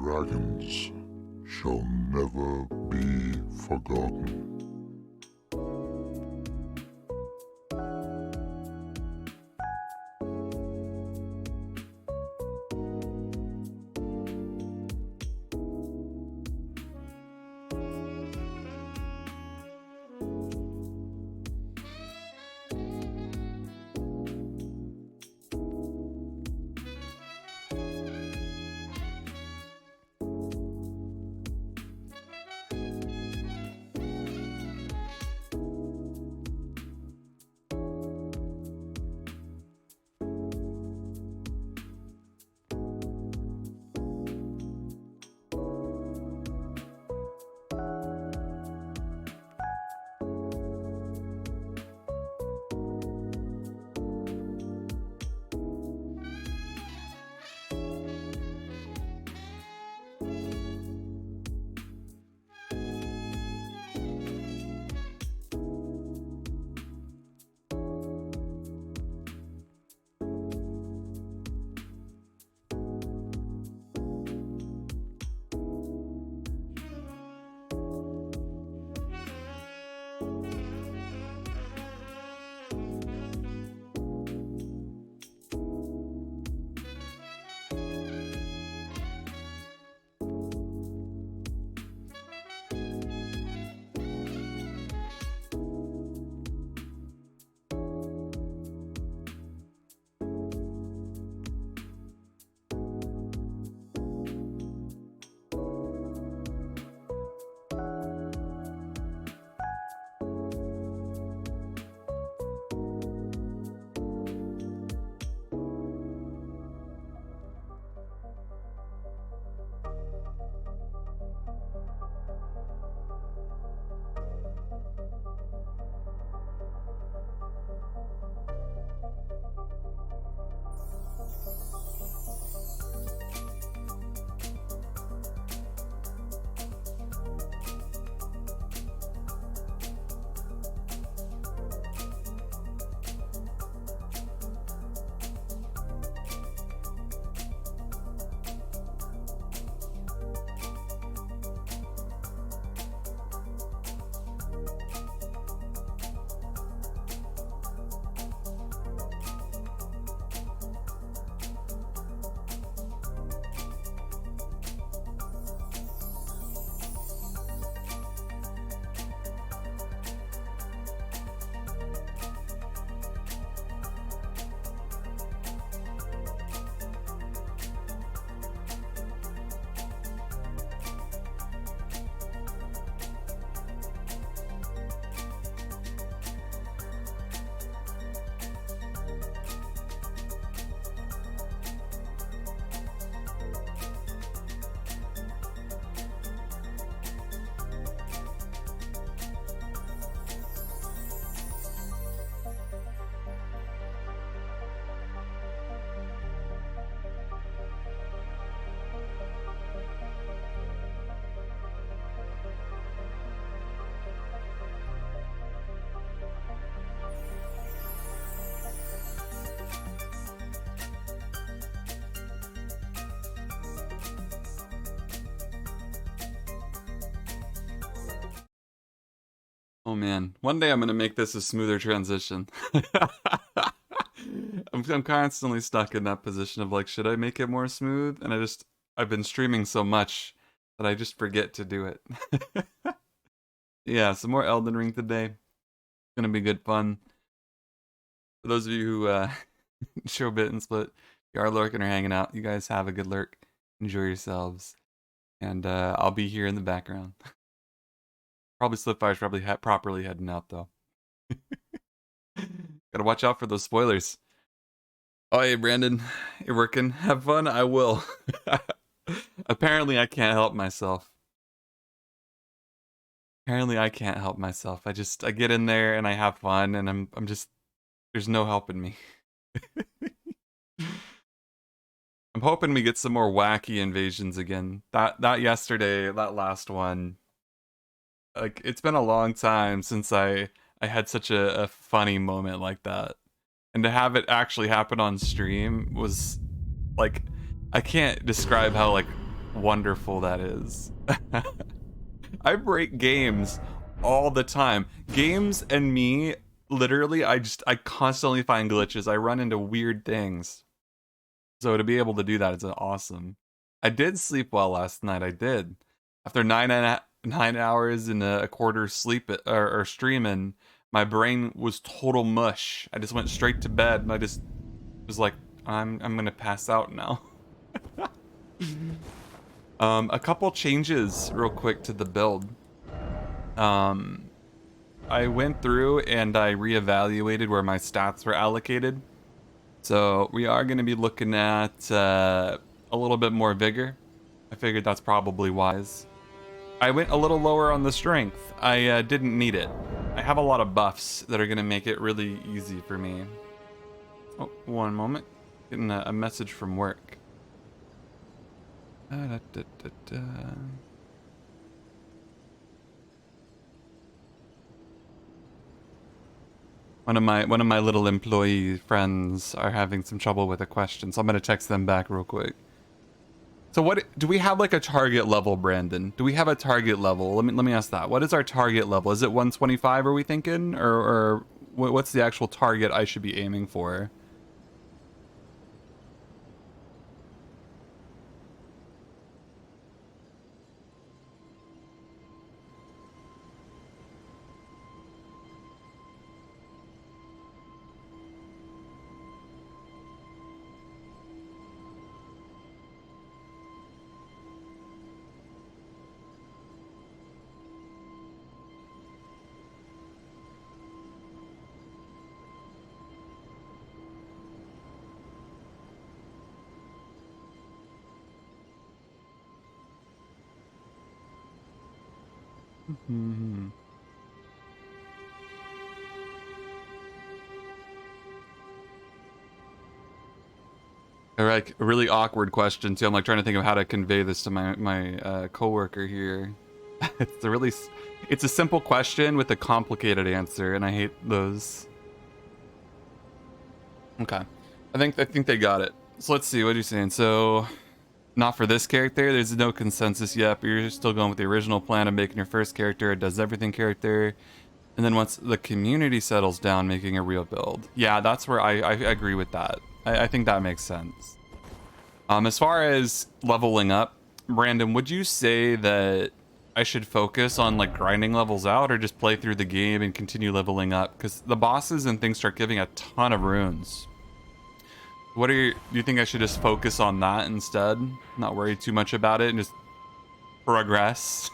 dragons shall never be forgotten. Oh man, one day I'm gonna make this a smoother transition. I'm constantly stuck in that position of like, should I make it more smooth? And I've been streaming so much that I just forget to do it. Yeah, some more Elden Ring today. It's gonna be good fun. For those of you who show bit and split, you are lurking or hanging out, you guys have a good lurk. Enjoy yourselves. And I'll be here in the background. Probably Slipfire's probably properly heading out though. Gotta watch out for those spoilers. Oh, hey Brandon, you're working. Have fun. I will. Apparently, I can't help myself. I get in there and I have fun, and I'm just, there's no helping me. I'm hoping we get some more wacky invasions again. That yesterday, that last one. Like, it's been a long time since I had such a funny moment like that. And to have it actually happen on stream was, like, I can't describe how, like, wonderful that is. I break games all the time. Games and me, literally, I constantly find glitches. I run into weird things. So to be able to do that is awesome. I did sleep well last night. I did. After 9 hours and a quarter sleep or streaming, my brain was total mush. I just went straight to bed and I just was like, I'm gonna pass out now. A couple changes real quick to the build. I went through and I reevaluated where my stats were allocated. So we are going to be looking at a little bit more vigor. I figured that's probably wise. I went a little lower on the strength. I didn't need it. I have a lot of buffs that are going to make it really easy for me. Oh, one moment. Getting a message from work. One of my little employee friends are having some trouble with a question, so I'm gonna text them back real quick. So what do we have, like a target level, Brandon? Do we have a target level? Let me ask that. What is our target level? Is it 125? Are we thinking, or what's the actual target I should be aiming for? Mm-hmm. Like a really awkward question too. I'm like trying to think of how to convey this to my coworker here. It's a simple question with a complicated answer, and I hate those. Okay, I think they got it. So let's see, what are you saying? So, not for this character. There's no consensus yet, but you're still going with the original plan of making your first character a does everything character, and then once the community settles down, making a real build. Yeah, that's where I agree with that. I think that makes sense. As far as leveling up, Brandon, would you say that I should focus on like grinding levels out, or just play through the game and continue leveling up? Because the bosses and things start giving a ton of runes. Do you think I should just focus on that instead? Not worry too much about it and just progress?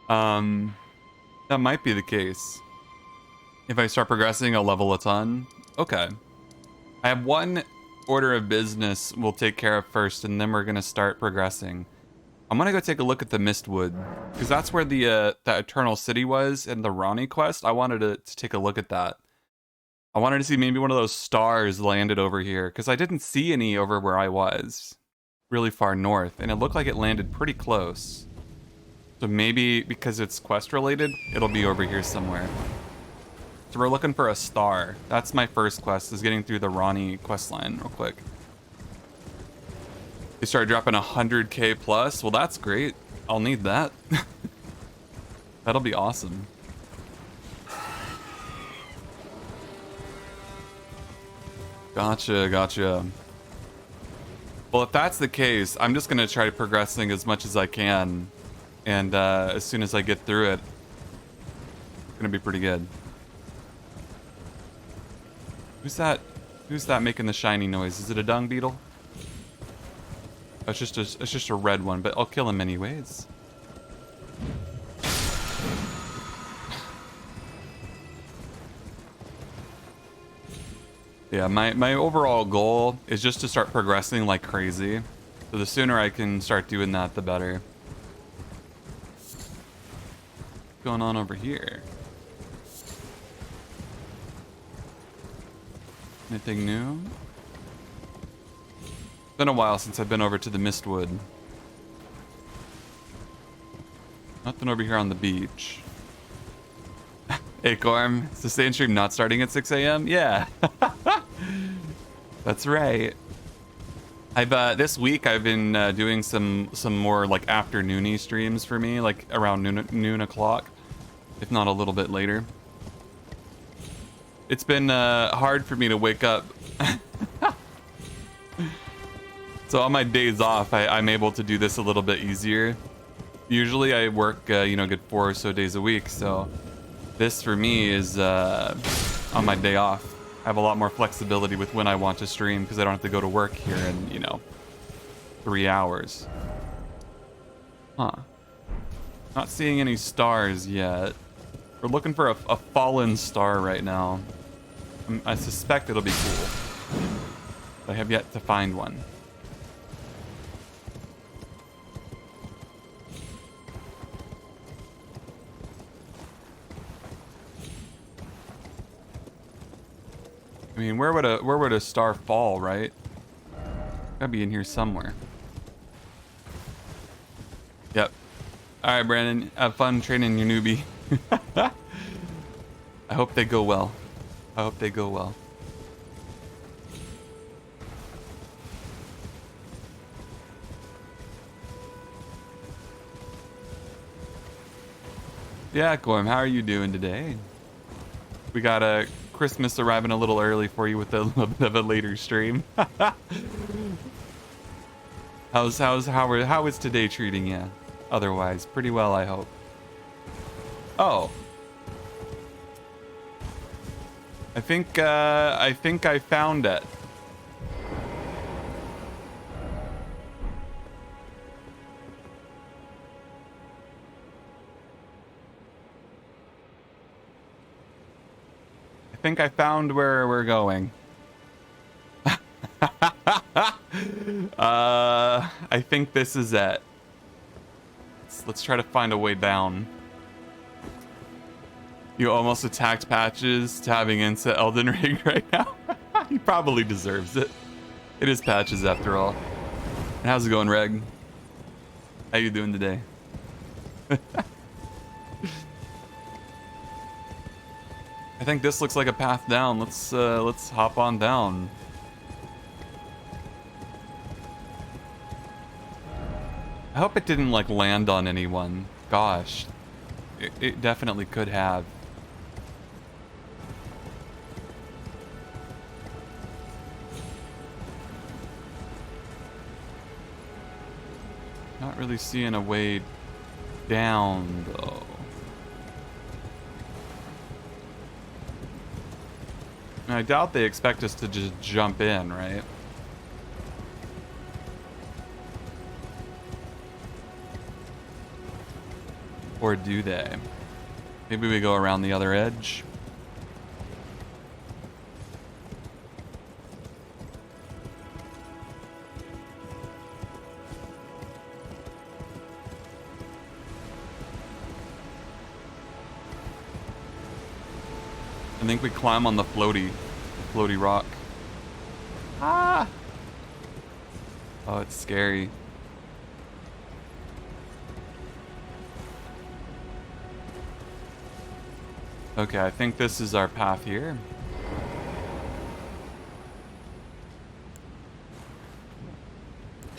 That might be the case. If I start progressing, I'll level a ton. Okay. I have one order of business we'll take care of first, and then we're gonna start progressing. I'm gonna go take a look at the Mistwood, because that's where the Eternal City was in the Ronnie quest. I wanted to take a look at that. I wanted to see maybe one of those stars landed over here, because I didn't see any over where I was, really far north, and it looked like it landed pretty close. So maybe because it's quest related, it'll be over here somewhere. So we're looking for a star. That's my first quest, is getting through the Ronnie quest line real quick. They started dropping 100k plus. Well, that's great. I'll need that. That'll be awesome. Gotcha. Well, if that's the case, I'm just gonna try progressing as much as I can, and as soon as I get through it, it's gonna be pretty good. Who's that making the shiny noise? Is it a dung beetle? Oh, it's just a red one, but I'll kill him anyways. Yeah, my overall goal is just to start progressing like crazy. So the sooner I can start doing that, the better. What's going on over here? Anything new? It's been a while since I've been over to the Mistwood. Nothing over here on the beach. Hey, Gorm, is the same stream not starting at 6 a.m.? Yeah. That's right. I've this week I've been doing some more like afternoony streams for me, like around noon o'clock, if not a little bit later. It's been hard for me to wake up. So on my days off, I'm able to do this a little bit easier. Usually I work, you know, good 4 or so days a week, so this for me is on my day off. I have a lot more flexibility with when I want to stream because I don't have to go to work here in, you know, 3 hours. Huh. Not seeing any stars yet. We're looking for a fallen star right now. I suspect it'll be cool. I have yet to find one. I mean, where would a star fall, right? Gotta be in here somewhere. Yep. All right, Brandon. Have fun training your newbie. I hope they go well. I hope they go well. Yeah, Gorm, how are you doing today? We got a Christmas arriving a little early for you with a little bit of a later stream. How is today treating you? Otherwise, pretty well, I hope. Oh. I think I found it. I think I found where we're going. I think this is it. Let's try to find a way down. You almost attacked Patches to having into Elden Ring right now. He probably deserves it. It is Patches after all. And how's it going, Reg? How you doing today? I think this looks like a path down. Let's hop on down. I hope it didn't like land on anyone. Gosh, it definitely could have. Not really seeing a way down though. I doubt they expect us to just jump in, right? Or do they? Maybe we go around the other edge. I think we climb on the floaty rock. Ah! Oh, it's scary. Okay, I think this is our path here.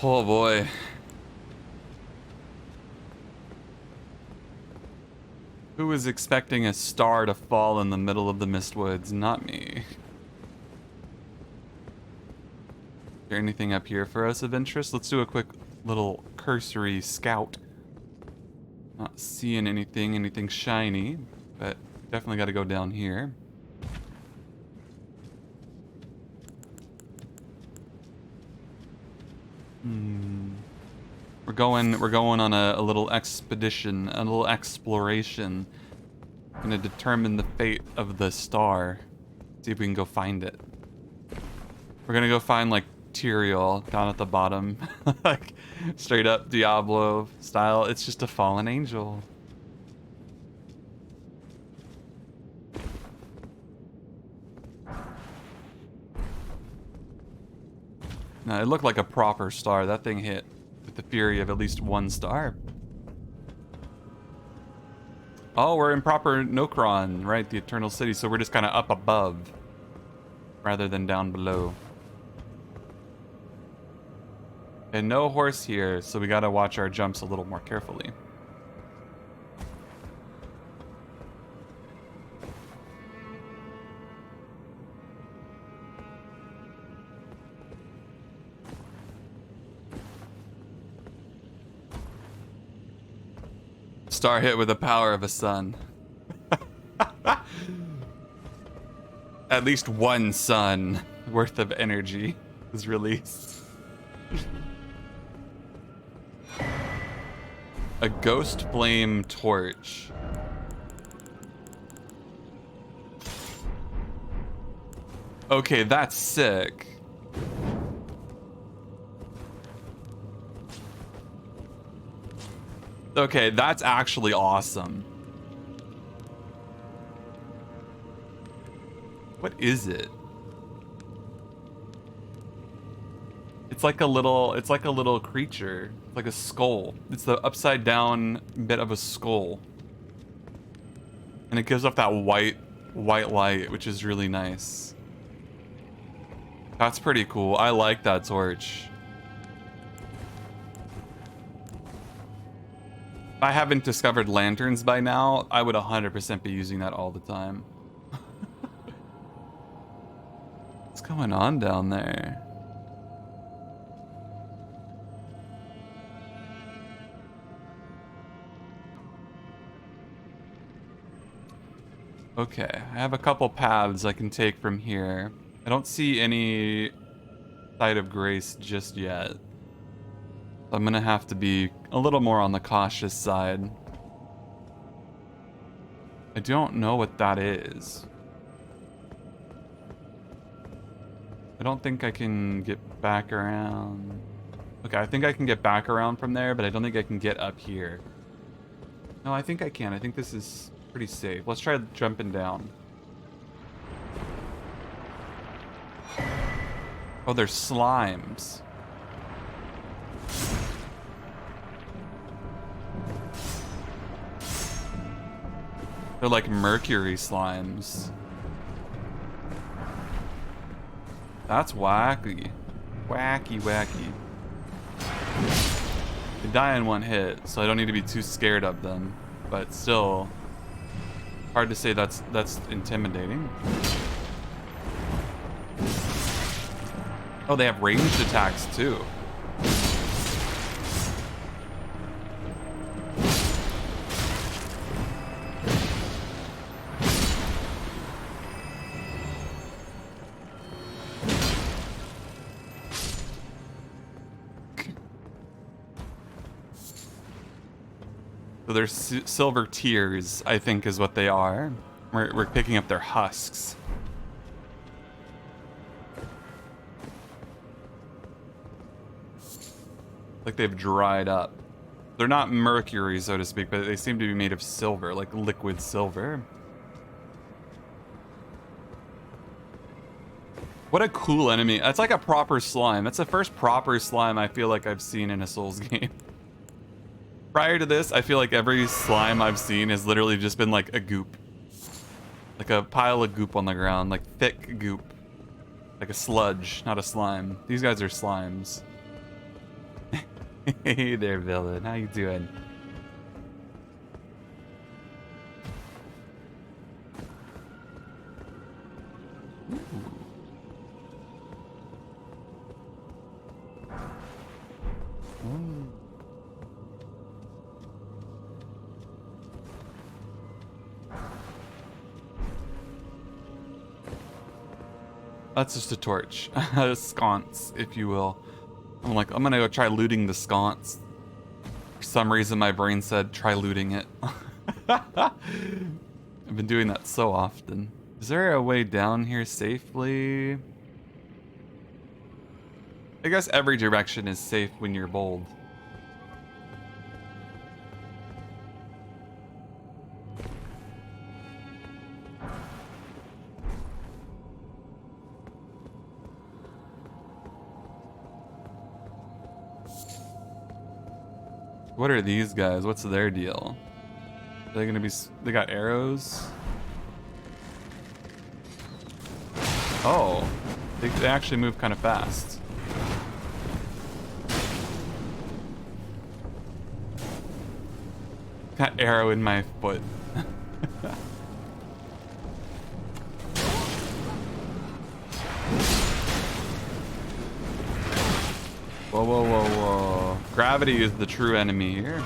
Oh boy. Who was expecting a star to fall in the middle of the Mistwoods? Not me. Is there anything up here for us of interest? Let's do a quick little cursory scout. Not seeing anything shiny, but definitely got to go down here. We're going on a little expedition, a little exploration. Gonna determine the fate of the star. See if we can go find it. We're gonna go find like Tyrael down at the bottom. Like straight up Diablo style. It's just a fallen angel. No, it looked like a proper star. That thing hit with the fury of at least one star. Oh, we're in proper Nokron, right? The Eternal City. So we're just kind of up above rather than down below. And no horse here, so we gotta watch our jumps a little more carefully. Star hit with the power of a sun. At least one sun worth of energy is released. A ghost flame torch. Okay, that's sick. Okay, that's actually awesome. What is it? It's like a little creature. It's like a skull. It's the upside down bit of a skull. And it gives off that white light, which is really nice. That's pretty cool. I like that torch. If I haven't discovered lanterns by now, I would 100% be using that all the time. What's going on down there? Okay, I have a couple paths I can take from here. I don't see any Site of Grace just yet. I'm gonna have to be a little more on the cautious side. I don't know what that is. I don't think I can get back around. Okay, I think I can get back around from there, but I don't think I can get up here. No, I think I can. I think this is pretty safe. Let's try jumping down. Oh, there's slimes. They're like mercury slimes. That's wacky. Wacky. They die in one hit, so I don't need to be too scared of them. But still, hard to say that's intimidating. Oh, they have ranged attacks too. So they're silver tears, I think is what they are. We're picking up their husks. Like they've dried up. They're not mercury, so to speak, but they seem to be made of silver, like liquid silver. What a cool enemy. That's like a proper slime. That's the first proper slime I feel like I've seen in a Souls game. Prior to this, I feel like every slime I've seen has literally just been like a goop. Like a pile of goop on the ground, like thick goop. Like a sludge, not a slime. These guys are slimes. Hey there, villain. How you doing? That's just a torch. A sconce, if you will. I'm gonna go try looting the sconce. For some reason my brain said try looting it. I've been doing that so often. Is there a way down here safely? I guess every direction is safe when you're bold. What are these guys? What's their deal? Are they gonna be... They got arrows? Oh. They actually move kind of fast. That arrow in my foot. Whoa, whoa, whoa, whoa. Gravity is the true enemy here.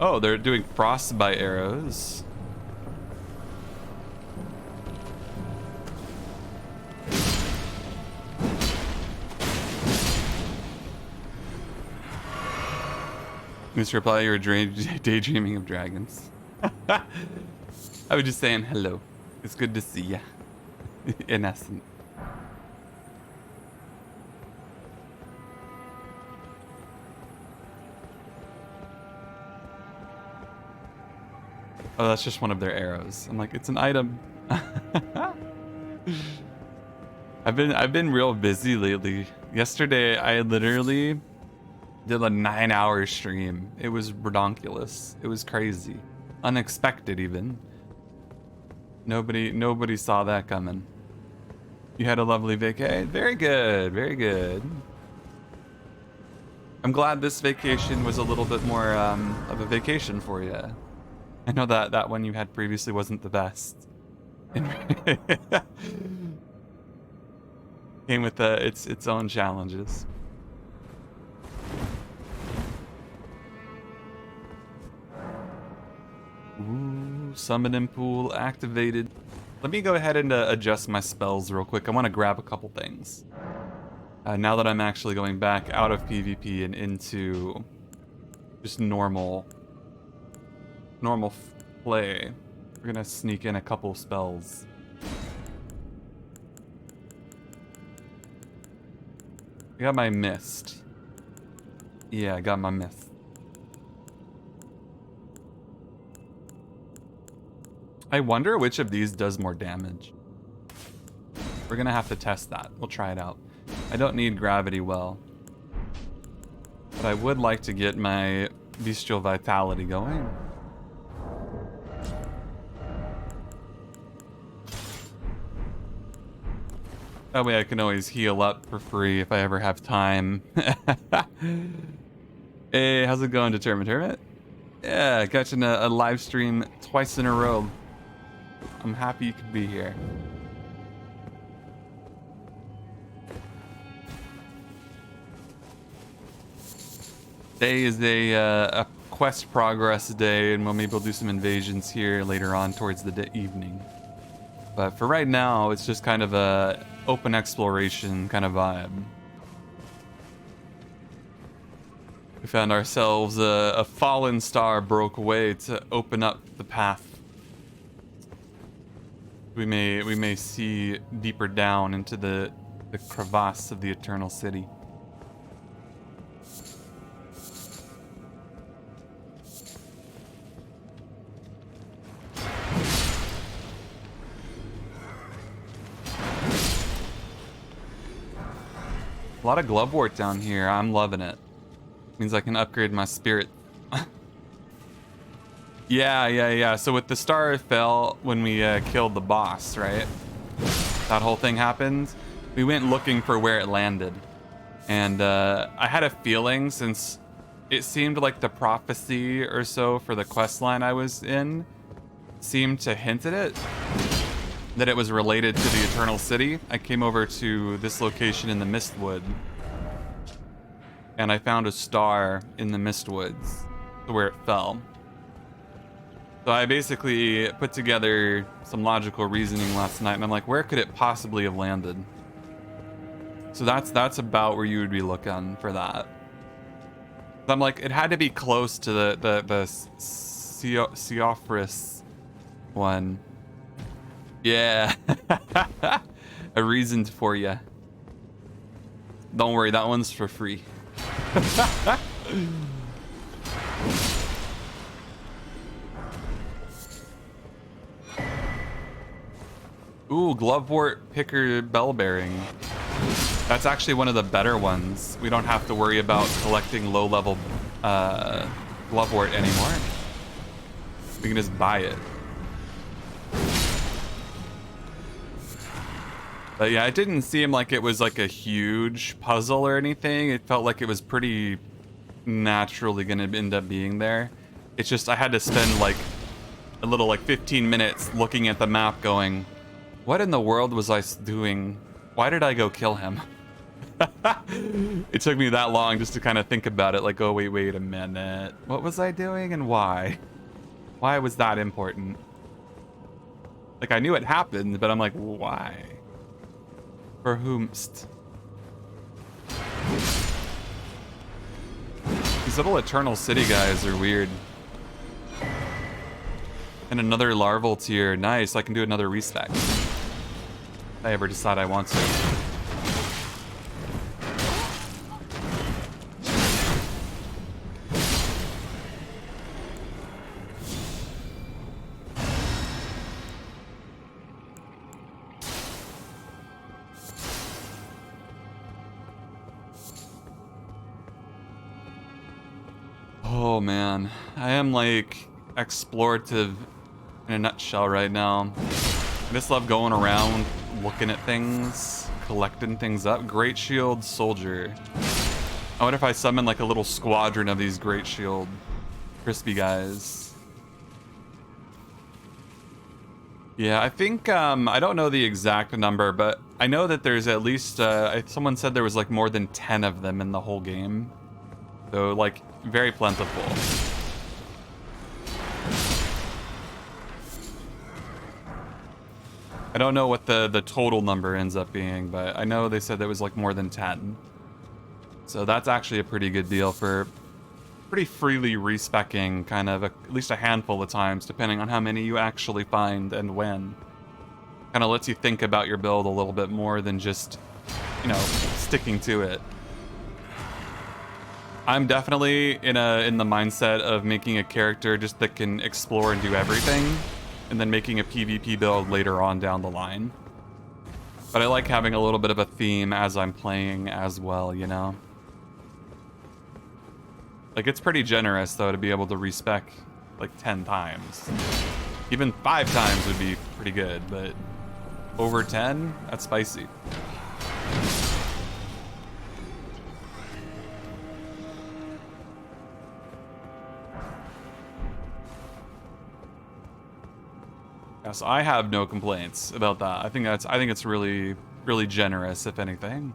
Oh, they're doing frostbite arrows. Mr. Reply, you're daydreaming of dragons. I was just saying hello. It's good to see ya. In essence. Oh, that's just one of their arrows. I'm like, it's an item. I've been real busy lately. Yesterday, I literally did a 9-hour stream. It was redonkulous. It was crazy. Unexpected even. Nobody saw that coming. You had a lovely vacay? Very good, very good. I'm glad this vacation was a little bit more of a vacation for you. I know that one you had previously wasn't the best. Came with its own challenges. Ooh, summoning pool activated. Let me go ahead and adjust my spells real quick. I want to grab a couple things. Now that I'm actually going back out of PvP and into just normal play, we're gonna sneak in a couple spells. I got my mist. Yeah, I got my mist. I wonder which of these does more damage. We're gonna have to test that. We'll try it out. I don't need gravity well, but I would like to get my bestial vitality going. That way I can always heal up for free if I ever have time. Hey, how's it going, Determined Hermit? Yeah, catching a live stream twice in a row. I'm happy you could be here. Today is a quest progress day, and maybe we'll do some invasions here later on towards the evening. But for right now, it's just kind of a open exploration kind of vibe. We found ourselves a fallen star broke away to open up the path. We may see deeper down into the crevasse of the Eternal City. A lot of glovewort down here. I'm loving it. Means I can upgrade my spirit. Yeah. So with the star fell when we killed the boss, right? That whole thing happened. We went looking for where it landed. And I had a feeling, since it seemed like the prophecy or so for the quest line I was in seemed to hint at it, that it was related to the Eternal City. I came over to this location in the Mistwood, and I found a star in the Mistwoods where it fell. So I basically put together some logical reasoning last night, and I'm like, where could it possibly have landed? So that's about where you would be looking for that. I'm like, it had to be close to the Seophorus one. Yeah. A reason for you. Don't worry, that one's for free. Ooh, Glovewort Picker Bell Bearing. That's actually one of the better ones. We don't have to worry about collecting low-level Glovewort anymore. We can just buy it. But yeah, it didn't seem like it was like a huge puzzle or anything. It felt like it was pretty naturally gonna end up being there. It's just I had to spend like a little like 15 minutes looking at the map going, what in the world was I doing? Why did I go kill him? It took me that long just to kind of think about it, like, oh, wait a minute. What was I doing and why? Why was that important? Like, I knew it happened, but I'm like, why? For whomst? These little Eternal City guys are weird. And another larval tier. Nice, I can do another respec. If I ever decide I want to. Oh man, I am like explorative in a nutshell right now. I just love going around, looking at things, collecting things up. Great Shield Soldier. I wonder if I summon like a little squadron of these Great Shield crispy guys. Yeah, I think, I don't know the exact number, but I know that there's at least, someone said there was like more than 10 of them in the whole game. So like, very plentiful. I don't know what the total number ends up being, but I know they said there was like more than 10. So that's actually a pretty good deal for pretty freely respecking kind of at least a handful of times, depending on how many you actually find and when. Kind of lets you think about your build a little bit more than just, you know, sticking to it. I'm definitely in the mindset of making a character just that can explore and do everything, and then making a PvP build later on down the line. But I like having a little bit of a theme as I'm playing as well, you know? Like, it's pretty generous, though, to be able to respec like 10 times. Even 5 times would be pretty good, but over 10? That's spicy. Yes, I have no complaints about that. I think it's really, really generous, if anything.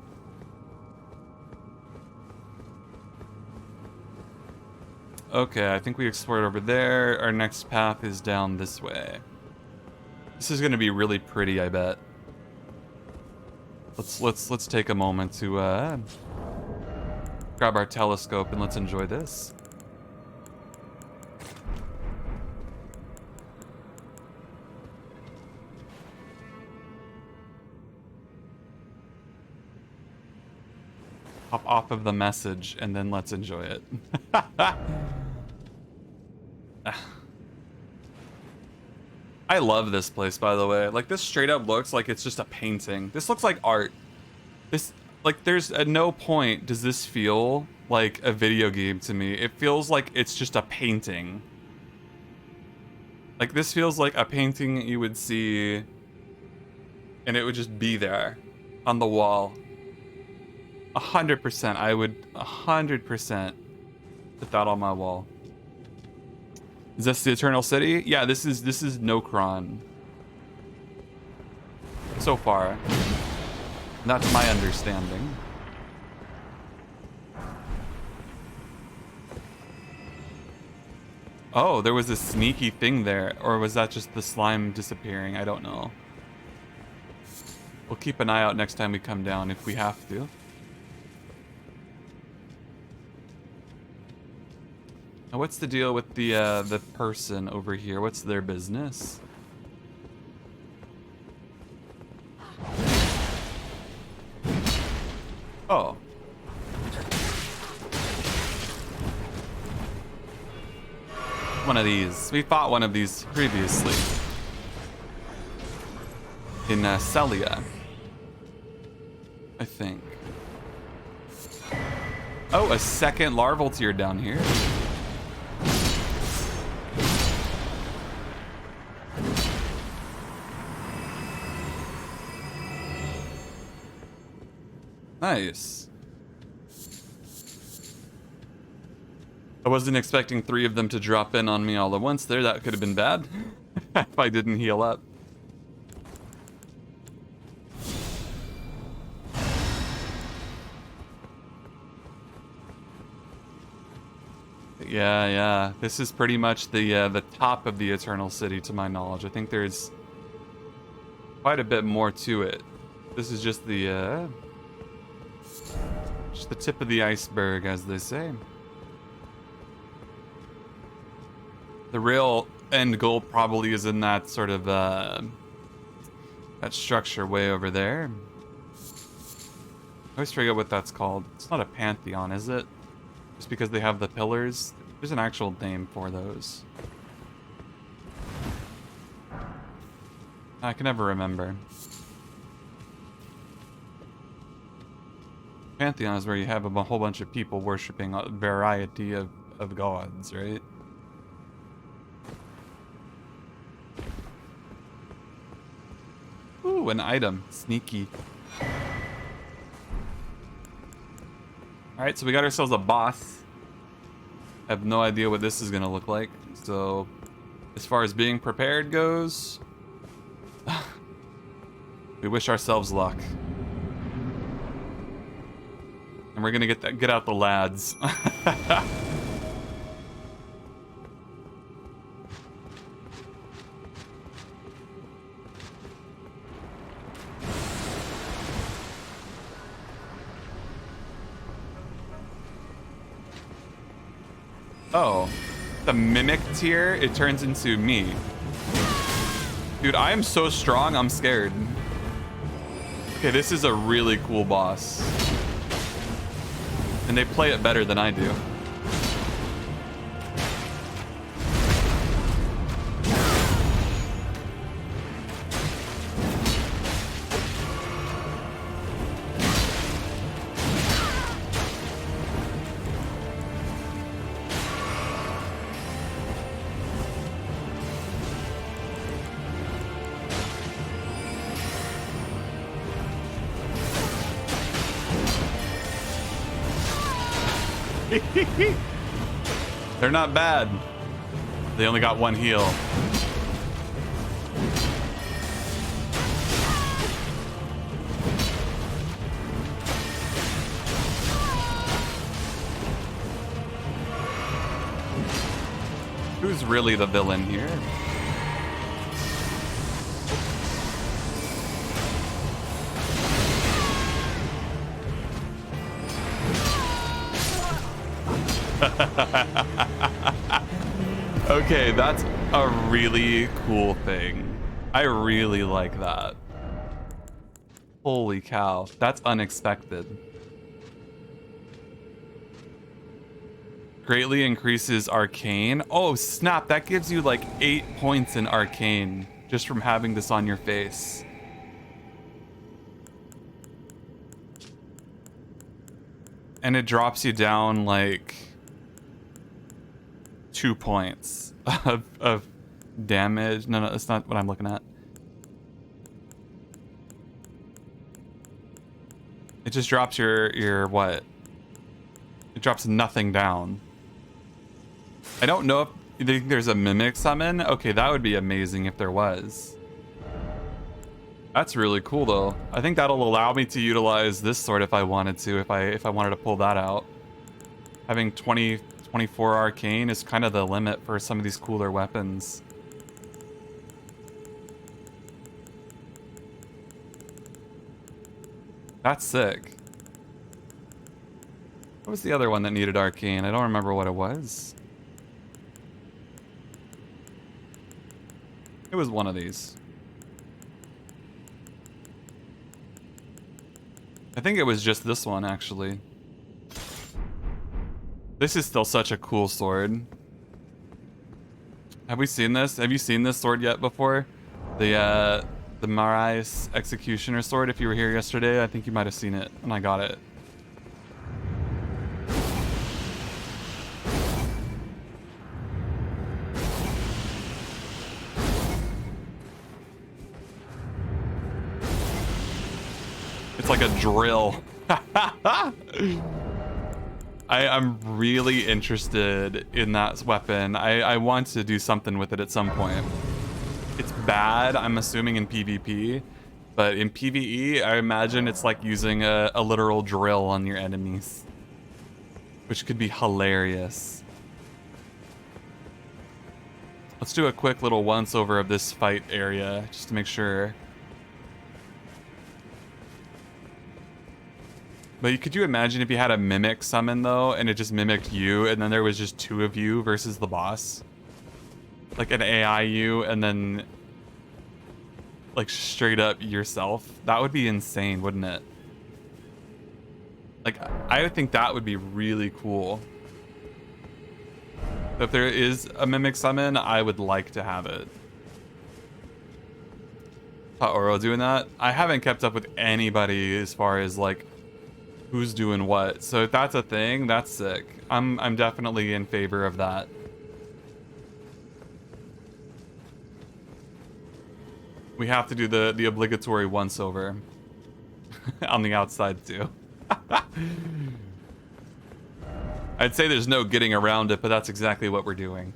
Okay, I think we explored over there. Our next path is down this way. This is gonna be really pretty, I bet. Let's take a moment to grab our telescope and let's enjoy this. Hop off of the message and then let's enjoy it. I love this place, by the way. Like, this straight up looks like it's just a painting. This looks like art. This, like, there's at no point does this feel like a video game to me. It feels like it's just a painting. Like, this feels like a painting you would see and it would just be there on the wall. 100%. I would 100% put that on my wall. Is this the Eternal City? Yeah, this is Nokron. So far. That's my understanding. Oh, there was a sneaky thing there. Or was that just the slime disappearing? I don't know. We'll keep an eye out next time we come down if we have to. Now, what's the deal with the person over here? What's their business? Oh. One of these. We fought one of these previously. In Celia. I think. Oh, a second larval tier down here. Nice. I wasn't expecting 3 of them to drop in on me all at once there. That could have been bad if I didn't heal up. Yeah. This is pretty much the top of the Eternal City, to my knowledge. I think there's quite a bit more to it. This is just the tip of the iceberg, as they say. The real end goal probably is in that sort of that structure way over there. I always forget what that's called. It's not a pantheon, is it? Just because they have the pillars. There's an actual name for those. I can never remember. Pantheon is where you have a whole bunch of people worshipping a variety of gods, right? Ooh, an item. Sneaky. Alright, so we got ourselves a boss. I have no idea what this is going to look like. So, as far as being prepared goes, we wish ourselves luck. And we're going to get out the lads. Oh, the mimic tier, it turns into me. Dude, I am so strong, I'm scared. Okay, this is a really cool boss. And they play it better than I do. They're not bad. They only got 1 heal. Who's really the villain here? Okay, that's a really cool thing. I really like that. Holy cow, that's unexpected. Greatly increases arcane. Oh snap, that gives you like 8 points in arcane just from having this on your face. And it drops you down like 2 points of damage. No, that's not what I'm looking at. It just drops your what? It drops nothing down. I don't know if you think there's a mimic summon. Okay, that would be amazing if there was. That's really cool though. I think that'll allow me to utilize this sword if I wanted to, if I wanted to pull that out. Having 24 arcane is kind of the limit for some of these cooler weapons. That's sick. What was the other one that needed arcane? I don't remember what it was. It was one of these. I think it was just this one, actually. This is still such a cool sword. Have we seen this? Have you seen this sword yet before? The Marais Executioner sword. If you were here yesterday, I think you might have seen it when I got it. It's like a drill. I'm really interested in that weapon. I want to do something with it at some point. It's bad, I'm assuming, in PvP, but in PvE, I imagine it's like using a literal drill on your enemies, which could be hilarious. Let's do a quick little once over of this fight area just to make sure. But could you imagine if you had a mimic summon though, and it just mimicked you, and then there was just 2 of you versus the boss? Like an AI you, and then like straight up yourself? That would be insane, wouldn't it? Like, I think that would be really cool. If there is a mimic summon, I would like to have it. Saw Oro doing that. I haven't kept up with anybody as far as like who's doing what. So if that's a thing, that's sick. I'm definitely in favor of that. We have to do the obligatory once over on the outside too. I'd say there's no getting around it, but that's exactly what we're doing.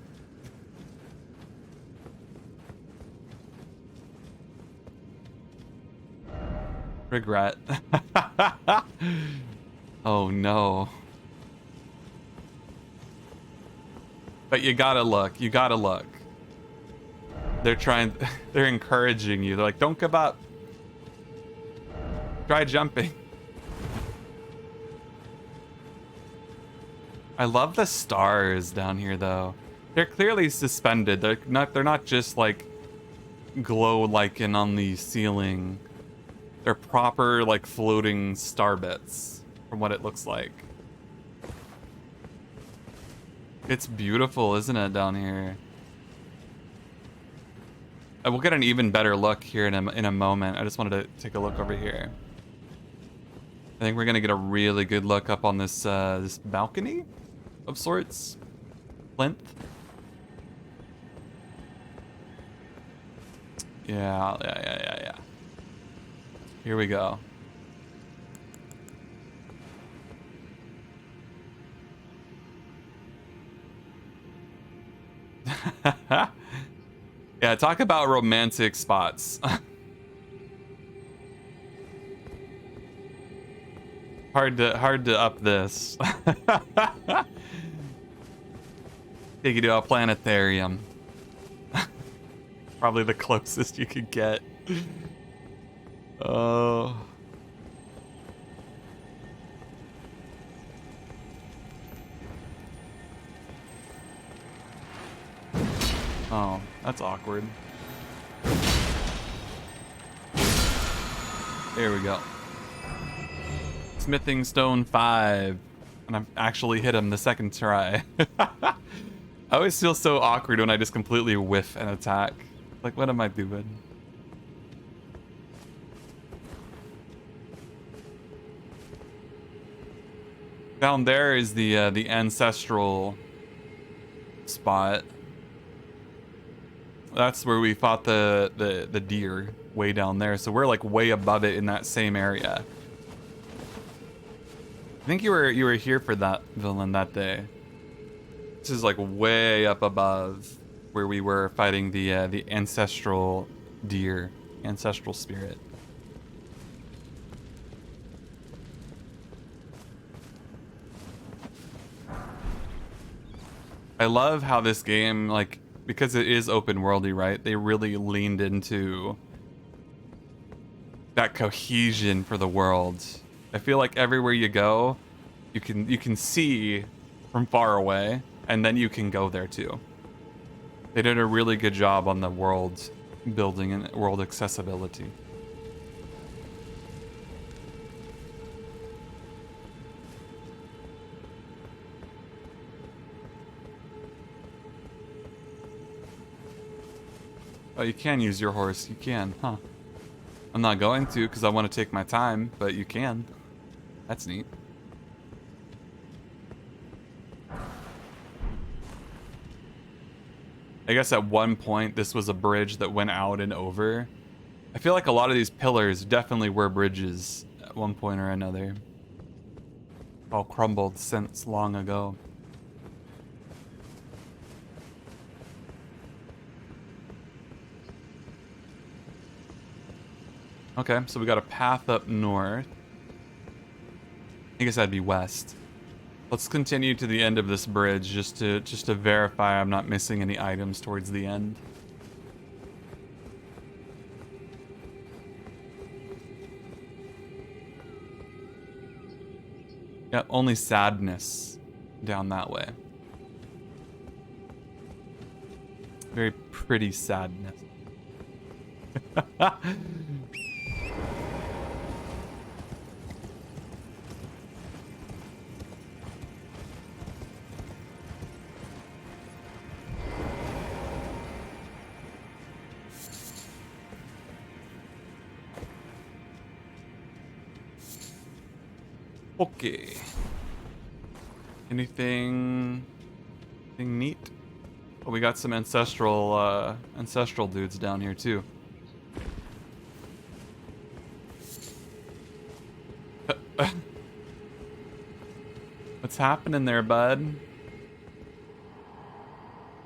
Regret. Oh no. But you gotta look. You gotta look. They're encouraging you. They're like, don't give up. Try jumping. I love the stars down here though. They're clearly suspended. They're not just like glow lichen on the ceiling. They're proper like floating star bits from what it looks like. It's beautiful, isn't it, down here? We'll get an even better look here in a moment. I just wanted to take a look over here. I think we're gonna get a really good look up on this this balcony of sorts. Plinth. Yeah. Here we go. Yeah, talk about romantic spots. Hard to up this. Take you to a planetarium. Probably the closest you could get. Oh. Oh, that's awkward. There we go. Smithing Stone 5. And I've actually hit him the second try. I always feel so awkward when I just completely whiff an attack. Like, what am I doing? Down there is the ancestral spot. That's where we fought the deer, way down there. So we're like way above it in that same area. I think you were here for that villain that day. This is like way up above where we were fighting the ancestral deer, ancestral spirit. I love how this game, like, because it is open worldy, right? They really leaned into that cohesion for the world. I feel like everywhere you go, you can see from far away, and then you can go there too. They did a really good job on the world building and world accessibility. Oh, you can use your horse. You can, huh? I'm not going to because I want to take my time, but you can. That's neat. I guess at one point this was a bridge that went out and over. I feel like a lot of these pillars definitely were bridges at one point or another. all crumbled since long ago. Okay, so we got a path up north. I guess that'd be west. Let's continue to the end of this bridge just to verify I'm not missing any items towards the end. Yeah, only sadness down that way. Very pretty sadness. Okay. Anything neat? Oh, we got some ancestral dudes down here too. What's happening there, bud?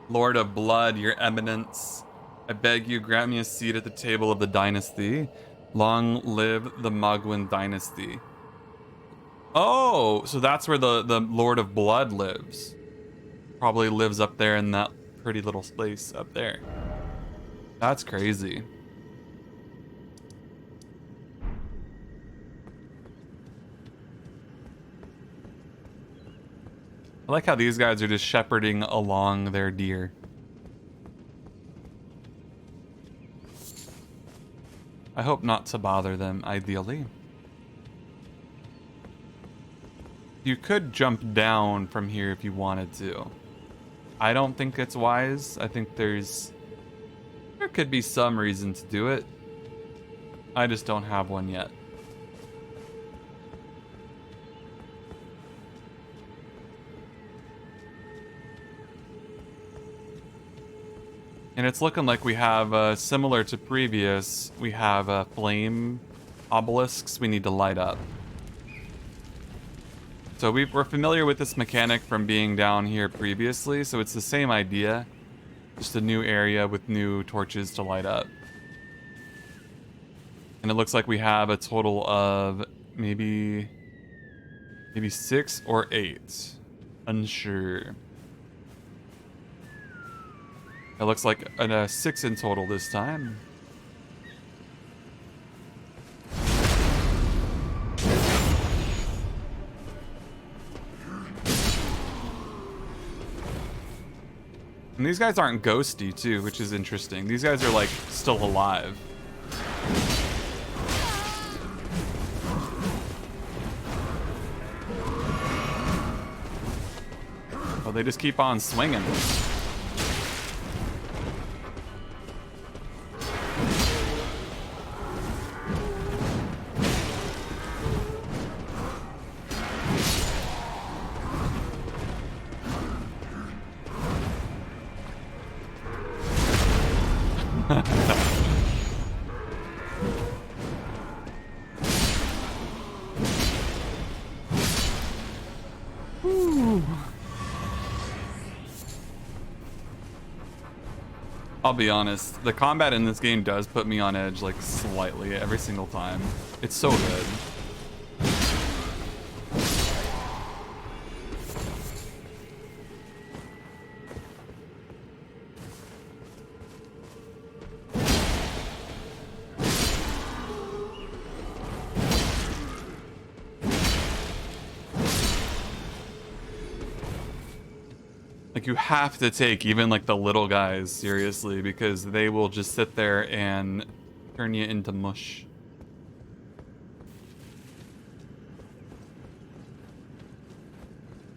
Lord of Blood, your eminence. I beg you, grant me a seat at the table of the dynasty. Long live the Magwin dynasty. Oh, so that's where the Lord of Blood lives. Probably lives up there in that pretty little space up there. That's crazy. I like how these guys are just shepherding along their deer. I hope not to bother them, ideally. You could jump down from here if you wanted to. I don't think it's wise. I think there could be some reason to do it. I just don't have one yet. And it's looking like we have, similar to previous, we have flame obelisks we need to light up. So we're familiar with this mechanic from being down here previously, so it's the same idea. Just a new area with new torches to light up. And it looks like we have a total of maybe 6 or 8. Unsure. It looks like a 6 in total this time. And these guys aren't ghosty too, which is interesting. These guys are like still alive. Well, they just keep on swinging. I'll be honest, the combat in this game does put me on edge, like, slightly every single time. It's so good. Like, you have to take even like the little guys seriously, because they will just sit there and turn you into mush.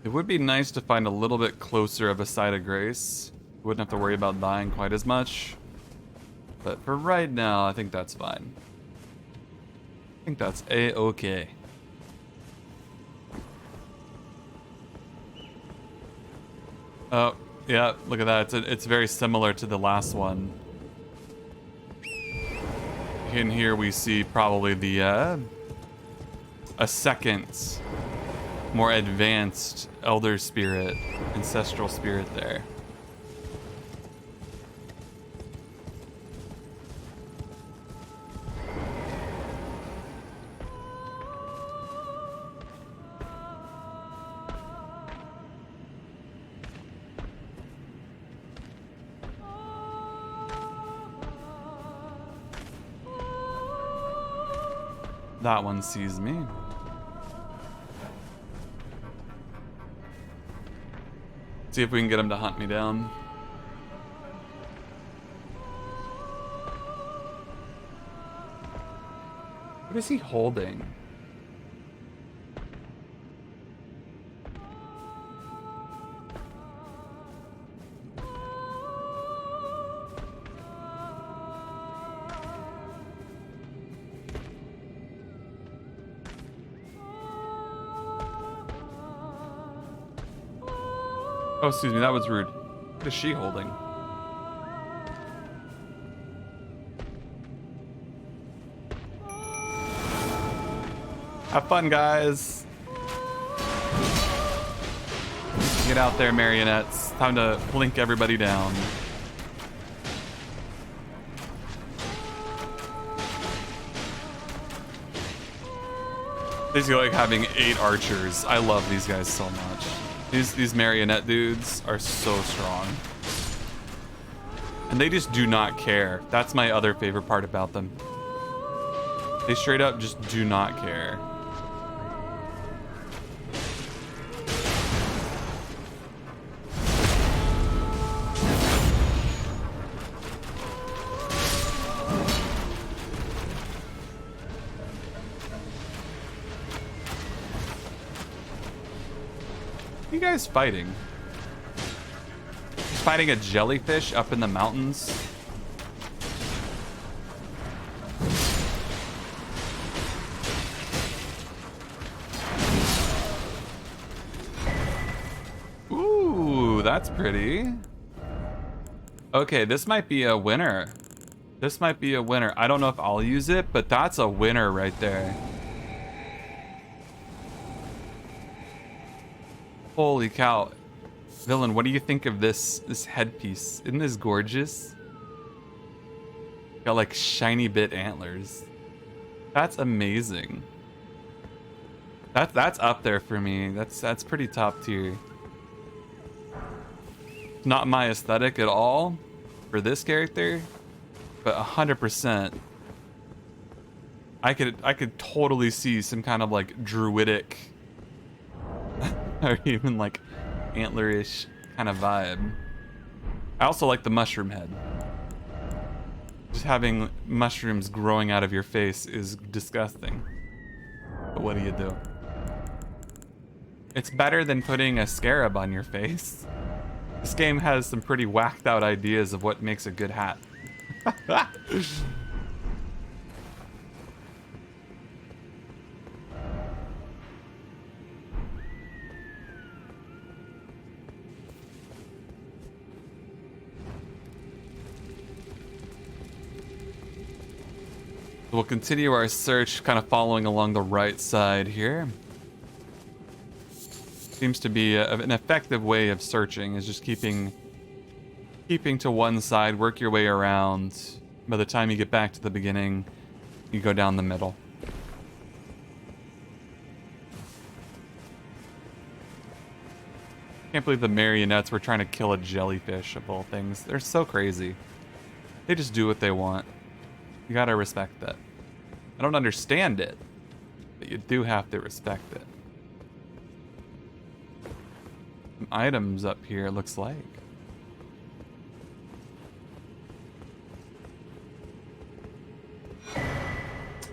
It would be nice to find a little bit closer of a site of grace. You wouldn't have to worry about dying quite as much. But for right now, I think that's fine. I think that's A-okay. Oh, yeah, look at that. It's very similar to the last one. In here we see probably the, a second more advanced elder spirit, ancestral spirit there. That one sees me. See if we can get him to hunt me down. What is he holding? Oh, excuse me, that was rude. What is she holding? Have fun, guys. Get out there, marionettes. Time to blink everybody down. Basically like having 8 archers. I love these guys so much. These marionette dudes are so strong. And they just do not care. That's my other favorite part about them. They straight up just do not care. What are you guys fighting? Just fighting a jellyfish up in the mountains? Ooh, that's pretty. Okay, this might be a winner. This might be a winner. I don't know if I'll use it, but that's a winner right there. Holy cow. Villain, what do you think of this headpiece? Isn't this gorgeous? Got like shiny bit antlers. That's amazing. That's up there for me. That's pretty top tier. Not my aesthetic at all for this character, but 100%. I could totally see some kind of like druidic or even like antlerish kind of vibe. I also like the mushroom head. Just having mushrooms growing out of your face is disgusting. But what do you do? It's better than putting a scarab on your face. This game has some pretty whacked out ideas of what makes a good hat. We'll continue our search, kind of following along the right side here. Seems to be an effective way of searching, is just keeping to one side, work your way around. By the time you get back to the beginning, you go down the middle. Can't believe the marionettes were trying to kill a jellyfish of all things. They're so crazy. They just do what they want. You gotta respect that. I don't understand it, but you do have to respect it. Some items up here, it looks like.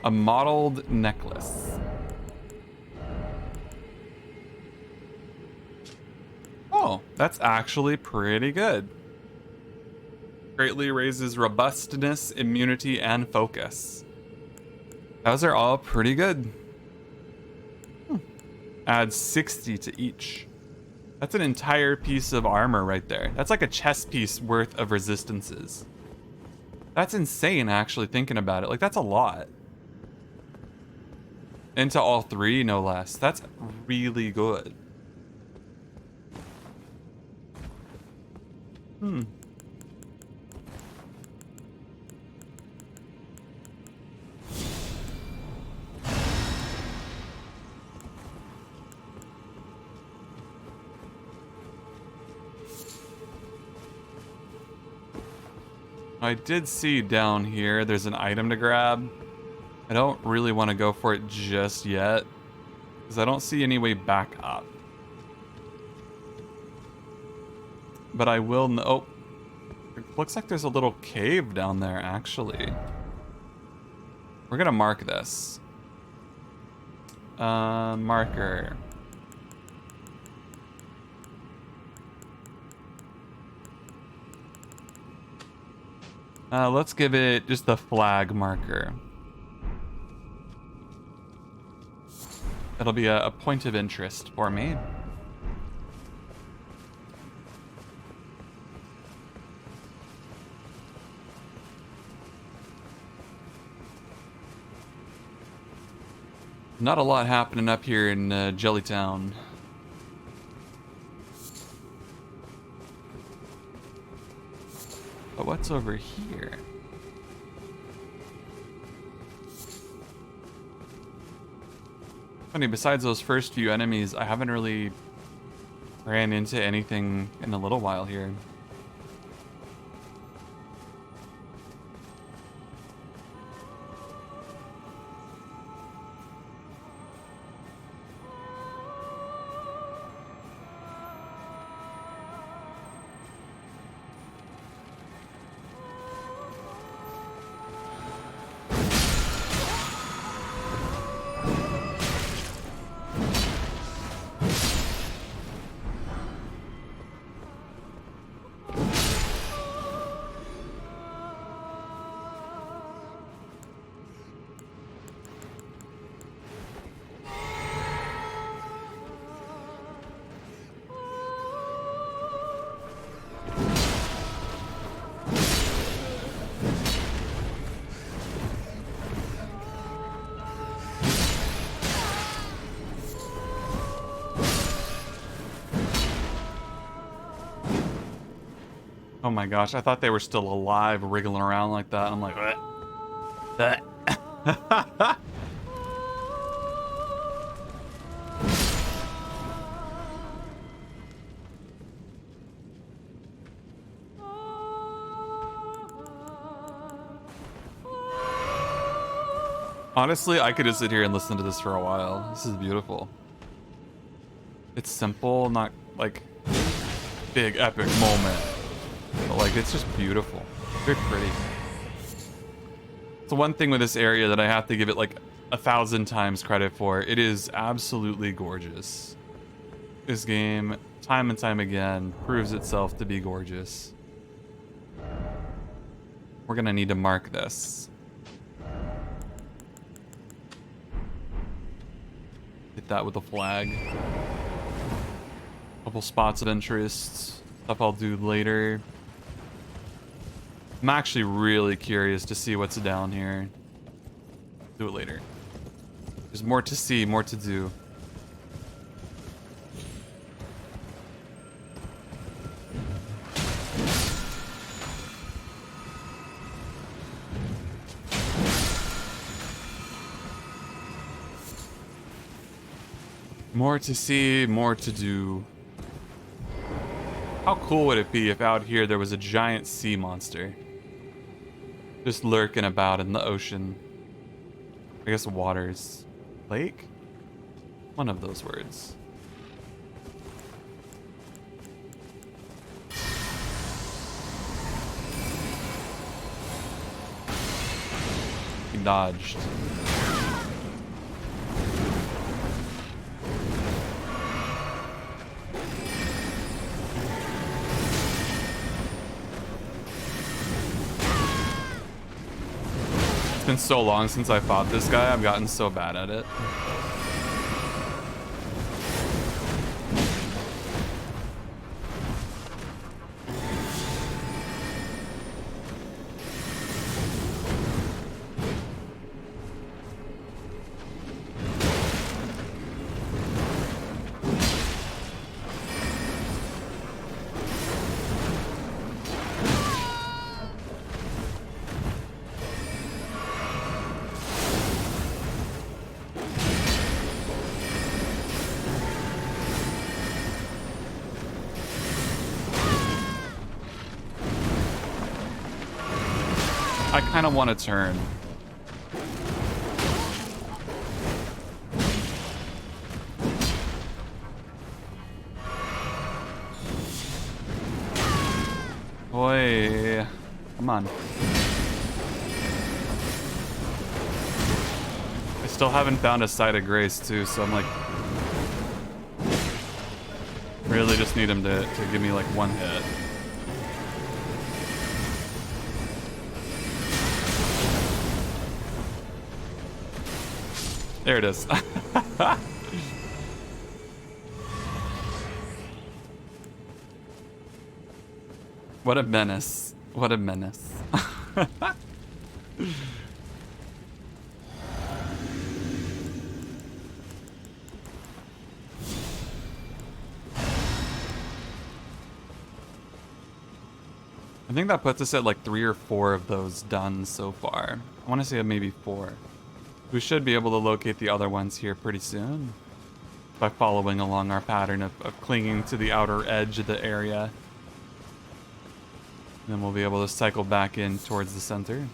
A mottled necklace. Oh, that's actually pretty good. Greatly raises robustness, immunity, and focus. Those are all pretty good. Adds 60 to each. That's an entire piece of armor right there. That's like a chest piece worth of resistances. That's insane, actually, thinking about it. Like, that's a lot. Into all three, no less. That's really good. Hmm. I did see down here there's an item to grab. I don't really want to go for it just yet, because I don't see any way back up. But I will know. Oh, it looks like there's a little cave down there, actually. We're gonna mark this. Marker. Let's give it just the flag marker. That'll be a point of interest for me. Not a lot happening up here in Jellytown. But what's over here? Funny, besides those first few enemies, I haven't really ran into anything in a little while here. Oh my gosh, I thought they were still alive, wriggling around like that. I'm like, what? Honestly, I could just sit here and listen to this for a while. This is beautiful. It's simple, not like big epic moment. But like, it's just beautiful. Very pretty. It's the one thing with this area that I have to give it like 1,000 times credit for. It is absolutely gorgeous. This game, time and time again, proves itself to be gorgeous. We're gonna need to mark this. Hit that with a flag. Couple spots of interest. Stuff I'll do later. I'm actually really curious to see what's down here. Do it later. There's more to see, more to do. More to see, more to do. How cool would it be if out here there was a giant sea monster? Just lurking about in the ocean. I guess waters. Lake? One of those words. He dodged. It's been so long since I fought this guy, I've gotten so bad at it. I kind of want to turn. Boy, come on. I still haven't found a site of grace too, so I'm like, really just need him to give me like one hit. There it is. What a menace. What a menace. I think that puts us at like 3 or 4 of those done so far. I want to say maybe 4. We should be able to locate the other ones here pretty soon by following along our pattern of clinging to the outer edge of the area. And then we'll be able to cycle back in towards the center.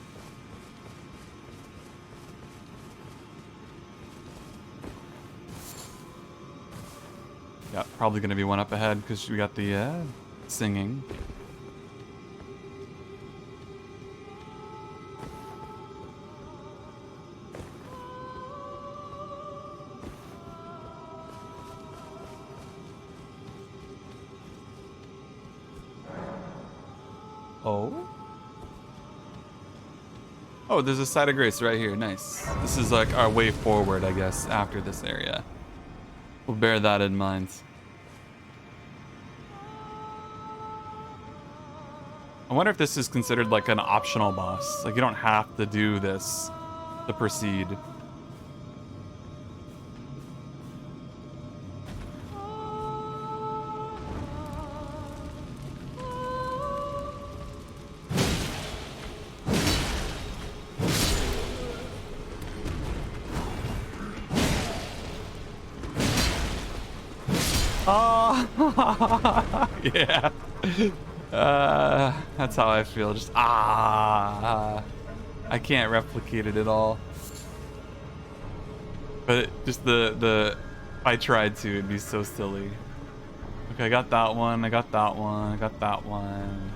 Yeah, probably going to be one up ahead because we got the singing. Oh? Oh, there's a site of grace right here. Nice. This is like our way forward, I guess, after this area. We'll bear that in mind. I wonder if this is considered like an optional boss. Like you don't have to do this to proceed. Yeah. That's how I feel. Just I can't replicate it at all. But just the if I tried to, it'd be so silly. Okay, I got that one. I got that one. I got that one.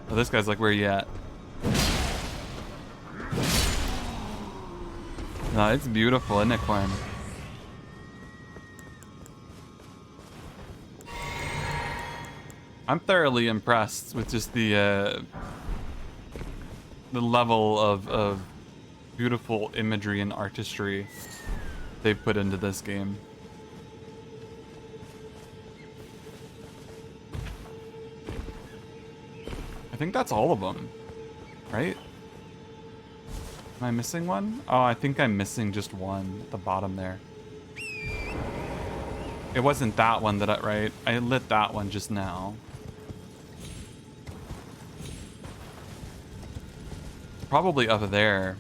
Oh, this guy's like, where you at? No, it's beautiful, isn't it, Quinn? I'm thoroughly impressed with just the level of beautiful imagery and artistry they've put into this game. I think that's all of them, right? Am I missing one? Oh, I think I'm missing just one at the bottom there. It wasn't that one that right? I lit that one just now. Probably up there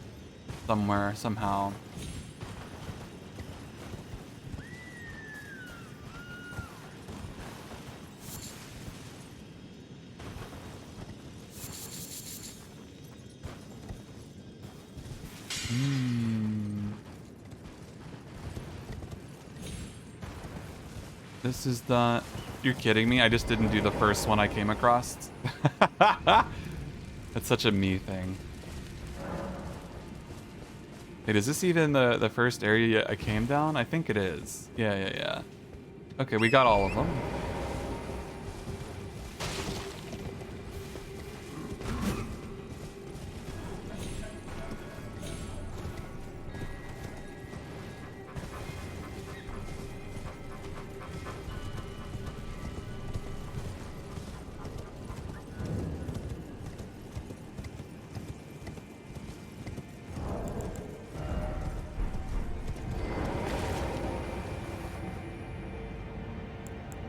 somewhere, somehow. This is the... You're kidding me? I just didn't do the first one I came across. That's such a me thing. Wait, is this even the first area I came down? I think it is. Yeah. Okay, we got all of them.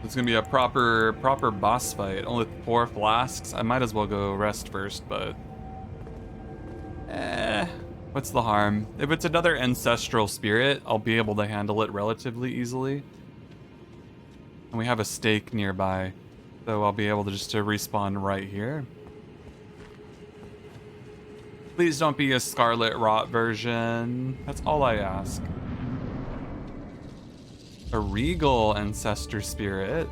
It's gonna be a proper boss fight. Only 4 flasks. I might as well go rest first, but what's the harm? If it's another ancestral spirit, I'll be able to handle it relatively easily. And we have a stake nearby, so I'll be able to just respawn right here. Please don't be a Scarlet Rot version. That's all I ask. A regal ancestor spirit.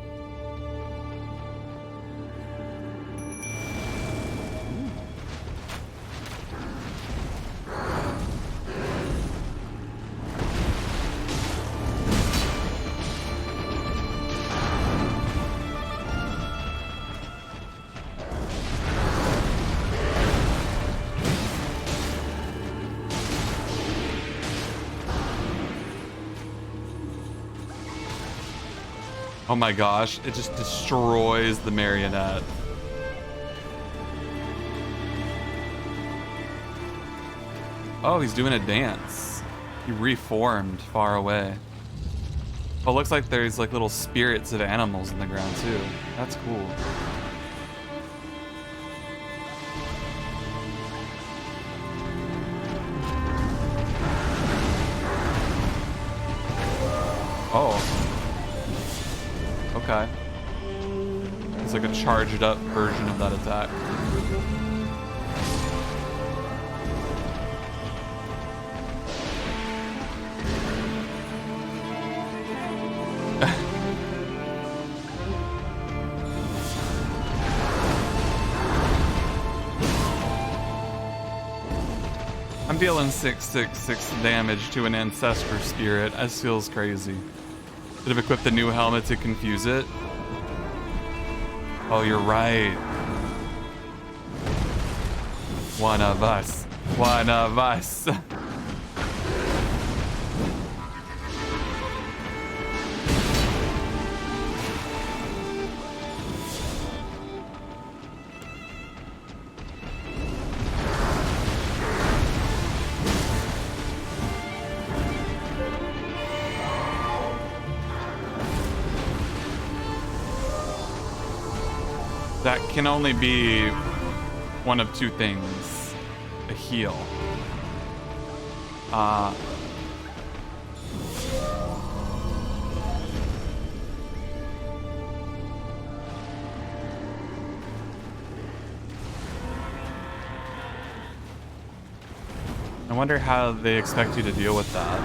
Oh my gosh, it just destroys the marionette. Oh, he's doing a dance. He reformed far away. Oh, it looks like there's like little spirits of animals in the ground too. That's cool. Oh. Okay. It's like a charged up version of that attack. I'm dealing 666 damage to an ancestor spirit. That feels crazy. Should have equipped the new helmet to confuse it. Oh, you're right. One of us. One of us. That can only be one of two things. A heal. I wonder how they expect you to deal with that.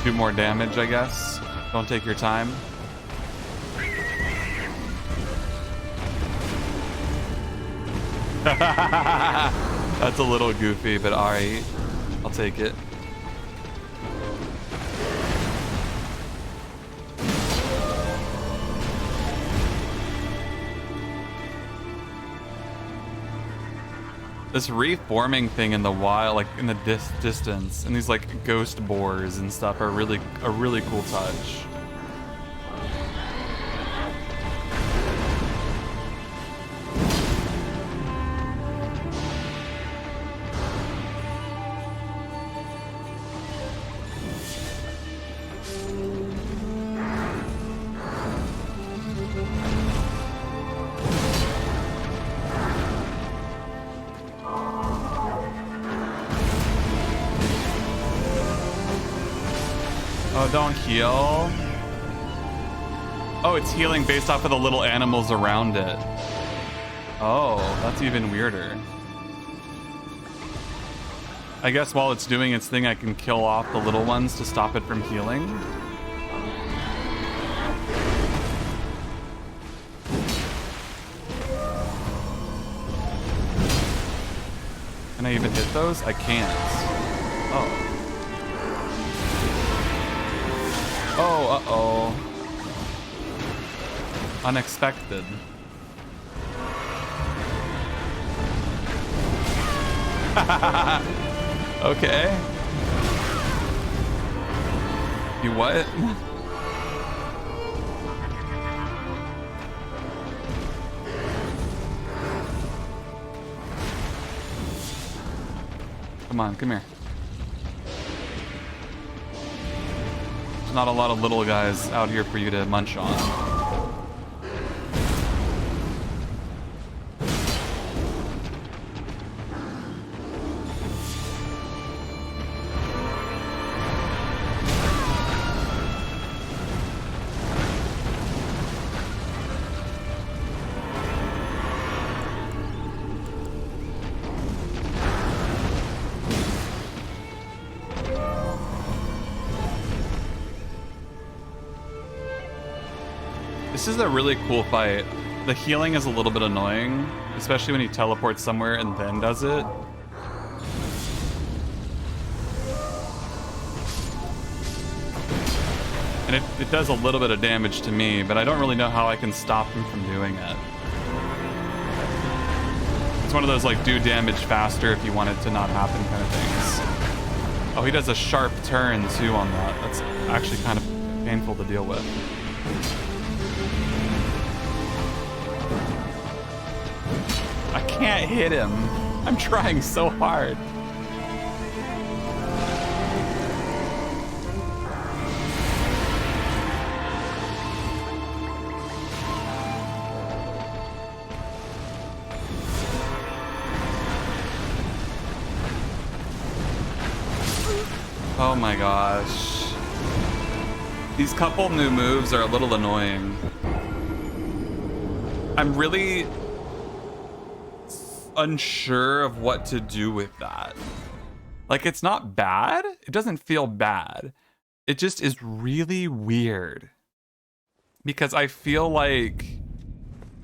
Do more damage, I guess. Don't take your time. That's a little goofy, but alright. I'll take it. This reforming thing in the wild, like in the distance, and these like ghost boars and stuff are a really cool touch. Don't heal. Oh, it's healing based off of the little animals around it. Oh, that's even weirder. I guess while it's doing its thing, I can kill off the little ones to stop it from healing. Can I even hit those? I can't. Oh. Oh, uh-oh. Unexpected. Okay. You what? Come on, come here. There's not a lot of little guys out here for you to munch on. This is a really cool fight. The healing is a little bit annoying, especially when he teleports somewhere and then does it. And it does a little bit of damage to me, but I don't really know how I can stop him from doing it. It's one of those like do damage faster if you want it to not happen kind of things. Oh, he does a sharp turn too on that. That's actually kind of painful to deal with. I can't hit him. I'm trying so hard. Oh my gosh. These couple new moves are a little annoying. I'm really unsure of what to do with that. Like, it's not bad. It doesn't feel bad. It just is really weird. Because I feel like,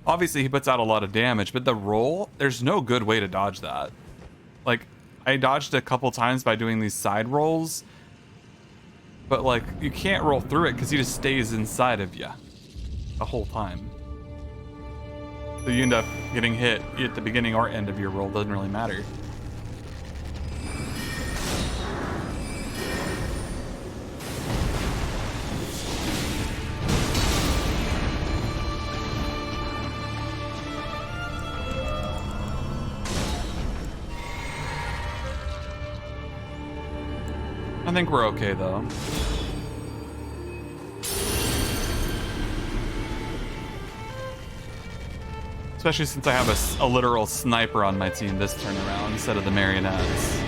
obviously he puts out a lot of damage, but the roll, there's no good way to dodge that. Like, I dodged a couple times by doing these side rolls, but like, you can't roll through it because he just stays inside of you the whole time. So you end up getting hit at the beginning or end of your roll, doesn't really matter. I think we're okay though. Especially since I have a literal sniper on my team this turn around instead of the marionettes.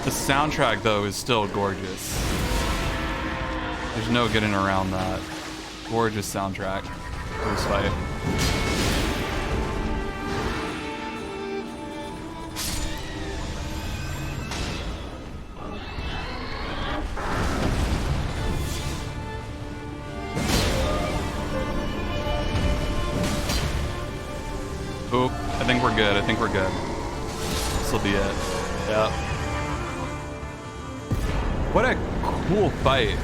The soundtrack, though, is still gorgeous. There's no getting around that. Gorgeous soundtrack for this fight. Oop, I think we're good. I think we're good. This will be it. Yeah. What a cool fight.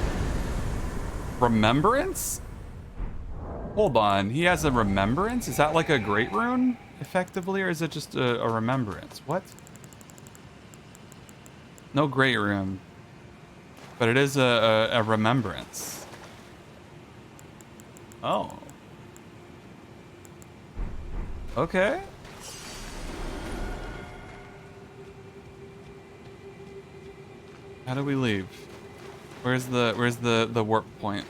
Remembrance? Hold on, he has a remembrance? Is that like a great rune, effectively, or is it just a remembrance? What? No great rune. But it is a remembrance. Oh. Okay. How do we leave? Where's the warp point?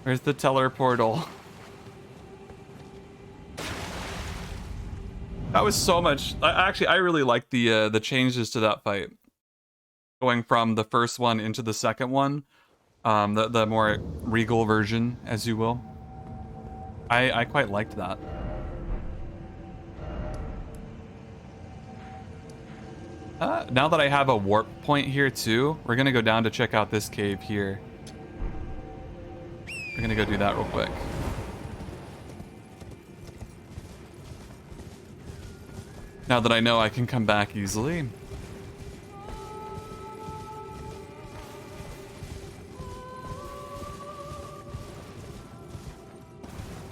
Where's the teller portal? That was so much. Actually, I really liked the changes to that fight. Going from the first one into the second one, the more regal version, as you will. I quite liked that. Now that I have a warp point here too, we're gonna go down to check out this cave here. We're gonna go do that real quick. Now that I know I can come back easily.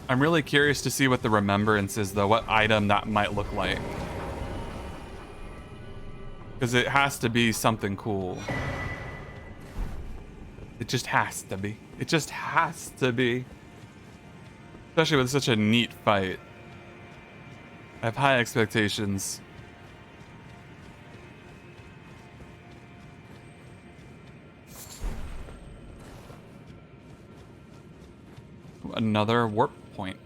I'm really curious to see what the remembrance is, though. What item that might look like. Because it has to be something cool. It just has to be. It just has to be. Especially with such a neat fight. I have high expectations. Another warp point.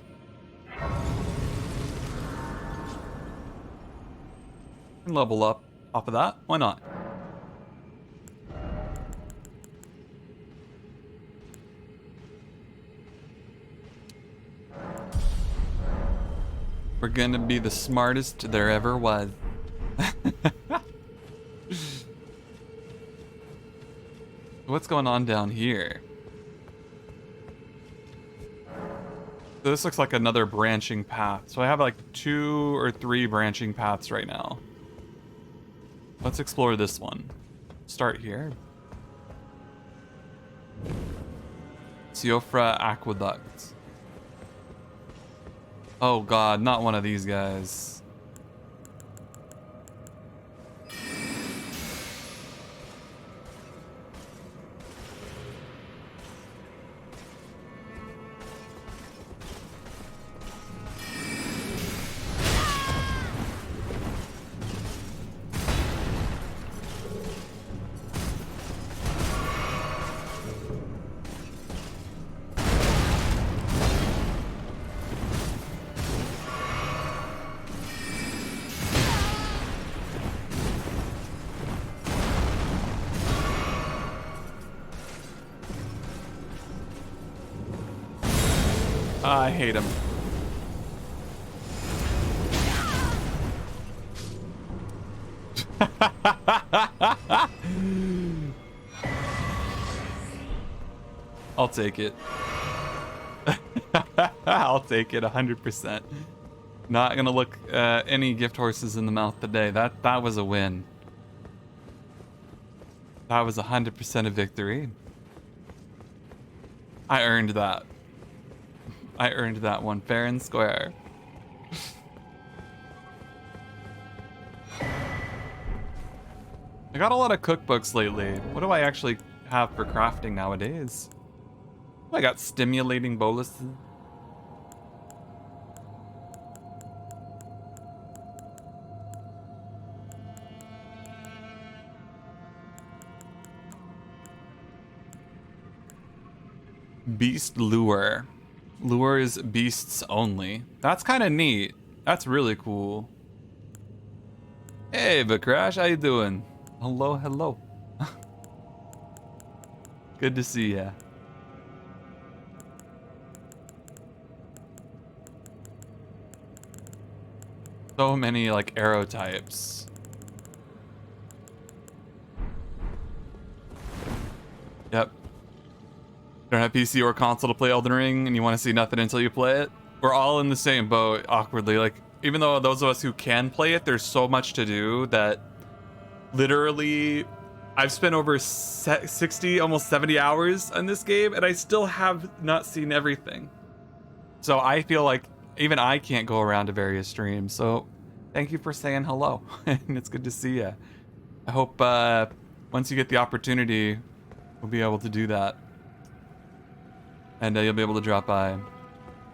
Level up off of that. Why not? We're gonna be the smartest there ever was. What's going on down here? So this looks like another branching path. So I have like 2 or 3 branching paths right now. Let's explore this one. Start here. Siofra Aqueduct. Oh god, not one of these guys. I hate him. I'll take it. I'll take it 100%. Not gonna look any gift horses in the mouth today. That was a win. That was 100% a victory. I earned that. I earned that one fair and square. I got a lot of cookbooks lately. What do I actually have for crafting nowadays? I got stimulating boluses. Beast lure. Lure is beasts only. That's kind of neat. That's really cool. Hey, Bakrash, how you doing? Hello, hello. Good to see ya. So many, like, arrow types. Yep. Don't have PC or console to play Elden Ring and you want to see nothing until you play it? We're all in the same boat, awkwardly. Like, even though those of us who can play it, there's so much to do that literally I've spent over 60, almost 70 hours on this game and I still have not seen everything. So I feel like even I can't go around to various streams. So thank you for saying hello. And it's good to see you. I hope once you get the opportunity, we'll be able to do that. And you'll be able to drop by.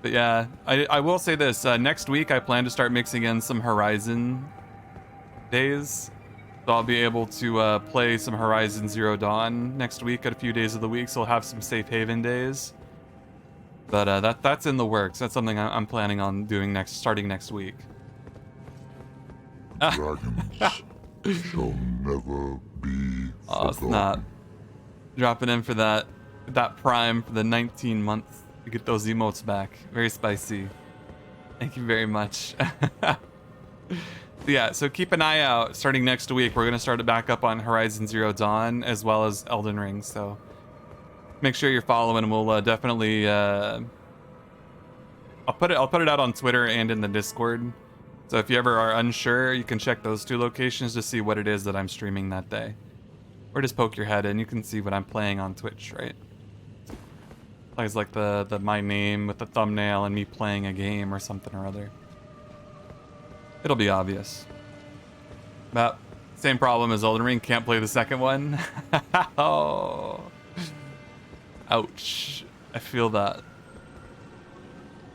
But yeah, I will say this. Next week, I plan to start mixing in some Horizon days. So I'll be able to play some Horizon Zero Dawn next week at a few days of the week. So I'll have some Safe Haven days. But that's in the works. That's something I'm planning on doing starting next week. Dragons shall never be Oh, forgotten. snap. Dropping in for that prime for the 19 months to get those emotes back. Very spicy. Thank you very much. Yeah, so keep an eye out. Starting next week, we're going to start it back up on Horizon Zero Dawn as well as Elden Ring. So make sure you're following and we'll definitely... I'll put it out on Twitter and in the Discord. So if you ever are unsure, you can check those 2 locations to see what it is that I'm streaming that day. Or just poke your head in. You can see what I'm playing on Twitch, right? Plays like the my name with the thumbnail and me playing a game or something or other. It'll be obvious. But same problem as Elden Ring, can't play the second one. Oh. Ouch. I feel that.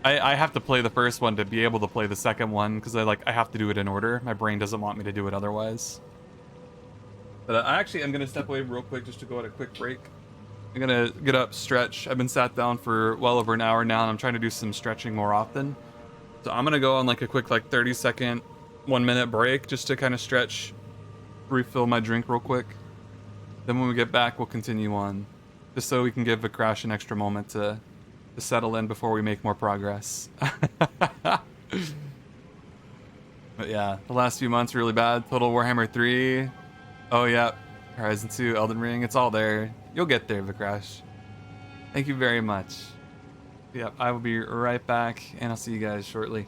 I have to play the first one to be able to play the second one because I have to do it in order. My brain doesn't want me to do it otherwise. But I actually am gonna step away real quick just to go on a quick break. I'm gonna get up, stretch. I've been sat down for well over an hour now, and I'm trying to do some stretching more often. So I'm gonna go on like a quick 30-second, 1-minute break just to kind of stretch, refill my drink real quick. Then when we get back, we'll continue on, just so we can give Crash an extra moment to settle in before we make more progress. But yeah, the last few months really bad. Total Warhammer 3. Oh yeah, Horizon 2, Elden Ring. It's all there. You'll get there, Vikrash. Thank you very much. Yep, I will be right back, and I'll see you guys shortly.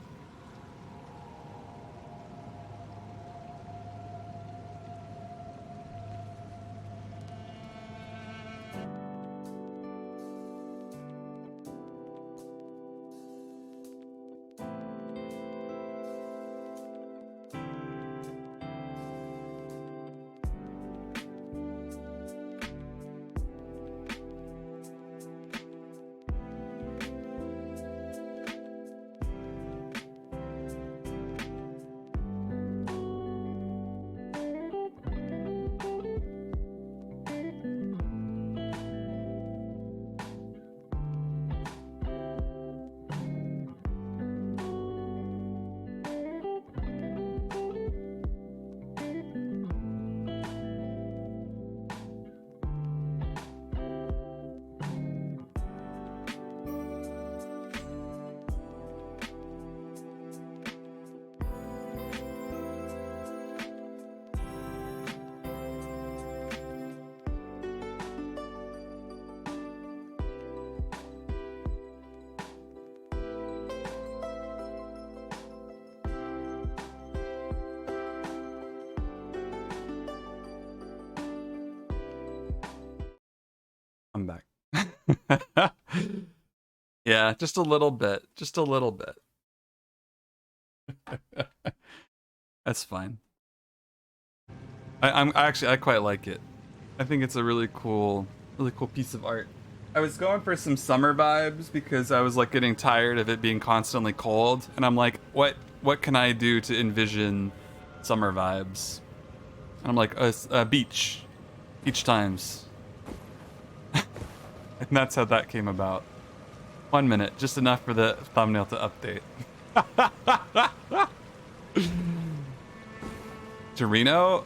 I'm back. Yeah, just a little bit. Just a little bit. That's fine. I quite like it. I think it's a really cool piece of art. I was going for some summer vibes because I was getting tired of it being constantly cold, and I'm like, what can I do to envision summer vibes? And I'm like, beach times. And that's how that came about. 1 minute, just enough for the thumbnail to update. Torino?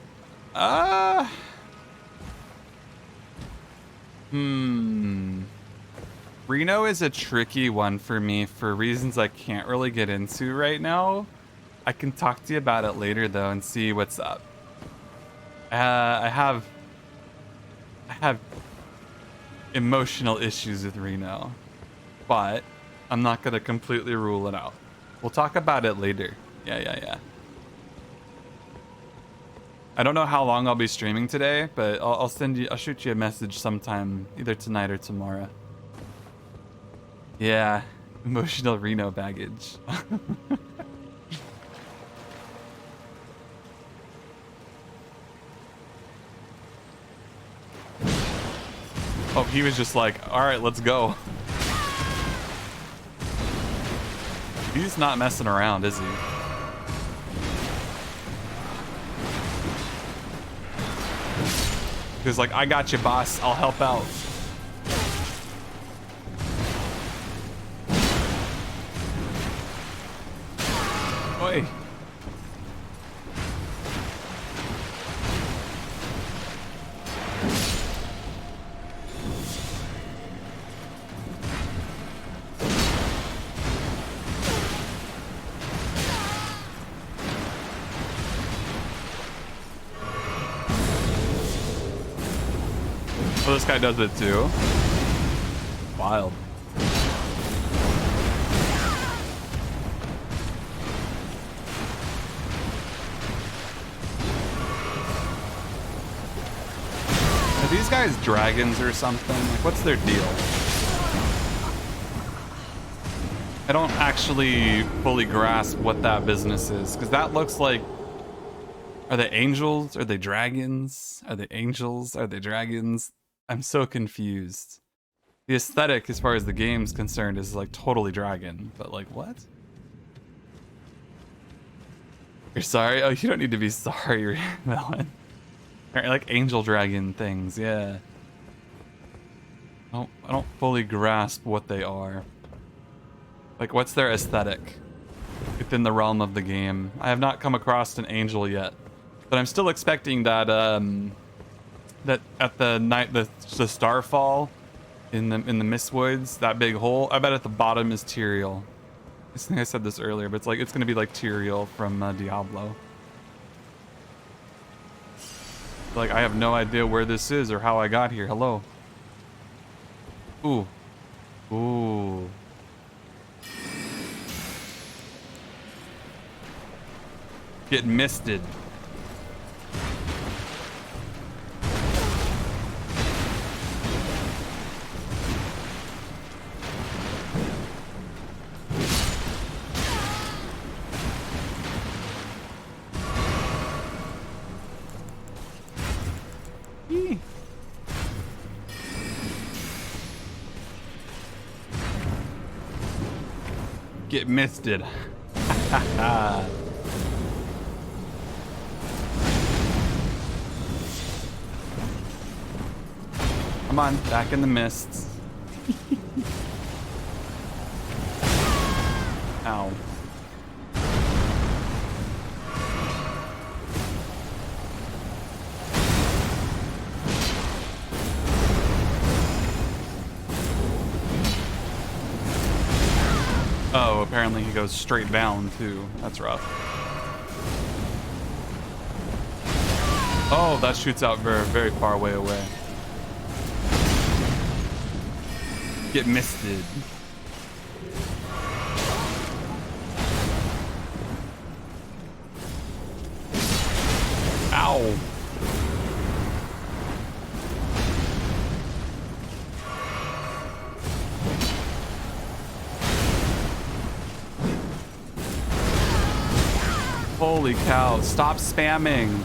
Reno is a tricky one for me for reasons I can't really get into right now. I can talk to you about it later though and see what's up. I have emotional issues with Reno, but I'm not gonna completely rule it out. We'll talk about it later. Yeah. I don't know how long I'll be streaming today, but I'll shoot you a message sometime, either tonight or tomorrow. Yeah, emotional Reno baggage. Oh, he was just like, all right, let's go. He's not messing around, is he? He's like, I got you, boss. I'll help out. Oi. Oh, this guy does it too. Wild. Are these guys dragons or something? Like, what's their deal? I don't actually fully grasp what that business is, because that looks like, are they angels? Are they dragons? Are they angels? Are they dragons? I'm so confused. The aesthetic, as far as the game's concerned, is like totally dragon, but like what? You're sorry? Oh, you don't need to be sorry, Melon. Like angel dragon things, yeah. I don't fully grasp what they are. Like, what's their aesthetic within the realm of the game? I have not come across an angel yet, but I'm still expecting that that at the night the starfall in the Mistwoods, that big hole. I bet at the bottom is Tyrael. I think I said this earlier, but it's gonna be like Tyrael from Diablo. Like, I have no idea where this is or how I got here. Hello. Ooh. Ooh. Get misted. Eee. Get misted. Come on, back in the mists. Ow. Oh, apparently he goes straight down too. That's rough. Oh, that shoots out very, very far away. Get misted. Ow. Holy cow, stop spamming.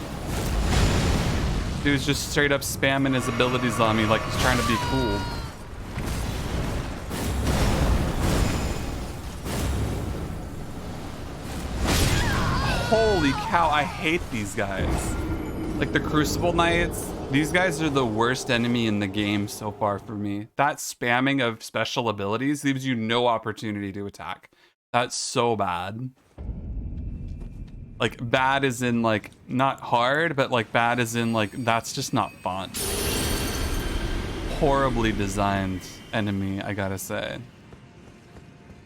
Dude's just straight up spamming his abilities on me like he's trying to be cool. Holy cow, I hate these guys. Like the Crucible Knights, these guys are the worst enemy in the game so far for me. That spamming of special abilities leaves you no opportunity to attack. That's so bad. Like, bad as in, like, not hard, but, like, bad as in, like, that's just not fun. Horribly designed enemy, I gotta say.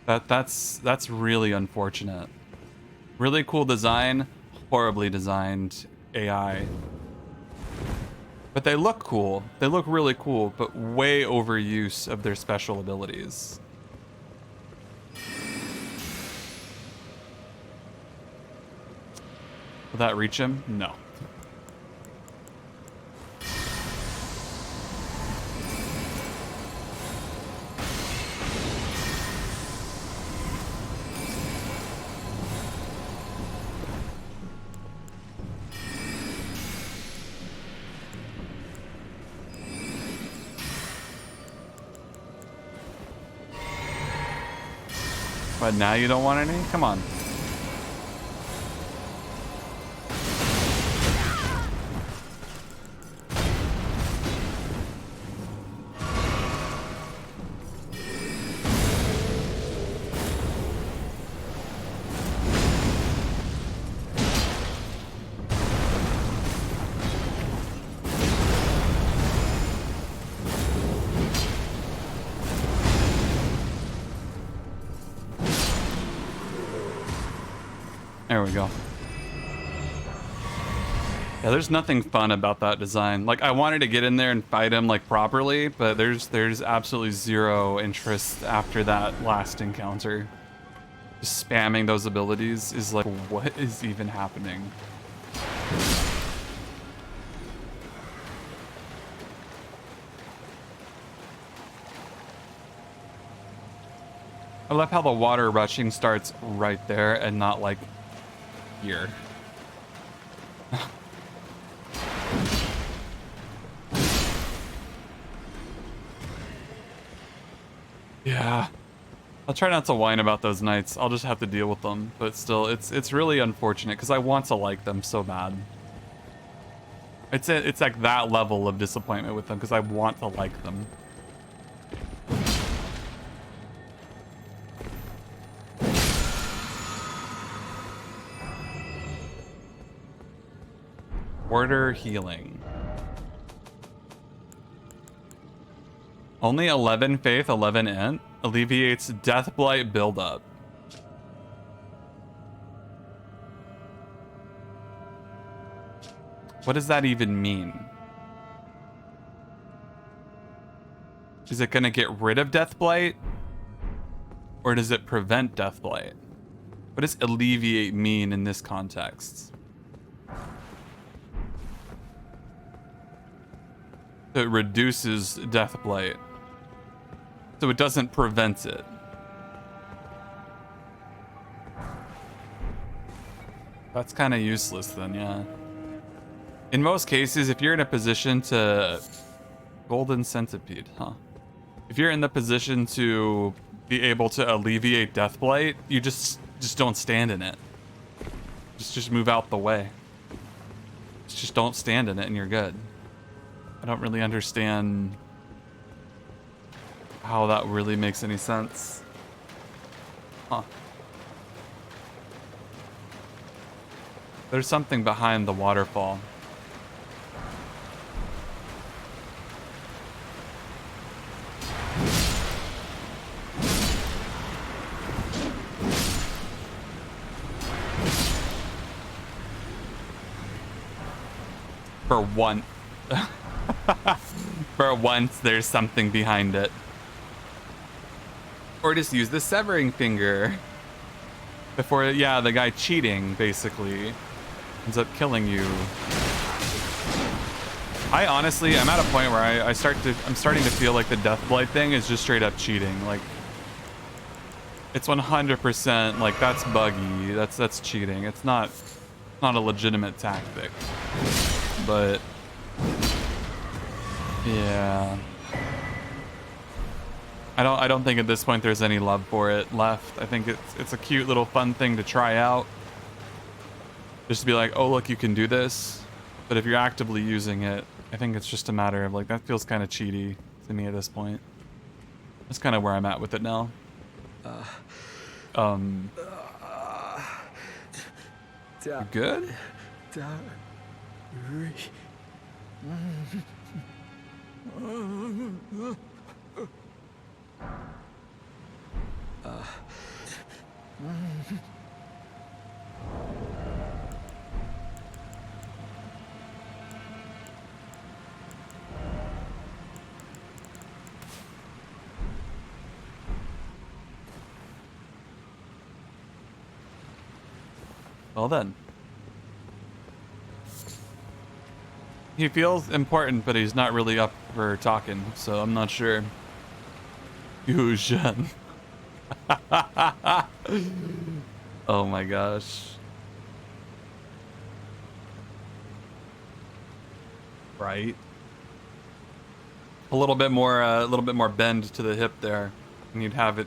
That's really unfortunate. Really cool design, horribly designed AI. But they look cool. They look really cool, but way overuse of their special abilities. Will that reach him? No. But now you don't want any? Come on. There we go. Yeah, there's nothing fun about that design. Like, I wanted to get in there and fight him, like, properly, but there's absolutely zero interest after that last encounter. Just spamming those abilities is like, what is even happening? I love how the water rushing starts right there and not like here. Yeah. I'll try not to whine about those nights. I'll just have to deal with them. But still, it's really unfortunate because I want to like them so bad. It's like that level of disappointment with them because I want to like them. Order healing. Only 11 faith, 11 int. Alleviates death blight buildup. What does that even mean? Is it gonna get rid of death blight? Or does it prevent death blight? What does alleviate mean in this context? So it reduces death blight. So it doesn't prevent it. That's kind of useless then, yeah. In most cases, if you're in a position to... Golden Centipede, huh? If you're in the position to be able to alleviate death blight, you just don't stand in it. Just move out the way. Just don't stand in it and you're good. I don't really understand how that really makes any sense. Huh. There's something behind the waterfall. For one. For once, there's something behind it. Or just use the severing finger. Before, yeah, the guy cheating, basically, ends up killing you. I honestly, I'm at a point where I'm starting to feel like the death blight thing is just straight up cheating. Like, it's 100%, like, that's buggy. That's cheating. It's not a legitimate tactic. But yeah, I don't think at this point there's any love for it left. I think it's a cute little fun thing to try out, just to be like, oh look, you can do this. But if you're actively using it, I think it's just a matter of like, that feels kind of cheaty to me at this point. That's kind of where I'm at with it now. You good? Well then. He feels important, but he's not really up for talking, so I'm not sure. Fusion. Oh my gosh. Right. A little bit more bend to the hip there, and you'd have it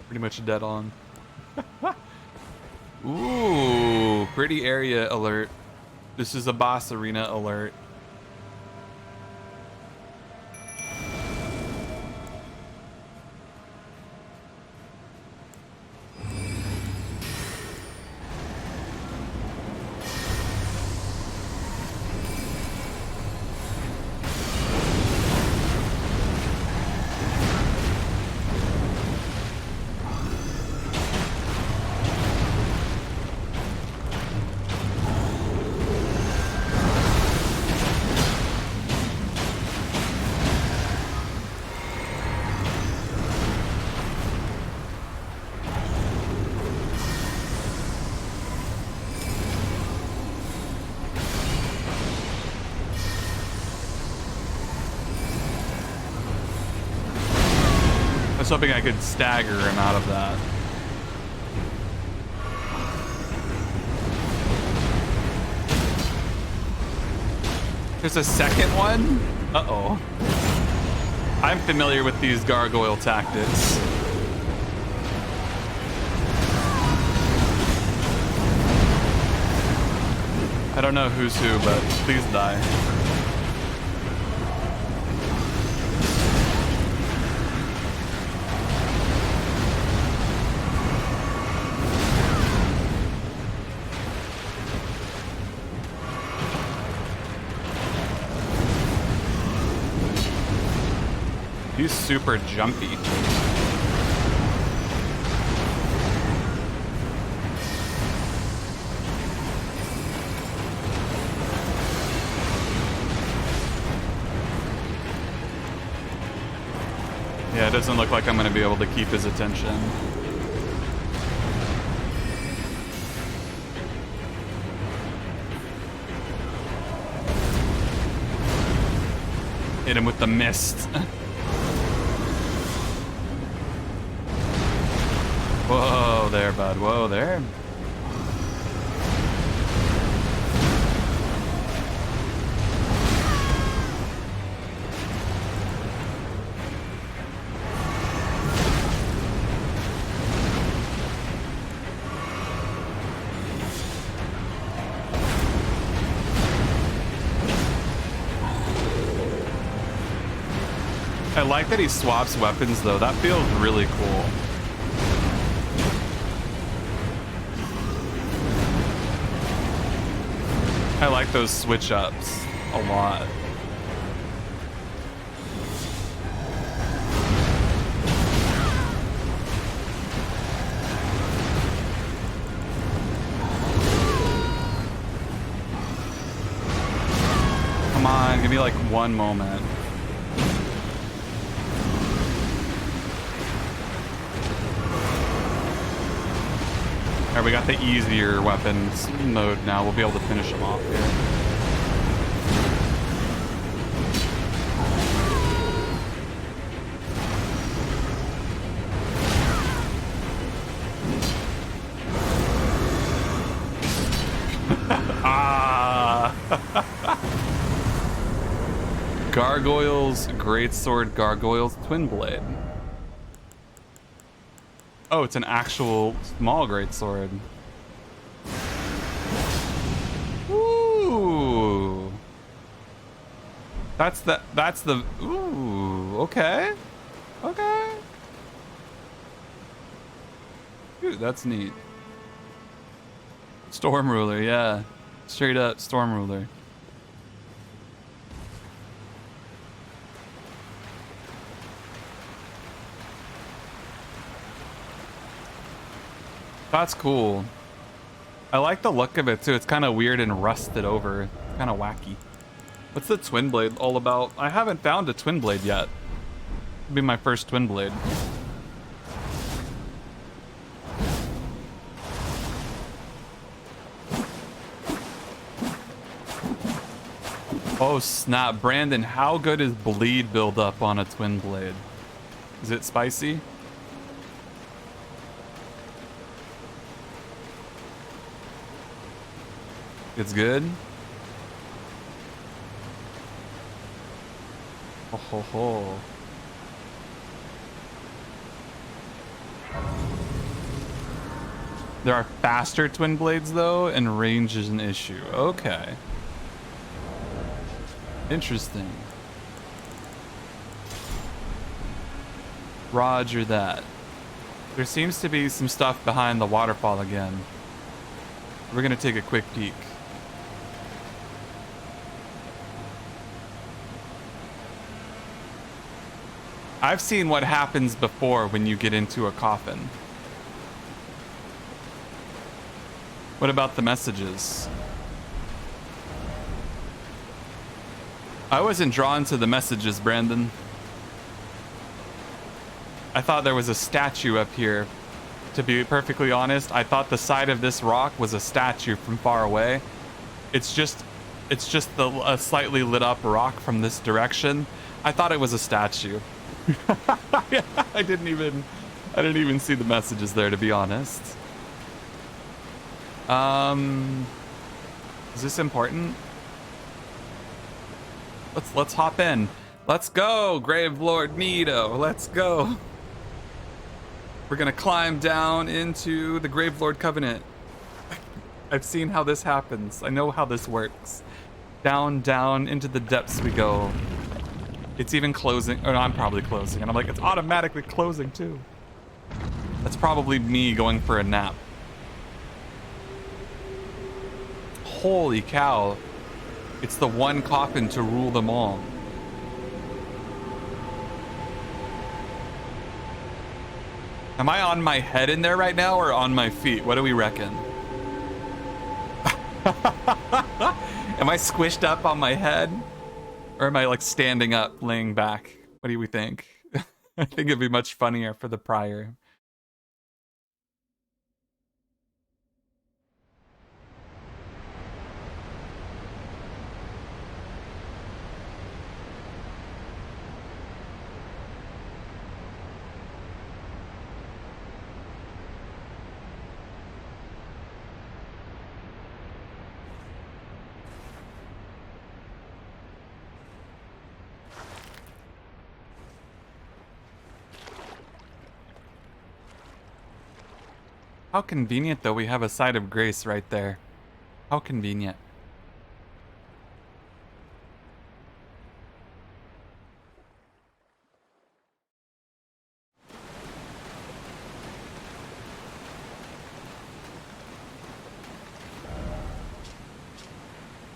pretty much dead on. Ooh, pretty area alert. This is a boss arena alert. was hoping I could stagger him out of that. There's a second one? Uh-oh. I'm familiar with these gargoyle tactics. I don't know who's who, but please die. He's super jumpy. Yeah, it doesn't look like I'm going to be able to keep his attention. Hit him with the mist. Whoa there, bud. Whoa there. I like that he swaps weapons though. That feels really cool. I like those switch ups a lot. Come on, give me like one moment. Alright, we got the easier weapons mode now. We'll be able to finish them off here. Ah! Gargoyles, Greatsword, Gargoyles, Twin Blade. Oh, it's an actual small greatsword. Ooh. That's the, ooh, okay. Okay. Dude, that's neat. Storm Ruler, yeah. Straight up Storm Ruler. That's cool. I like the look of it too. It's kind of weird and rusted over. Kind of wacky. What's the Twin Blade all about? I haven't found a Twin Blade yet. It'll be my first Twin Blade. Oh snap, Brandon, how good is bleed build up on a Twin Blade? Is it spicy? It's good. Oh ho ho. There are faster Twin Blades though, and range is an issue. Okay. Interesting. Roger that. There seems to be some stuff behind the waterfall again. We're gonna take a quick peek. I've seen what happens before when you get into a coffin. What about the messages? I wasn't drawn to the messages, Brandon. I thought there was a statue up here. To be perfectly honest, I thought the side of this rock was a statue from far away. It's just a slightly lit up rock from this direction. I thought it was a statue. Yeah, I didn't even see the messages there, to be honest. Is this important? Let's hop in. Let's go, Gravelord Nito. Let's go. We're gonna climb down into the Gravelord Covenant. I've seen how this happens. I know how this works. Down, down, into the depths we go. It's even closing. Oh, no, I'm probably closing. And I'm like, it's automatically closing too. That's probably me going for a nap. Holy cow. It's the one coffin to rule them all. Am I on my head in there right now or on my feet? What do we reckon? Am I squished up on my head? Or am I like standing up, laying back? What do we think? I think it'd be much funnier for the prior. How convenient, though, we have a side of grace right there. How convenient.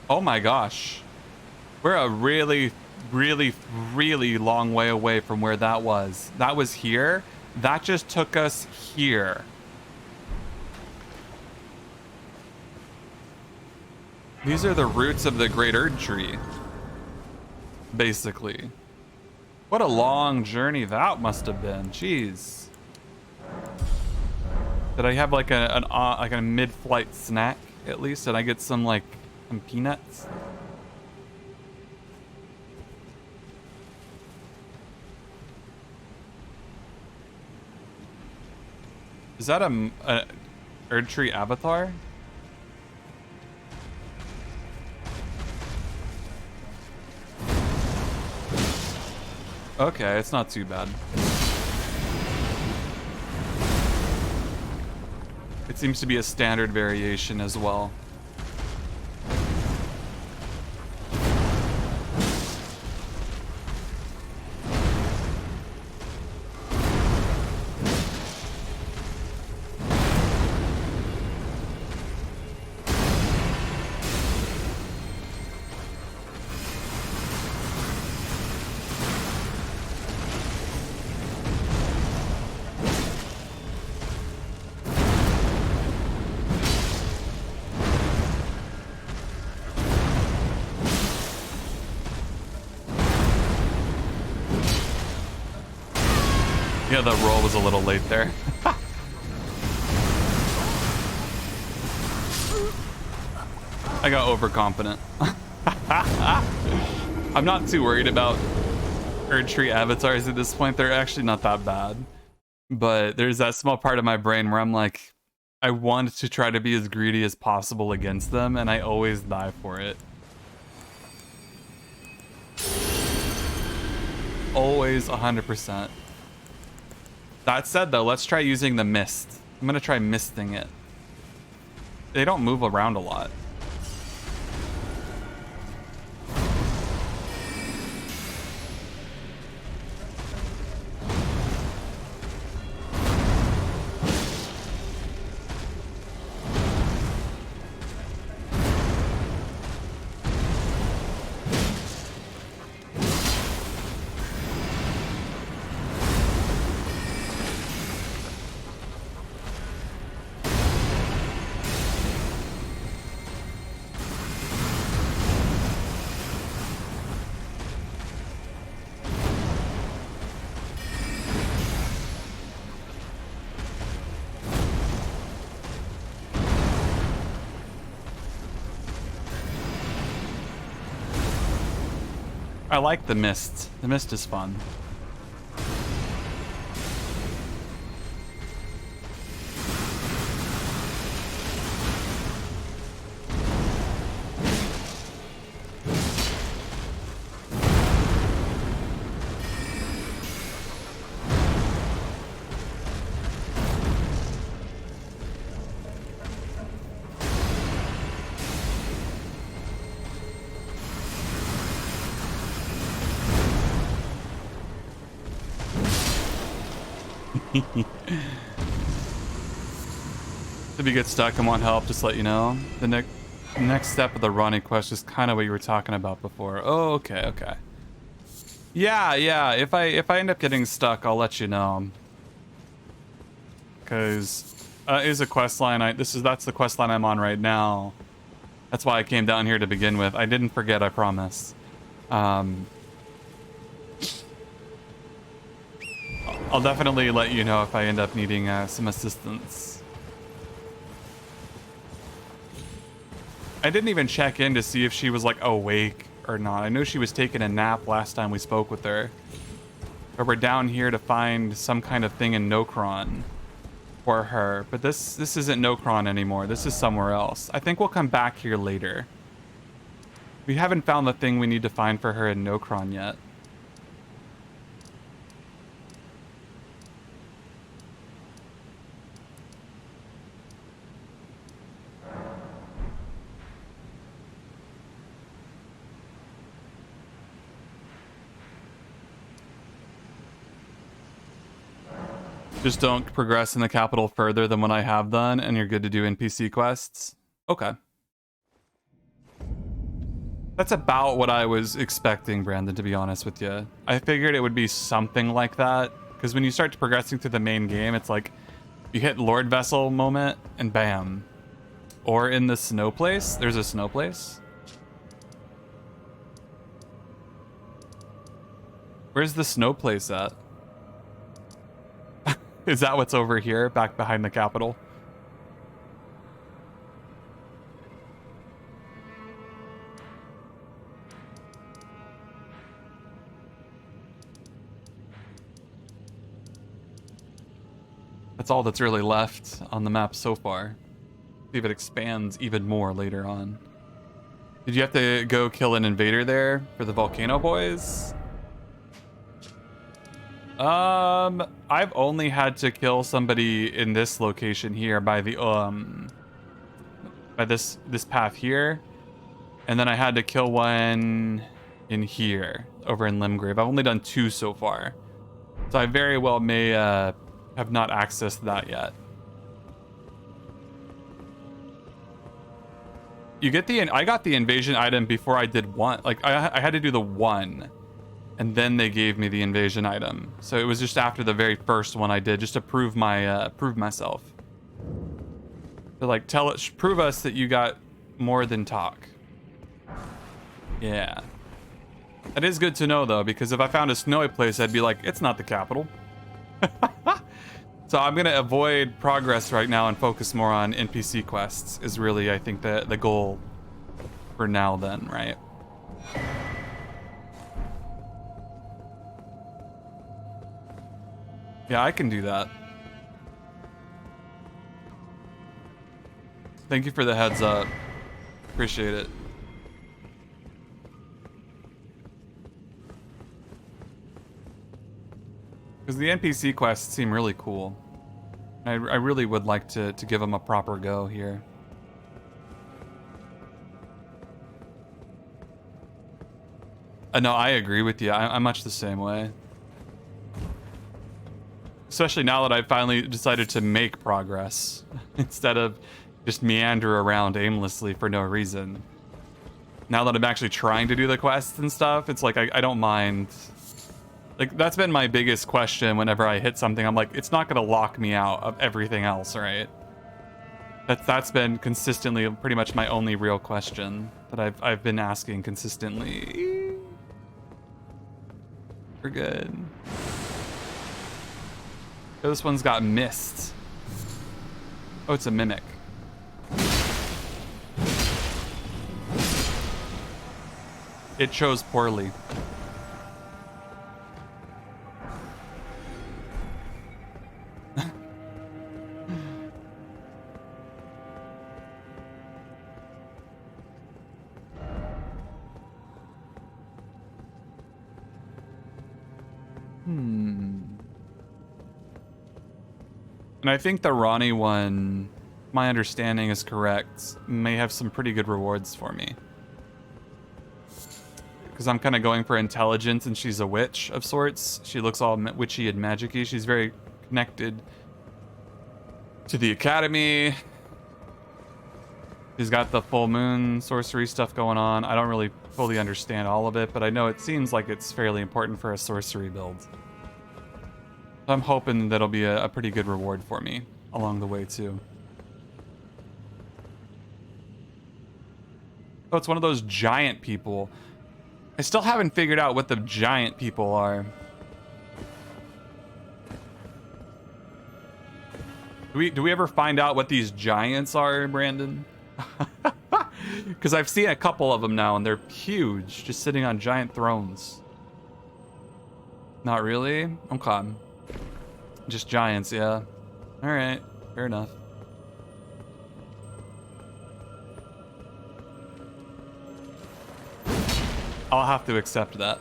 Oh my gosh. We're a really, really, really long way away from where that was. That was here. That just took us here. These are the roots of the Great Erd Tree. Basically. What a long journey that must have been. Jeez. Did I have like a mid-flight snack at least? Did I get some peanuts? Is that a Erd Tree avatar? Okay, it's not too bad. It seems to be a standard variation as well. Yeah, the roll was a little late there. I got overconfident. I'm not too worried about Erd Tree avatars at this point. They're actually not that bad. But there's that small part of my brain where I'm like, I want to try to be as greedy as possible against them, and I always die for it. Always 100%. That said, though, let's try using the mist. I'm gonna try misting it. They don't move around a lot. I like the mist. The mist is fun. If you get stuck and want help, just let you know. The next step of the Ronnie quest is kind of what you were talking about before. Oh, okay. Yeah. If I end up getting stuck, I'll let you know. Because is a quest line. That's the quest line I'm on right now. That's why I came down here to begin with. I didn't forget, I promise. I'll definitely let you know if I end up needing some assistance. I didn't even check in to see if she was like awake or not. I know she was taking a nap last time we spoke with her. But we're down here to find some kind of thing in Nokron for her. But this isn't Nokron anymore. This is somewhere else. I think we'll come back here later. We haven't found the thing we need to find for her in Nokron yet. Just don't progress in the capital further than what I have done, and you're good to do NPC quests. Okay. That's about what I was expecting, Brandon, to be honest with you. I figured it would be something like that, because when you start progressing through the main game, it's like you hit Lord Vessel moment, and bam. Or in the snow place. There's a snow place. Where's the snow place at? Is that what's over here, back behind the capital? That's all that's really left on the map so far. See if it expands even more later on. Did you have to go kill an invader there for the volcano boys? I've only had to kill somebody in this location here by the by this path here, and then I had to kill one in here over in Limgrave. I've only done 2 so far, so I very well may have not accessed that yet. You get I got the invasion item before I did 1. Like I had to do the 1. And then they gave me the invasion item. So it was just after the very first one I did, just to prove myself. They're like, prove us that you got more than talk. Yeah. That is good to know though, because if I found a snowy place, I'd be like, it's not the capital. So I'm gonna avoid progress right now and focus more on NPC quests is really, I think, the goal for now then, right? Yeah, I can do that. Thank you for the heads up. Appreciate it. Because the NPC quests seem really cool. I really would like to give them a proper go here. No, I agree with you. I'm much the same way. Especially now that I've finally decided to make progress instead of just meander around aimlessly for no reason. Now that I'm actually trying to do the quests and stuff, it's like I don't mind. Like, that's been my biggest question whenever I hit something. I'm like, it's not going to lock me out of everything else, right? That's been consistently pretty much my only real question that I've been asking consistently. We're good. Oh, this one's got mist. Oh, it's a mimic. It chose poorly. And I think the Ronnie one, my understanding is correct, may have some pretty good rewards for me. Because I'm kind of going for intelligence, and she's a witch of sorts. She looks all witchy and magic-y. She's very connected to the academy. He's got the full moon sorcery stuff going on. I don't really fully understand all of it, but I know it seems like it's fairly important for a sorcery build. So I'm hoping that'll be a pretty good reward for me along the way too. Oh, it's one of those giant people. I still haven't figured out what the giant people are. Do we ever find out what these giants are, Brandon? Because I've seen a couple of them now, and they're huge, just sitting on giant thrones. Not really? Okay. Just giants, yeah. Alright, fair enough. I'll have to accept that.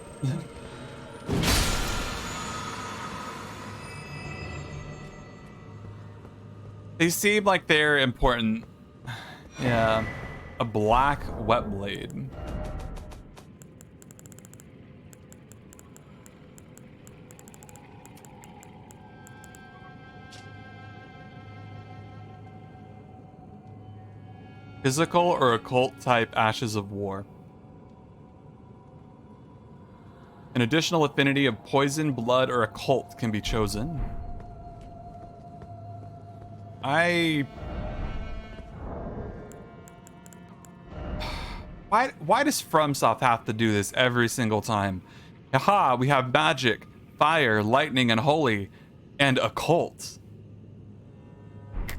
They seem like they're important. Yeah. A black wet blade. Physical or occult type Ashes of War. An additional affinity of poison, blood, or occult can be chosen. Why does FromSoft have to do this every single time? Haha, we have magic, fire, lightning, and holy, and occult.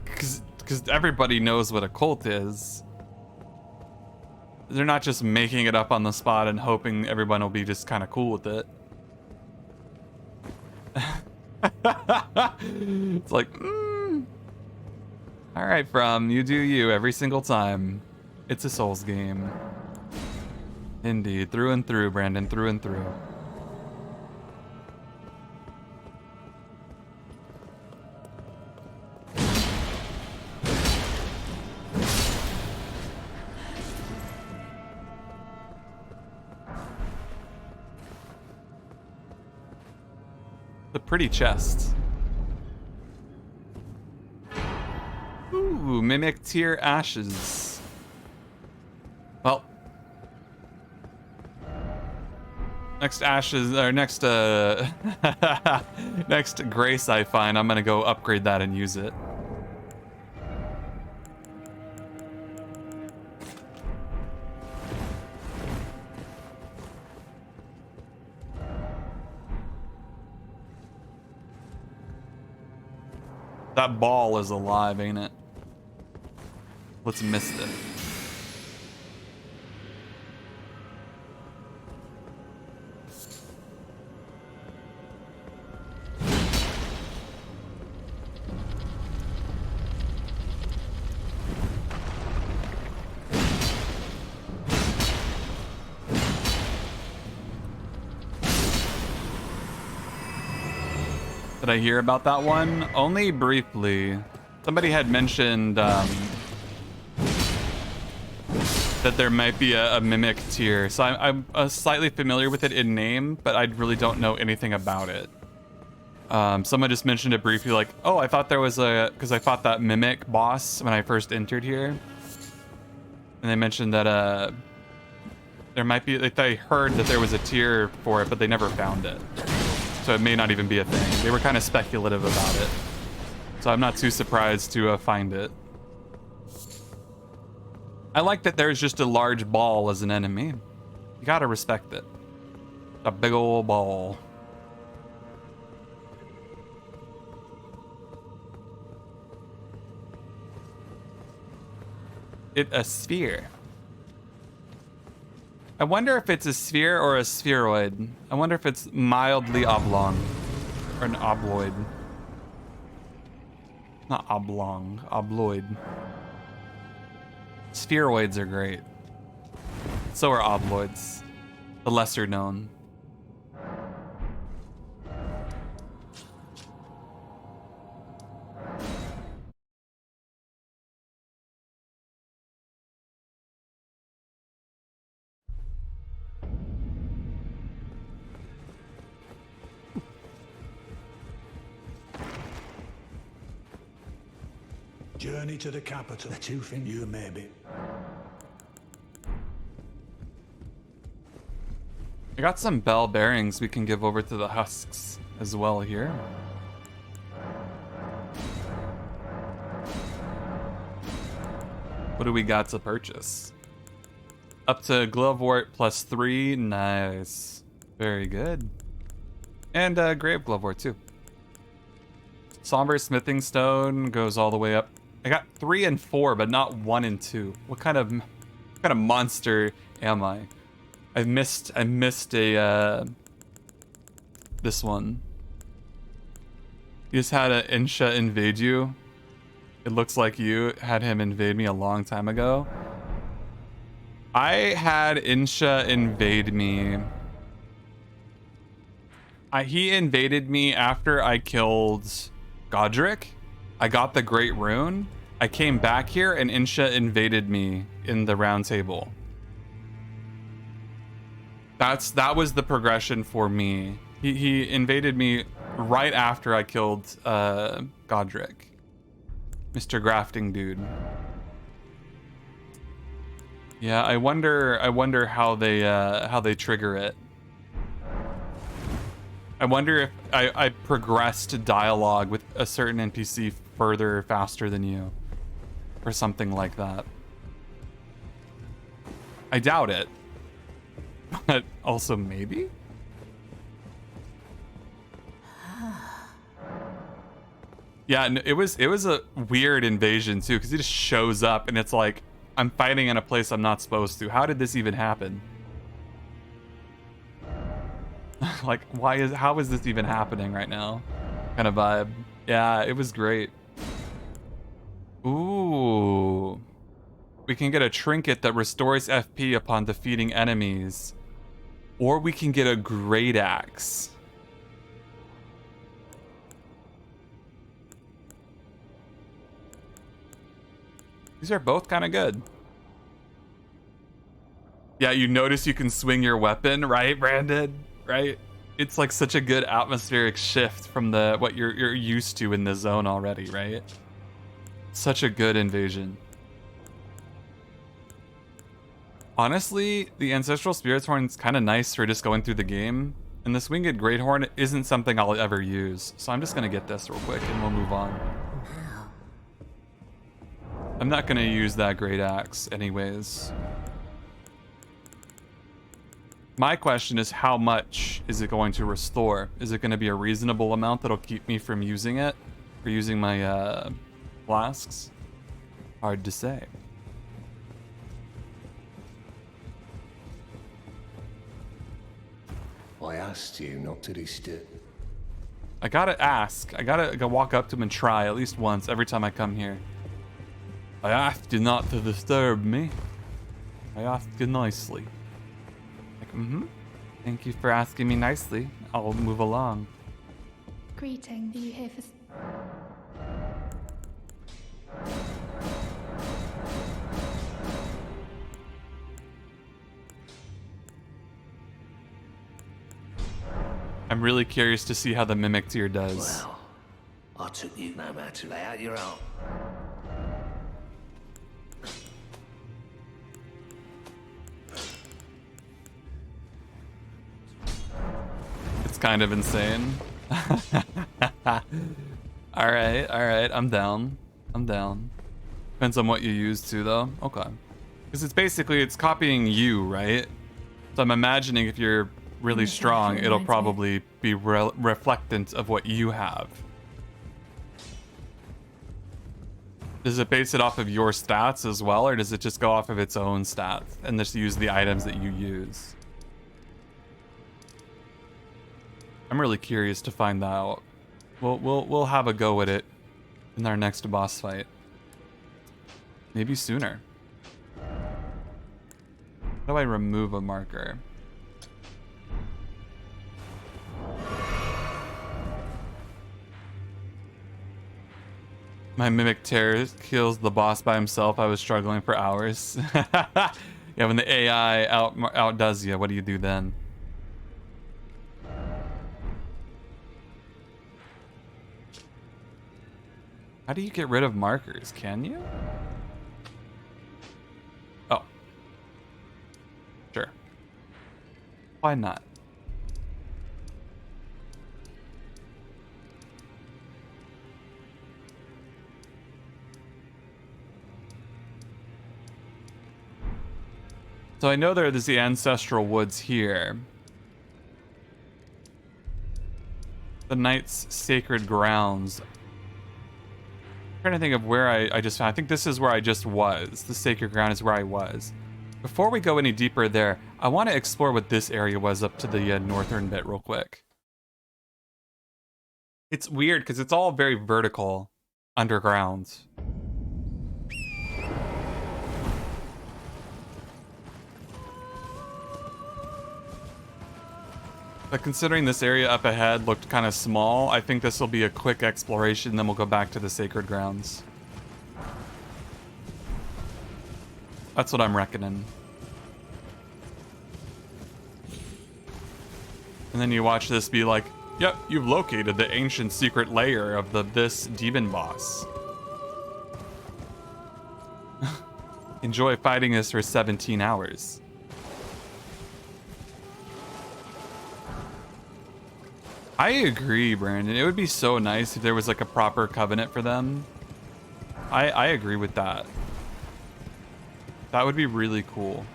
Because everybody knows what occult is. They're not just making it up on the spot and hoping everyone will be just kind of cool with it. It's like, all right, you do you every single time. It's a Souls game. Indeed, through and through, Brandon, through and through. The pretty chest. Ooh, Mimic Tier Ashes. Well, next ashes, or next next grace I find, I'm gonna go upgrade that and use it. That ball is alive, ain't it? Let's miss it. Did I hear about that one? Only briefly. Somebody had mentioned that there might be a mimic tier, so I'm slightly familiar with it in name, but I really don't know anything about it. Someone just mentioned it briefly, like, oh, I thought there was because I fought that mimic boss when I first entered here, and they mentioned that there might be, like, they heard that there was a tier for it, but they never found it. So it may not even be a thing. They were kind of speculative about it. So I'm not too surprised to find it. I like that there's just a large ball as an enemy. You gotta respect it. A big old ball. It's a sphere. I wonder if it's a sphere or a spheroid. I wonder if it's mildly oblong. Or an obloid. Not oblong, obloid. Spheroids are great. So are obloids. The lesser known. Journey to the capital. The two things you maybe. I got some bell bearings we can give over to the husks as well here. What do we got to purchase? Up to Glovewort +3. Nice. Very good. And Grave Glovewort too. Somber Smithing Stone goes all the way up. I got 3 and 4, but not 1 and 2. What kind of monster am I? I missed a this one. You just had an Insha invade you. It looks like you had him invade me a long time ago. I had Insha invade me. He invaded me after I killed Godric. I got the Great Rune. I came back here and Insha invaded me in the round table. That was the progression for me. He invaded me right after I killed Godric. Mr. Grafting Dude. Yeah, I wonder how they trigger it. I wonder if I progressed dialogue with a certain NPC further faster than you. Or something like that. I doubt it. But also maybe? Yeah, it was a weird invasion too, because he just shows up and it's like, I'm fighting in a place I'm not supposed to. How did this even happen? Like, how is this even happening right now? Kind of vibe. Yeah, it was great. Ooh. We can get a trinket that restores FP upon defeating enemies. Or we can get a great axe. These are both kind of good. Yeah, you notice you can swing your weapon, right, Brandon? Right? It's like such a good atmospheric shift from what you're used to in the zone already, right? Such a good invasion. Honestly, the Ancestral Spirit's Horn's kind of nice for just going through the game. And this Winged Greathorn isn't something I'll ever use. So I'm just going to get this real quick and we'll move on. I'm not going to use that Great Axe anyways. My question is, how much is it going to restore? Is it going to be a reasonable amount that'll keep me from using it? Or using my flasks? Hard to say. I asked you not to disturb. I gotta ask. I gotta go walk up to him and try at least once every time I come here. I asked you not to disturb me. I asked you nicely. Like, Thank you for asking me nicely. I'll move along. Greeting, are you here for... I'm really curious to see how the Mimic Tier does. Well, I took you no matter to lay out your own. It's kind of insane. Alright, I'm down. Depends on what you use too, though. Okay. Because it's copying you, right? So I'm imagining if you're really strong, it'll probably be reflectant of what you have. Does it base it off of your stats as well, or does it just go off of its own stats and just use the items that you use? I'm really curious to find that out. We'll have a go at it in our next boss fight. Maybe sooner. How do I remove a marker? My Mimic Terror kills the boss by himself. I was struggling for hours. Yeah, when the AI outdoes you, what do you do then? How do you get rid of markers? Can you? Oh. Sure. Why not? So I know there's the ancestral woods here. The Knight's Sacred Grounds. I'm trying to think of where I just found. I think this is where I just was. The Sacred Ground is where I was. Before we go any deeper there, I want to explore what this area was up to the northern bit real quick. It's weird because it's all very vertical underground. But considering this area up ahead looked kind of small, I think this will be a quick exploration, then we'll go back to the Sacred Grounds. That's what I'm reckoning. And then you watch this be like, yep, you've located the ancient secret lair of this demon boss. Enjoy fighting this for 17 hours. I agree, Brandon. It would be so nice if there was like a proper covenant for them. I agree with that. That would be really cool.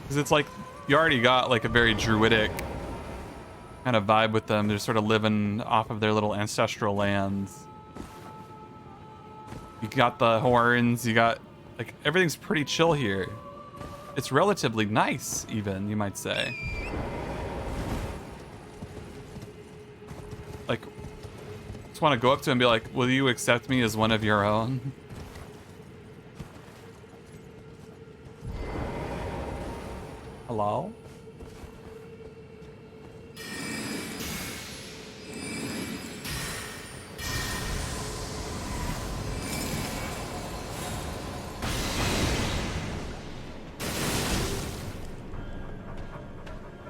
Because it's like, you already got like a very druidic kind of vibe with them. They're sort of living off of their little ancestral lands. You got the horns, you got, like, everything's pretty chill here. It's relatively nice, even, you might say. Like, just want to go up to him and be like, will you accept me as one of your own? Hello?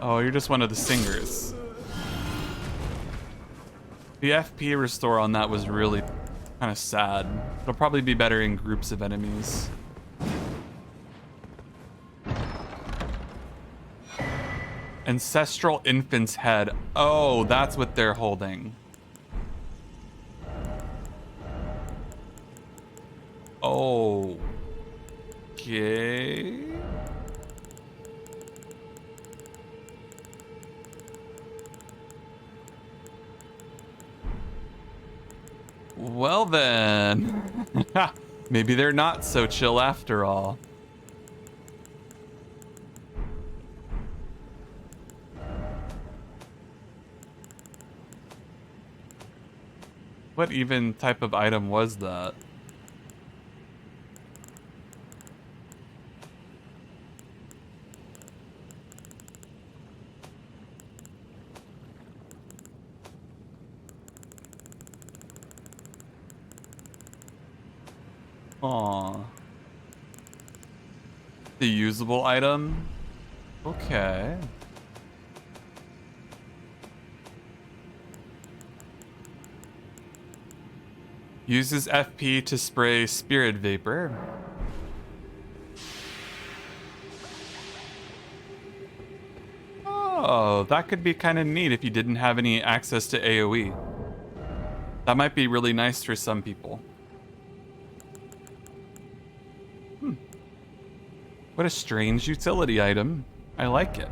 Oh, you're just one of the singers. The FP restore on that was really kind of sad. It'll probably be better in groups of enemies. Ancestral Infant's Head. Oh, that's what they're holding. Oh. Okay. Well then. Maybe they're not so chill after all. What even type of item was that? Aw. The usable item? Okay. Uses FP to spray spirit vapor. Oh, that could be kind of neat if you didn't have any access to AoE. That might be really nice for some people. What a strange utility item. I like it.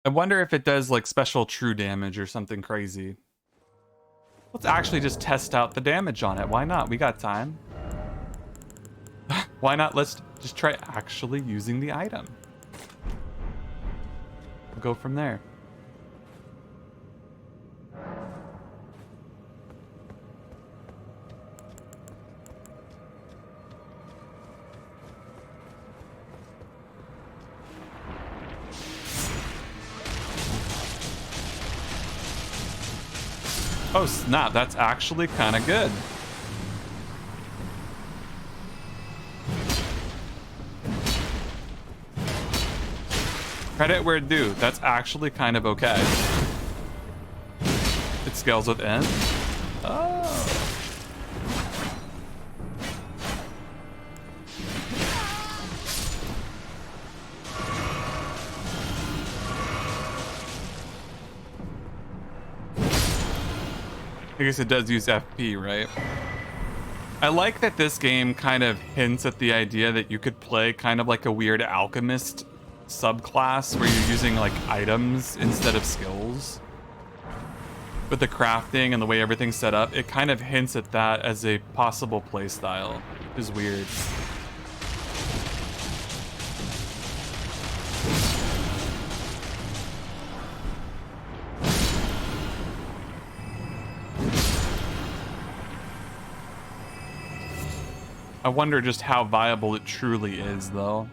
I wonder if it does like special true damage or something crazy. Let's actually just test out the damage on it. Why not? We got time. Why not? Let's just try actually using the item. We'll go from there. Oh snap, that's actually kind of good. Credit where due. That's actually kind of okay. It scales with N. Oh. I guess it does use FP, right? I like that this game kind of hints at the idea that you could play kind of like a weird alchemist subclass where you're using like items instead of skills. With the crafting and the way everything's set up, it kind of hints at that as a possible playstyle, which is weird. I wonder just how viable it truly is, though.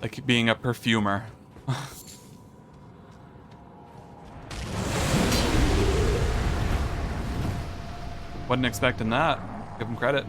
Like being a perfumer. Wasn't expecting that. Give him credit.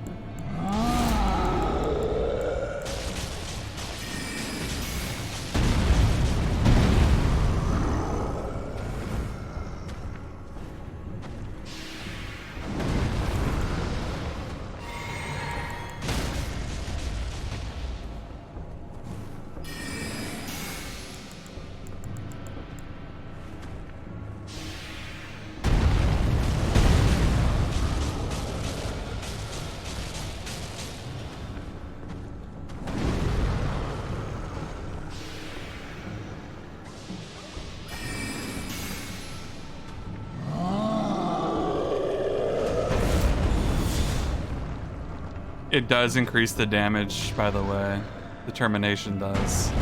It does increase the damage, by the way. Determination does.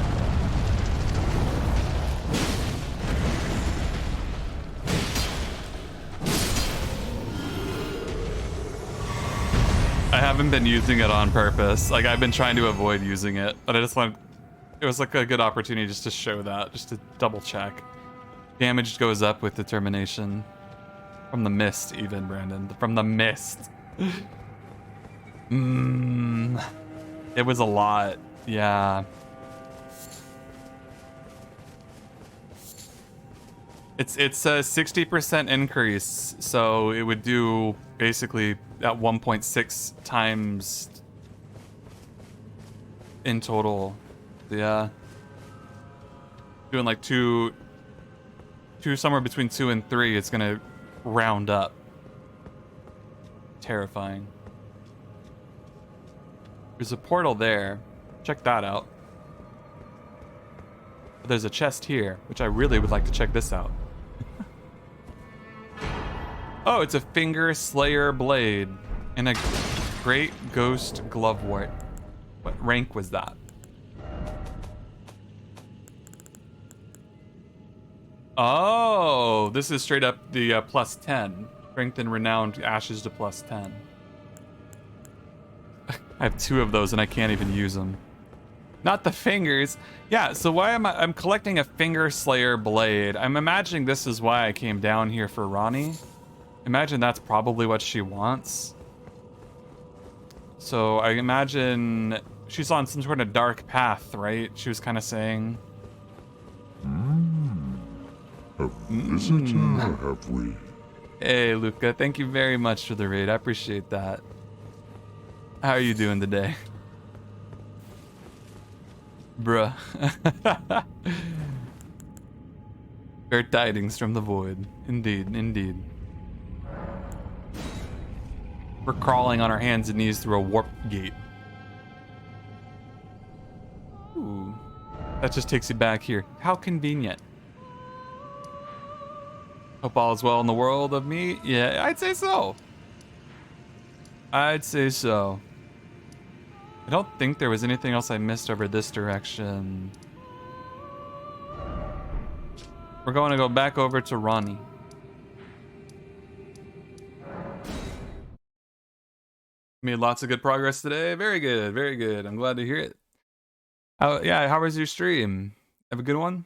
I haven't been using it on purpose. Like, I've been trying to avoid using it, but I just want... It was like a good opportunity just to show that, just to double check. Damage goes up with determination. From the mist, even, Brandon. From the mist. It was a lot. Yeah. It's a 60% increase, so it would do basically at 1.6 times in total. Yeah. Doing like two somewhere between 2 and 3, it's gonna round up. Terrifying. There's a portal there. Check that out. But there's a chest here, which I really would like to check this out. Oh, it's a Finger Slayer blade and a Great Ghost Glovewort. What rank was that? Oh, this is straight up the plus 10. Strength and Renowned Ashes to plus 10. I have 2 of those and I can't even use them. Not the fingers. Yeah, so why am I'm collecting a Finger Slayer blade. I'm imagining this is why I came down here for Ronnie. Imagine that's probably what she wants. So I imagine she's on some sort of dark path, right? She was kind of saying. A visitor, have we? Hey, Luca, thank you very much for the raid. I appreciate that. How are you doing today? Bruh. Fair tidings from the void. Indeed, indeed. We're crawling on our hands and knees through a warp gate. Ooh. That just takes you back here. How convenient. Hope all is well in the world of me. Yeah, I'd say so. I'd say so. I don't think there was anything else I missed over this direction. We're going to go back over to Ronnie. Made lots of good progress today. Very good, very good. I'm glad to hear it. Yeah, how was your stream? Have a good one?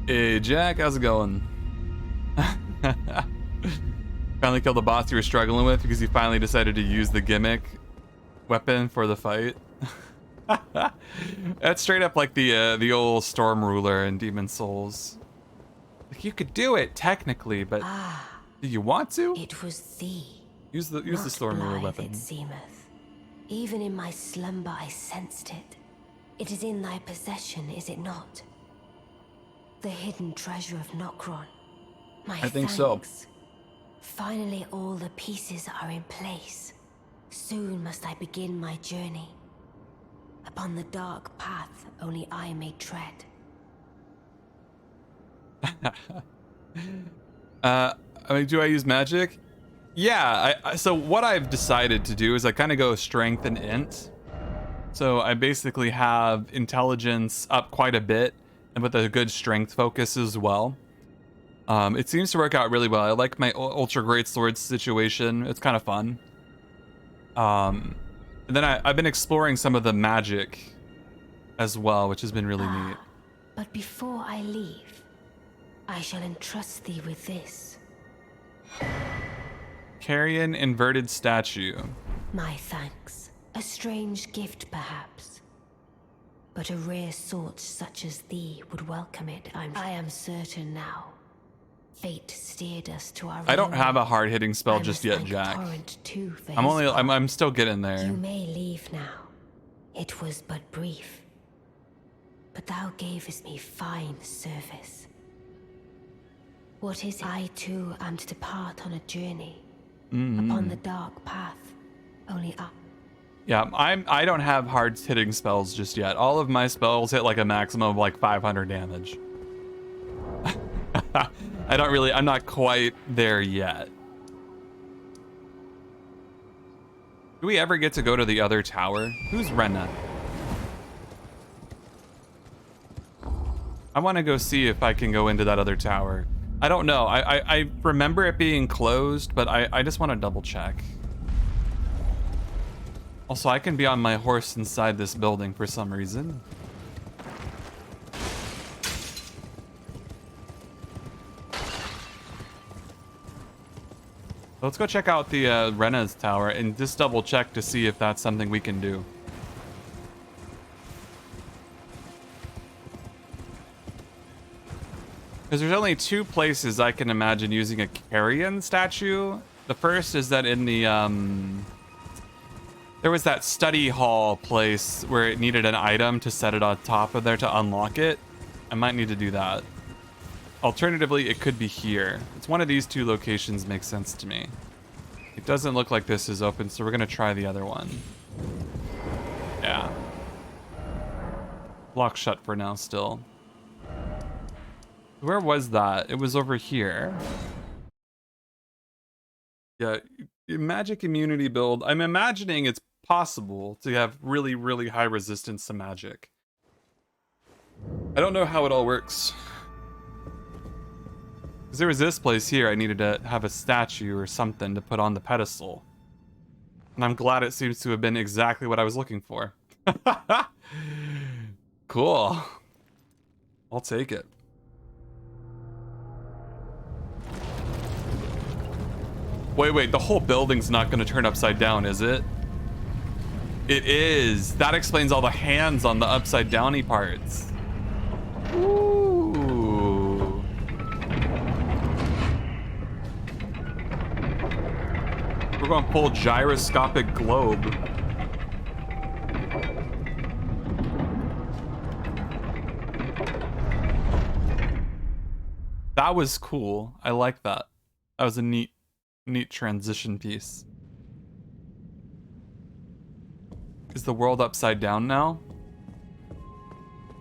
Hey Jack, how's it going? Finally killed the boss you were struggling with because you finally decided to use the gimmick weapon for the fight. That's straight up like the old Storm Ruler in Demon Souls. Like you could do it technically, but do you want to? It was thee. Use the Storm Ruler weapon. It seemeth. Even in my slumber I sensed it. It is in thy possession, is it not? The hidden treasure of Nokron. I think so. Finally all the pieces are in place. Soon must I begin my journey. Upon the dark path only I may tread. I mean, do I use magic? Yeah, so what I've decided to do is I kind of go strength and int. So I basically have intelligence up quite a bit, and with a good strength focus as well. It seems to work out really well. I like my ultra great sword situation. It's kind of fun. And then I've been exploring some of the magic as well, which has been really neat. But before I leave, I shall entrust thee with this. Carrion inverted statue. My thanks. A strange gift, perhaps. But a rare sort such as thee would welcome it, I am certain now. Fate steered us to our I don't own have a hard-hitting spell I just must yet, thank Jack. Torrent too for I'm still getting there. You may leave now. It was but brief. But thou gavest me fine service. What is it? I too am to depart on a journey. Upon the dark path, only up. Yeah, I don't have hard-hitting spells just yet. All of my spells hit like a maximum of like 500 damage. I'm not quite there yet. Do we ever get to go to the other tower? Who's Rena? I want to go see if I can go into that other tower. I don't know. I remember it being closed, but I just want to double check. Also, I can be on my horse inside this building for some reason. Let's go check out the Rena's tower and just double check to see if that's something we can do. Because there's only two places I can imagine using a carrion statue. The first is that in the there was that study hall place where it needed an item to set it on top of there to unlock it. I might need to do that. Alternatively, it could be here. It's one of these two locations makes sense to me. It doesn't look like this is open, so we're gonna try the other one. Yeah. Locked shut for now still. Where was that? It was over here. Yeah, magic immunity build. I'm imagining it's possible to have really, really high resistance to magic. I don't know how it all works. Because there was this place here I needed to have a statue or something to put on the pedestal. And I'm glad it seems to have been exactly what I was looking for. Cool. I'll take it. Wait, the whole building's not going to turn upside down, is it? It is. That explains all the hands on the upside downy parts. Ooh. We're going full gyroscopic globe. That was cool. I like that. That was a neat transition piece. Is the world upside down now?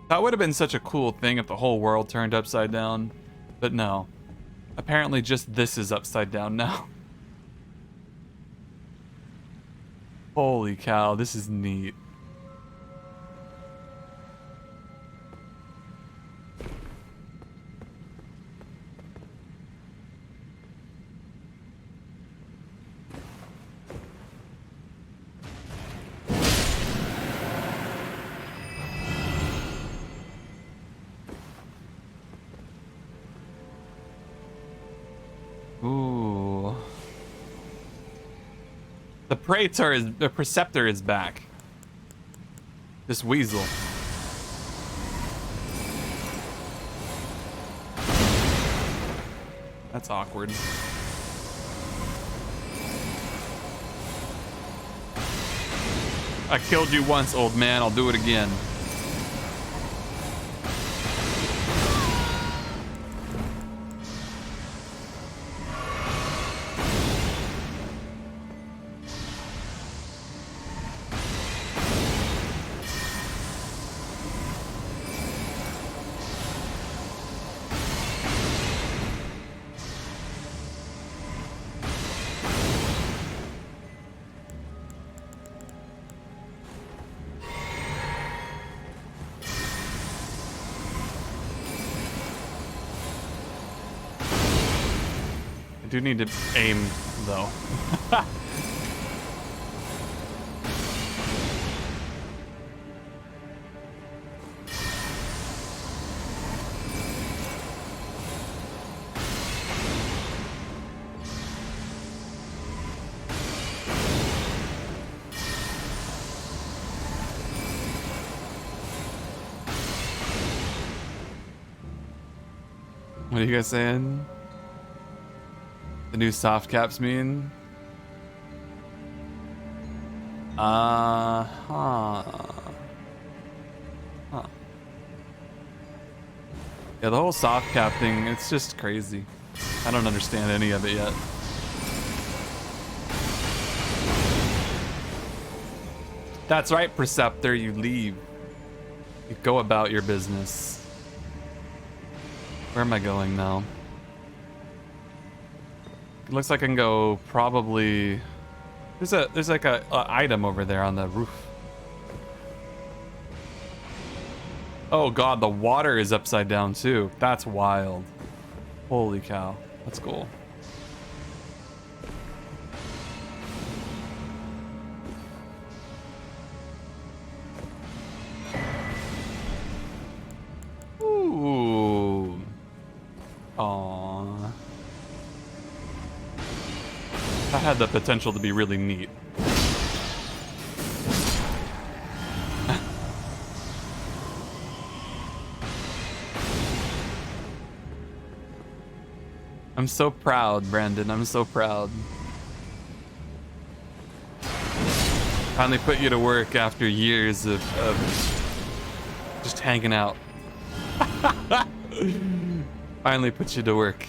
That would have been such a cool thing if the whole world turned upside down, but no. Apparently just this is upside down now. Holy cow, this is neat. The Praetor is, the Preceptor is back. This weasel. That's awkward. I killed you once, old man. I'll do it again. I do need to aim, though. What are you guys saying? The new soft caps mean? Huh. Yeah, the whole soft cap thing, it's just crazy. I don't understand any of it yet. That's right, Preceptor, you leave. You go about your business. Where am I going now? It looks like I can go probably. There's like a item over there on the roof. Oh god, the water is upside down too. That's wild. Holy cow. That's cool. Ooh. Aww. That had the potential to be really neat. I'm so proud, Brandon. I'm so proud. Finally put you to work after years of just hanging out. Finally put you to work.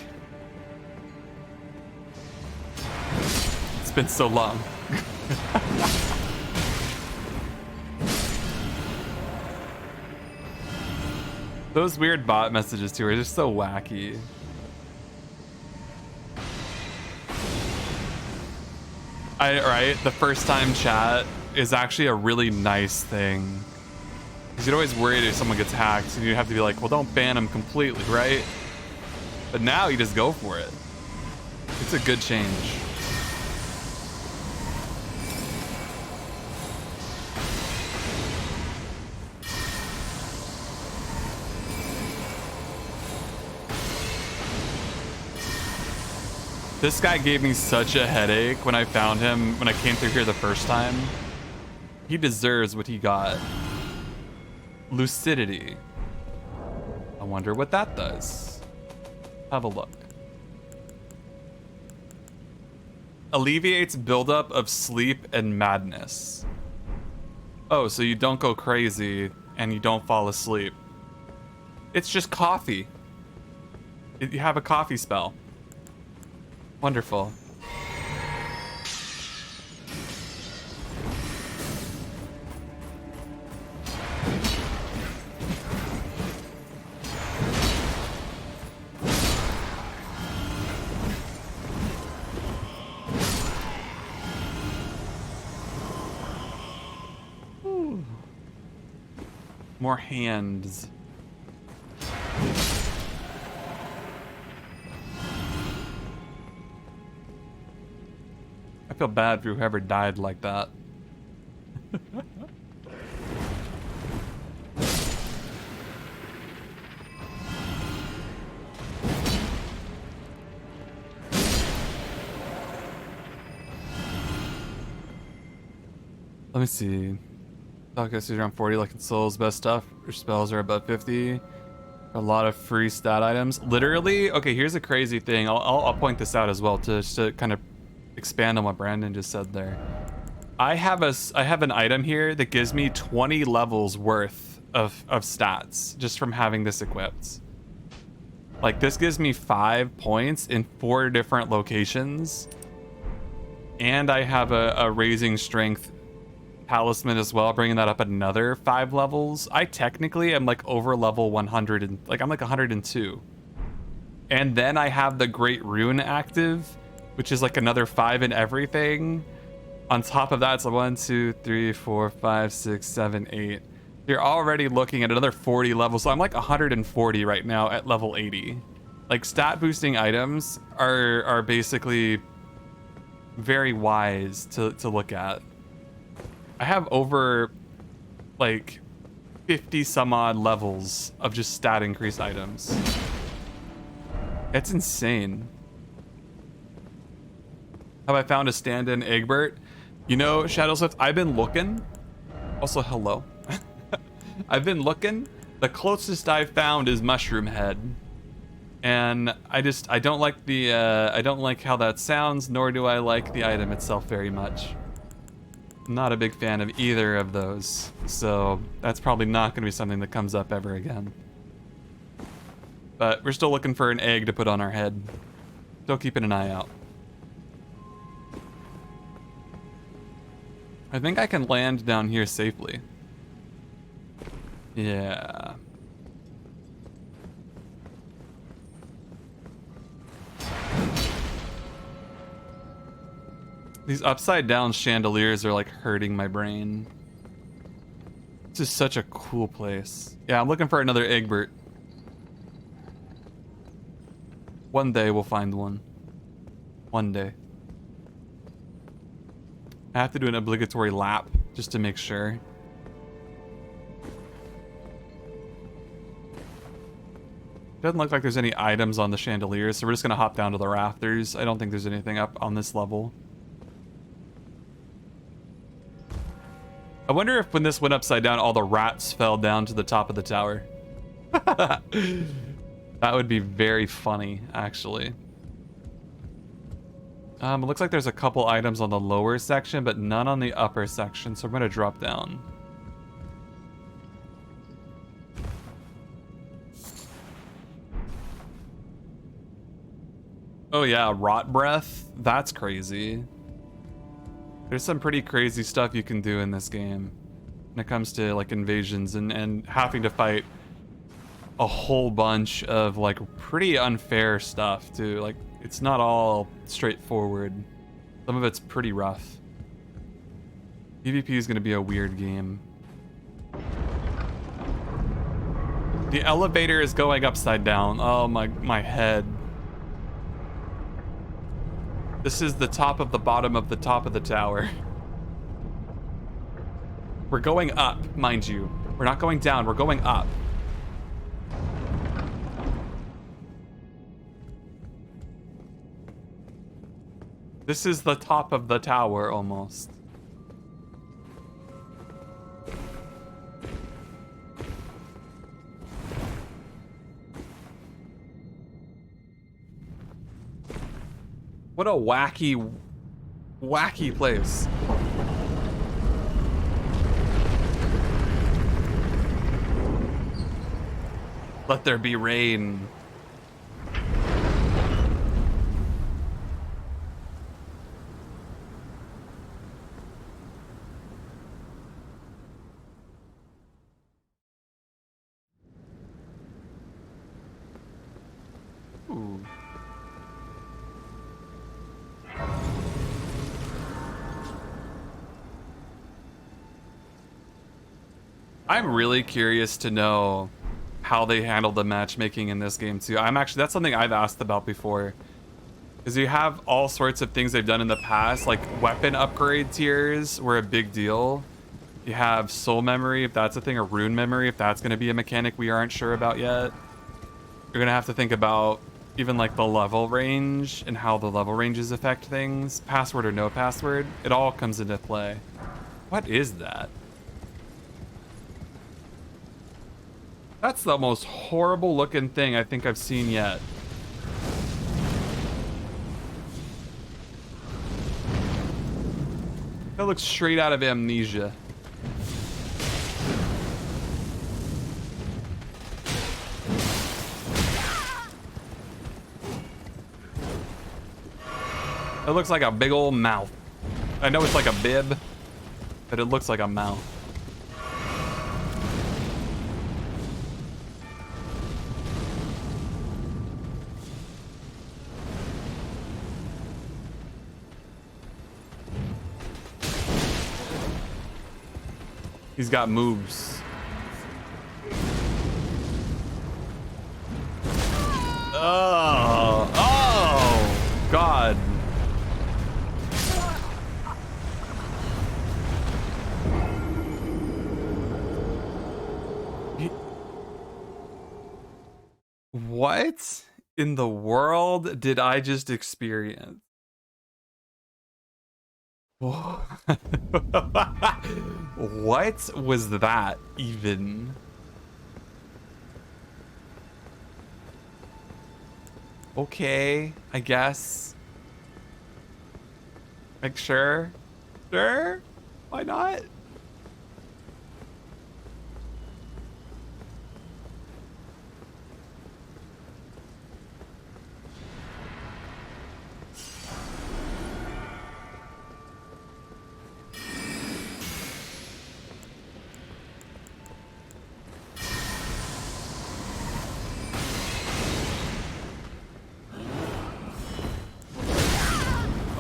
It's been so long. Those weird bot messages too are just so wacky. Right? The first time chat is actually a really nice thing. Because you'd always worry if someone gets hacked and you have to be like, well, don't ban them completely, right? But now you just go for it. It's a good change. This guy gave me such a headache when I found him, when I came through here the first time. He deserves what he got. Lucidity. I wonder what that does. Have a look. Alleviates buildup of sleep and madness. Oh, so you don't go crazy and you don't fall asleep. It's just coffee. You have a coffee spell. Wonderful. Ooh. More hands. I feel bad for whoever died like that. Let me see. Talk is around 40, like in Souls, best stuff. Your spells are about 50. A lot of free stat items. Literally, okay, here's a crazy thing. I'll point this out as well to kind of expand on what Brandon just said there. I have an item here that gives me 20 levels worth of stats just from having this equipped. Like, this gives me 5 points in 4 different locations. And I have a raising strength talisman as well, bringing that up another 5 levels. I technically am like over level 100 and like I'm like 102. And then I have the Great Rune active, which is like another 5 in everything. On top of that, it's a 1, 2, 3, 4, 5, 6, 7, 8. You're already looking at another 40 levels. So I'm like 140 right now at level 80. Like, stat boosting items are basically very wise to look at. I have over like 50 some odd levels of just stat increase items. It's insane. Have I found a stand-in Egbert? You know, Shadowswift, I've been looking. Also, hello. I've been looking. The closest I've found is Mushroom Head. And I don't like the I don't like how that sounds, nor do I like the item itself very much. Not a big fan of either of those, so that's probably not going to be something that comes up ever again. But we're still looking for an egg to put on our head. Still keeping an eye out. I think I can land down here safely. Yeah. These upside down chandeliers are like hurting my brain. This is such a cool place. Yeah, I'm looking for another Egbert. One day we'll find one. One day. I have to do an obligatory lap just to make sure. Doesn't look like there's any items on the chandeliers, so we're just gonna hop down to the rafters. I don't think there's anything up on this level. I wonder if when this went upside down, all the rats fell down to the top of the tower. That would be very funny, actually. It looks like there's a couple items on the lower section, but none on the upper section, so I'm gonna drop down. Oh yeah, rot breath. That's crazy. There's some pretty crazy stuff you can do in this game when it comes to like invasions and having to fight a whole bunch of like pretty unfair stuff too. Like, it's not all straightforward. Some of it's pretty rough. PvP is gonna be a weird game. The elevator is going upside down. Oh my head. This is the top of the bottom of the top of the tower. We're going up, mind you. We're not going down, we're going up. This is the top of the tower, almost. What a wacky, wacky place. Let there be rain. Ooh. I'm really curious to know how they handled the matchmaking in this game too. That's something I've asked about before. Because you have all sorts of things they've done in the past, like weapon upgrade tiers were a big deal. You have soul memory, if that's a thing, or rune memory, if that's going to be a mechanic we aren't sure about yet. You're going to have to think about even like the level range and how the level ranges affect things. Password or no password, it all comes into play. What is that? That's the most horrible looking thing I think I've seen yet. That looks straight out of Amnesia. It looks like a big old mouth. I know it's like a bib, but it looks like a mouth. He's got moves. Oh, God. What in the world did I just experience? What was that even? Okay, I guess. Like, sure. Sure? Why not?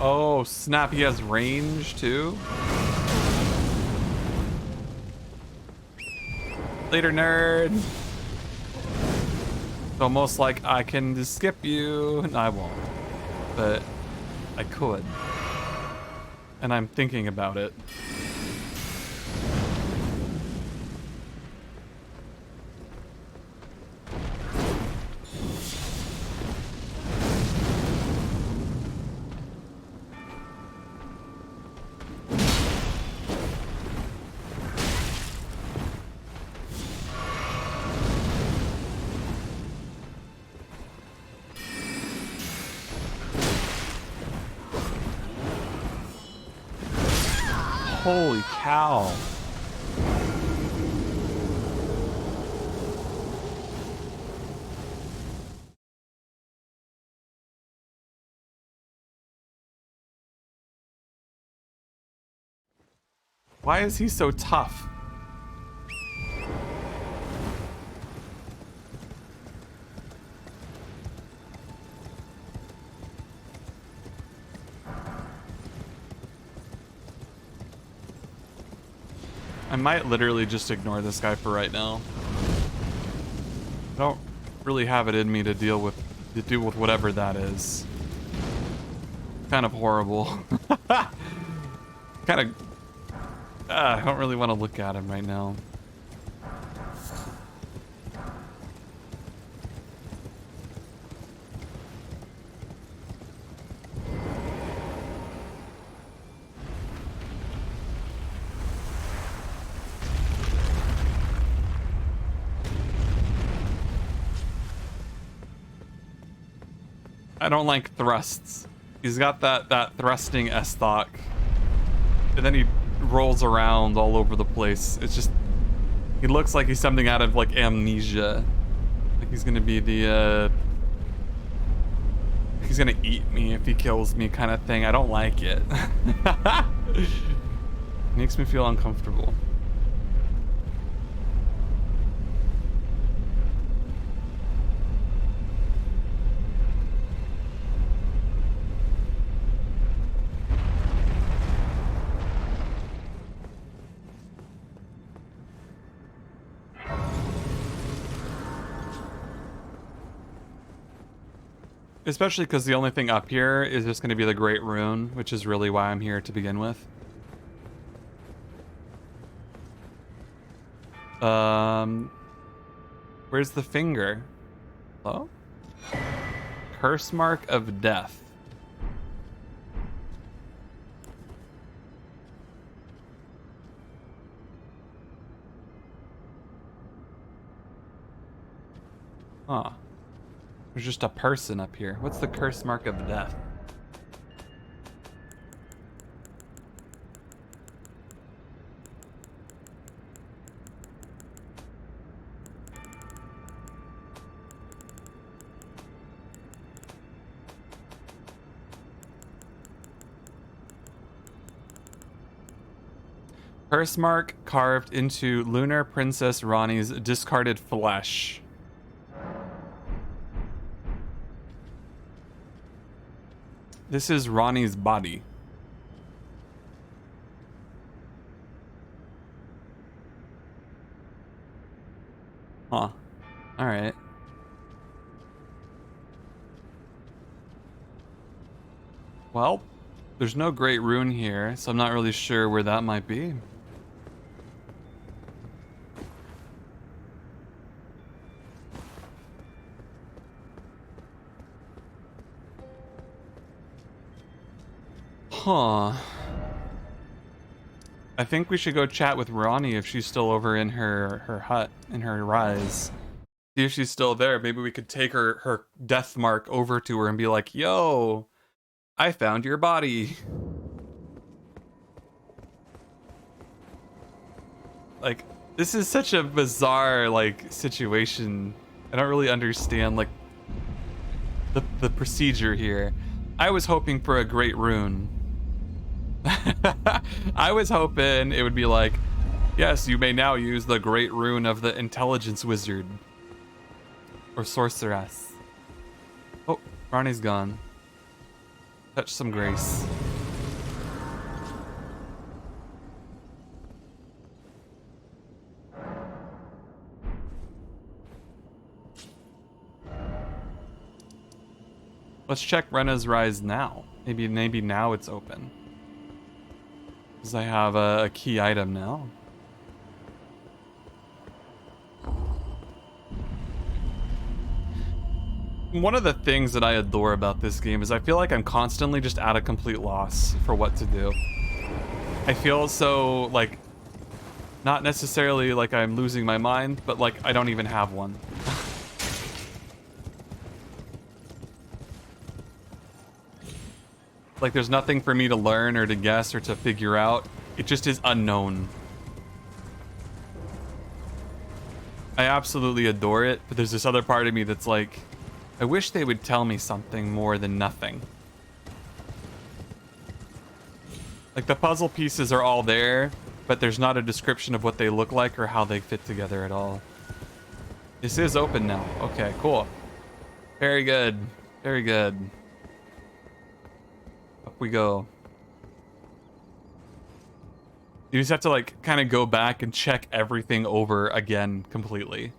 Oh, snap, he has range too? Later, nerd. It's almost like I can just skip you. No, I won't. But I could. And I'm thinking about it. Holy cow. Why is he so tough? I might literally just ignore this guy for right now. I don't really have it in me to deal with whatever that is. Kind of horrible. Kind of. I don't really want to look at him right now. I don't like thrusts. He's got that thrusting S-stock. And then he rolls around all over the place. It's just, he looks like he's something out of like Amnesia. Like he's gonna be the he's gonna eat me if he kills me kind of thing. I don't like it. Makes me feel uncomfortable. Especially because the only thing up here is just going to be the Great Rune, which is really why I'm here to begin with. Where's the finger? Hello? Curse Mark of Death. Huh. There's just a person up here. What's the curse mark of death? Curse mark carved into Lunar Princess Rani's discarded flesh. This is Rani's body. Huh. Alright. Well, there's no great rune here, so I'm not really sure where that might be. Huh. I think we should go chat with Rani if she's still over in her hut, in her rise. See if she's still there. Maybe we could take her death mark over to her and be like, yo, I found your body. Like, this is such a bizarre, like, situation. I don't really understand, like, the procedure here. I was hoping for a great rune. I was hoping it would be like, yes, you may now use the great rune of the intelligence wizard. Or sorceress. Oh, Rani's gone. Touch some grace. Let's check Rena's Rise now. Maybe now it's open. Because I have a key item now. One of the things that I adore about this game is I feel like I'm constantly just at a complete loss for what to do. I feel so, like, not necessarily like I'm losing my mind, but like I don't even have one. Like there's nothing for me to learn or to guess or to figure out. It just is unknown. I absolutely adore it, but there's this other part of me that's like, I wish they would tell me something more than nothing. Like the puzzle pieces are all there, but there's not a description of what they look like or how they fit together at all. This is open now. Okay, cool. Very good. Very good. Up we go. You just have to like kind of go back and check everything over again completely.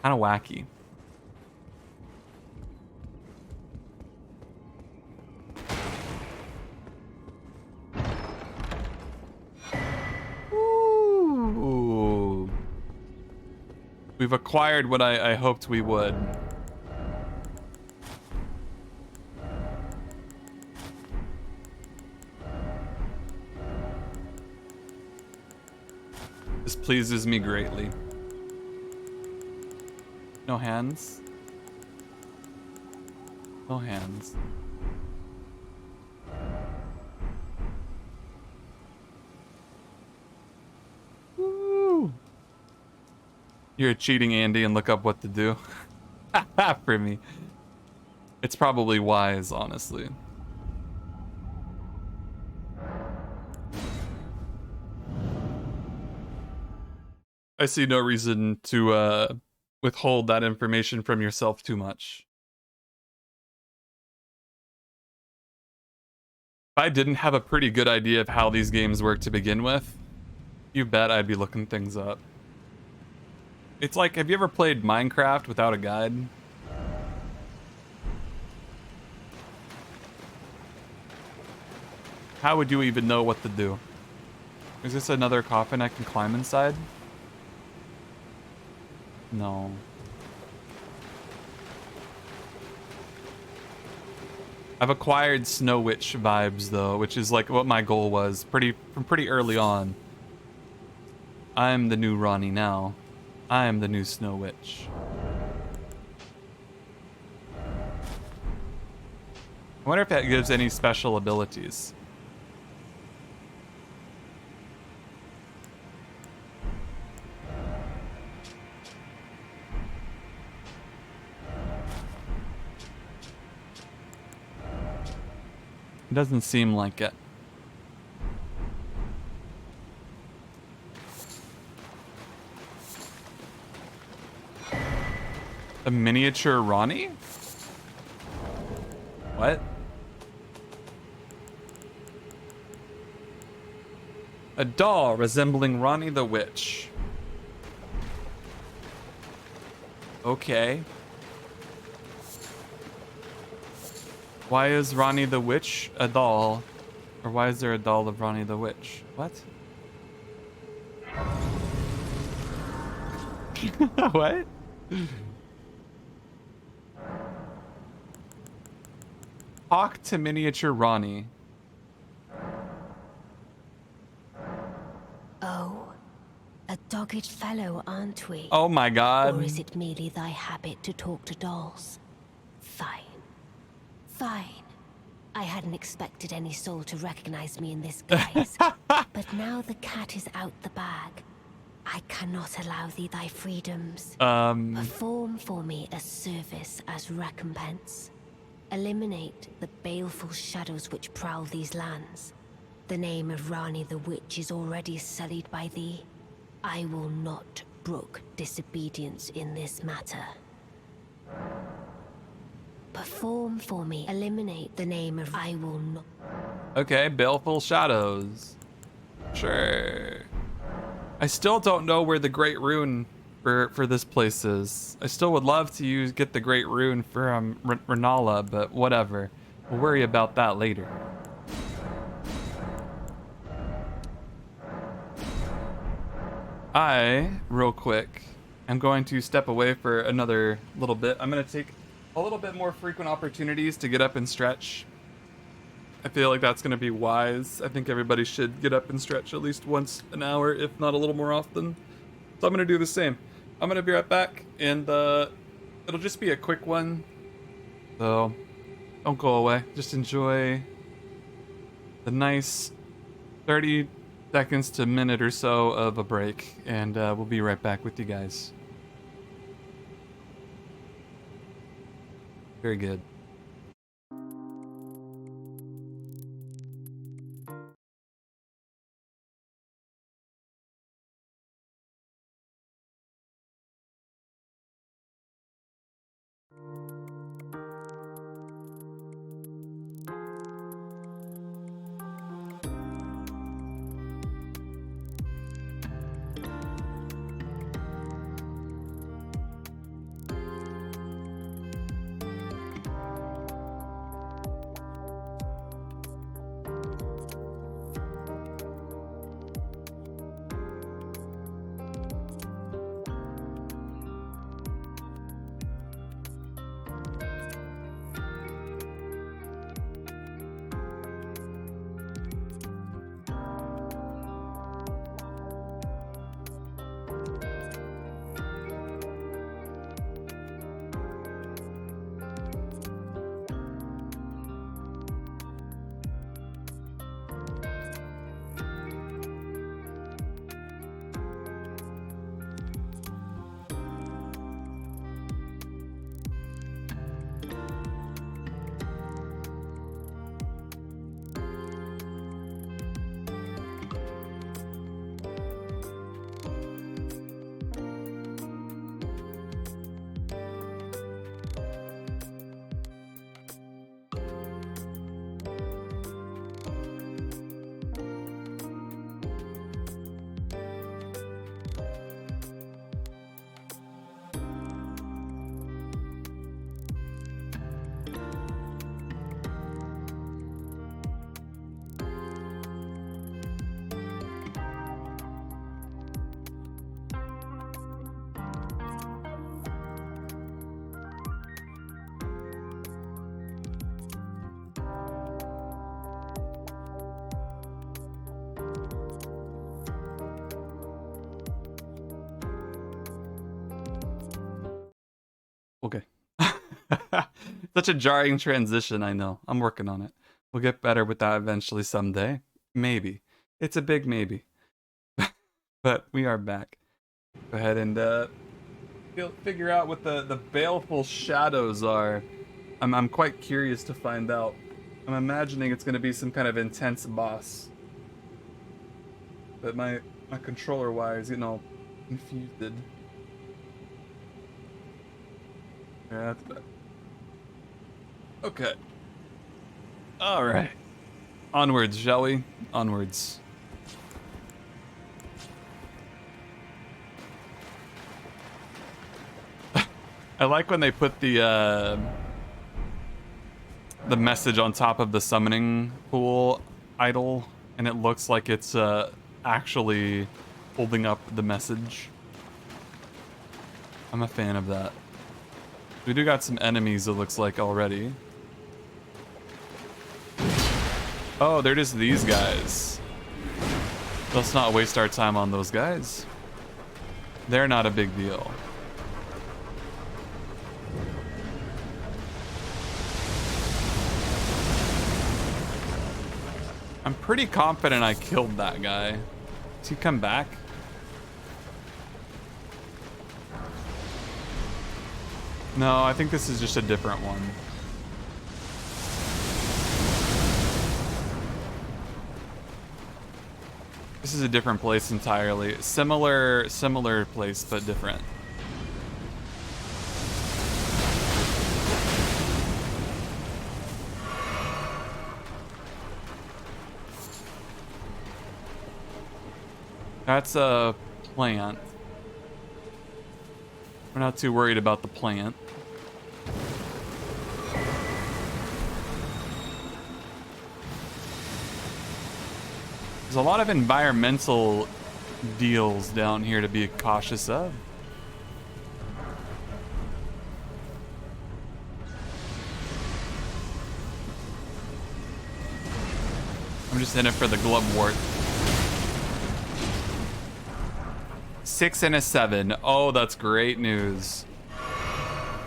Kind of wacky. Ooh. We've acquired what I hoped we would. This pleases me greatly. No hands. No hands. Woo! You're cheating, Andy, and look up what to do. For me. It's probably wise, honestly. I see no reason to withhold that information from yourself too much. If I didn't have a pretty good idea of how these games work to begin with, you bet I'd be looking things up. It's like, have you ever played Minecraft without a guide? How would you even know what to do? Is this another coffin I can climb inside? No. I've acquired Snow Witch vibes though, which is like what my goal was from pretty early on. I'm the new Rani now. I am the new Snow Witch. I wonder if that gives any special abilities. It doesn't seem like it. A miniature Ronnie? What? A doll resembling Ronnie the Witch. Okay. Why is Ronnie the Witch a doll? Or why is there a doll of Ronnie the Witch? What? What? Talk to miniature Ronnie. Oh, a dogged fellow, aren't we? Oh my god. Or is it merely thy habit to talk to dolls? Fine. Fine. I hadn't expected any soul to recognize me in this guise. But now the cat is out the bag. I cannot allow thee thy freedoms. Perform for me a service as recompense. Eliminate the baleful shadows which prowl these lands. The name of Rani the Witch is already sullied by thee. I will not brook disobedience in this matter. Perform for me. Eliminate the name of I will not. Okay, Baleful Shadows. Sure. I still don't know where the Great Rune for this place is. I still would love to get the Great Rune for Renala, but whatever. We'll worry about that later. Real quick, I'm going to step away for another little bit. I'm going to take a little bit more frequent opportunities to get up and stretch. I feel like that's going to be wise. I think everybody should get up and stretch at least once an hour, if not a little more often. So I'm going to do the same. I'm going to be right back, and it'll just be a quick one. So don't go away. Just enjoy the nice 30 seconds to a minute or so of a break, and we'll be right back with you guys. Very good. Such a jarring transition, I know. I'm working on it. We'll get better with that eventually someday. Maybe. It's a big maybe. But we are back. Go ahead and figure out what the Baleful Shadows are. I'm quite curious to find out. I'm imagining it's going to be some kind of intense boss. But my controller wire is getting all confused. Yeah, that's bad. Okay. Alright. Onwards, shall we? Onwards. I like when they put the message on top of the summoning pool idol, and it looks like it's actually holding up the message. I'm a fan of that. We do got some enemies, it looks like, already. Oh, they're just these guys. Let's not waste our time on those guys. They're not a big deal. I'm pretty confident I killed that guy. Does he come back? No, I think this is just a different one. This is a different place entirely. Similar place, but different. That's a plant. We're not too worried about the plant. There's a lot of environmental deals down here to be cautious of. I'm just in it for the glubwort. 6 and a 7. Oh, that's great news.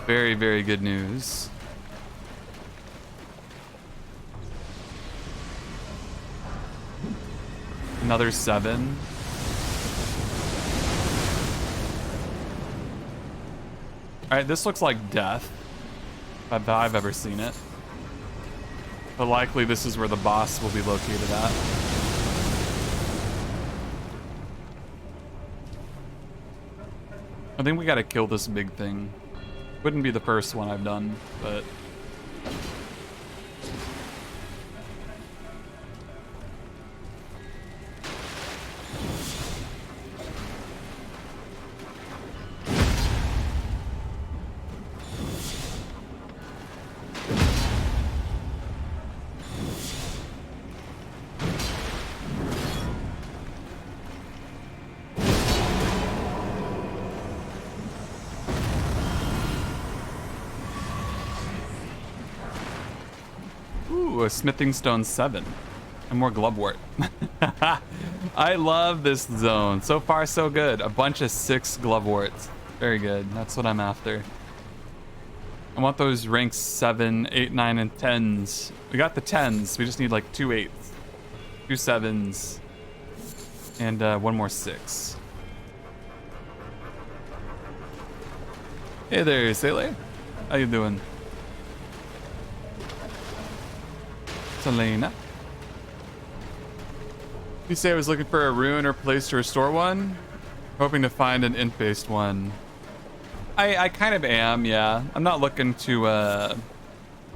Very, very good news. Another 7. Alright, this looks like death. If I've ever seen it. But likely this is where the boss will be located at. I think we gotta kill this big thing. Wouldn't be the first one I've done, but... A smithing stone 7 and more glubwort. I love this zone. So far so good. A bunch of 6 gloveworts. Very good. That's what I'm after. I want those ranks 7, 8, 9, and 10s. We got the 10s. We just need like 2 8s, 2 7s, and one more 6. Hey there, Sele. How you doing? Selena. You say I was looking for a ruin or place to restore one? Hoping to find an int-based one. I kind of am, yeah. I'm not looking to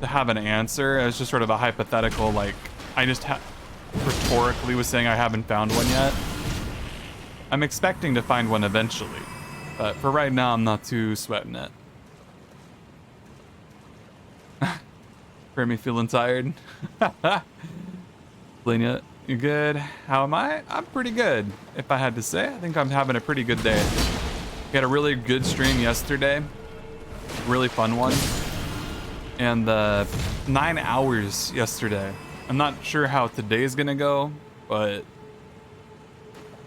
have an answer. It's just sort of a hypothetical, like, I just rhetorically was saying I haven't found one yet. I'm expecting to find one eventually, but for right now, I'm not too sweating it. For me feeling tired. Lena, you good? How am I? I'm pretty good, if I had to say. I think I'm having a pretty good day. We had a really good stream yesterday. Really fun one. And 9 hours yesterday. I'm not sure how today's gonna go, but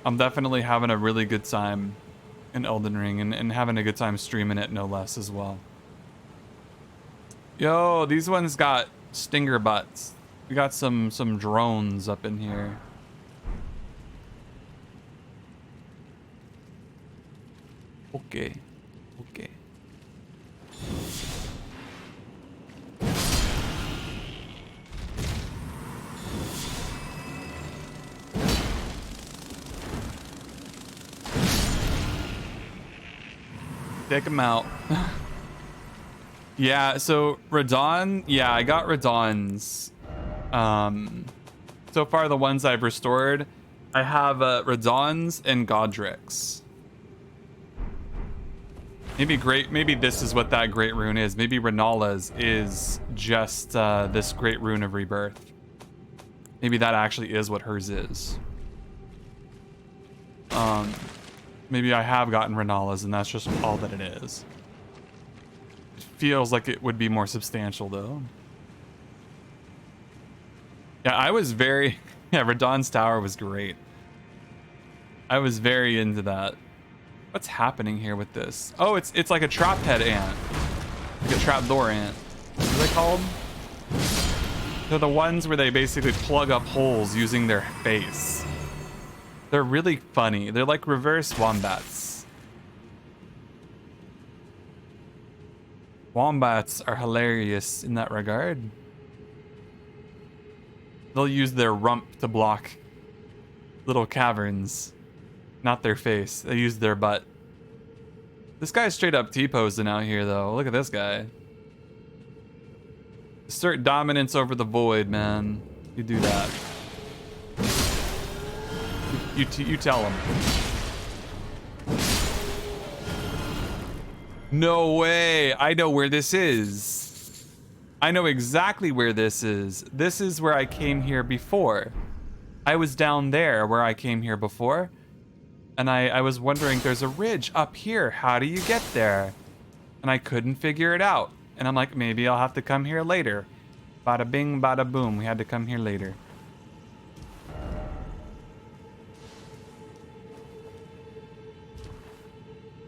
I'm definitely having a really good time in Elden Ring and having a good time streaming it, no less, as well. Yo, these ones got stinger butts. We got some drones up in here. Okay. Okay. Take him out. Yeah, so Radon, yeah, I got Radons. So far the ones I've restored, I have Radons and Godric's. Maybe this is what that great rune is. Maybe Renala's is just this great rune of rebirth. Maybe that actually is what hers is. Maybe I have gotten Renala's and that's just all that it is. It feels like it would be more substantial though. Yeah, I was very... Yeah, Radon's Tower was great. I was very into that. What's happening here with this? Oh, it's like a trap head ant. Like a trapdoor ant. What are they called? They're the ones where they basically plug up holes using their face. They're really funny. They're like reverse wombats. Wombats are hilarious in that regard. They'll use their rump to block little caverns. Not their face. They use their butt. This guy's straight up T-posing out here, though. Look at this guy. Assert dominance over the void, man. You do that. You tell him. No way. I know where this is. I know exactly where this is. This is where I came here before. I was down there where I came here before. And I was wondering, there's a ridge up here. How do you get there? And I couldn't figure it out. And I'm like, maybe I'll have to come here later. Bada bing, bada boom. We had to come here later.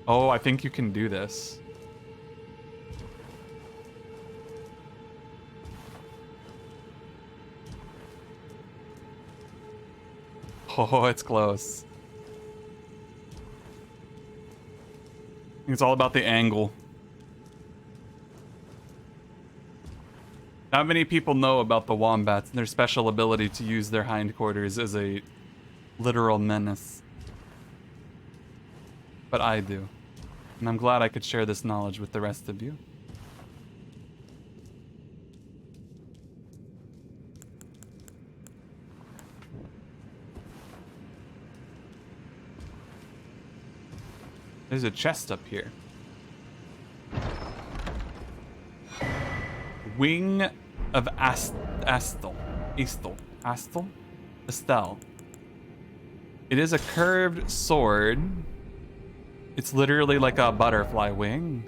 Oh, I think you can do this. Oh, it's close. It's all about the angle. Not many people know about the wombats and their special ability to use their hindquarters as a literal menace. But I do. And I'm glad I could share this knowledge with the rest of you. There's a chest up here. Wing of Astel. Estelle. It is a curved sword. It's literally like a butterfly wing.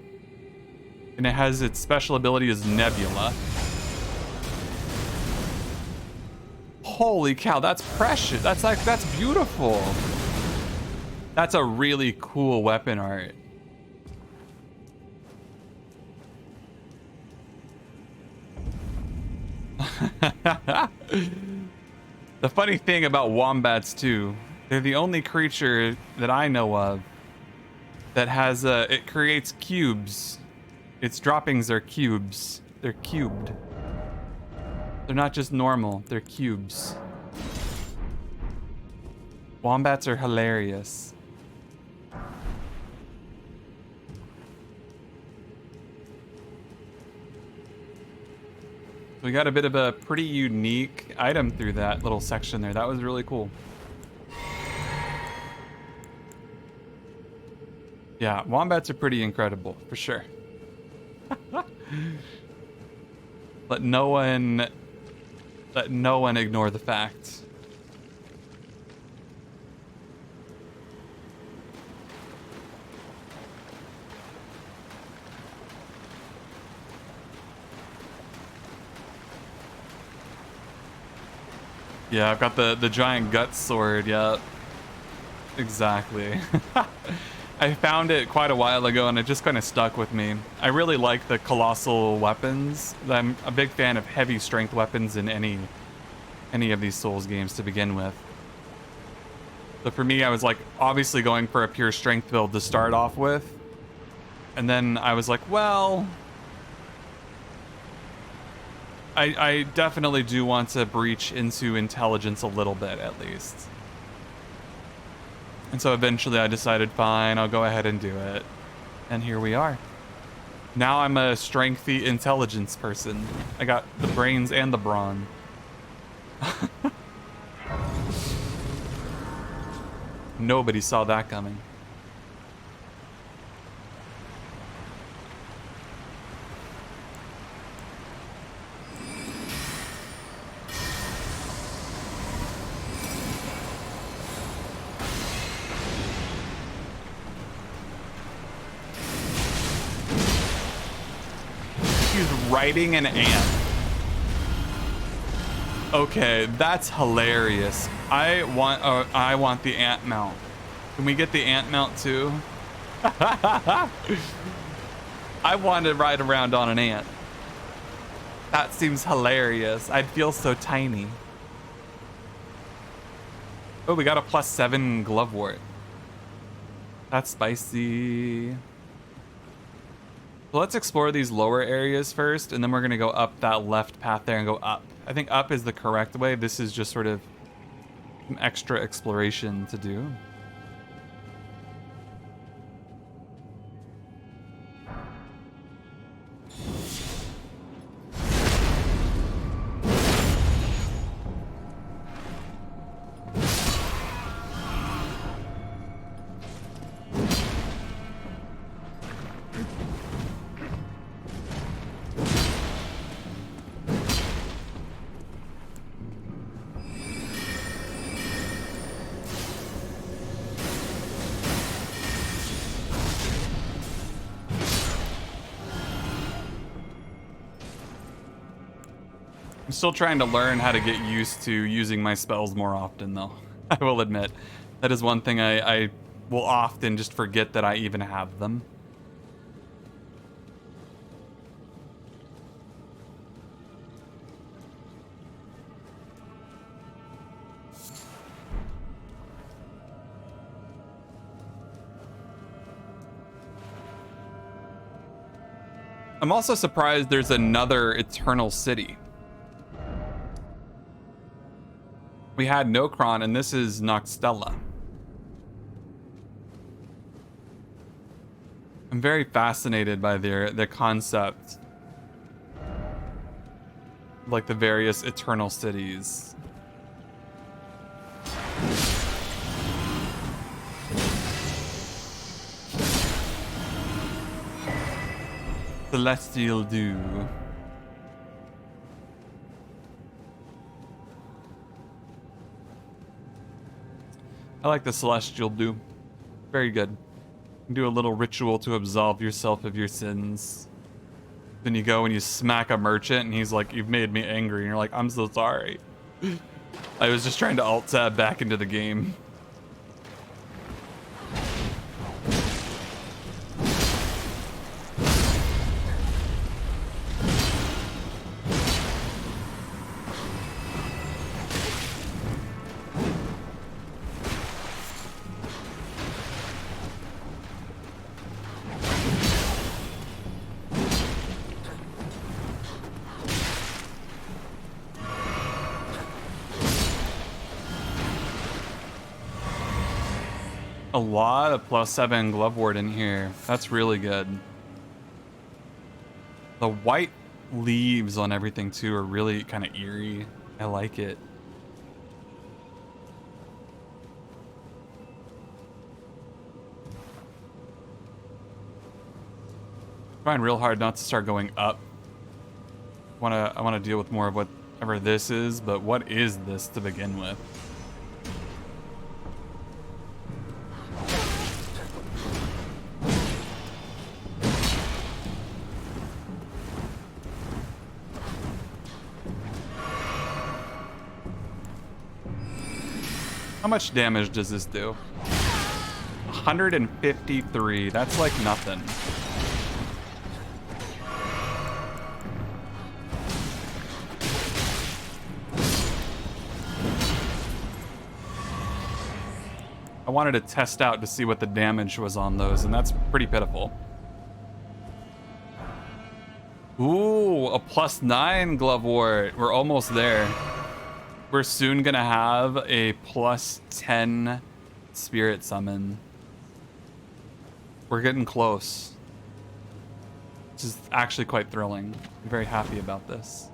And it has its special ability as Nebula. Holy cow, that's precious. That's beautiful. That's a really cool weapon art. The funny thing about wombats too, they're the only creature that I know of that has it creates cubes. Its droppings are cubes. They're cubed. They're not just normal, they're cubes. Wombats are hilarious. We got a bit of a pretty unique item through that little section there. That was really cool. Yeah, wombats are pretty incredible, for sure. Let no one ignore the fact. Yeah, I've got the giant gut sword, yeah. Exactly. I found it quite a while ago and it just kind of stuck with me. I really like the colossal weapons. I'm a big fan of heavy strength weapons in any of these Souls games to begin with. So for me, I was like obviously going for a pure strength build to start off with. And then I was like, well, I definitely do want to breach into intelligence a little bit at least. And so eventually I decided, fine, I'll go ahead and do it. And here we are. Now I'm a strengthy intelligence person. I got the brains and the brawn. Nobody saw that coming. Riding an ant. Okay, that's hilarious. I want the ant mount. Can we get the ant mount too? I want to ride around on an ant. That seems hilarious. I'd feel so tiny. Oh, we got a +7 Glovewort. That's spicy. So let's explore these lower areas first, and then we're going to go up that left path there and go up. I think up is the correct way. This is just sort of some extra exploration to do. I'm still trying to learn how to get used to using my spells more often, though. I will admit. That is one thing I will often just forget that I even have them. I'm also surprised there's another Eternal City. We had Nokron, and this is Nocstella. I'm very fascinated by the concept, like the various Eternal Cities. Celestial Dew. I like the Celestial Dew. Very good. Do a little ritual to absolve yourself of your sins. Then you go and you smack a merchant and he's like, "You've made me angry." And you're like, "I'm so sorry. I was just trying to alt-tab back into the game." A lot of +7 Glovewort in here. That's really good. The white leaves on everything too are really kind of eerie. I like it. Trying real hard not to start going up. I wanna deal with more of whatever this is, but what is this to begin with? How much damage does this do? 153. That's like nothing. I wanted to test out to see what the damage was on those, and that's pretty pitiful. Ooh, a +9 Glovewort. We're almost there. We're soon gonna have a +10 Spirit Summon. We're getting close. Which is actually quite thrilling. I'm very happy about this.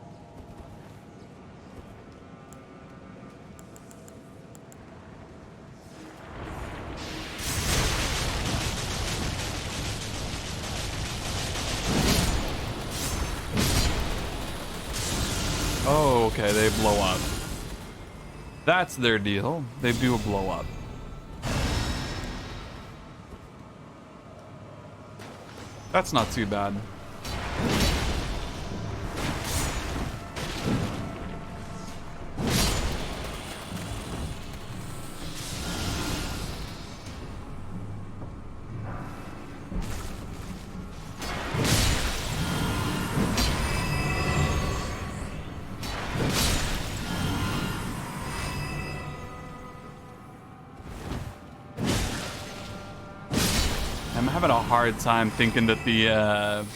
Oh, okay, they blow up. That's their deal. They do blow up. That's not too bad. I'm having a hard time thinking that the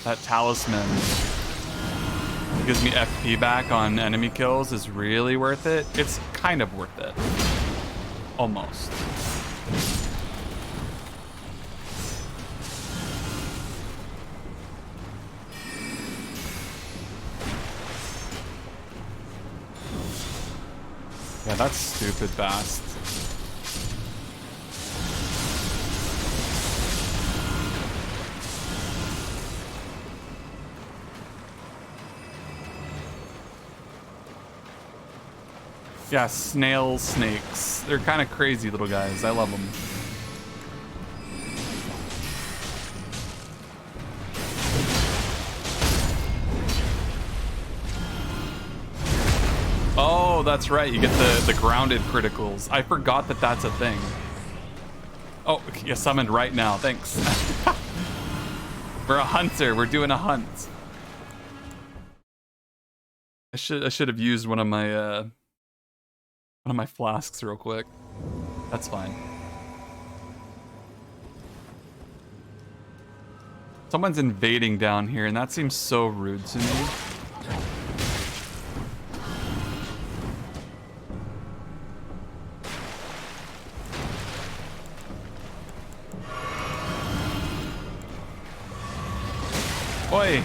that talisman that gives me FP back on enemy kills is really worth it. It's kind of worth it. Almost. Yeah, that's stupid fast. Yeah, snail snakes. They're kind of crazy little guys. I love them. Oh, that's right. You get the grounded criticals. I forgot that that's a thing. Oh, yeah, summoned right now. Thanks. We're a hunter. We're doing a hunt. I should have used one of my flasks real quick. That's fine. Someone's invading down here, and that seems so rude to me. Oi!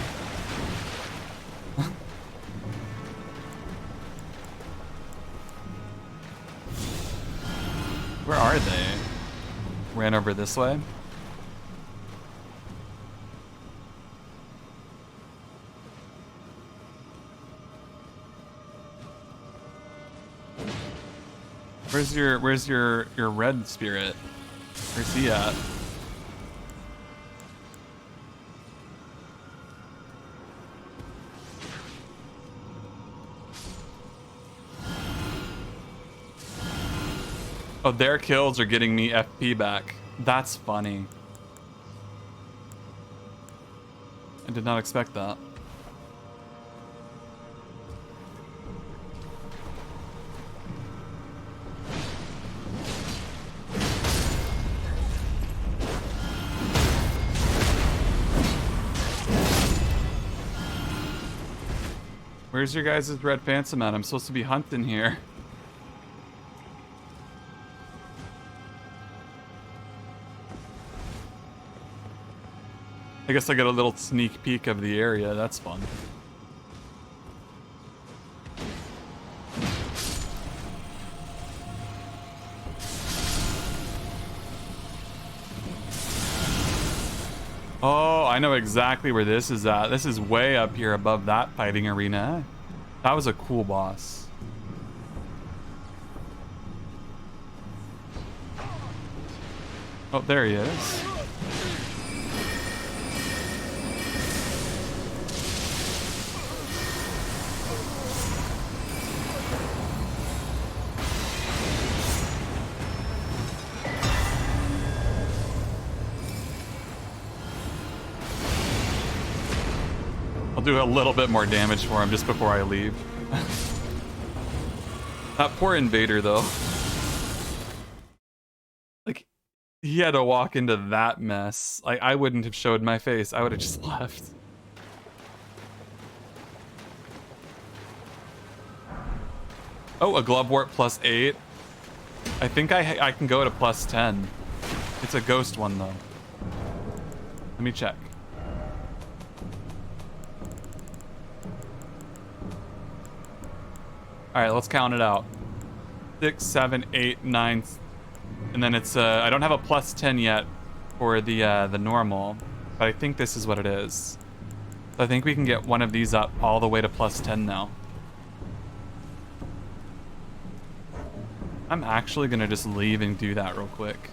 Where are they? Ran over this way? Where's your red spirit? Where's he at? Oh, their kills are getting me FP back. That's funny. I did not expect that. Where's your guys' red phantom at? I'm supposed to be hunting here. I guess I got a little sneak peek of the area. That's fun. Oh, I know exactly where this is at. This is way up here above that fighting arena. That was a cool boss. Oh, there he is. do a little bit more damage for him just before I leave. That poor invader, though. Like, he had to walk into that mess. Like, I wouldn't have showed my face. I would have just left. Oh, a glove wart +8. I think I can go to +10. It's a ghost one, though. Let me check. All right, let's count it out. 6, 7, 8, 9, and then it's I don't have a +10 yet for the normal, but I think this is what it is. So I think we can get one of these up all the way to +10 now. I'm actually gonna just leave and do that real quick.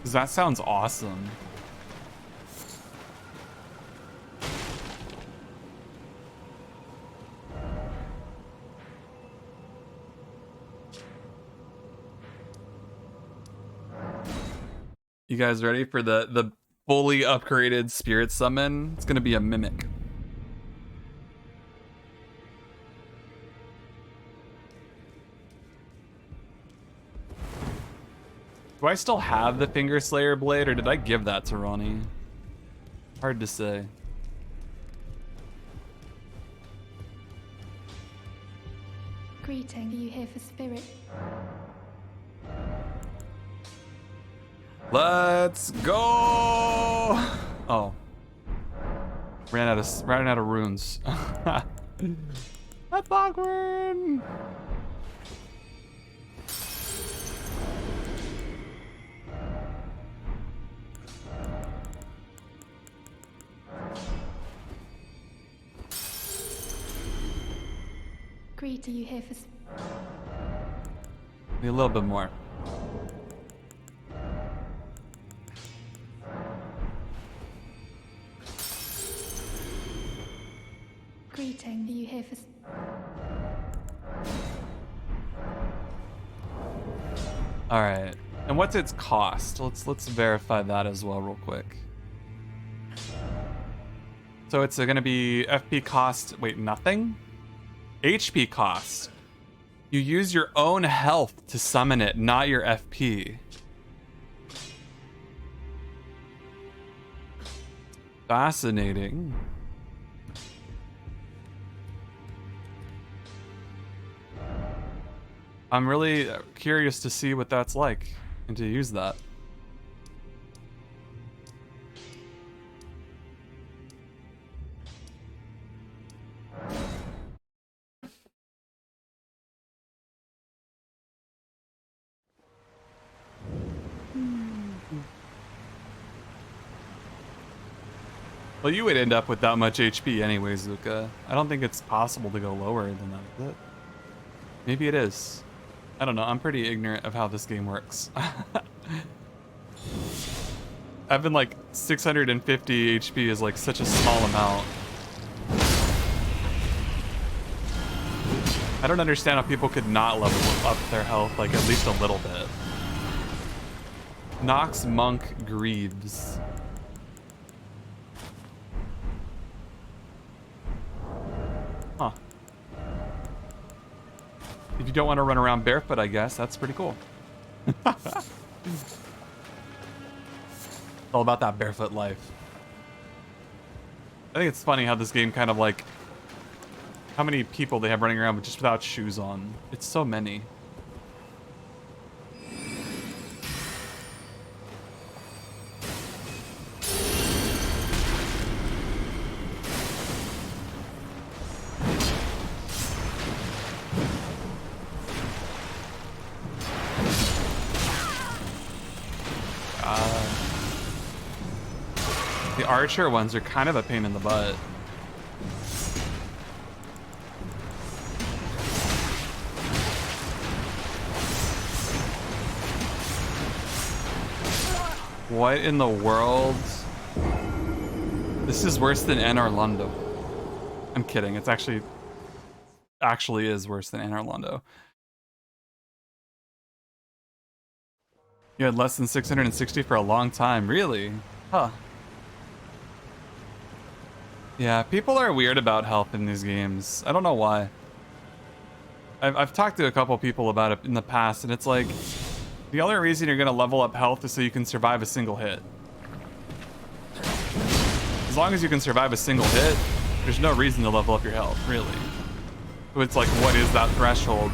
Cause that sounds awesome. You guys ready for the fully upgraded spirit summon? It's gonna be a mimic. Do I still have the Finger Slayer blade, or did I give that to Ronnie? Hard to say. Greeting, are you here for spirit? Let's go! Oh. Ran out of runes. That's awkward! Greet, are you here for Need a little bit more. Greeting, are you here for All right. And what's its cost? Let's verify that as well real quick. So it's going to be FP cost, wait, nothing? HP cost. You use your own health to summon it, not your FP. Fascinating. I'm really curious to see what that's like and to use that. Well, you would end up with that much HP anyways, Luca. I don't think it's possible to go lower than that, is it? Maybe it is. I don't know. I'm pretty ignorant of how this game works. I've been like 650 HP is like such a small amount. I don't understand how people could not level up their health like at least a little bit. Nox Monk Greaves. Huh. If you don't want to run around barefoot, I guess, that's pretty cool. All about that barefoot life. I think it's funny how this game kind of like, how many people they have running around just without shoes on. It's so many. The archer ones are kind of a pain in the butt. What in the world? This is worse than Anar Londo. I'm kidding. It's actually is worse than Anar Londo. You had less than 660 for a long time. Really? Huh. Yeah, people are weird about health in these games. I don't know why. I've talked to a couple people about it in the past, and it's like, the only reason you're going to level up health is so you can survive a single hit. As long as you can survive a single hit, there's no reason to level up your health, really. So it's like, what is that threshold?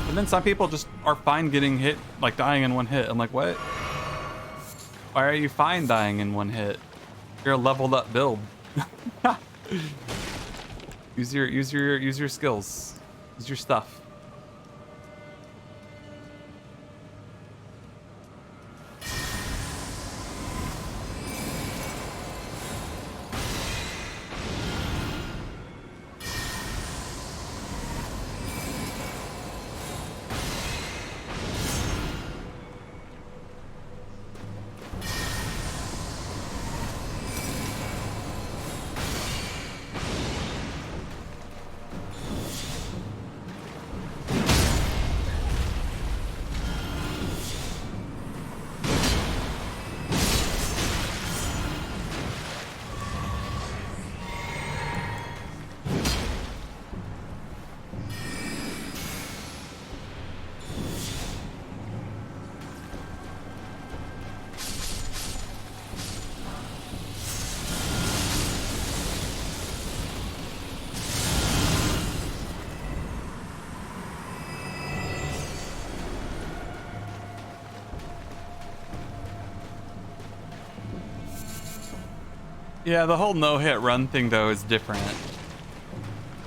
And then some people just are fine getting hit, like dying in one hit. I'm like, what? Why are you fine dying in one hit? You're a leveled up build. use your skills. Use your stuff. Yeah, the whole no-hit run thing, though, is different.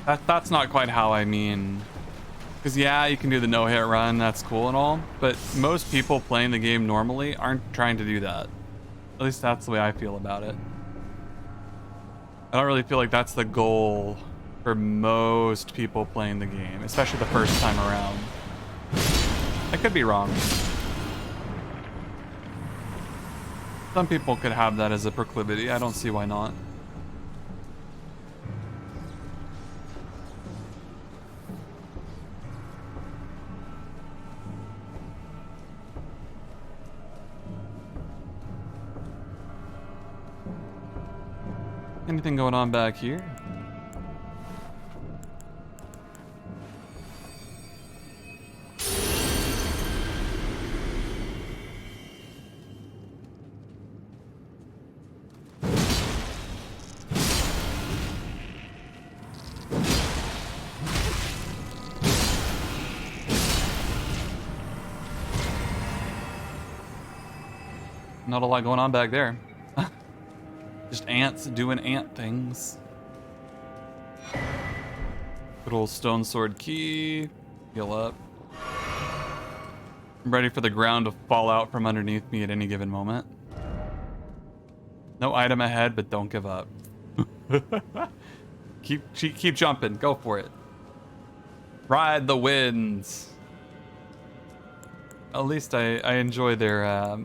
That's not quite how I mean. Because, yeah, you can do the no-hit run, that's cool and all, but most people playing the game normally aren't trying to do that. At least that's the way I feel about it. I don't really feel like that's the goal for most people playing the game, especially the first time around. I could be wrong. Some people could have that as a proclivity. I don't see why not. Anything going on back here? Not a lot going on back there. Just ants doing ant things. Good old stone sword key. Heal up. I'm ready for the ground to fall out from underneath me at any given moment. No item ahead, but don't give up. keep jumping. Go for it. Ride the winds. At least I enjoy their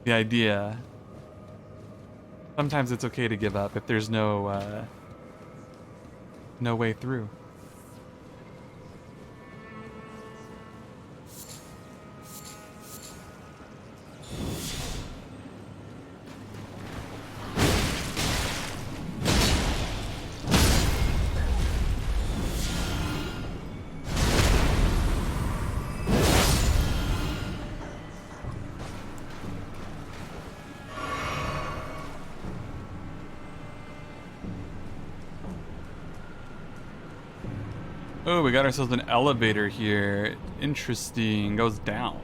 the idea. Sometimes it's okay to give up if there's no way through. Oh, we got ourselves an elevator here. Interesting. Goes down.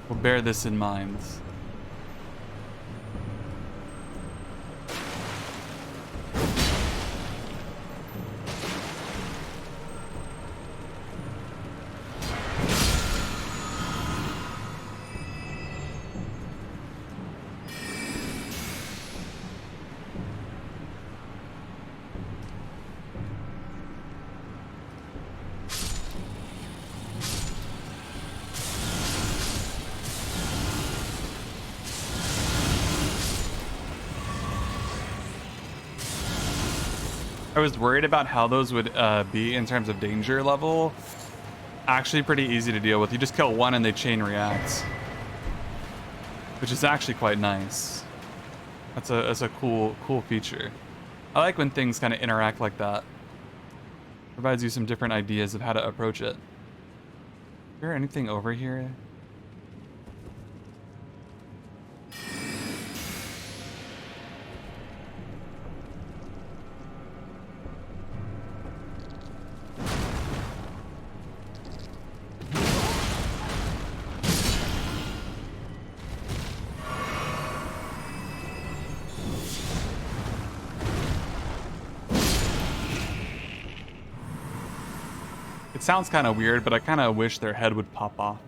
We'll bear this in mind. I was worried about how those would be in terms of danger level. Actually pretty easy to deal with. You just kill one and they chain react, which is actually quite nice. That's a cool feature. I like when things kind of interact like that. Provides you some different ideas of how to approach it. Is there anything over here? Sounds kind of weird, but I kind of wish their head would pop off.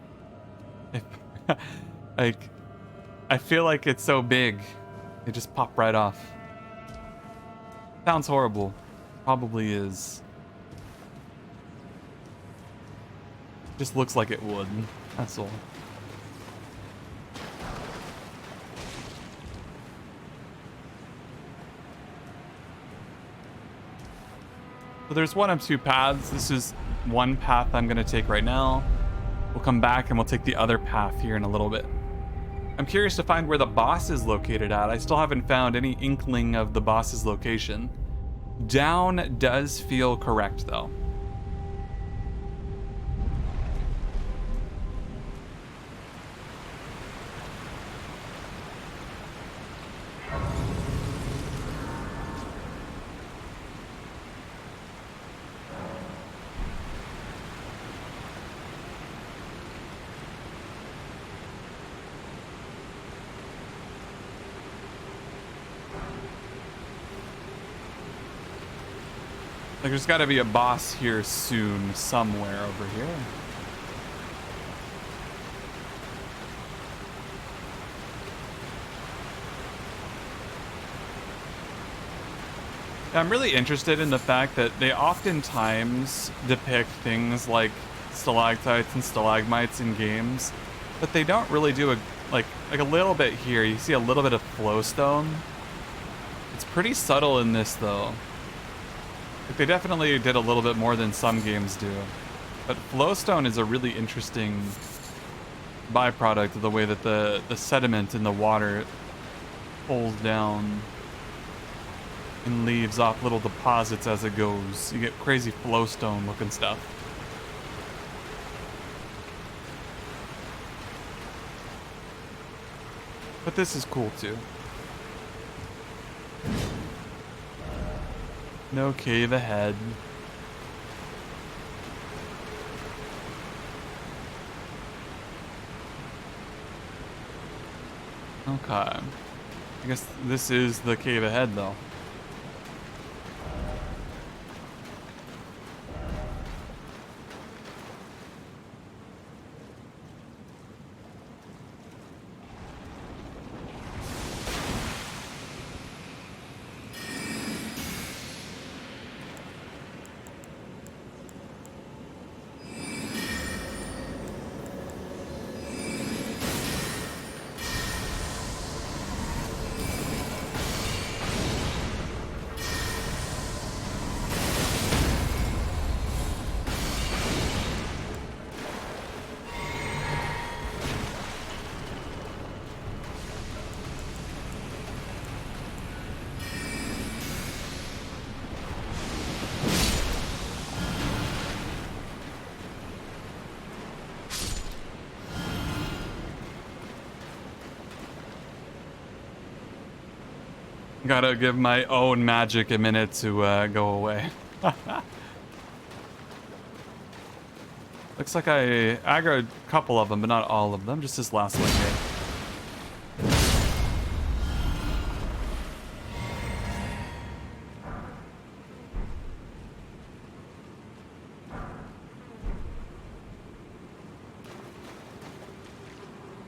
Like, I feel like it's so big, they just pop right off. Sounds horrible. Probably is. Just looks like it would. That's all. So there's one of two paths. This is one path I'm going to take right now. We'll come back and we'll take the other path here in a little bit. I'm curious to find where the boss is located at. I still haven't found any inkling of the boss's location. Down does feel correct, though. Like, there's got to be a boss here soon, somewhere over here. I'm really interested in the fact that they oftentimes depict things like stalactites and stalagmites in games, but they don't really do like a little bit here. You see a little bit of flowstone. It's pretty subtle in this, though. Like, they definitely did a little bit more than some games do. But flowstone is a really interesting byproduct of the way that the sediment in the water pulls down and leaves off little deposits as it goes. You get crazy flowstone looking stuff. But this is cool too. No cave ahead. Okay. I guess this is the cave ahead, though. Gotta give my own magic a minute to go away. Looks like I aggroed a couple of them, but not all of them. Just this last one here.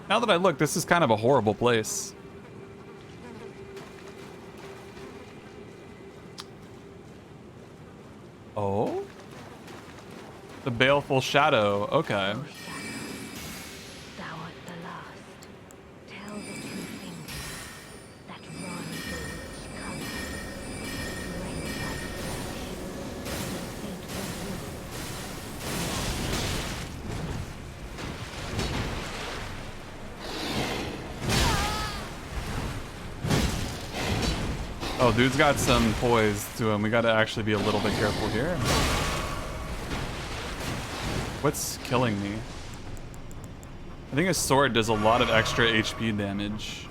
Now that I look, this is kind of a horrible place. Oh? The Baleful Shadow. Okay. Thou art the last. Tell the two fingers that run through each color. Rain like Oh, dude's got some poise to him. We gotta actually be a little bit careful here. What's killing me? I think his sword does a lot of extra HP damage.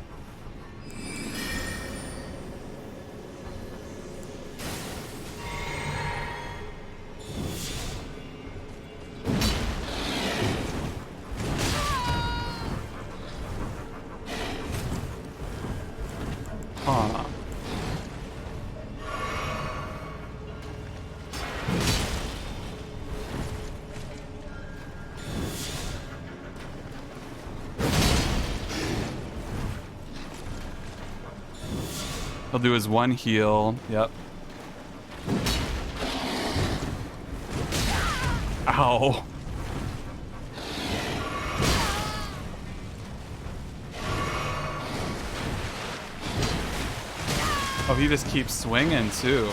Huh. He'll do his one heal. Yep. Ow. Oh, he just keeps swinging too.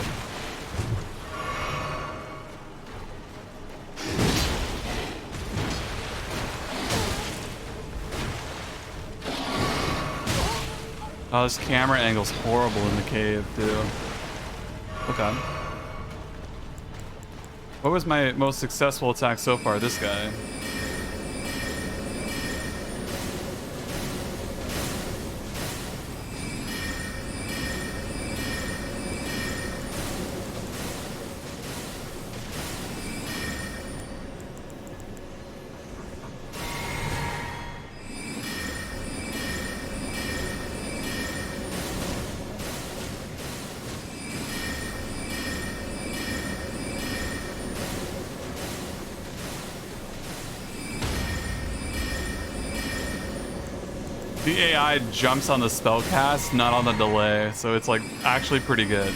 Oh, this camera angle's horrible in the cave, too. Okay. What was my most successful attack so far? This guy. The AI jumps on the spell cast, not on the delay, so it's like actually pretty good.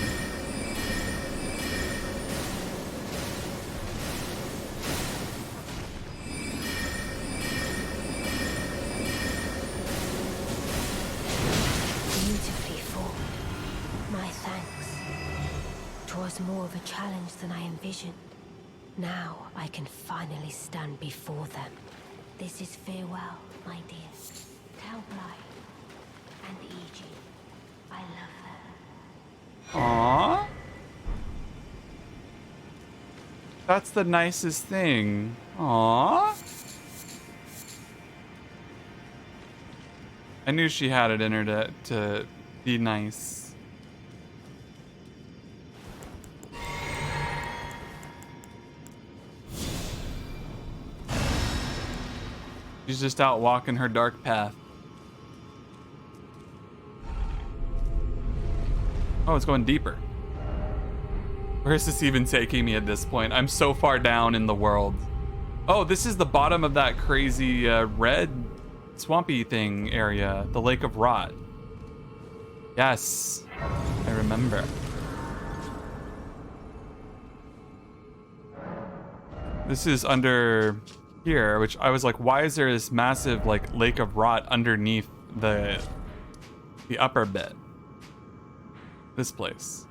Beautifully formed. My thanks. 'Twas more of a challenge than I envisioned. Now I can finally stand before them. This is farewell, my dear. Tell Blythe and E.G. I love them. Aww. That's the nicest thing. Aww. I knew she had it in her to be nice. She's just out walking her dark path. Oh, it's going deeper. Where is this even taking me at this point? I'm so far down in the world. Oh, this is the bottom of that crazy red swampy thing area. The Lake of Rot. Yes, I remember. This is under here, which I was like, why is there this massive like Lake of Rot underneath the upper bit? This place.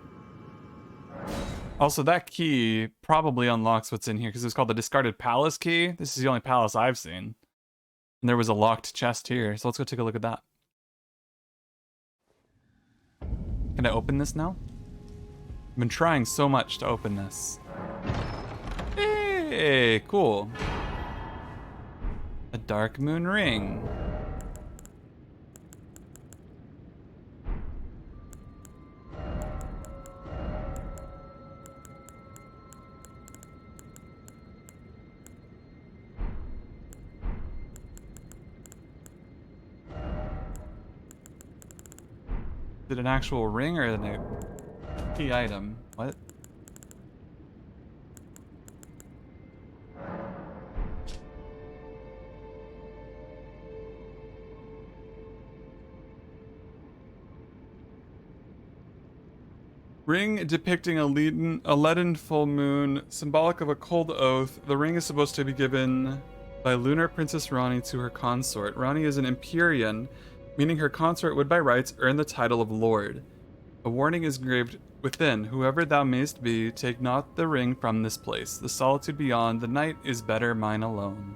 Also, that key probably unlocks what's in here because it's called the Discarded Palace key. This is the only palace I've seen. And there was a locked chest here, so let's go take a look at that. Can I open this now? I've been trying so much to open this. Hey, cool. A Dark Moon Ring. Is it an actual ring or a key item? What? Ring depicting a leaden full moon, symbolic of a cold oath. The ring is supposed to be given by Lunar Princess Ranni to her consort. Ranni is an Empyrean, meaning her consort would by rights earn the title of Lord. A warning is engraved within. Whoever thou mayst be, take not the ring from this place. The solitude beyond, the night is better mine alone.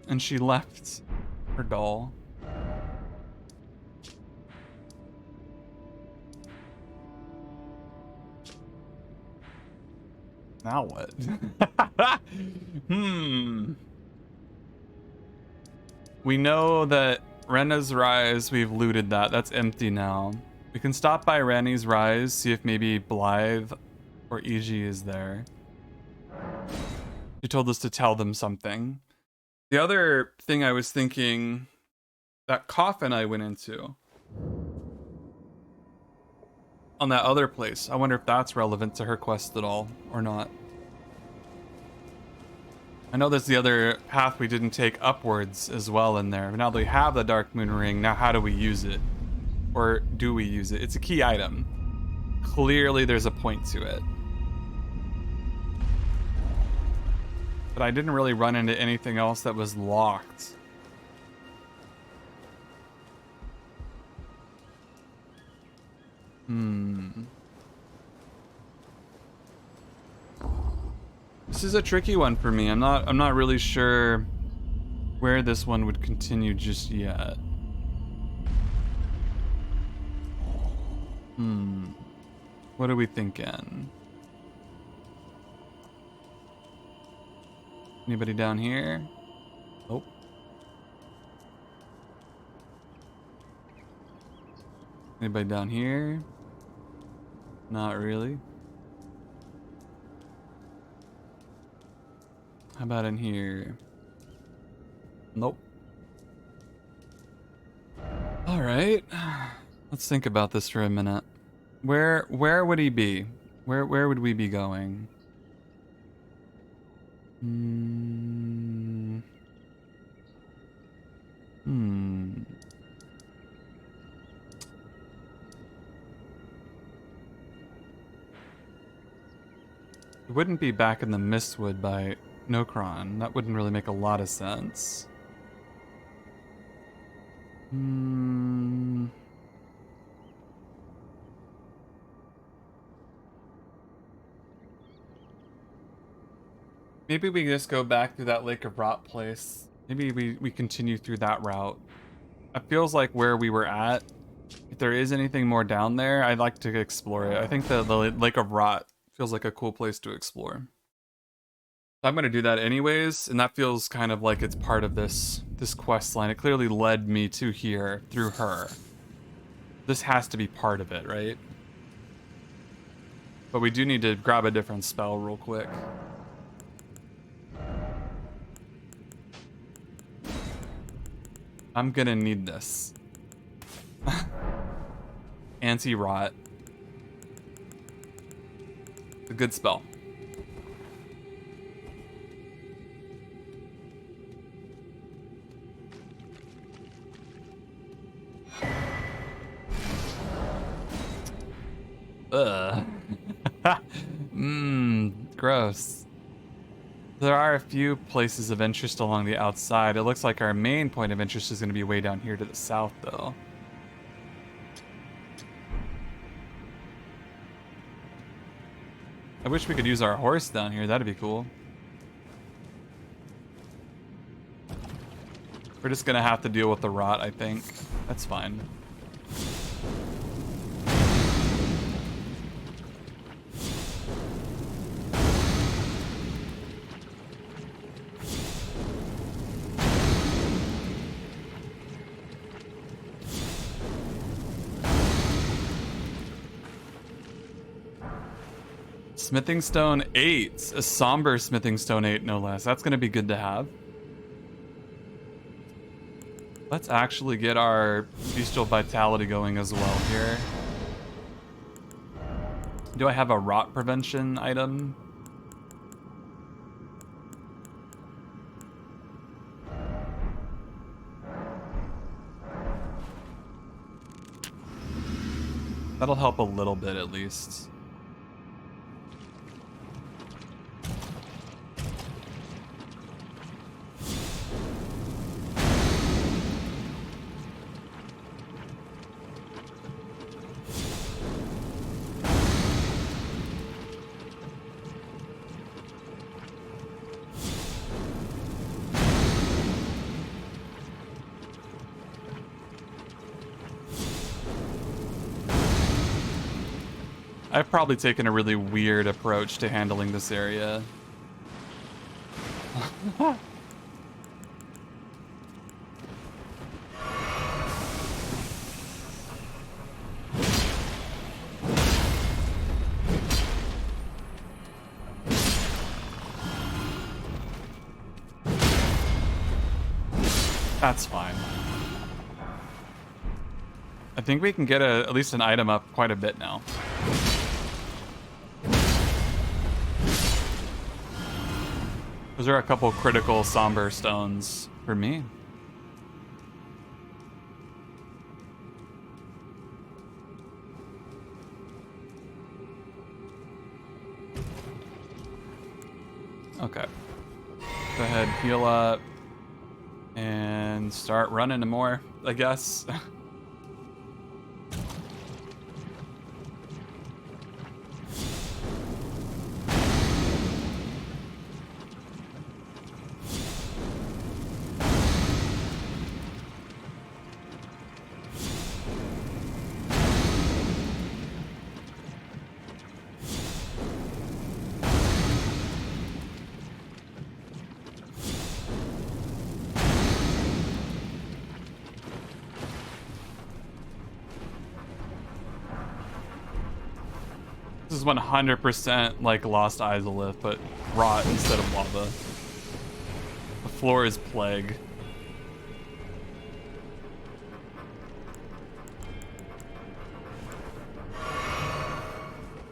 And she left her doll. Now what? We know that Renna's Rise, we've looted that. That's empty now. We can stop by Ranni's Rise, see if maybe Blythe or EG is there. She told us to tell them something. The other thing I was thinking, that coffin I went into on that other place, I wonder if that's relevant to her quest at all or not. I know there's the other path we didn't take upwards as well in there. But now that we have the Dark Moon Ring, now how do we use it? Or do we use it? It's a key item. Clearly there's a point to it. But I didn't really run into anything else that was locked. This is a tricky one for me. I'm not really sure where this one would continue just yet. What are we thinking? Anybody down here? Oh. Anybody down here? Not really. How about in here? Nope. All right. Let's think about this for a minute. Where would he be? Where would we be going? It wouldn't be back in the Mistwood by Nokron. That wouldn't really make a lot of sense. Maybe we just go back through that Lake of Rot place. Maybe we continue through that route. It feels like where we were at, if there is anything more down there, I'd like to explore it. I think the Lake of Rot feels like a cool place to explore. I'm gonna do that anyways, and that feels kind of like it's part of this quest line. It clearly led me to here through her. This has to be part of it, right? But we do need to grab a different spell real quick. I'm gonna need this. Anti-rot. It's a good spell. Ugh. Gross. There are a few places of interest along the outside. It looks like our main point of interest is going to be way down here to the south, though. I wish we could use our horse down here. That'd be cool. We're just going to have to deal with the rot, I think. That's fine. Smithing Stone 8. A somber Smithing Stone 8, no less. That's going to be good to have. Let's actually get our Bestial Vitality going as well here. Do I have a rot prevention item? That'll help a little bit at least. I've probably taken a really weird approach to handling this area. That's fine. I think we can get at least an item up quite a bit now. Those are a couple critical somber stones for me. Okay. Go ahead, heal up. And start running more, I guess. This is 100% like Lost Izalith, but rot instead of lava. The floor is plague.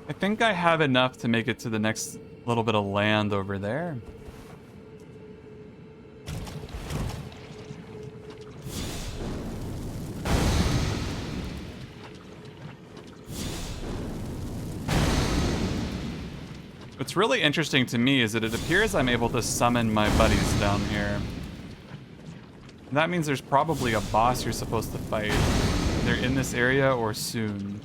I think I have enough to make it to the next little bit of land over there. What's really interesting to me is that it appears I'm able to summon my buddies down here. And that means there's probably a boss you're supposed to fight. Either in this area or soon.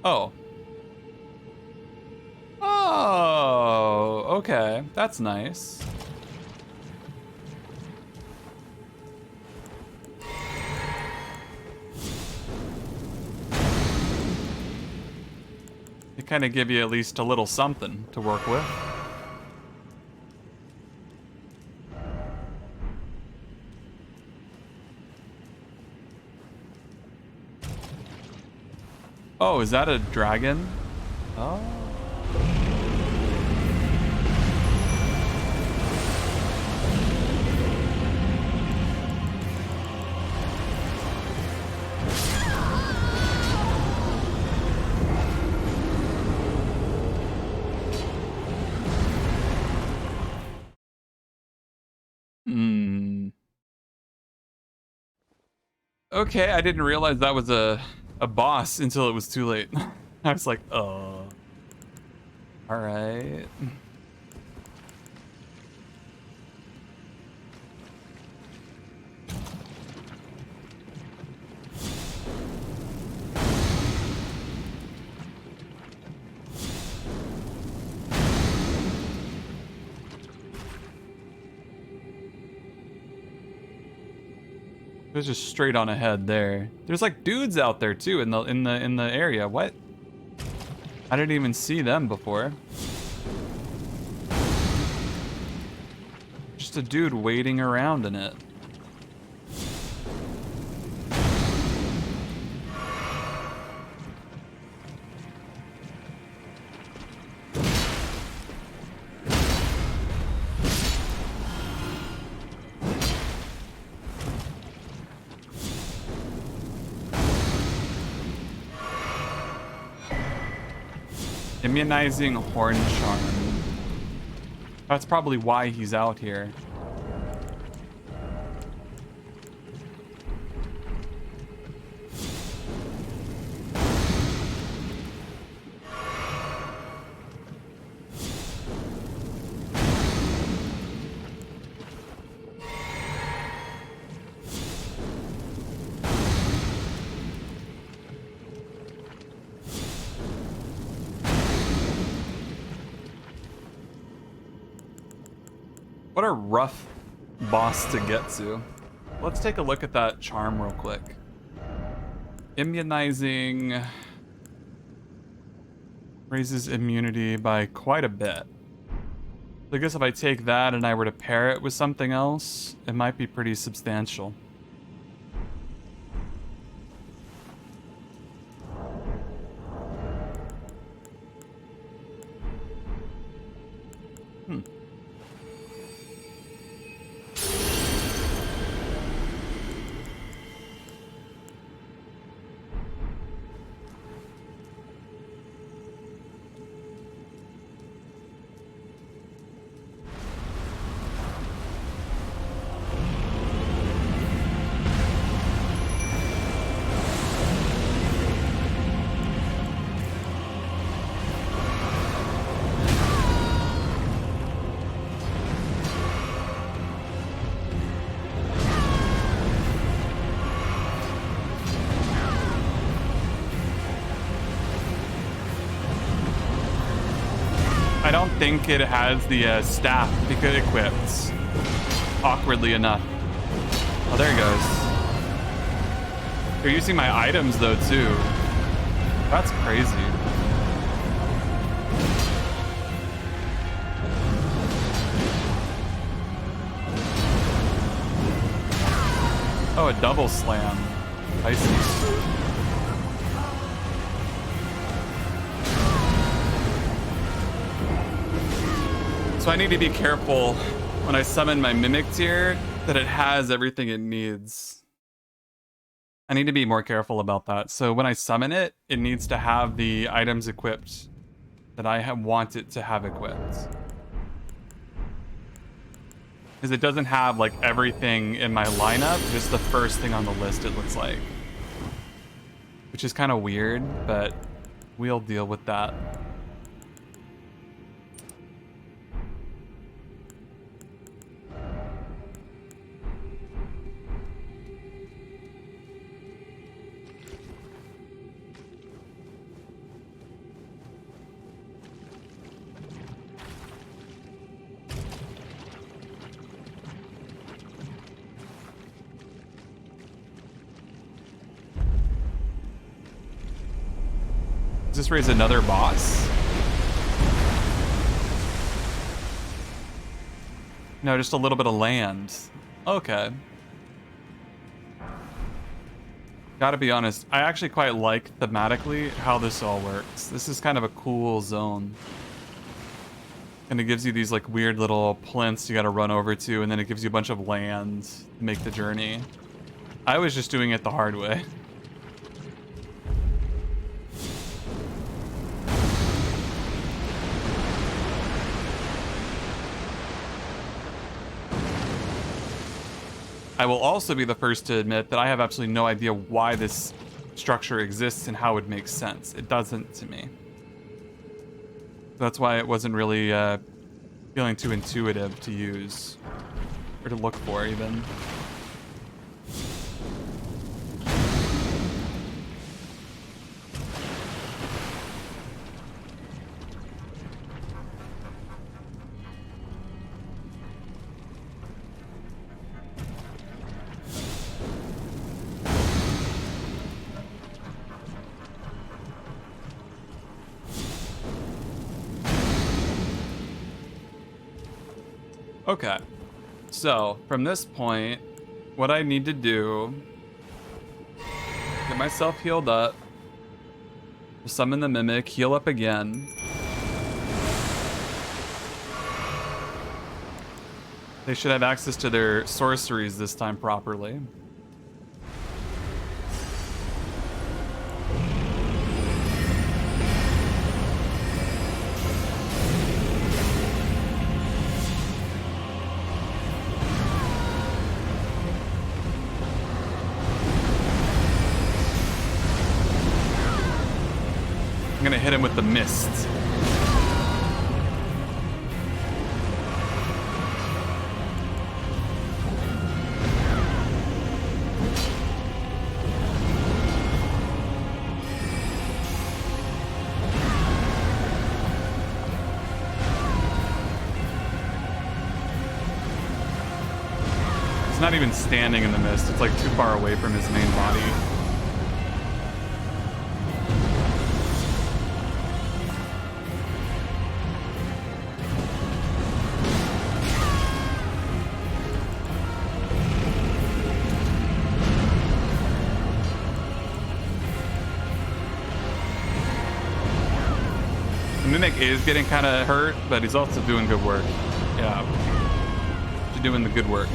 Oh. Oh, okay. That's nice. They kind of give you at least a little something to work with. Oh, is that a dragon? Oh. Okay, I didn't realize that was a boss until it was too late. I was like, oh. Alright. It was just straight on ahead there. There's like dudes out there too in the area. What? I didn't even see them before. Just a dude waiting around in it. Immunizing horn charm. That's probably why he's out here. What a rough boss to get to. Let's take a look at that charm real quick. Immunizing raises immunity by quite a bit. I guess if I take that and I were to pair it with something else, it might be pretty substantial. I don't think it has the staff equipped, awkwardly enough. Oh, there he goes. They're using my items, though, too. That's crazy. Oh, a double slam. I see. So I need to be careful when I summon my Mimic tier that it has everything it needs. I need to be more careful about that. So when I summon it, it needs to have the items equipped that I want it to have equipped. Because it doesn't have like everything in my lineup, just the first thing on the list it looks like. Which is kind of weird, but we'll deal with that. Does this raise another boss? No, just a little bit of land. Okay. Gotta be honest, I actually quite like thematically how this all works. This is kind of a cool zone. And it gives you these like weird little plinths you gotta run over to, and then it gives you a bunch of land to make the journey. I was just doing it the hard way. I will also be the first to admit that I have absolutely no idea why this structure exists and how it makes sense. It doesn't to me. That's why it wasn't really feeling too intuitive to use or to look for even. Okay, so from this point, what I need to do, get myself healed up, summon the Mimic, heal up again. They should have access to their sorceries this time properly. I'm gonna hit him with the mist. not even standing in the mist. It's like too far away from his main body. Mimic is getting kind of hurt, but he's also doing good work. Yeah. You're doing the good work.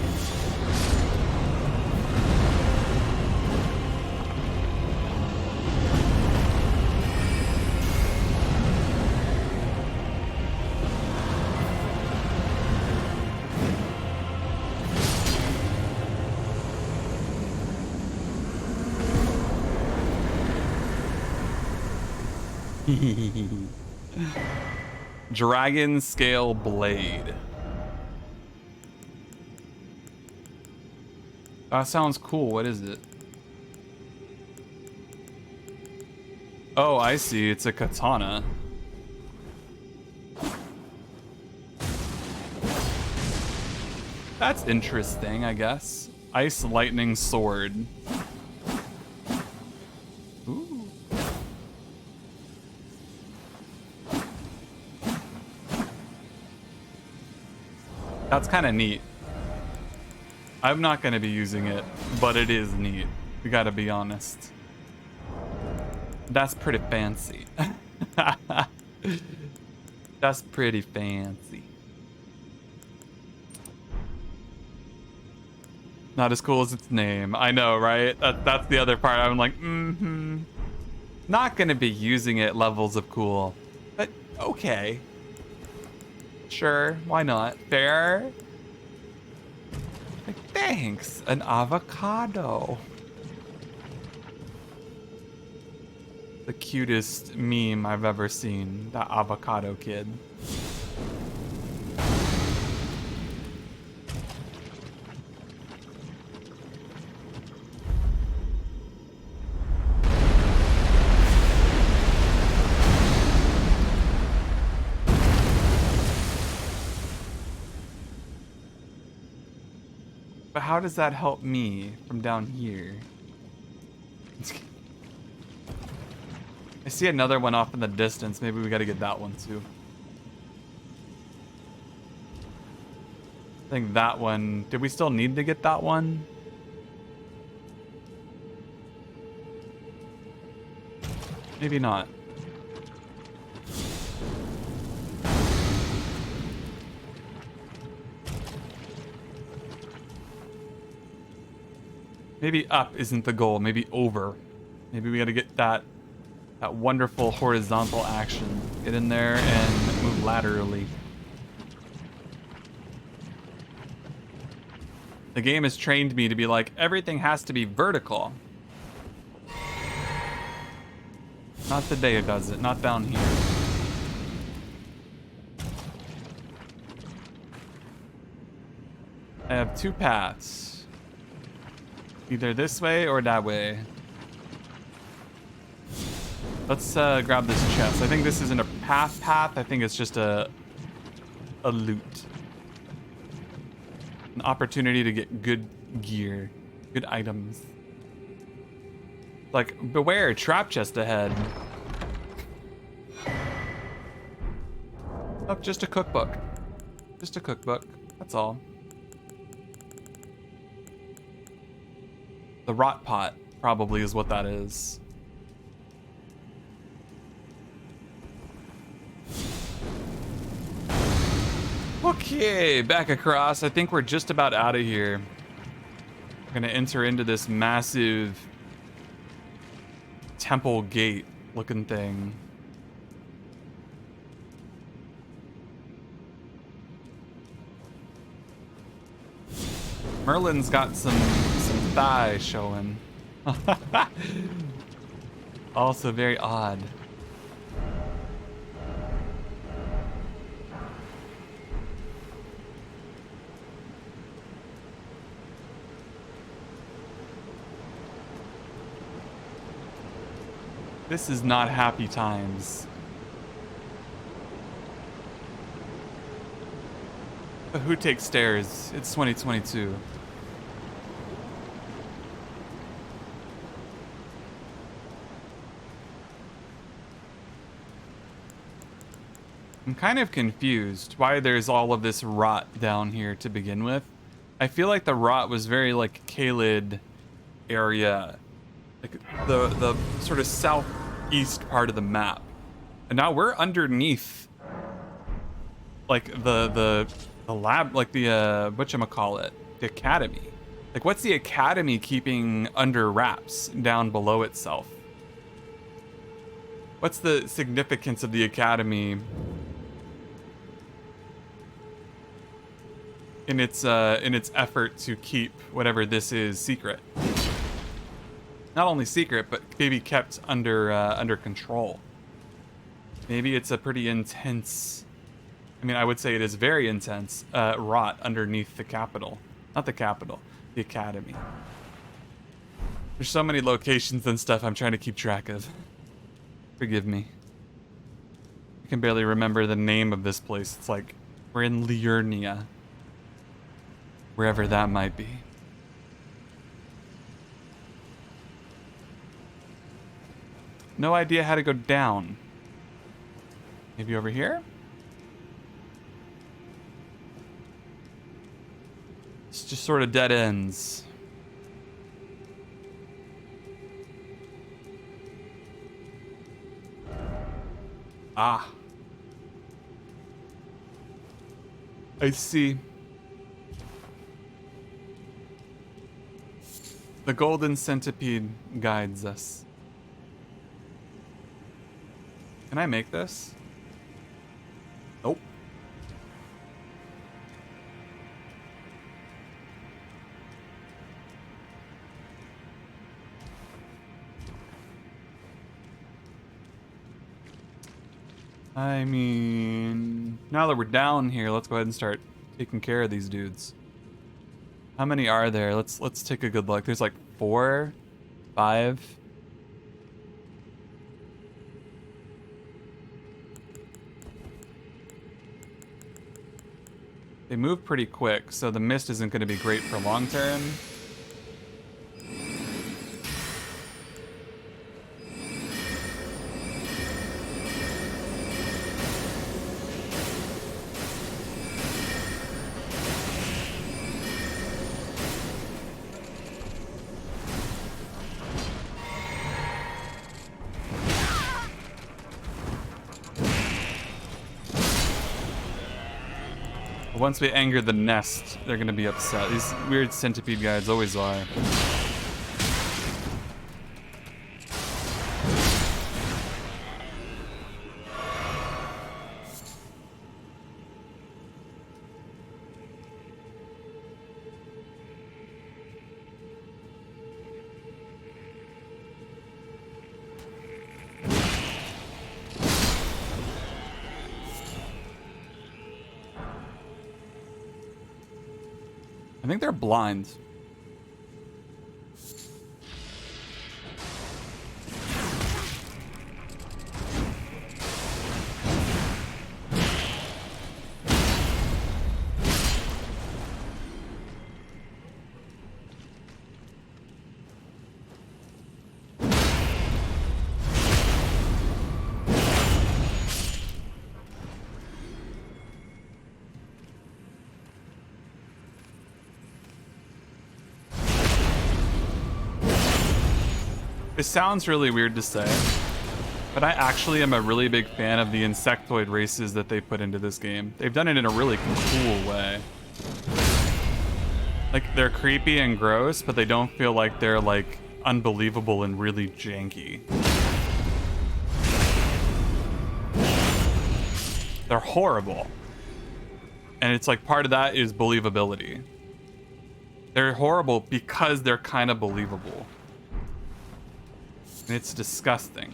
Dragon Scale Blade. That sounds cool. What is it? Oh, I see. It's a katana. That's interesting, I guess. Ice Lightning Sword. Ooh. That's kind of neat. I'm not going to be using it, but it is neat. We got to be honest. That's pretty fancy. That's pretty fancy. Not as cool as its name. I know, right? That's the other part. I'm like, Not going to be using it levels of cool. But, okay. Sure, why not? Fair? Like, thanks, an avocado. The cutest meme I've ever seen, that avocado kid. But how does that help me from down here? I see another one off in the distance. Maybe we gotta get that one too. I think that one... Did we still need to get that one? Maybe not. Maybe up isn't the goal. Maybe over. Maybe we gotta get that wonderful horizontal action. Get in there and move laterally. The game has trained me to be like, everything has to be vertical. Not today it does it. Not down here. I have two paths. Either this way or that way. Let's grab this chest. I think this isn't a path. I think it's just a loot. An opportunity to get good gear. Good items. Like, beware, trap chest ahead. Oh, just a cookbook. Just a cookbook. That's all. The rot pot probably is what that is. Okay, back across. I think we're just about out of here. We're gonna enter into this massive temple gate looking thing. Merlin's got some thigh showing. Also very odd. This is not happy times. But who takes stairs? It's 2022. I'm kind of confused why there's all of this rot down here to begin with. I feel like the rot was very like Caelid area, like the sort of southeast part of the map, and now we're underneath like the lab, like the whatchamacallit, the academy. Like, what's the academy keeping under wraps down below itself? What's the significance of the academy in its effort to keep whatever this is secret? Not only secret, but maybe kept under control. Maybe it's a pretty intense, I mean, I would say it is very intense, rot underneath the capital. Not the capital, the academy. There's so many locations and stuff I'm trying to keep track of. Forgive me. I can barely remember the name of this place. It's like, we're in Liurnia. Wherever that might be. No idea how to go down. Maybe over here? It's just sort of dead ends. Ah. I see. The golden centipede guides us. Can I make this? Nope. I mean, now that we're down here, let's go ahead and start taking care of these dudes. How many are there? Let's take a good look. There's like 4, 5. They move pretty quick, so the mist isn't going to be great for long term. Once we anger the nest, they're gonna be upset. These weird centipede guys always are. I think they're blind. It sounds really weird to say, but I actually am a really big fan of the insectoid races that they put into this game. They've done it in a really cool way. Like, they're creepy and gross, but they don't feel like they're, like, unbelievable and really janky. They're horrible. And it's like part of that is believability. They're horrible because they're kind of believable. And it's disgusting.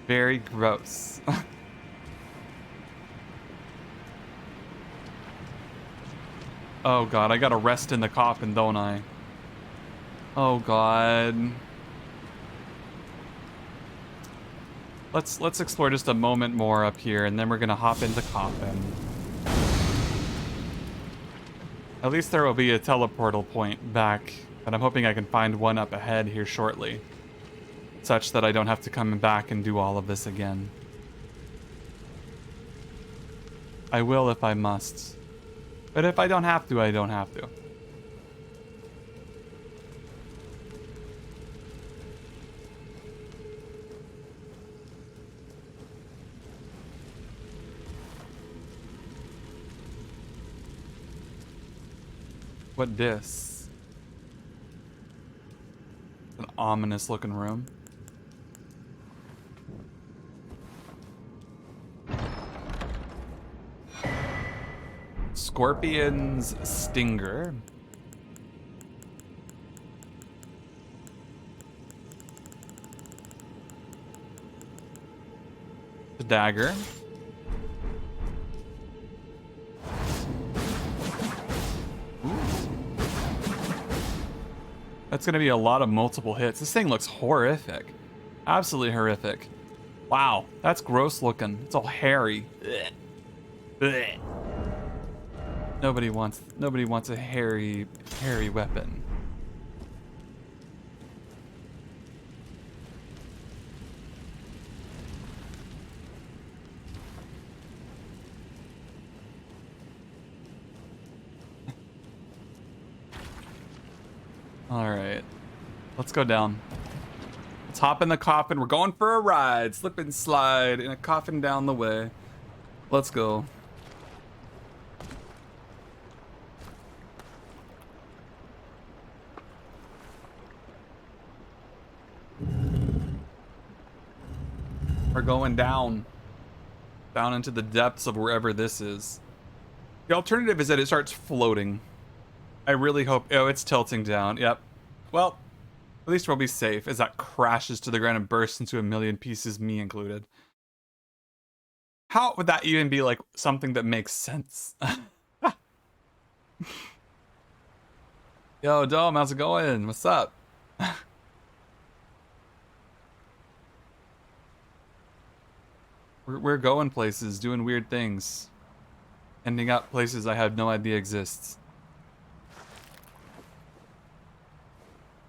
Very gross. Oh god, I gotta rest in the coffin, don't I? Oh god. Let's explore just a moment more up here, and then we're gonna hop into coffin. At least there will be a teleportal point back, but I'm hoping I can find one up ahead here shortly. such that I don't have to come back and do all of this again. I will if I must. But if I don't have to, I don't have to. What this? An ominous looking room. Scorpion's Stinger. The dagger. That's gonna be a lot of multiple hits. This thing looks horrific. Absolutely horrific. Wow, that's gross looking. It's all hairy. Ugh. Nobody wants a hairy weapon. All right, let's go down. Let's hop in the coffin. We're going for a ride. Slip and slide in a coffin down the way. Let's go. We're going down. Down into the depths of wherever this is. The alternative is that it starts floating. I really hope... Oh, it's tilting down. Yep. Well, at least we'll be safe as that crashes to the ground and bursts into a million pieces, me included. How would that even be, like, something that makes sense? Yo, Dome, how's it going? What's up? We're going places, doing weird things. Ending up places I had no idea exists.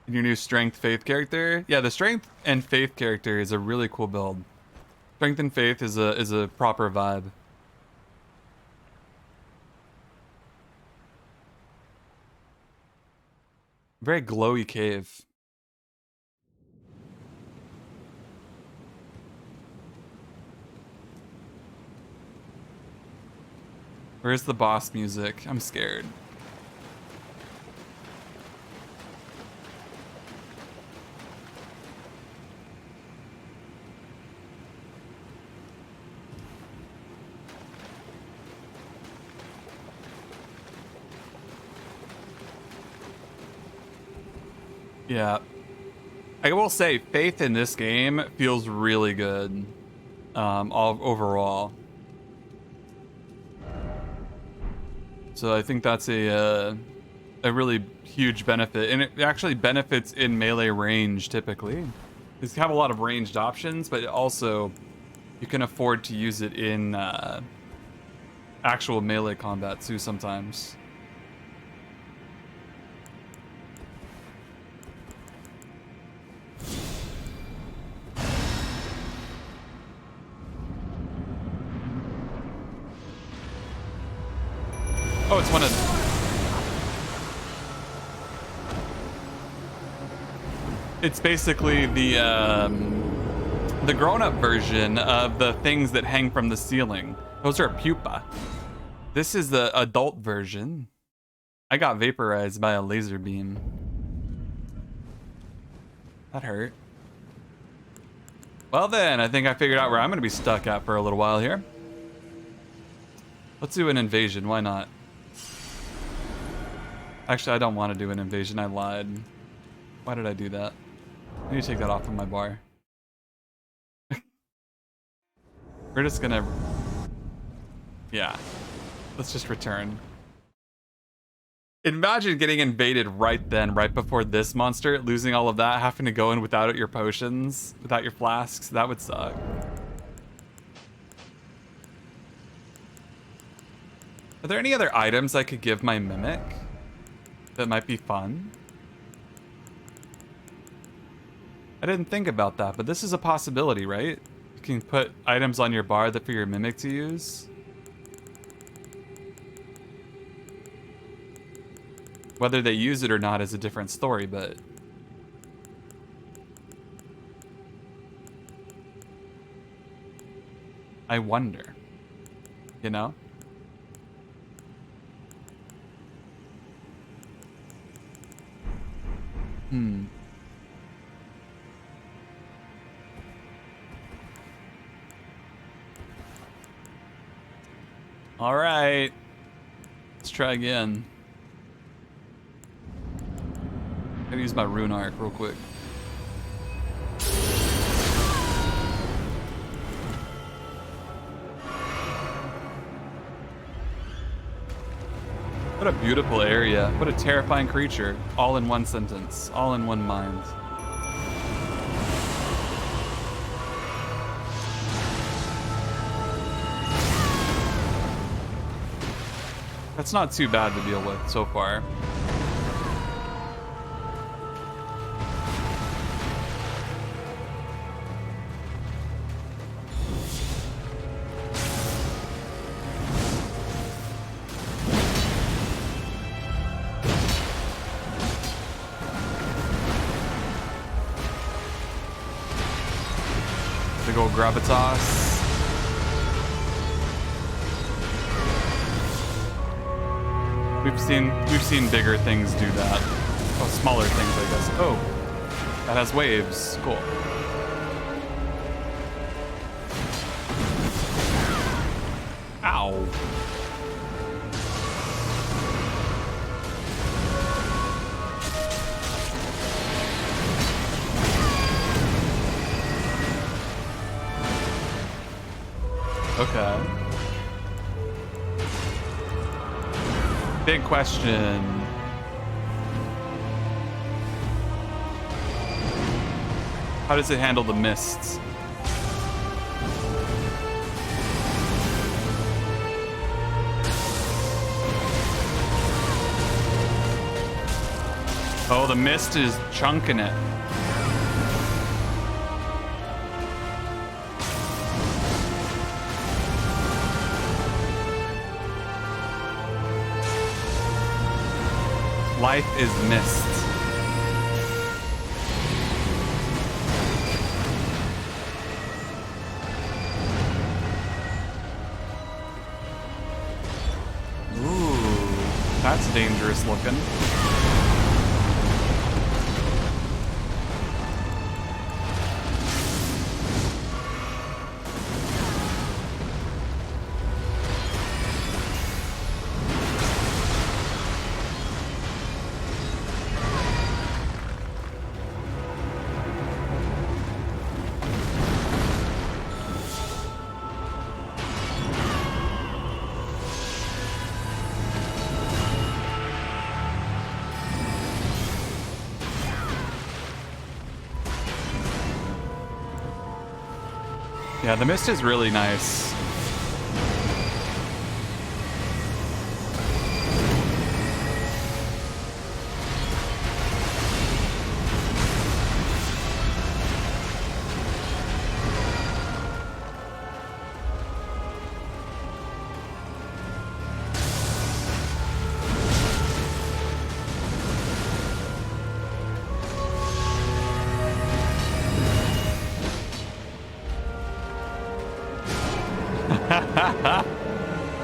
Your new Strength Faith character? Yeah, the Strength and Faith character is a really cool build. Strength and Faith is a proper vibe. Very glowy cave. Where's the boss music? I'm scared. Yeah. I will say, Faith in this game feels really good. Overall. So I think that's a really huge benefit, and it actually benefits in melee range typically. You have a lot of ranged options, but also you can afford to use it in actual melee combat too sometimes. Oh, it's one of... It's basically the grown-up version of the things that hang from the ceiling. Those are pupa. This is the adult version. I got vaporized by a laser beam. That hurt. Well then, I think I figured out where I'm gonna be stuck at for a little while here. Let's do an invasion, why not? Actually, I don't want to do an invasion. I lied. Why did I do that? I need to take that off of my bar. We're just gonna... Yeah. Let's just return. Imagine getting invaded right then, right before this monster, losing all of that, having to go in without your potions, without your flasks. That would suck. Are there any other items I could give my Mimic that might be fun? I didn't think about that, but this is a possibility, right? You can put items on your bar that for your mimic to use. Whether they use it or not is a different story, but... I wonder. You know? All right. Let's try again. I'm gonna use my rune arc real quick. What a beautiful area. What a terrifying creature. All in one sentence. All in one mind. That's not too bad to deal with so far. Big old gravitas. We've seen bigger things do that. Oh, smaller things, I guess. Oh, that has waves. Cool. Ow. Okay. Big question. How does it handle the mists? Oh, the mist is chunking it. Life is mist. Ooh, that's dangerous looking. Yeah, the mist is really nice.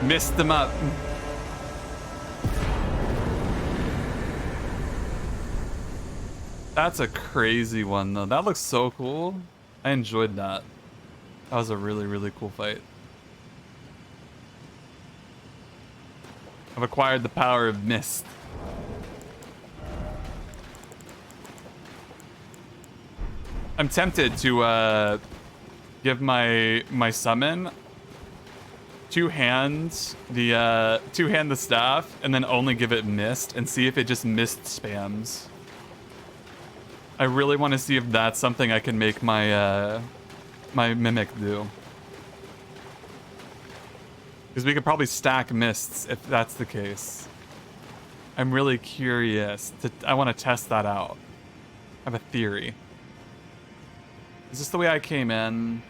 Missed them up. That's a crazy one though. That looks so cool. I enjoyed that. That was a really, really cool fight. I've acquired the power of mist. I'm tempted to give my summon two-hand the staff and then only give it mist and see if it just mist spams. I really want to see if that's something I can make my my mimic do. Because we could probably stack mists if that's the case. I'm really curious. I want to test that out. I have a theory. Is this the way I came in?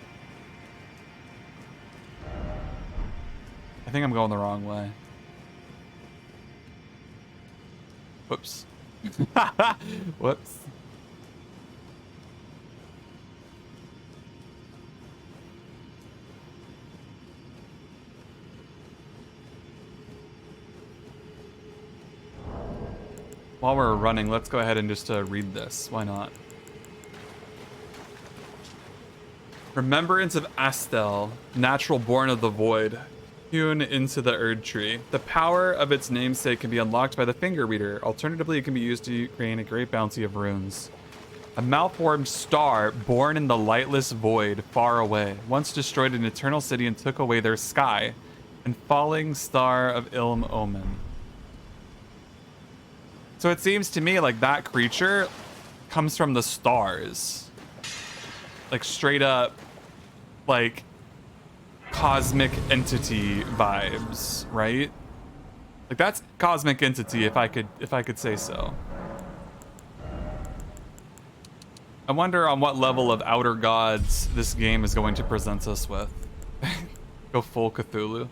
I think I'm going the wrong way. Whoops. Whoops. While we're running, let's go ahead and just read this. Why not? Remembrance of Astel, natural born of the void, hewn into the Erd tree. The power of its namesake can be unlocked by the finger reader. Alternatively, it can be used to gain a great bounty of runes. A malformed star born in the lightless void far away, once destroyed an eternal city and took away their sky, and falling star of ill omen. So it seems to me like that creature comes from the stars. Like straight up, like cosmic entity vibes, right? Like that's cosmic entity if I could say so. I wonder on what level of outer gods this game is going to present us with. Go full Cthulhu.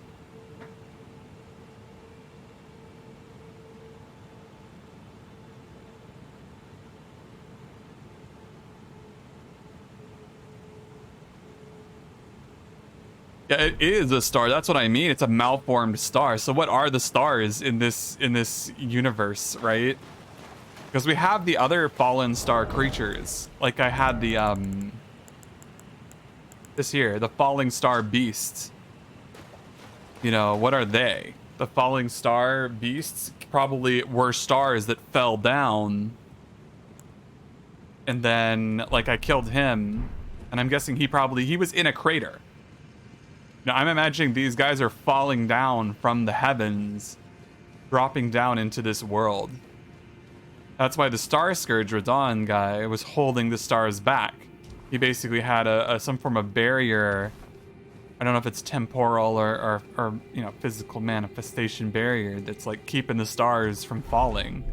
Yeah, it is a star. That's what I mean. It's a malformed star. So what are the stars in this universe, right? Because we have the other fallen star creatures. Like I had the this here, the falling star beasts. You know, what are they? The falling star beasts probably were stars that fell down. And then like I killed him, and I'm guessing he was in a crater. Now, I'm imagining these guys are falling down from the heavens, dropping down into this world. That's why the Star Scourge Radon guy was holding the stars back. He basically had some form of barrier. I don't know if it's temporal or you know, physical manifestation barrier that's like keeping the stars from falling.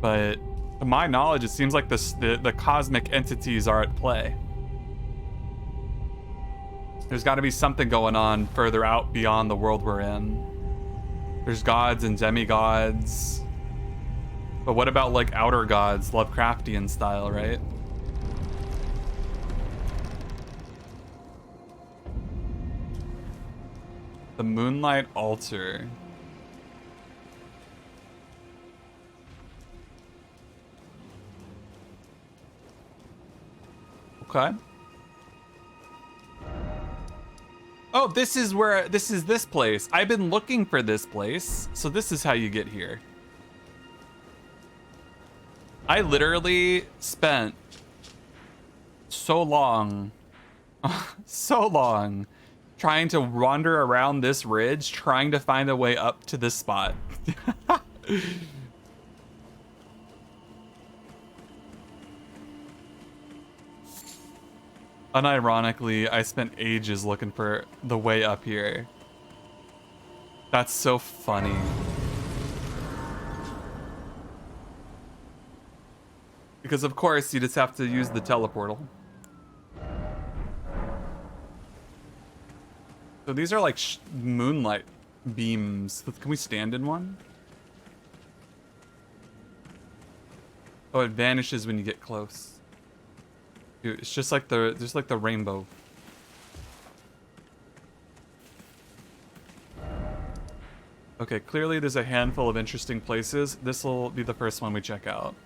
But to my knowledge, it seems like the cosmic entities are at play. There's got to be something going on further out beyond the world we're in. There's gods and demigods. But what about like outer gods, Lovecraftian style, right? The Moonlight Altar. Okay. Oh, this is this place. I've been looking for this place. So this is how you get here. I literally spent so long trying to wander around this ridge, trying to find a way up to this spot. Unironically, I spent ages looking for the way up here. That's so funny. Because of course, you just have to use the teleportal. So these are like moonlight beams. Can we stand in one? Oh, it vanishes when you get close. Dude, it's just like the rainbow. Okay, clearly there's a handful of interesting places. This will be the first one we check out.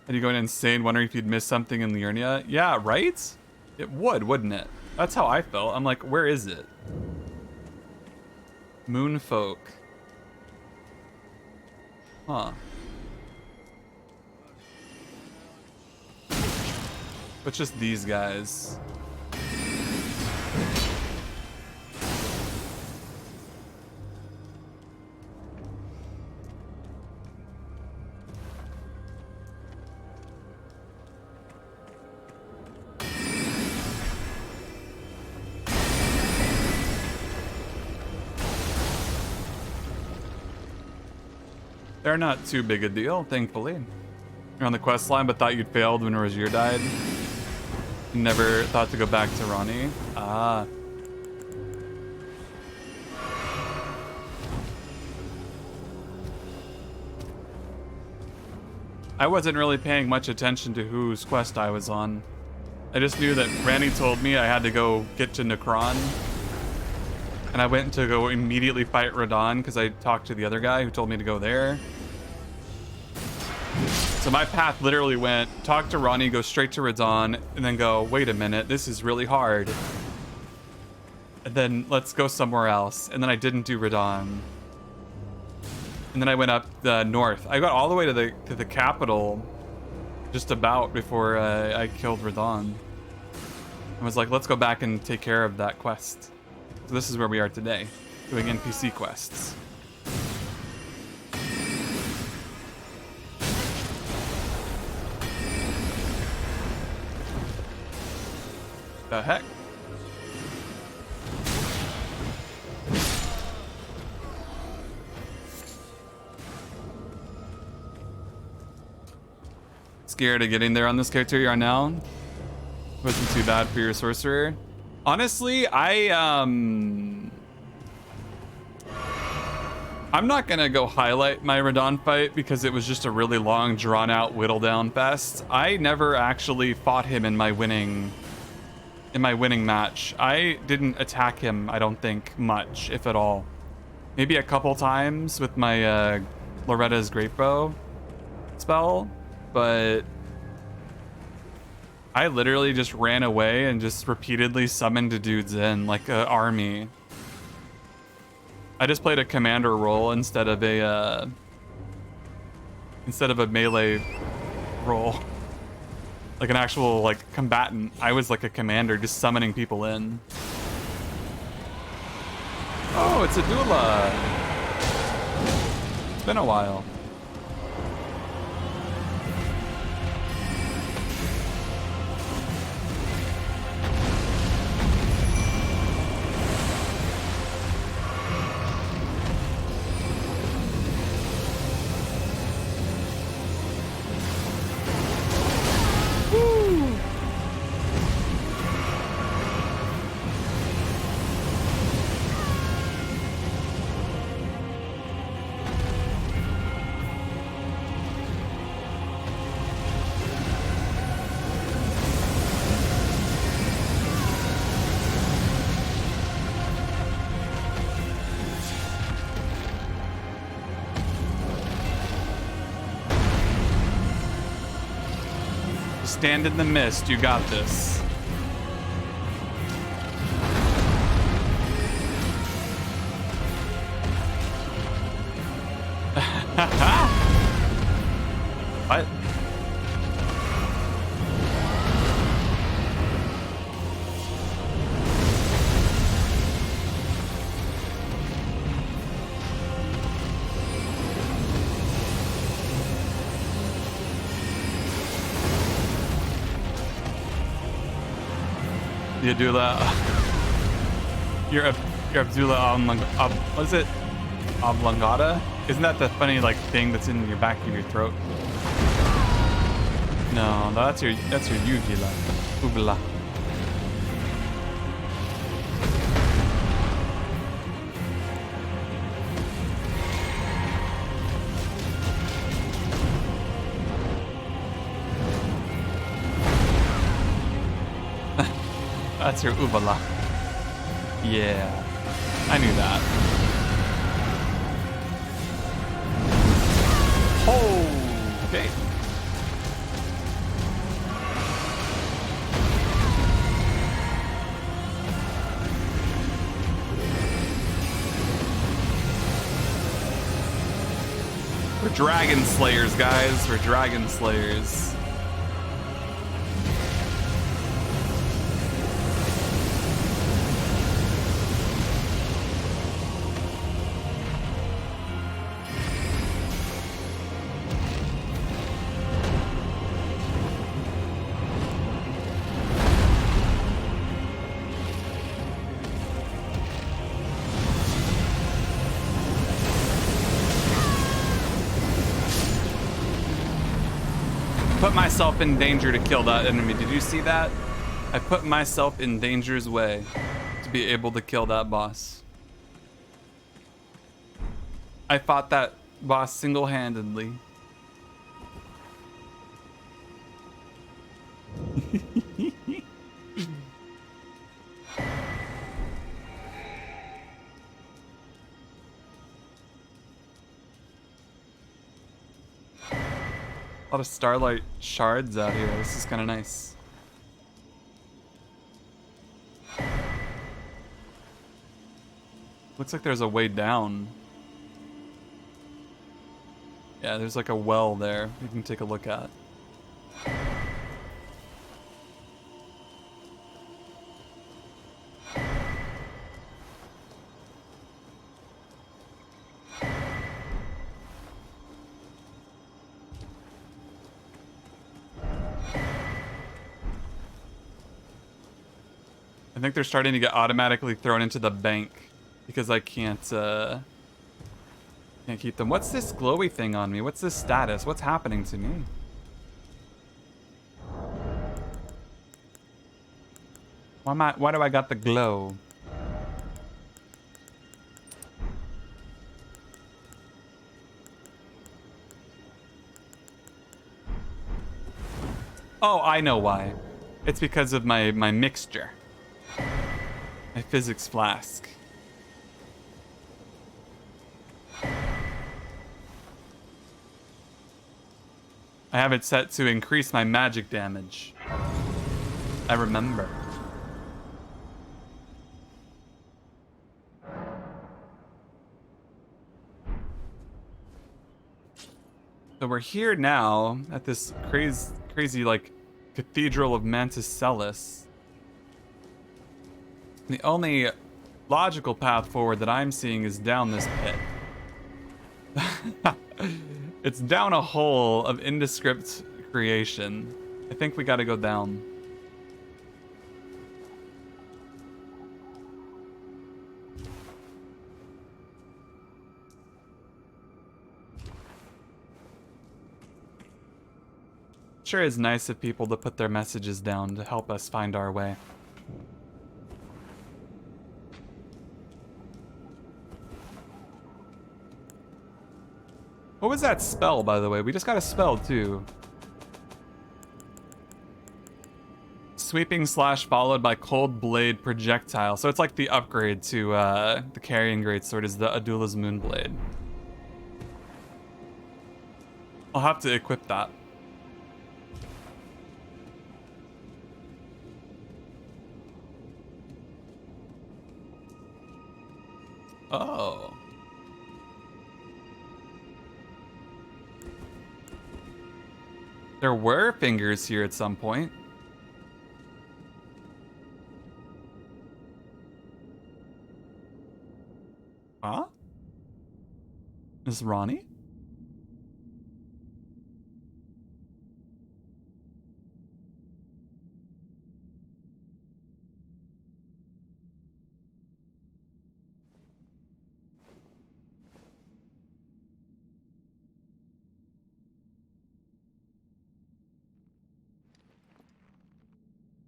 And you going insane wondering if you'd miss something in Liurnia? Yeah, right? It would, wouldn't it? That's how I felt. I'm like, where is it? Moonfolk. Huh. But just these guys. They're not too big a deal, thankfully. You're on the quest line, but thought you'd failed when Rozier died. Never thought to go back to Ronnie. Ah. I wasn't really paying much attention to whose quest I was on. I just knew that Randy told me I had to go get to Necron. And I went to go immediately fight Radon because I talked to the other guy who told me to go there. So my path literally went, talk to Ronnie, go straight to Radon, and then go, wait a minute, this is really hard. And then let's go somewhere else. And then I didn't do Radon. And then I went up the north. I got all the way to the capital just about before I killed Radon. I was like, let's go back and take care of that quest. So this is where we are today, doing NPC quests. The heck? Scared of getting there on this character you are now? Wasn't too bad for your sorcerer. Honestly, I'm not gonna go highlight my Radon fight because it was just a really long, drawn-out whittle down fest. I never actually fought him in my winning match. I didn't attack him, I don't think, much, if at all. Maybe a couple times with my Loretta's Great Bow spell, but I literally just ran away and just repeatedly summoned dudes in like an army. I just played a commander role instead of a melee role. Like an actual like combatant. I was like a commander just summoning people in. Oh, it's a doula. It's been a while. Stand in the mist, you got this. What? The Adula, you're Abdullah what is it? Oblongata? Isn't that the funny like thing that's in your back of your throat? No, that's your uvula. Uvula. That's your uvula. Yeah, I knew that. Oh, okay. We're dragon slayers, guys. We're dragon slayers. put myself in danger to kill that enemy. Did you see that? I put myself in danger's way to be able to kill that boss. I fought that boss single-handedly. A lot of starlight shards out here. This is kind of nice. Looks like there's a way down. Yeah, there's like a well there you can take a look at. I think they're starting to get automatically thrown into the bank because I can't keep them. What's this glowy thing on me? What's this status? What's happening to me? Why do I got the glow? Oh, I know why. It's because of my mixture. My physics flask. I have it set to increase my magic damage. I remember. So we're here now at this crazy like Cathedral of Mantis Celis. The only logical path forward that I'm seeing is down this pit. It's down a hole of indescript creation. I think we gotta go down. Sure is nice of people to put their messages down to help us find our way. What was that spell, by the way? We just got a spell, too. Sweeping slash followed by cold blade projectile. So it's like the upgrade to the carrying greatsword is the Adula's Moonblade. I'll have to equip that. Oh. There were fingers here at some point. Huh? Is Ronnie?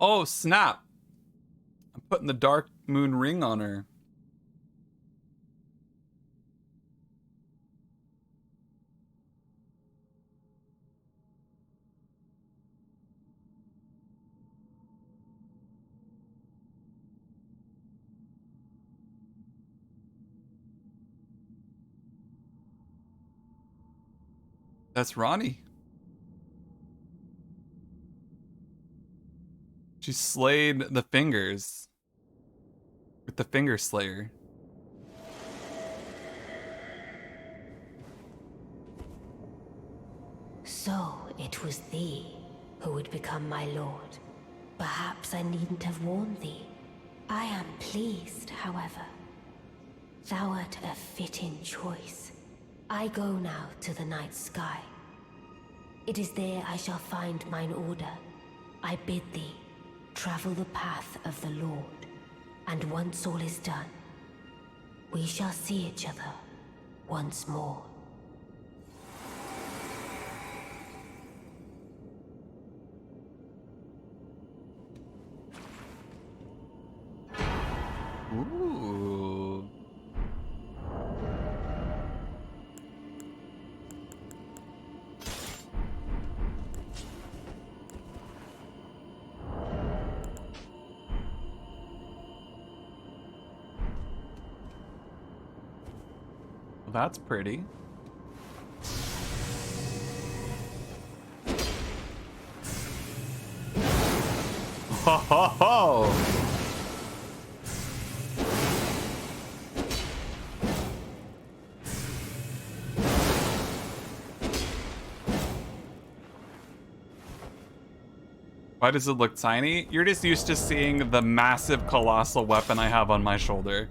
Oh, snap. I'm putting the Dark Moon ring on her. That's Ronnie. She slayed the fingers with the Finger Slayer. So it was thee who would become my lord. Perhaps I needn't have warned thee. I am pleased, however. Thou art a fitting choice. I go now to the night sky. It is there I shall find mine order. I bid thee travel the path of the Lord, and once all is done, we shall see each other once more. Ooh. Well, that's pretty. Ho ho ho! Why does it look tiny? You're just used to seeing the massive colossal weapon I have on my shoulder.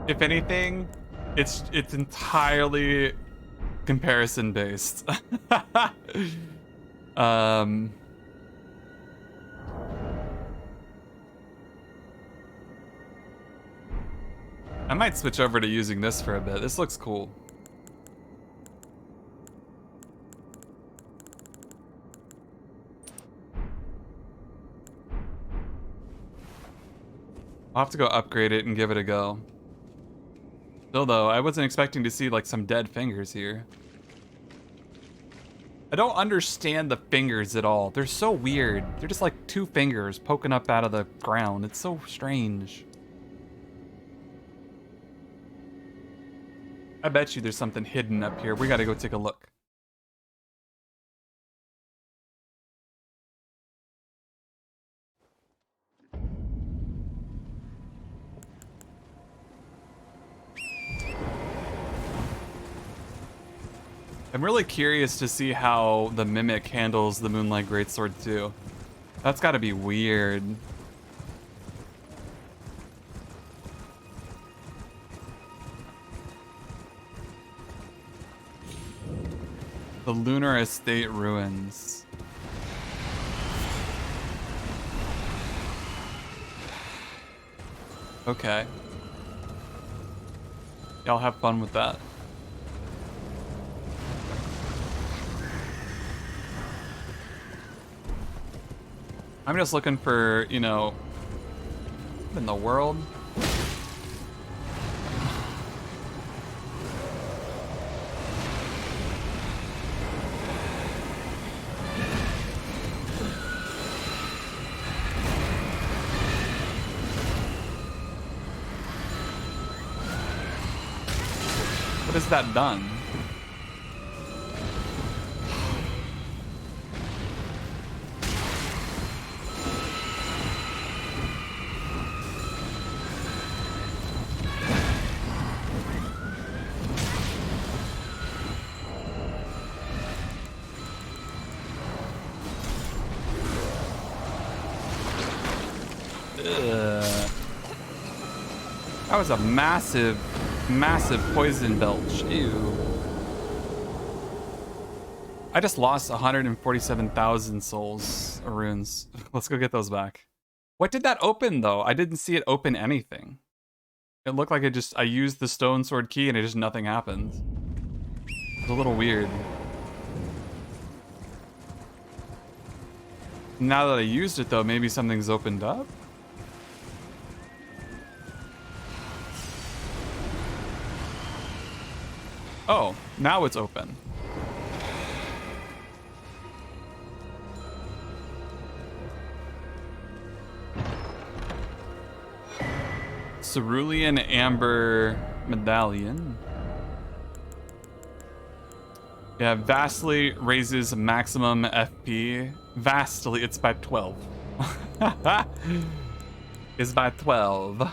If anything, it's entirely comparison based. I might switch over to using this for a bit. This looks cool. I'll have to go upgrade it and give it a go. Still though, I wasn't expecting to see like some dead fingers here. I don't understand the fingers at all. They're so weird. They're just like two fingers poking up out of the ground. It's so strange. I bet you there's something hidden up here. We gotta go take a look. I'm really curious to see how the Mimic handles the Moonlight Greatsword too. That's gotta be weird. The Lunar Estate ruins. Okay. Y'all have fun with that. I'm just looking for, you know, what in the world? What has that done? That was a massive poison belch. Ew. I just lost 147,000 souls or runes. Let's go get those back. What did that open though? I didn't see it open anything. It looked like I used the stone sword key and it just nothing happened. It was a little weird. Now that I used it though, maybe something's opened up? Oh, now it's open. Cerulean Amber Medallion. Yeah, vastly raises maximum FP. Vastly, it's by 12. It's by 12.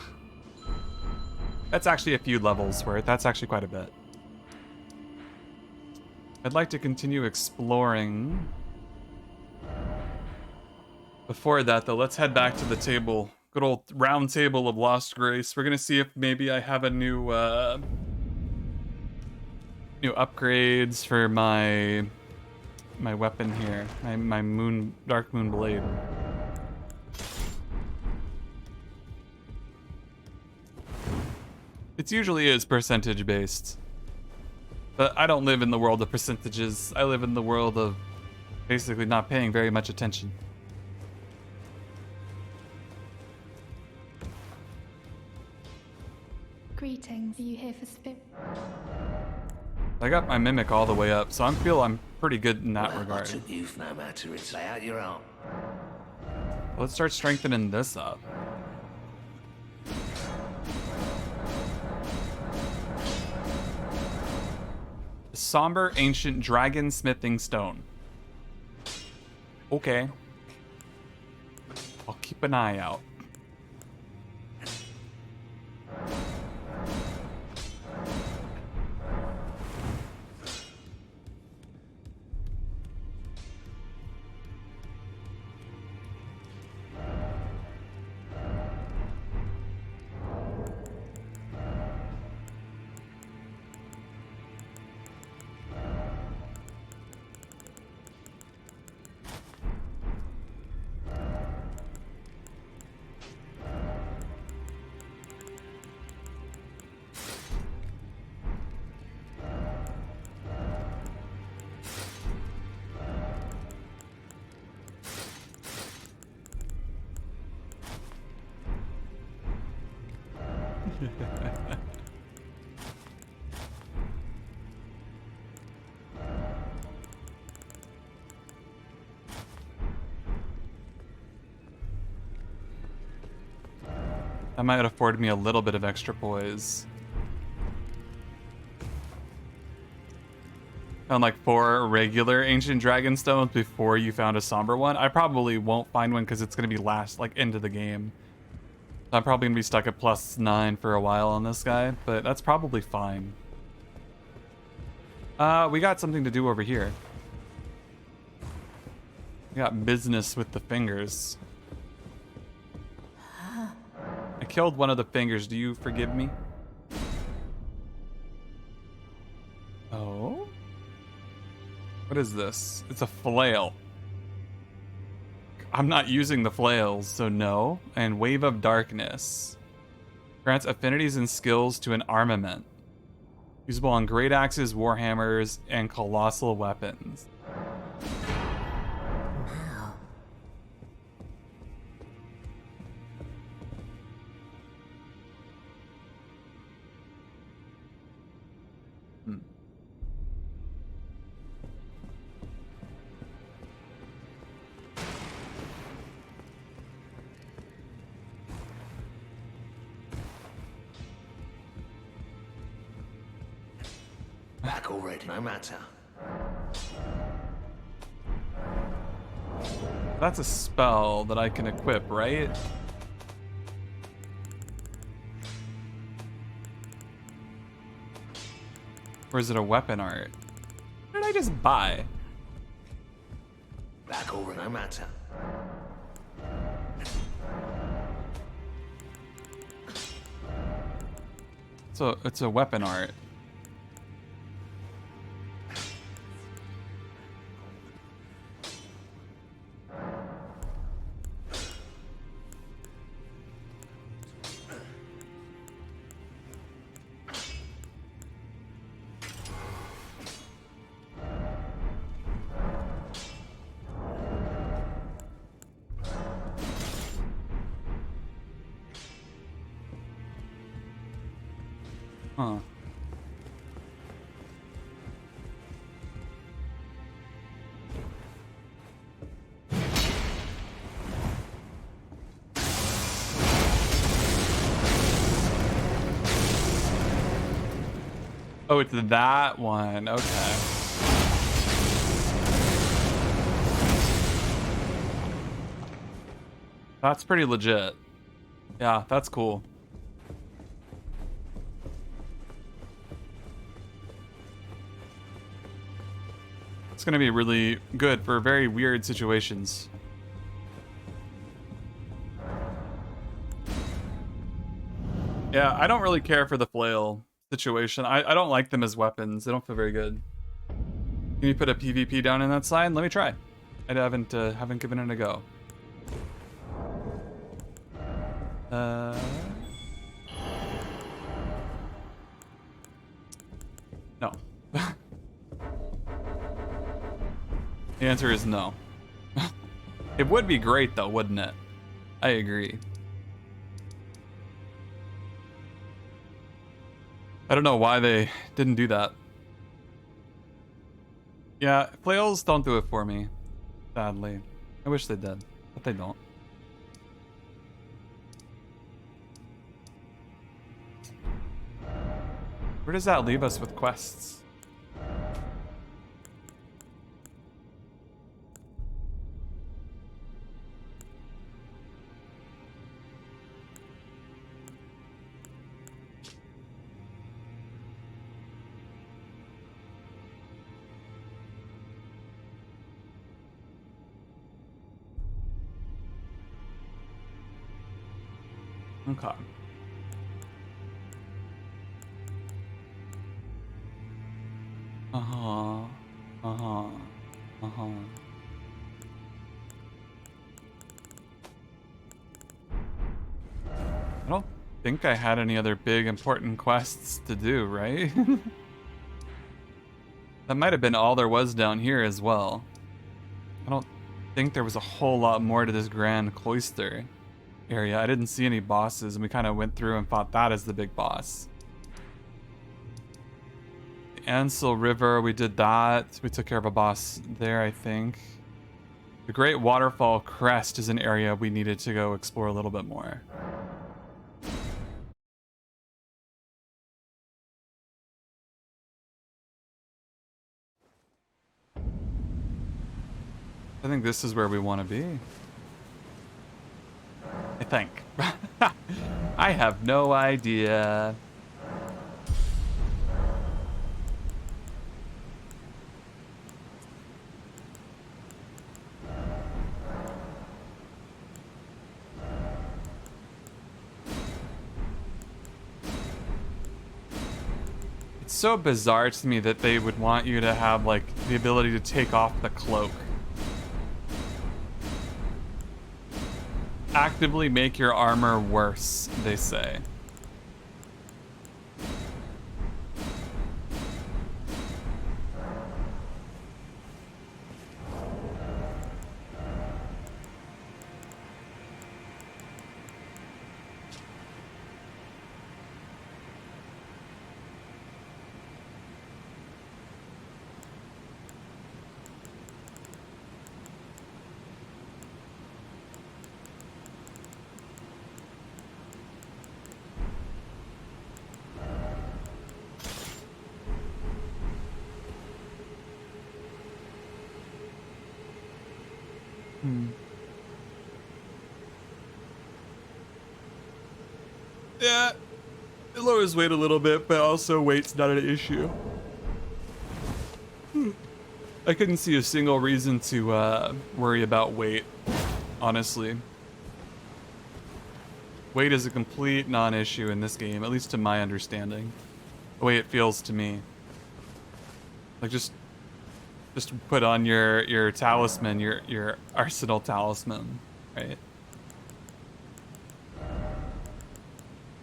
That's actually a few levels worth. That's actually quite a bit. I'd like to continue exploring. Before that, though, let's head back to the table. Good old round table of Lost Grace. We're gonna see if maybe I have a new upgrades for my weapon here. My Dark Moon Blade. It usually is percentage based. But I don't live in the world of percentages. I live in the world of basically not paying very much attention. Greetings. Are you here for spirit? I got my mimic all the way up, so I'm pretty good in that Well, I regard. took you no matter it's lay out your own. Let's start strengthening this up. Somber Ancient Dragon Smithing Stone. Okay. I'll keep an eye out. That might afford me a little bit of extra poise. Found like 4 regular ancient dragon stones before you found a somber one. I probably won't find one because it's gonna be last like into the game. I'm probably gonna be stuck at +9 for a while on this guy, but that's probably fine. We got something to do over here. We got business with the fingers. I killed one of the fingers. Do you forgive me? Oh? What is this? It's a flail. I'm not using the flails, so no. And Wave of Darkness. Grants affinities and skills to an armament. Usable on great axes, warhammers, and colossal weapons. Back already, no matter. That's a spell that I can equip, right? Or is it a weapon art? What did I just buy? Back already, no matter. So it's a weapon art. Huh. Oh, it's that one. Okay. That's pretty legit. Yeah, that's cool. It's gonna be really good for very weird situations. Yeah, I don't really care for the flail situation. I don't like them as weapons. They don't feel very good. Can you put a PvP down in that sign? Let me try. I haven't given it a go. No. The answer is no. It would be great though, wouldn't it? I agree. I don't know why they didn't do that. Yeah, flails don't do it for me, sadly. I wish they did, but they don't. Where does that leave us with quests? Okay. Uh-huh. Uh-huh. Uh-huh. I don't think I had any other big important quests to do, right? That might have been all there was down here as well. I don't think there was a whole lot more to this Grand Cloister area. I didn't see any bosses, and we kind of went through and fought that as the big boss. The Ansel River, we did that. We took care of a boss there, I think. The Great Waterfall Crest is an area we needed to go explore a little bit more. I think this is where we want to be. I think. I have no idea. It's so bizarre to me that they would want you to have, like, the ability to take off the cloak. Actively make your armor worse, they say. Yeah, it lowers weight a little bit, but also weight's not an issue. I couldn't see a single reason to worry about weight, honestly. Weight is a complete non-issue in this game, at least to my understanding. The way it feels to me. Like just put on your talisman, your arsenal talisman, right?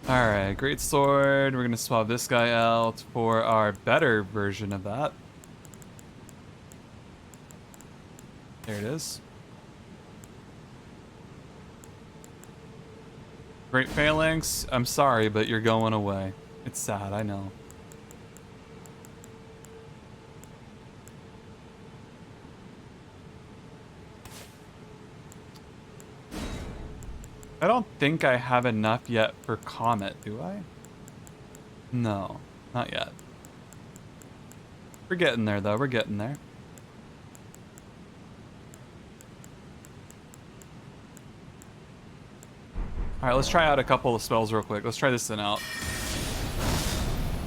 Alright, great sword. We're gonna swap this guy out for our better version of that. There it is. Great phalanx, I'm sorry, but you're going away. It's sad, I know. I don't think I have enough yet for Comet, do I? No, not yet. We're getting there, though. We're getting there. Alright, let's try out a couple of spells real quick. Let's try this thing out.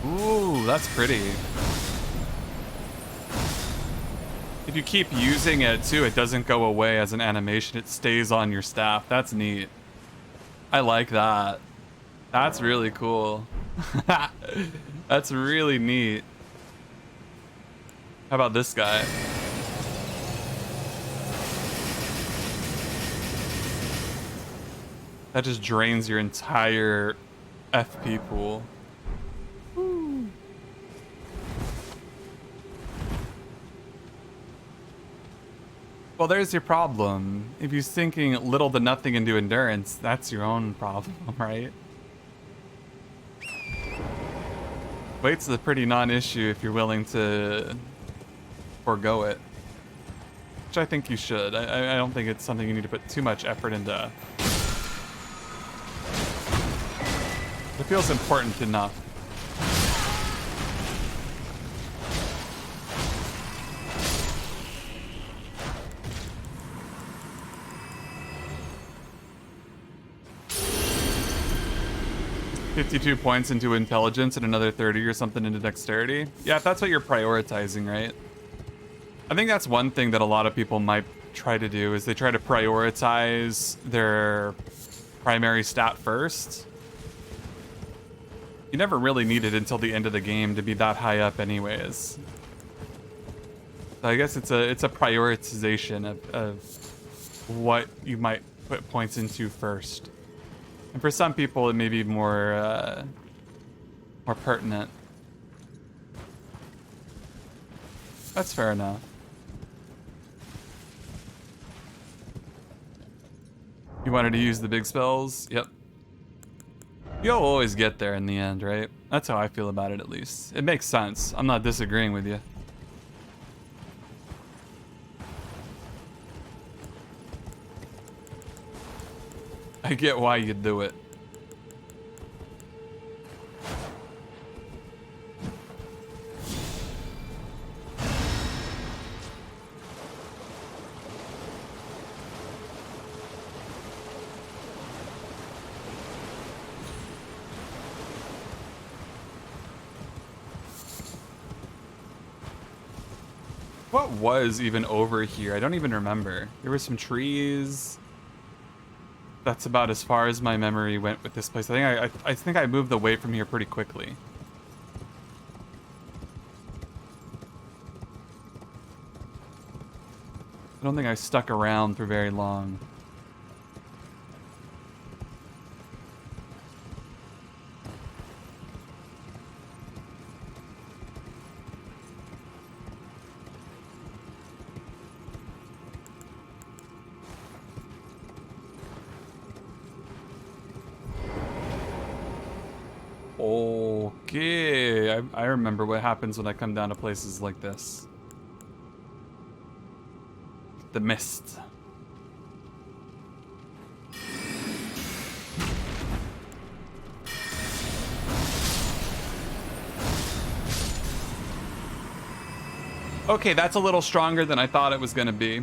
Ooh, that's pretty. If you keep using it, too, it doesn't go away as an animation. It stays on your staff. That's neat. I like that. That's really cool. That's really neat. How about this guy? That just drains your entire FP pool. Woo. Well, there's your problem. If you're sinking little to nothing into endurance, that's your own problem, right? Weight's a pretty non-issue if you're willing to forego it. Which I think you should. I don't think it's something you need to put too much effort into. It feels important enough. $52 points into intelligence and another 30 or something into dexterity. Yeah, if that's what you're prioritizing, right? I think that's one thing that a lot of people might try to do is they try to prioritize their primary stat first. You never really need it until the end of the game to be that high up anyways. So I guess it's a prioritization of what you might put points into first. And for some people, it may be more pertinent. That's fair enough. You wanted to use the big spells? Yep. You'll always get there in the end, right? That's how I feel about it, at least. It makes sense. I'm not disagreeing with you. I get why you do it. What was even over here? I don't even remember. There were some trees. That's about as far as my memory went with this place. I think I moved away from here pretty quickly. I don't think I stuck around for very long. Okay, I remember what happens when I come down to places like this. The mist. Okay, that's a little stronger than I thought it was gonna be.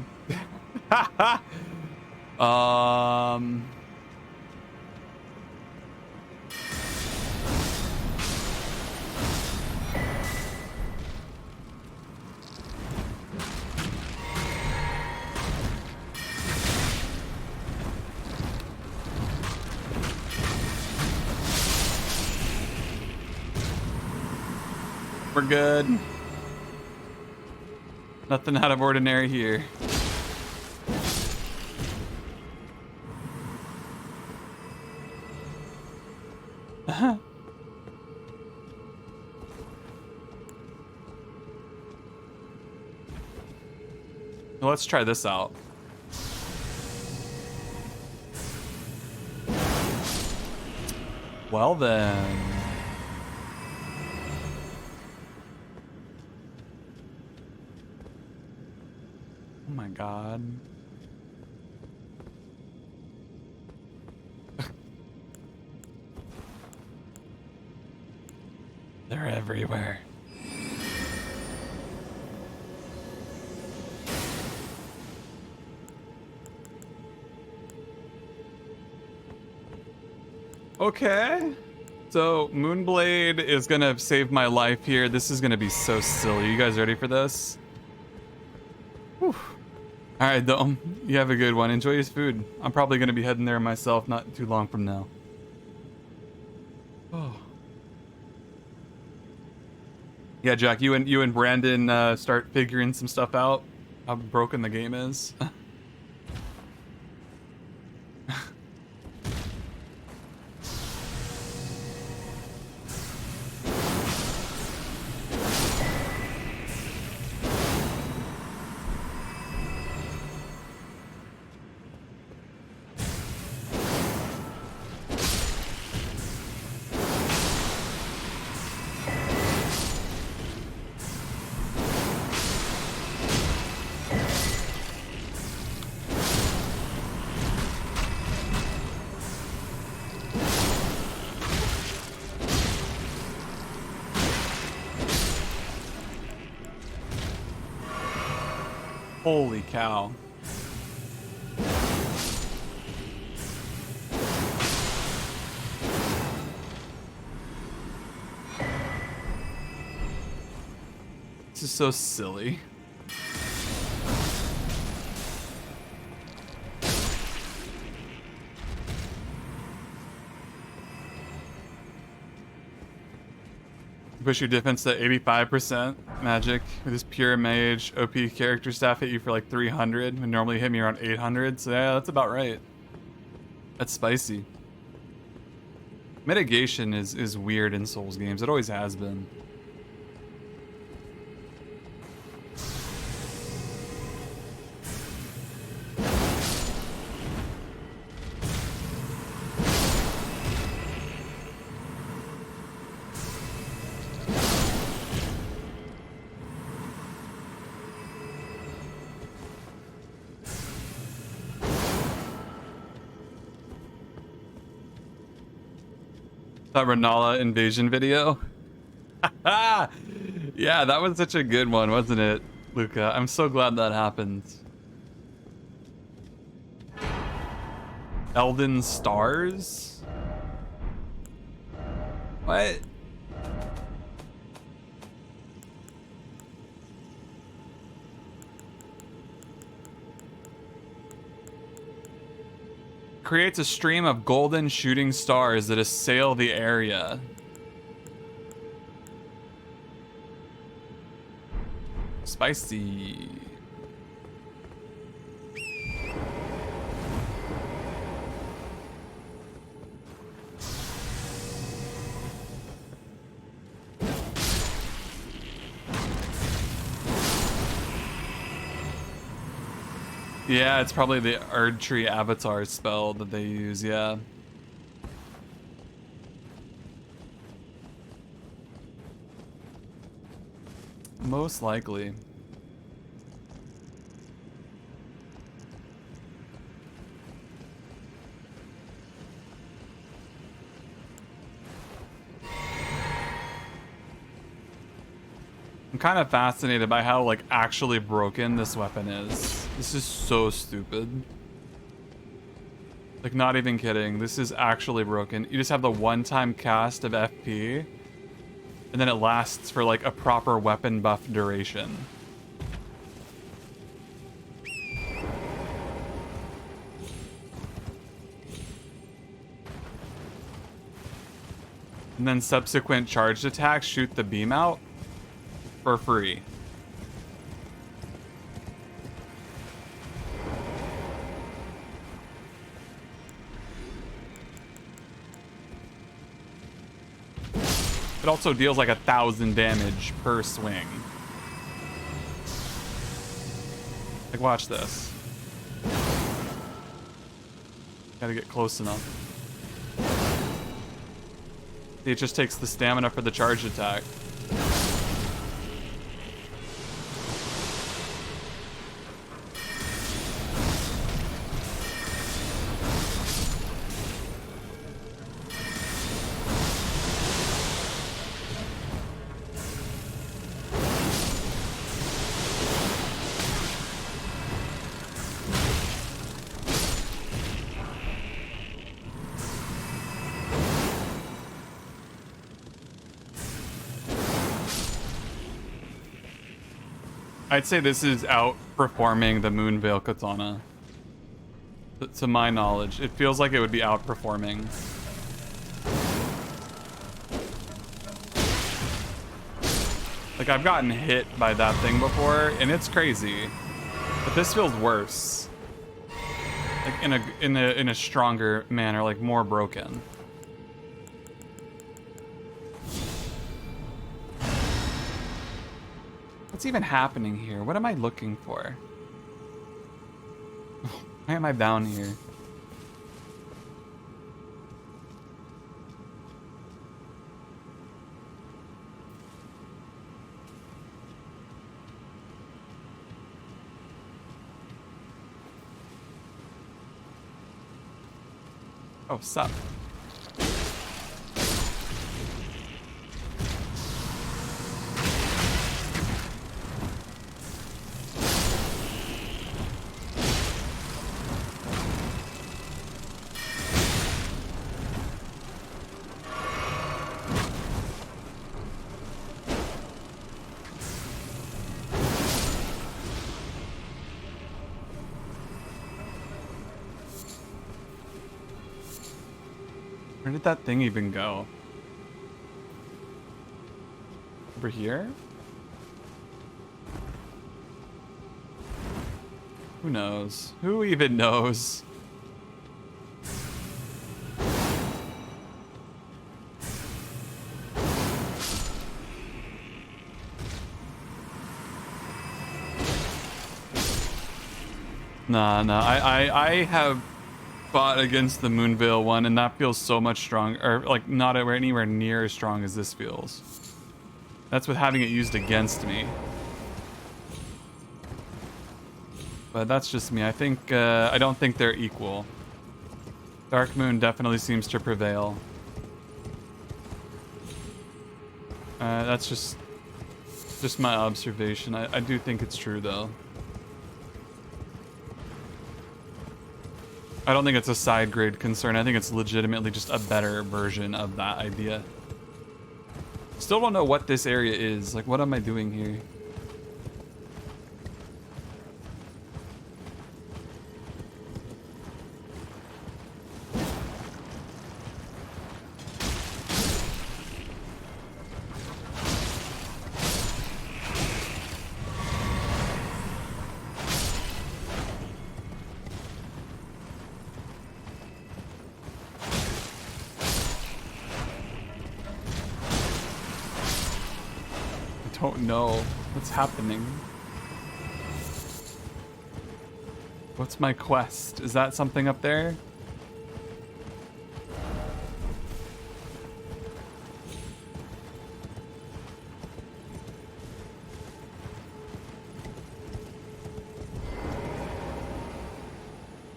We're good. Nothing out of ordinary here. Well, let's try this out. Well then. Oh my god. They're everywhere. Okay. So Moonblade is gonna save my life here. This is gonna be so silly. You guys ready for this? Whew. All right, Dome. You have a good one. Enjoy your food. I'm probably gonna be heading there myself not too long from now. Oh. Yeah, Jack. You and Brandon start figuring some stuff out. How broken the game is. Holy cow. This is so silly. Push your defense to 85% magic with this pure mage OP character staff hit you for like 300 and normally hit me around 800, so yeah, that's about right. That's spicy. Mitigation is weird in Souls games. It always has been. That Renala invasion video. Yeah, that was such a good one, wasn't it, Luca? I'm so glad that happened. Elden stars? What? Creates a stream of golden shooting stars that assail the area. Spicy. Yeah, it's probably the Erdtree avatar spell that they use, yeah. Most likely. I'm kind of fascinated by how, like, actually broken this weapon is. This is so stupid. Like, not even kidding. This is actually broken. You just have the one-time cast of FP, and then it lasts for, like, a proper weapon buff duration. And then subsequent charged attacks shoot the beam out for free. It also deals like 1,000 damage per swing. Like, watch this. Gotta get close enough. See, it just takes the stamina for the charge attack. I'd say this is outperforming the Moonveil Katana. To my knowledge, it feels like it would be outperforming. Like, I've gotten hit by that thing before, and it's crazy. But this feels worse. Like, in a stronger manner, like more broken. What's even happening here? What am I looking for? Why am I down here? Oh, sup. Where did that thing even go? Over here? Who knows? Who even knows? Nah, I have fought against the Moonveil one, and that feels so much stronger, or like not anywhere near as strong as this feels. That's with having it used against me. But that's just me. I think, I don't think they're equal. Dark Moon definitely seems to prevail. That's just my observation. I do think it's true, though. I don't think it's a side grade concern. I think it's legitimately just a better version of that idea. Still don't know what this area is. Like, what am I doing here? Don't know what's happening. What's my quest? Is that something up there?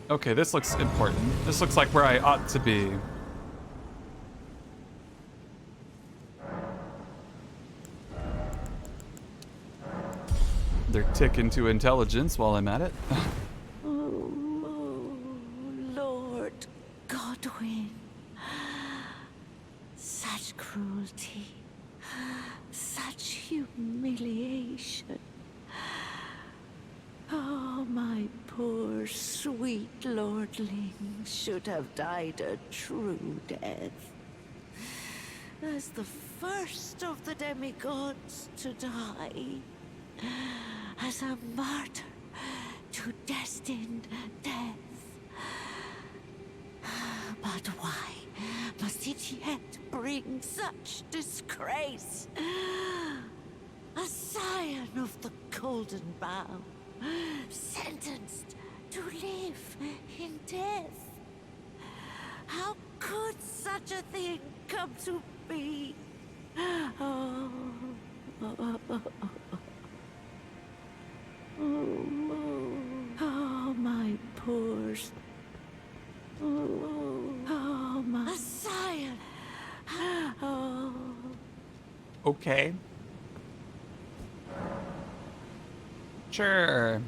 Okay, this looks important. This looks like where I ought to be. They're ticking to intelligence while I'm at it. Oh, Lord Godwin. Such cruelty. Such humiliation. Oh, my poor sweet lordling should have died a true death. As the first of the demigods to die. As a martyr to destined death. But why must it yet bring such disgrace? A scion of the Golden Bough, sentenced to live in death. How could such a thing come to be? Oh. Oh, my poor... Oh, my... Scion! Oh... Okay. Sure.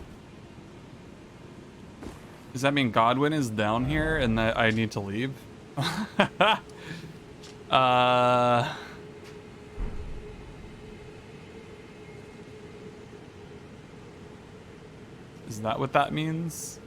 Does that mean Godwin is down here and that I need to leave? Is that what that means?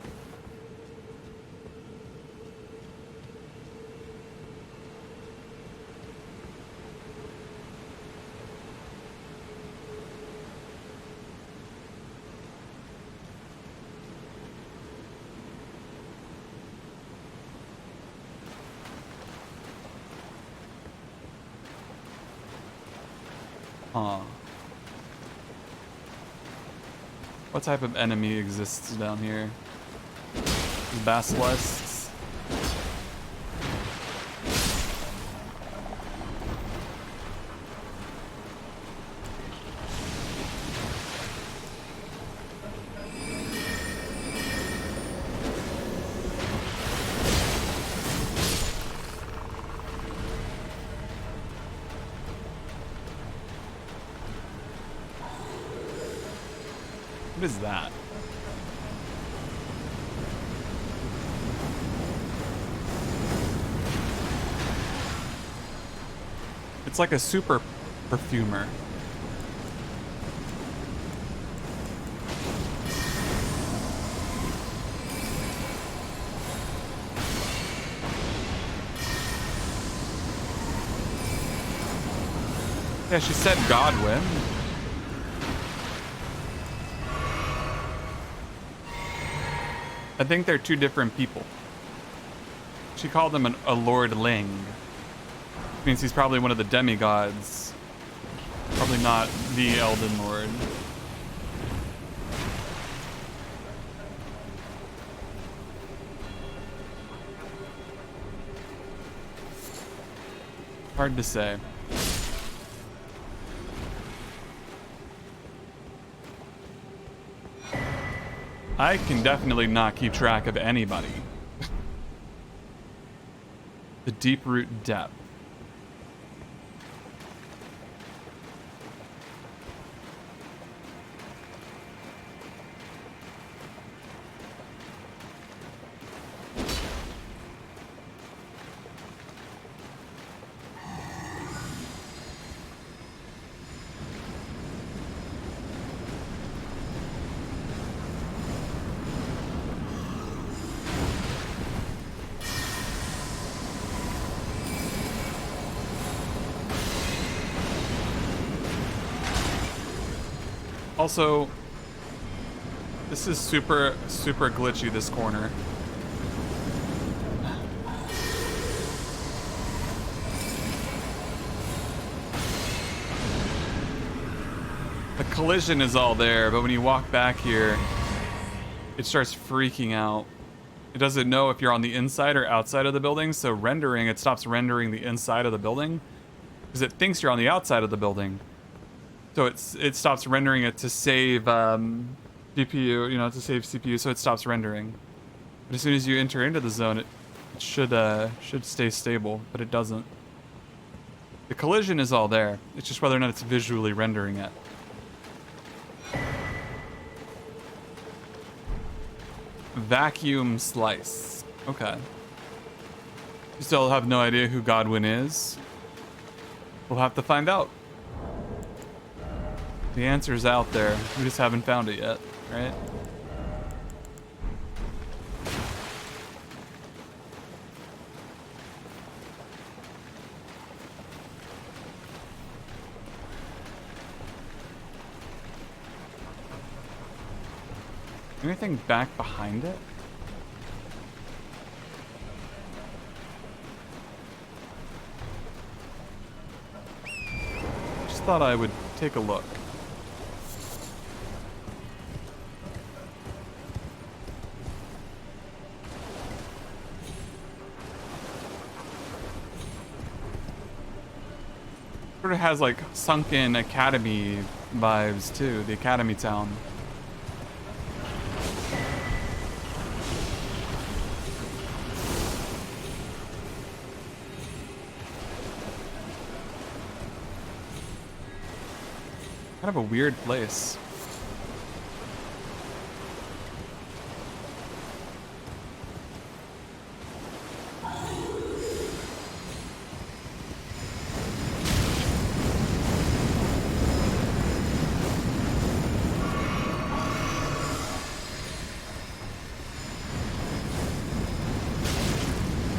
Huh. What type of enemy exists down here? Basilisks? What is that? It's like a super perfumer. Yeah, she said Godwin. I think they're two different people. She called him a Lord Ling. Which means he's probably one of the demigods. Probably not the Elden Lord. Hard to say. I can definitely not keep track of anybody. The deep root depth. Also, this is super glitchy, this corner. The collision is all there, but when you walk back here, it starts freaking out. It doesn't know if you're on the inside or outside of the building, so rendering, it stops rendering the inside of the building because it thinks you're on the outside of the building. So it stops rendering it to save GPU, you know, to save CPU, so it stops rendering. But as soon as you enter into the zone, it should stay stable, but it doesn't. The collision is all there. It's just whether or not it's visually rendering it. Vacuum slice. Okay. You still have no idea who Godwin is? We'll have to find out. The answer's out there. We just haven't found it yet, right? Anything back behind it? Just thought I would take a look. Sort of has like sunken academy vibes too, the academy town. Kind of a weird place.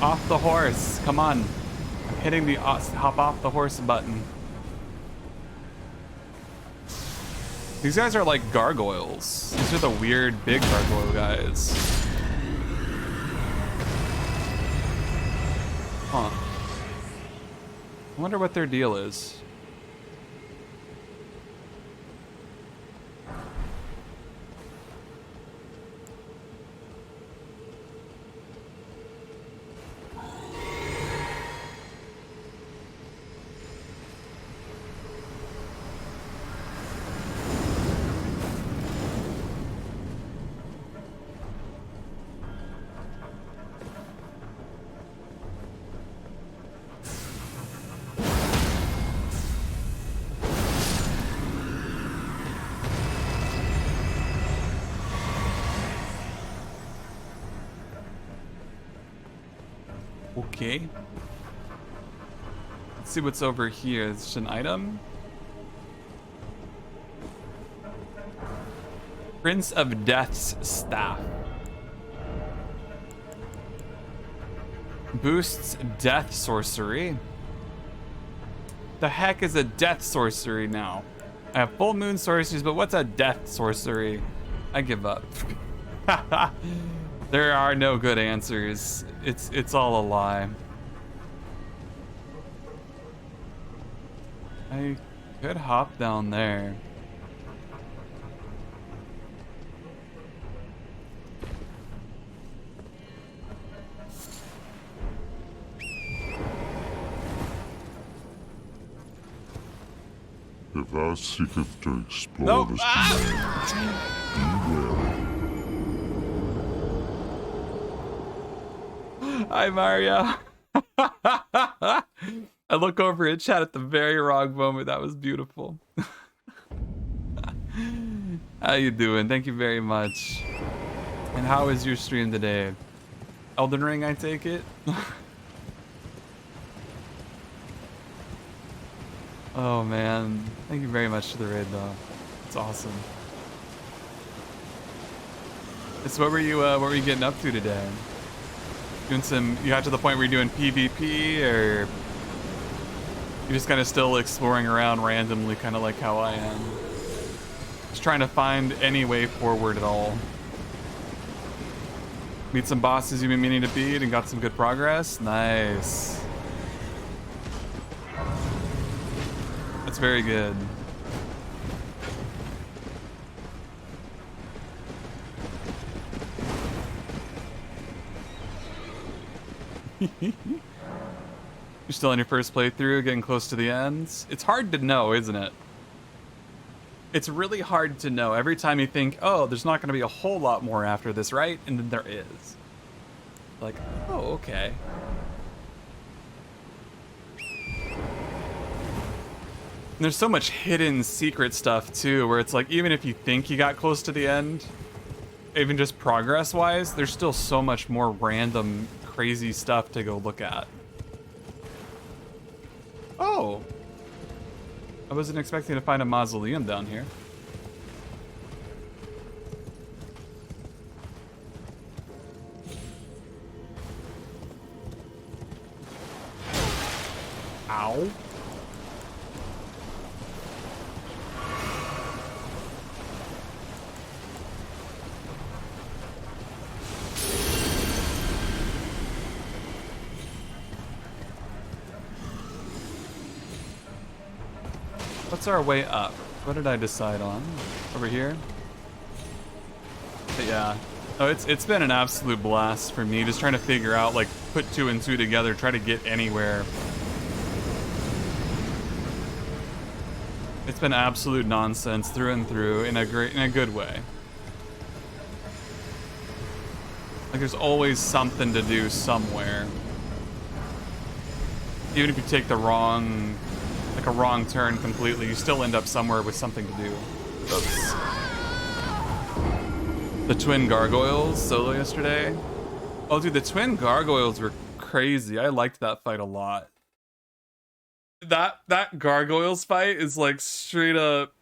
Off the horse, come on. I'm hitting the hop off the horse button. These guys are like gargoyles. These are the weird big gargoyle guys. Huh. I wonder what their deal is. Okay. Let's see what's over here. Is this an item? Prince of Death's Staff. Boosts death sorcery. the heck is a death sorcery now? I have full moon sorceries, but what's a death sorcery? I give up. There are no good answers. It's all a lie. I could hop down there. If thou seeketh to explore Nope. this domain, Hi, Mario. I look over at chat at the very wrong moment. That was beautiful. How you doing? Thank you very much. And how is your stream today? Elden Ring, I take it? Oh man, thank you very much for the raid though. It's awesome. So what were you getting up to today? Doing some, you got to the point where you're doing PvP, or you're just kind of still exploring around randomly, kind of like how I am? Just trying to find any way forward at all. Meet some bosses you've been meaning to beat and got some good progress? Nice. That's very good. You're still on your first playthrough, getting close to the ends? It's hard to know, isn't it? It's really hard to know. Every time you think, oh, there's not going to be a whole lot more after this, right? And then there is. Like, oh, okay. And there's so much hidden secret stuff too, where it's like, even if you think you got close to the end, even just progress wise, there's still so much more random crazy stuff to go look at. Oh, I wasn't expecting to find a mausoleum down here. Ow. What's our way up? What did I decide on? Over here? But yeah. Oh, it's been an absolute blast for me, just trying to figure out, like, put two and two together, try to get anywhere. It's been absolute nonsense through and through in a good way. Like, there's always something to do somewhere. Even if you take the wrong, like a wrong turn completely, you still end up somewhere with something to do. Oops. The twin gargoyles solo yesterday. Oh, dude, the twin gargoyles were crazy. I liked that fight a lot. That gargoyles fight is like straight up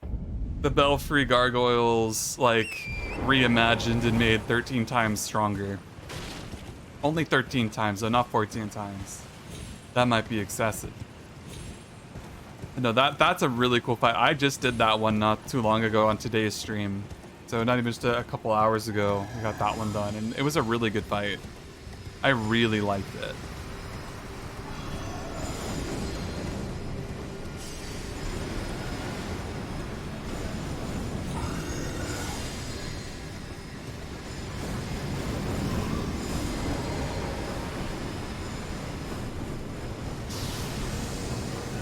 the Belfry gargoyles, like reimagined and made 13 times stronger. Only 13 times, though, not 14 times. That might be excessive. No, that's a really cool fight. I just did that one not too long ago on today's stream. So not even just a couple hours ago, we got that one done. And it was a really good fight. I really liked it.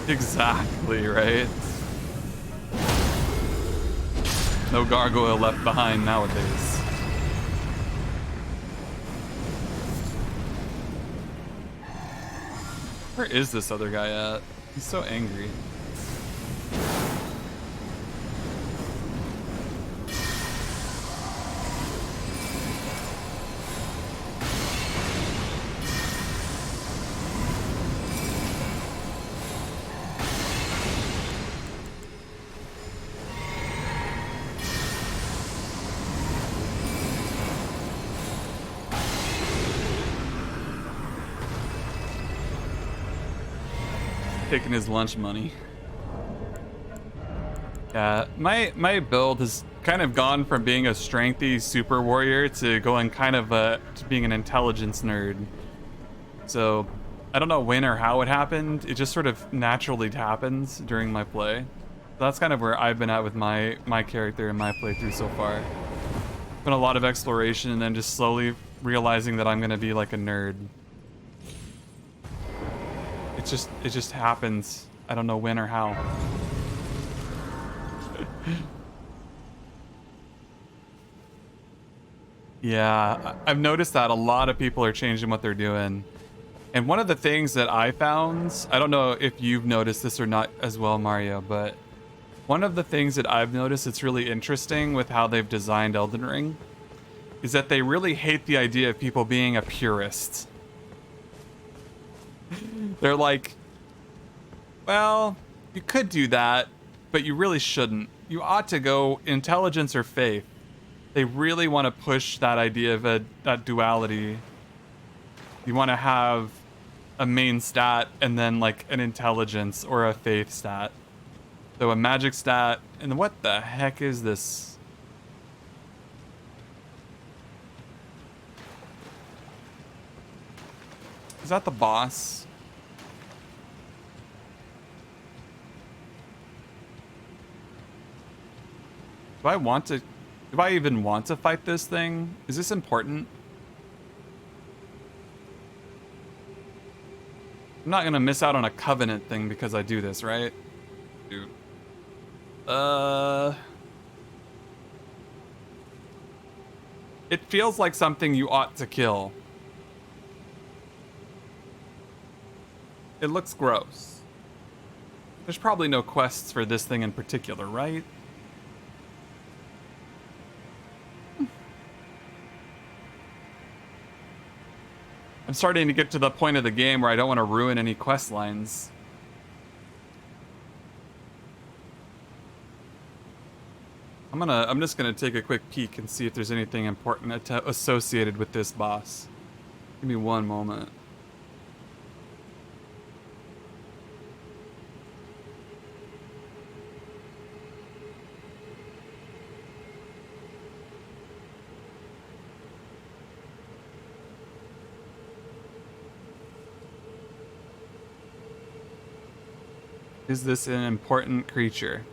Exactly, right? No gargoyle left behind nowadays. Where is this other guy at? He's so angry. Taking his lunch money. Yeah, my build has kind of gone from being a strengthy super warrior to going kind of to being an intelligence nerd. So I don't know when or how it happened. It just sort of naturally happens during my play. So that's kind of where I've been at with my character and my playthrough so far. Been a lot of exploration and then just slowly realizing that I'm gonna be like a nerd. It just happens. I don't know when or how. Yeah, I've noticed that a lot of people are changing what they're doing. And one of the things that I found, I don't know if you've noticed this or not as well, Mario, but one of the things that I've noticed that's really interesting with how they've designed Elden Ring is that they really hate the idea of people being a purist. They're like, well, you could do that, but you really shouldn't. You ought to go intelligence or faith. They really want to push that idea of that duality. You want to have a main stat and then like an intelligence or a faith stat. So a magic stat, and what the heck is this? Is that the boss? Do I even want to fight this thing? Is this important? I'm not gonna miss out on a covenant thing because I do this, right? Dude. It feels like something you ought to kill. It looks gross. There's probably no quests for this thing in particular, right? I'm starting to get to the point of the game where I don't want to ruin any quest lines. I'm just gonna take a quick peek and see if there's anything important associated with this boss. Give me one moment. Is this an important creature?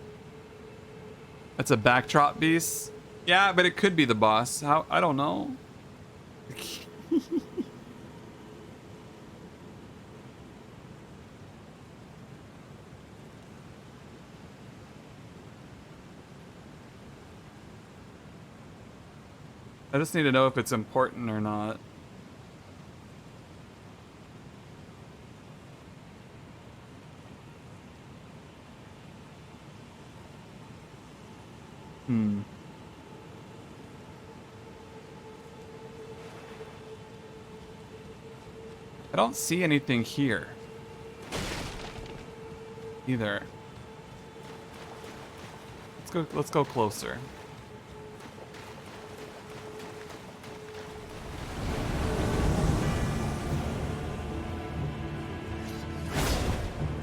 That's a backdrop beast? Yeah, but it could be the boss. How? I don't know. I just need to know if it's important or not. I don't see anything here either. Let's go closer.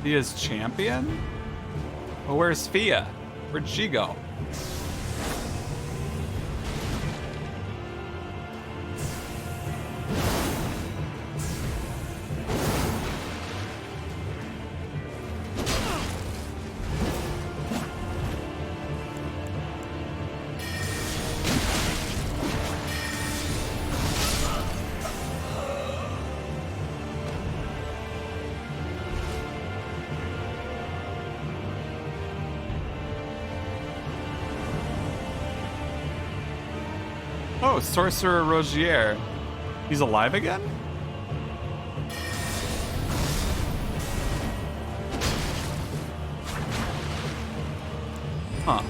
Fia's champion? Well, where's Fia? Where'd she go? Oh, Sorcerer Rogier. He's alive again? Huh.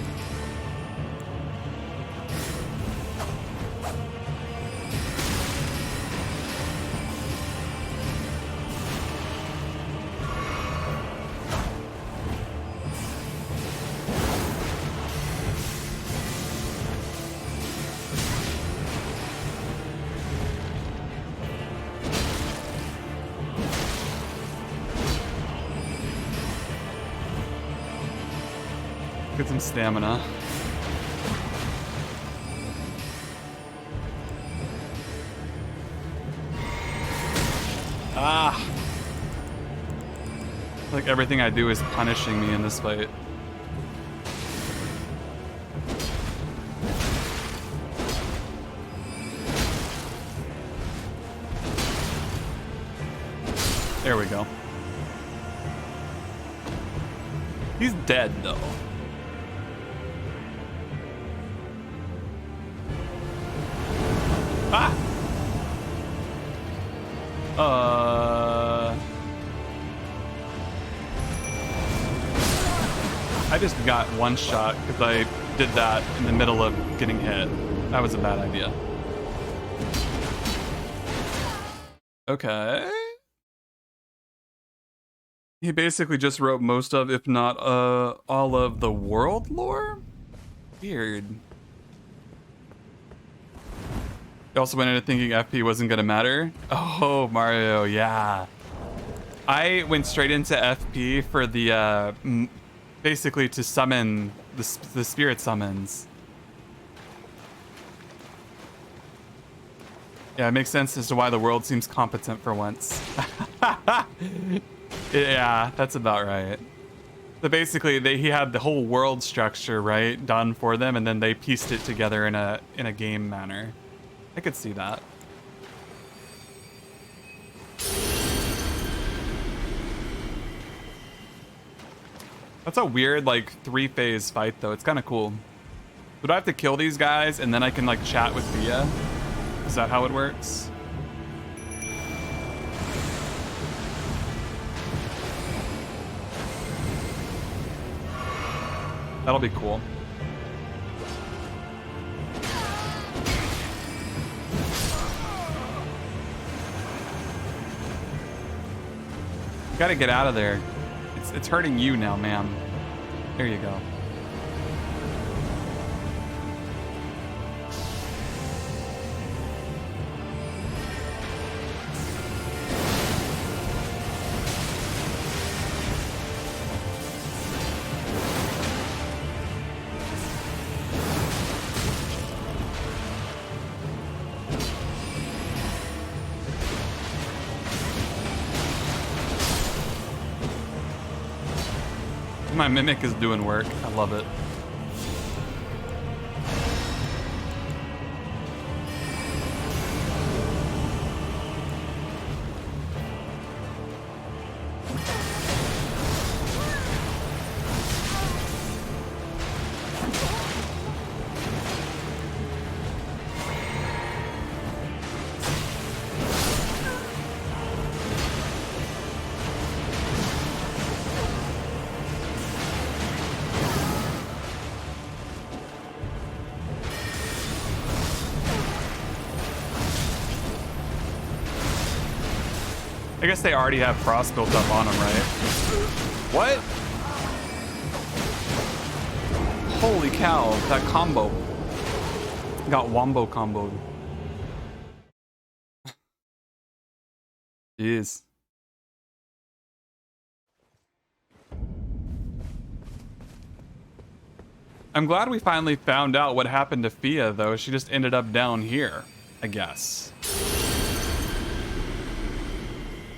Get some stamina. Ah! Like everything I do is punishing me in this fight. There we go. He's dead though. Ah! I just got one shot because I did that in the middle of getting hit. That was a bad idea. Okay. He basically just wrote most of, if not all of the world lore? Weird. He also went into thinking FP wasn't gonna matter. Oh, Mario, yeah. I went straight into FP for the, basically to summon the spirit summons. Yeah, it makes sense as to why the world seems competent for once. Yeah, that's about right. So basically, he had the whole world structure, right, done for them, and then they pieced it together in a game manner. I could see that. That's a weird, like, 3-phase fight, though. It's kind of cool. Would I have to kill these guys, and then I can, like, chat with Thea? Is that how it works? That'll be cool. You gotta get out of there. It's hurting you now, ma'am. There you go. My mimic is doing work. I love it. I guess they already have frost built up on them, right? What? Holy cow, that combo. Got wombo comboed. Jeez. I'm glad we finally found out what happened to Fia, though. She just ended up down here, I guess.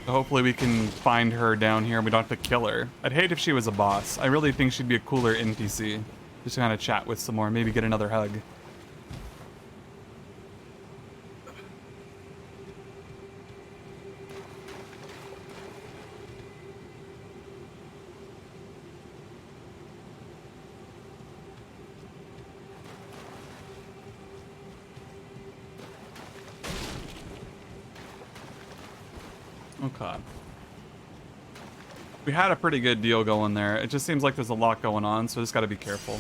Hopefully we can find her down here and we don't have to kill her. I'd hate if she was a boss. I really think she'd be a cooler NPC. Just to kind of chat with some more, maybe get another hug. Okay. We had a pretty good deal going there. It just seems like there's a lot going on, so just gotta be careful.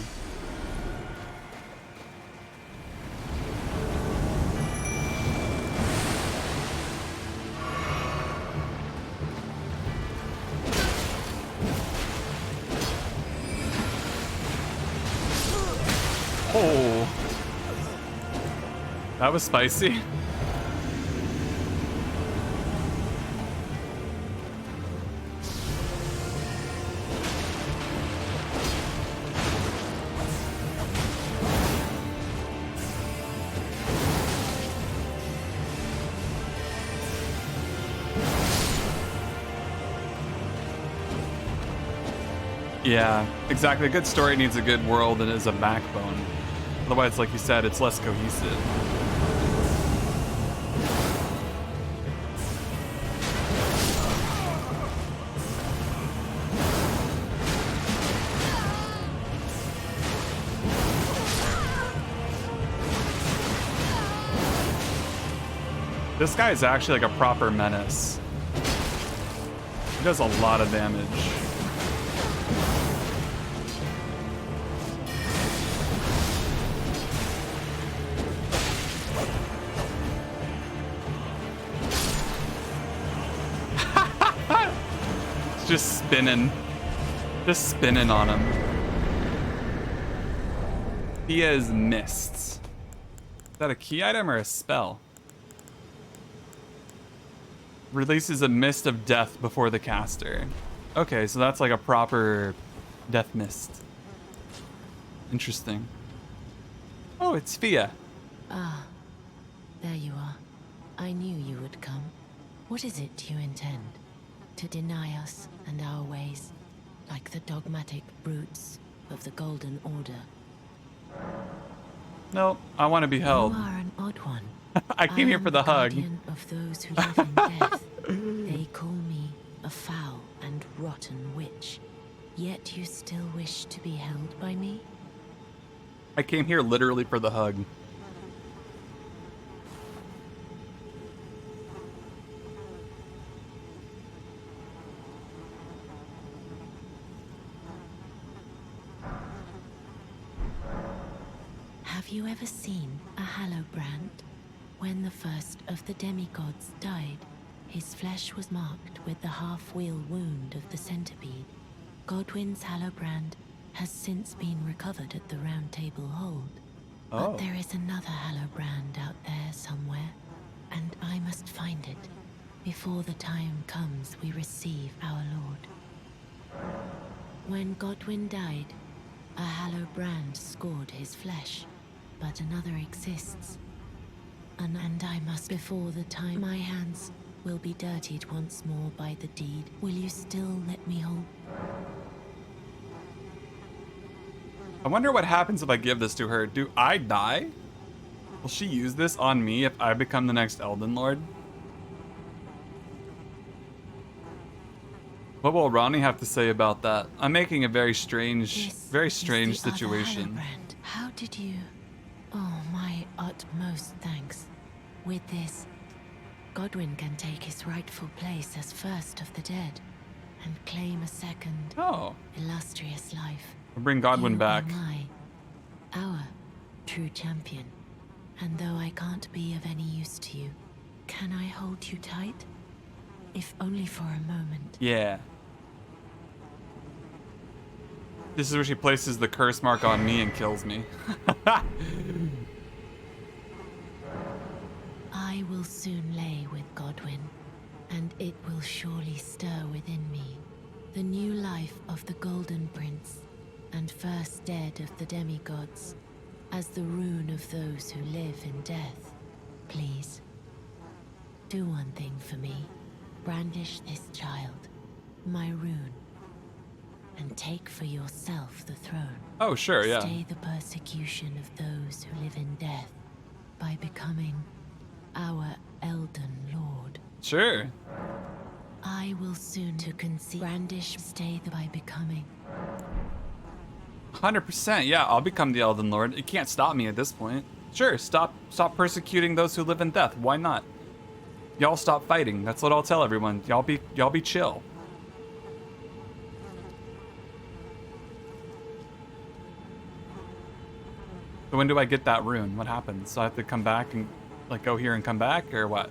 Oh. That was spicy. Yeah, exactly. A good story needs a good world and is a backbone. Otherwise, like you said, it's less cohesive. This guy is actually like a proper menace. He does a lot of damage. It's just spinning. Just spinning on him. He has missed. Is that a key item or a spell? Releases a mist of death before the caster. Okay, so that's like a proper death mist. Interesting. Oh, it's Fia. Ah, there you are. I knew you would come. What is it you intend? To deny us and our ways, like the dogmatic brutes of the Golden Order? No, I want to be held. You are an odd one. I came here for the hug. Guardian of those who live in death. They call me a foul and rotten witch. Yet you still wish to be held by me? I came here literally for the hug. Have you ever seen a Hallowbrand? When the first of the demigods died, his flesh was marked with the half-wheel wound of the centipede. Godwyn's Hallowbrand has since been recovered at the Round Table Hold. Oh. But there is another Hallowbrand out there somewhere, and I must find it before the time comes we receive our Lord. When Godwyn died, a Hallowbrand scored his flesh, but another exists. And I must, before the time my hands will be dirtied once more by the deed. Will you still let me hold? I wonder what happens if I give this to her. Do I die? Will she use this on me if I become the next Elden Lord? What will Ronnie have to say about that? I'm making a very strange situation. How did you? Oh, my utmost thanks. With this, Godwyn can take his rightful place as first of the dead and claim a second, illustrious life. We'll bring Godwyn back. Our true champion. And though I can't be of any use to you, can I hold you tight? If only for a moment. Yeah. This is where she places the curse mark on me and kills me. I will soon lay with Godwyn, and it will surely stir within me the new life of the Golden Prince, and first dead of the demigods, as the rune of those who live in death. Please, do one thing for me. Brandish this child, my rune, and take for yourself the throne. Oh, sure, yeah. Stay the persecution of those who live in death by becoming our Elden Lord. Sure. I will soon to conceive. Brandish stay by becoming. 100%, yeah, I'll become the Elden Lord. It can't stop me at this point. Sure, stop persecuting those who live in death. Why not? Y'all stop fighting. That's what I'll tell everyone. Y'all be chill. So when do I get that rune? What happens? So I have to come back and like go here and come back, or what?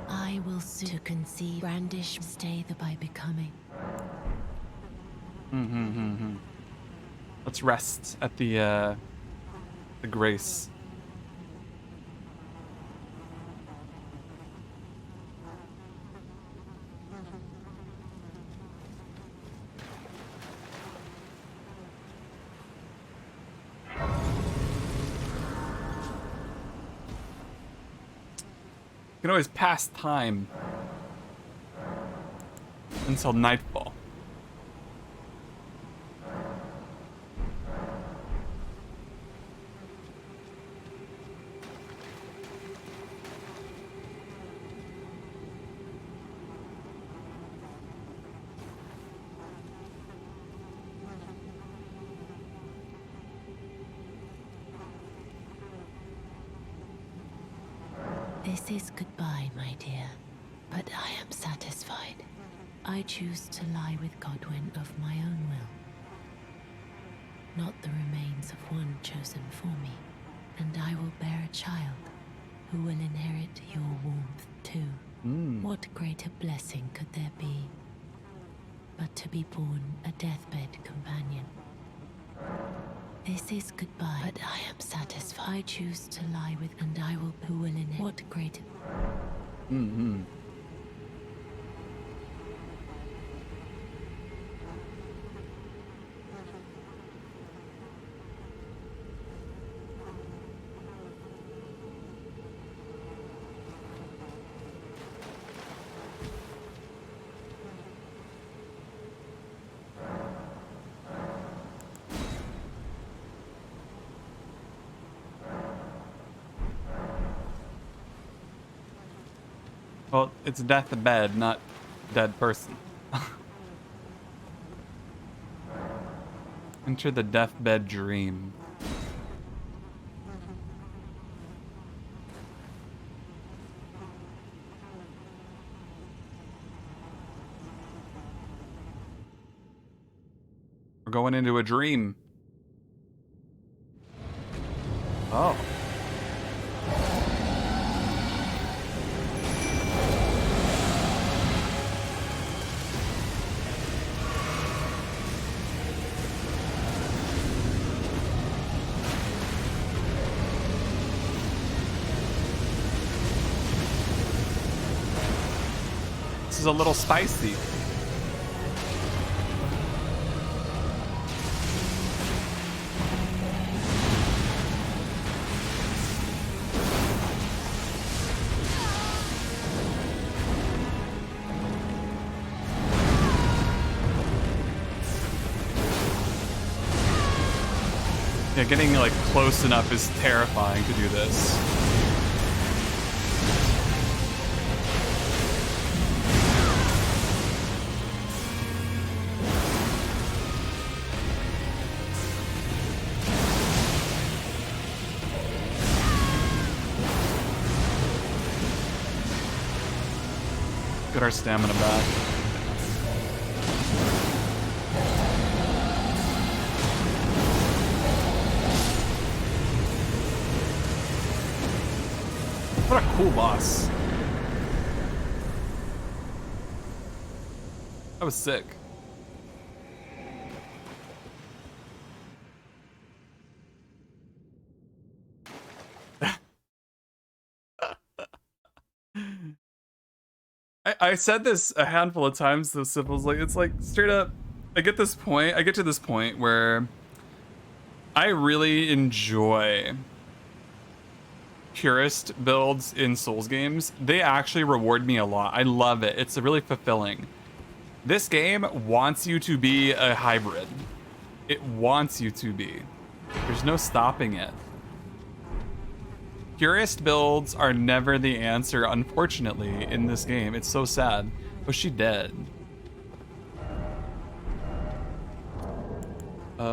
I will soon to conceive. Brandish stay the by becoming. Let's rest at the grace. You can always pass time until nightfall. This is goodbye, my dear, but I am satisfied. I choose to lie with Godwin of my own will, not the remains of one chosen for me, and I will bear a child who will inherit your warmth too. What greater blessing could there be but to be born a deathbed companion? This is goodbye, but I am satisfied. I choose to lie with, and I will who will inherit. What greater? Well, it's deathbed, not dead person. Enter the deathbed dream. We're going into a dream. Oh. This is a little spicy. Yeah, getting like close enough is terrifying to do this. Get our stamina back. What a cool boss. That was sick. I said this a handful of times though, Sybil's like, it's like straight up, I get to this point where I really enjoy purist builds in Souls games. They actually reward me a lot. I love it. It's really fulfilling. This game wants you to be a hybrid. It wants you to be. There's no stopping it. Purist builds are never the answer, unfortunately, in this game. It's so sad. Was she dead?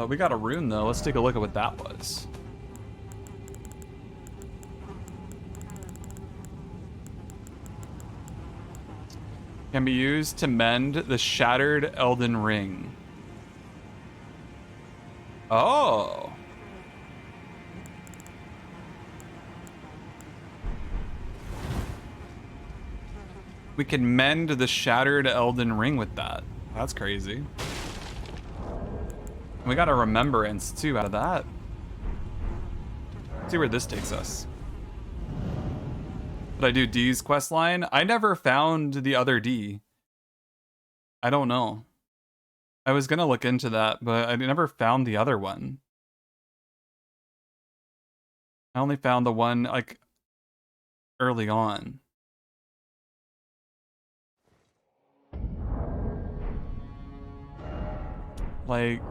We got a rune, though. Let's take a look at what that was. Can be used to mend the shattered Elden ring. Oh. We can mend the shattered Elden ring with that. That's crazy. We got a remembrance too out of that. Let's see where this takes us. Did I do D's quest line? I never found the other D. I don't know. I was gonna look into that, but I never found the other one. I only found the one like early on. Like...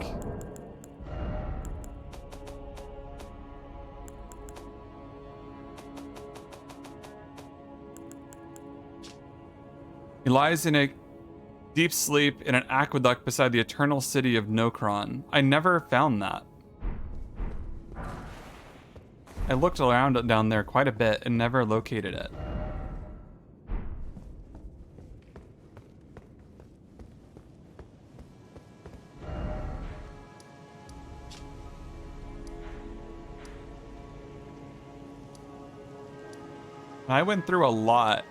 He lies in a deep sleep in an aqueduct beside the eternal city of Nokron. I never found that. I looked around down there quite a bit and never located it. I went through a lot.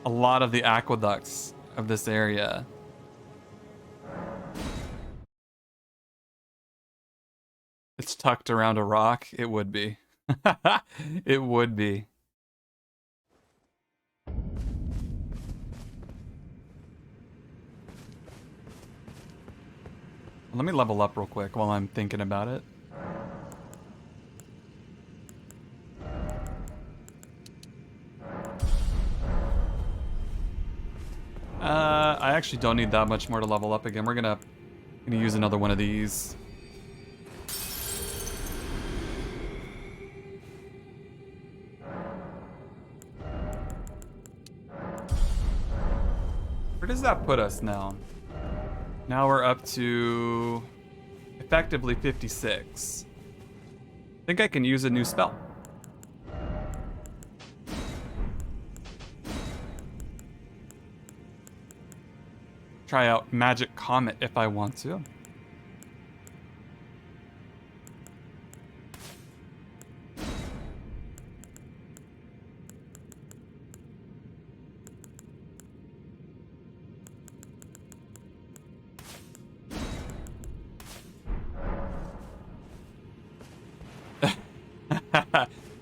A lot of the aqueducts of this area. It's tucked around a rock. It would be. It would be. Let me level up real quick while I'm thinking about it. I actually don't need that much more to level up again. We're gonna use another one of these. Where does that put us now? Now we're up to effectively 56. I think I can use a new spell. Try out Magic Comet if I want to.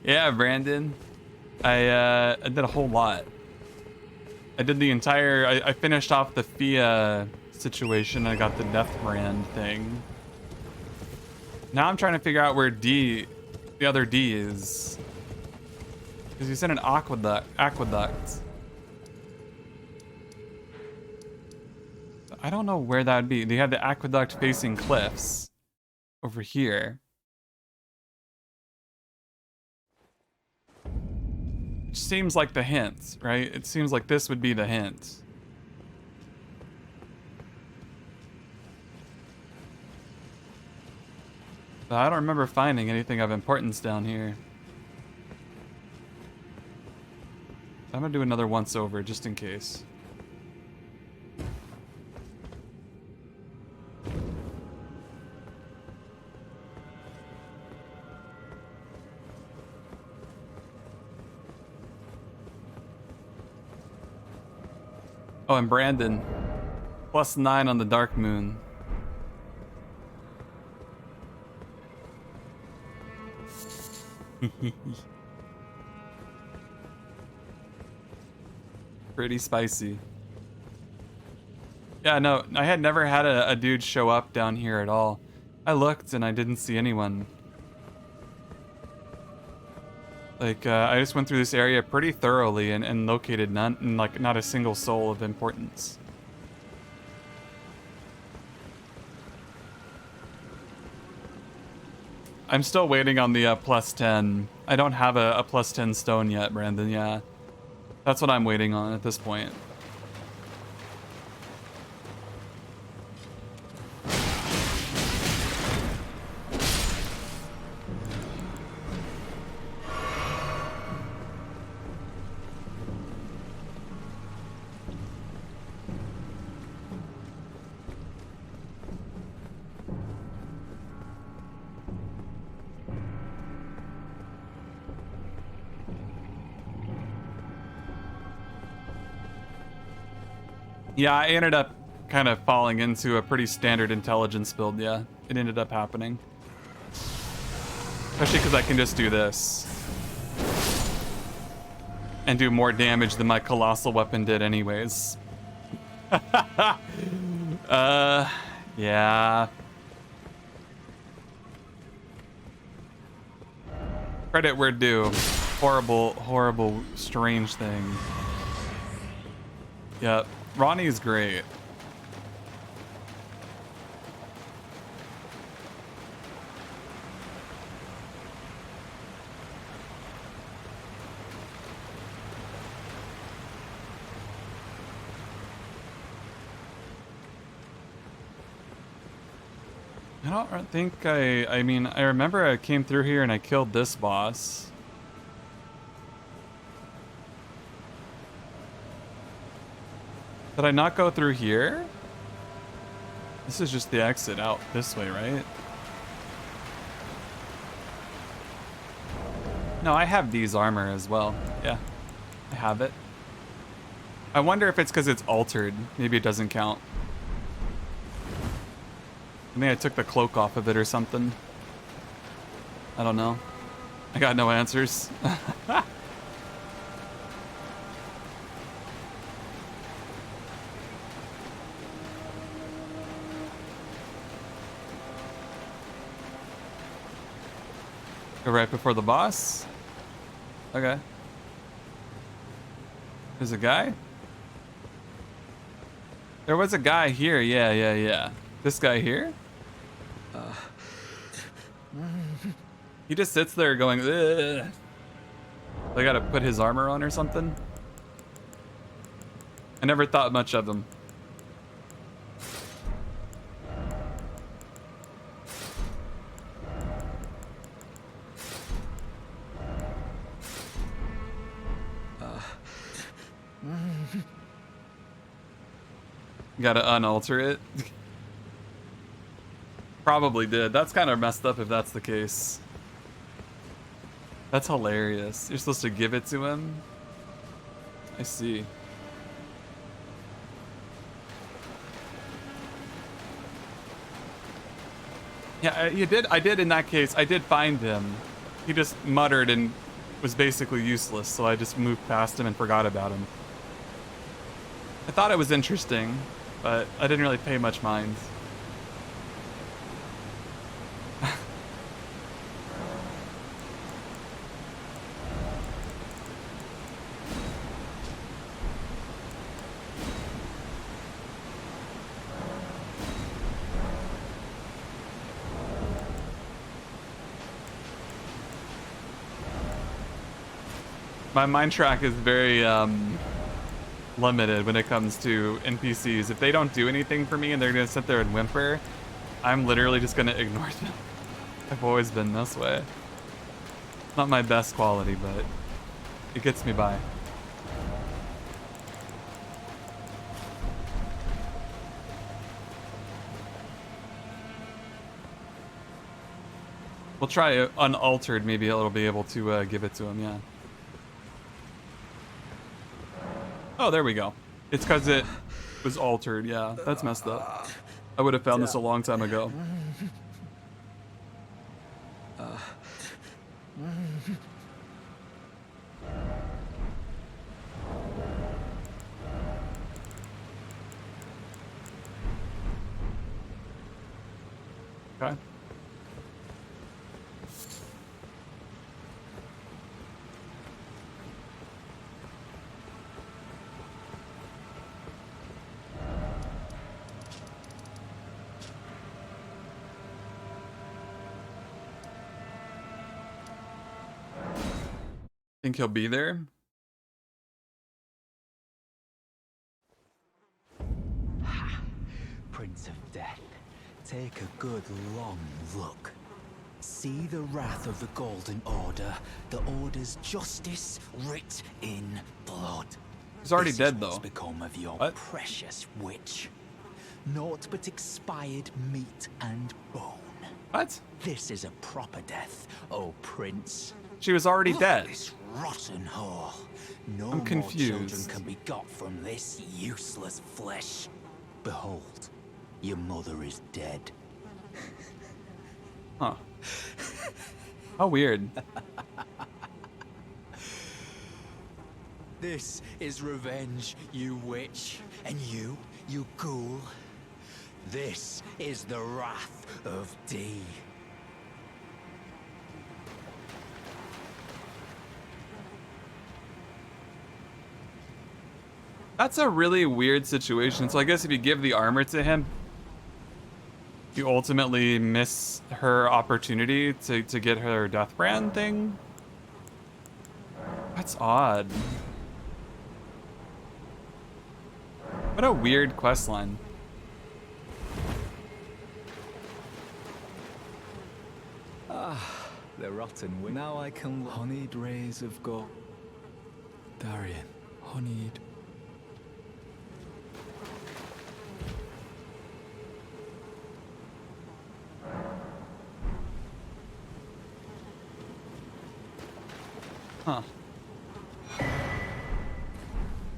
Yeah, Brandon. I did a whole lot. I did the entire... I finished off the Fia situation. I got the Death Brand thing. Now I'm trying to figure out where D... the other D is. Because he's in an aqueduct. I don't know where that would be. They had the aqueduct facing cliffs. Over here. Which seems like the hint, right? It seems like this would be the hint. But I don't remember finding anything of importance down here. I'm gonna do another once over just in case. Oh, and Brandon. +9 on the Dark Moon. Pretty spicy. Yeah, no, I had never had a dude show up down here at all. I looked and I didn't see anyone. Like, I just went through this area pretty thoroughly and located not a single soul of importance. I'm still waiting on the +10. I don't have a +10 stone yet, Brandon, yeah. That's what I'm waiting on at this point. Yeah, I ended up kind of falling into a pretty standard intelligence build, yeah. It ended up happening. Especially because I can just do this. And do more damage than my colossal weapon did anyways. Yeah. Credit where due. Horrible, horrible, strange thing. Yep. Ronnie's great. I don't think I mean, I remember I came through here and I killed this boss. Did I not go through here? This is just the exit out this way, right? No, I have these armor as well. Yeah, I have it. I wonder if it's because it's altered. Maybe it doesn't count. I think I took the cloak off of it or something. I don't know. I got no answers. Go right before the boss? Okay. There's a guy? There was a guy here. Yeah. This guy here? He just sits there going, ugh. I gotta put his armor on or something? I never thought much of him. Gotta unalter it. Probably did. That's kind of messed up if that's the case. That's hilarious. You're supposed to give it to him? I see. Yeah, you did. I did in that case. I did find him. He just muttered and was basically useless, so I just moved past him and forgot about him. I thought it was interesting, but I didn't really pay much mind. My mind track is very limited when it comes to NPCs. If they don't do anything for me and they're gonna sit there and whimper, I'm literally just gonna ignore them. I've always been this way. Not my best quality, but it gets me by. We'll try it unaltered. Maybe it'll be able to give it to him, yeah. Oh, there we go. It's because it was altered. Yeah, that's messed up. I would have found this a long time ago. Okay. Think he'll be there? Prince of Death, take a good long look. See the wrath of the Golden Order, the Order's justice writ in blood. He's already This dead, is what's though. become of your What? precious witch. Naught but expired meat and bone. What? This is a proper death, oh Prince. She was already Look dead. at this rotten whore. No I'm more confused. children can be got from this useless flesh. Behold, your mother is dead. Huh. How weird. This is revenge, you witch, and you ghoul. This is the wrath of D. That's a really weird situation. So I guess if you give the armor to him, you ultimately miss her opportunity to get her death brand thing? That's odd. What a weird questline. the rotten wing. Now I can honeyed rays of gold. Darian, honeyed. Huh.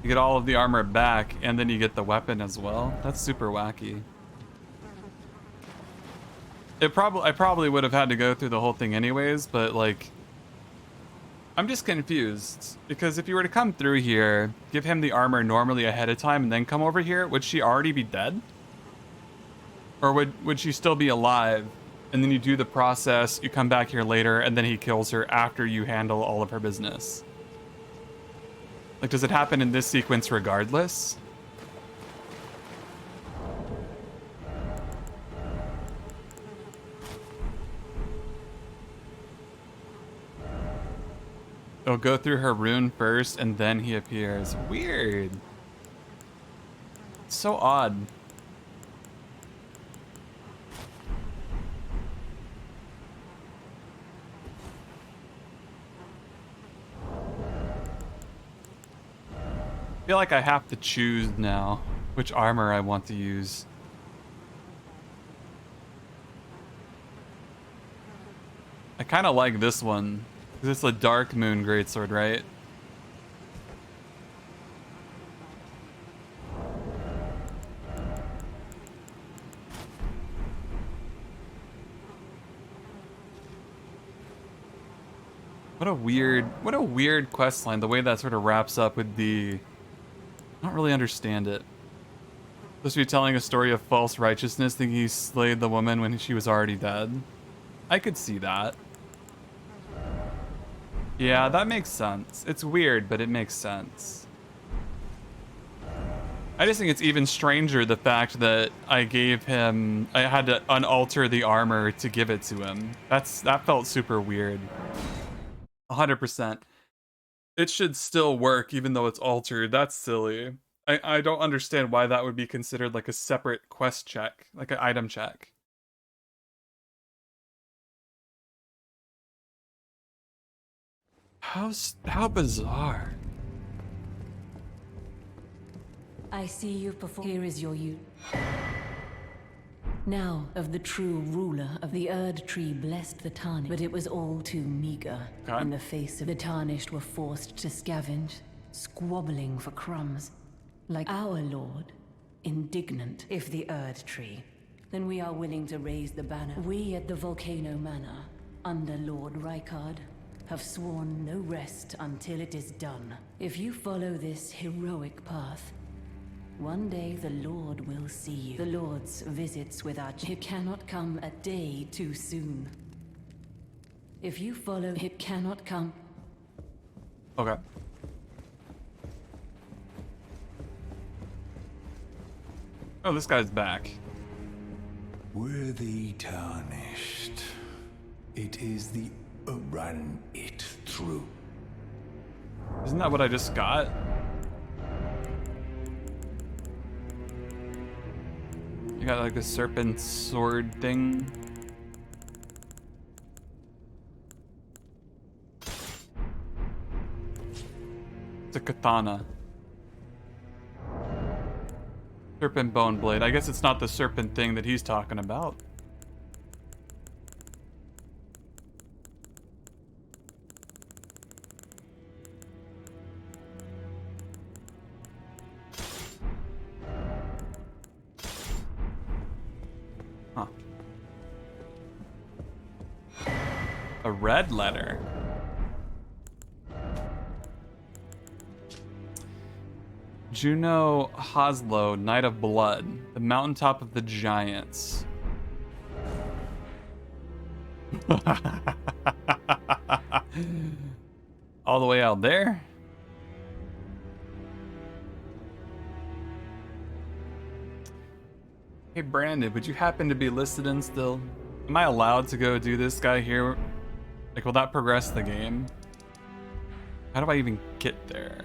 You get all of the armor back, and then you get the weapon as well. That's super wacky. I probably would have had to go through the whole thing anyways, but like, I'm just confused because if you were to come through here, give him the armor normally ahead of time, and then come over here, would she already be dead? Or would she still be alive? And then you do the process, you come back here later, and then he kills her after you handle all of her business. Like, does it happen in this sequence regardless? It'll go through her rune first, and then he appears. Weird. It's so odd. I feel like I have to choose now which armor I want to use. I kind of like this one because it's a Dark Moon greatsword, right? What a weird quest line, the way that sort of wraps up with the... I don't really understand it. Supposed to be telling a story of false righteousness, thinking he slayed the woman when she was already dead. I could see that. Yeah, that makes sense. It's weird, but it makes sense. I just think it's even stranger the fact that I had to unalter the armor to give it to him. That felt super weird. 100%. It should still work even though it's altered. That's silly. I don't understand why that would be considered like a separate quest check, like an item check. How bizarre. I see you perform. Here is your youth. Now, of the true ruler of the Erd Tree blessed the Tarnished, but it was all too meager. Okay. In the face of the Tarnished were forced to scavenge, squabbling for crumbs. Like our lord, indignant. If the Erd Tree, then we are willing to raise the banner. We at the Volcano Manor, under Lord Rykard, have sworn no rest until it is done. If you follow this heroic path, one day the Lord will see you. The Lord's visits with our... It cannot come a day too soon. If you follow, it cannot come... Okay. Oh, this guy's back. Worthy Tarnished. It is the run it through. Isn't that what I just got? You got like a serpent sword thing. It's a katana. Serpent bone blade. I guess it's not the serpent thing that he's talking about. Huh. A red letter. Juno Hoslow, Knight of Blood, the mountaintop of the giants. All the way out there? Hey Brandon, would you happen to be listening still? Am I allowed to go do this guy here? Like, will that progress the game? How do I even get there?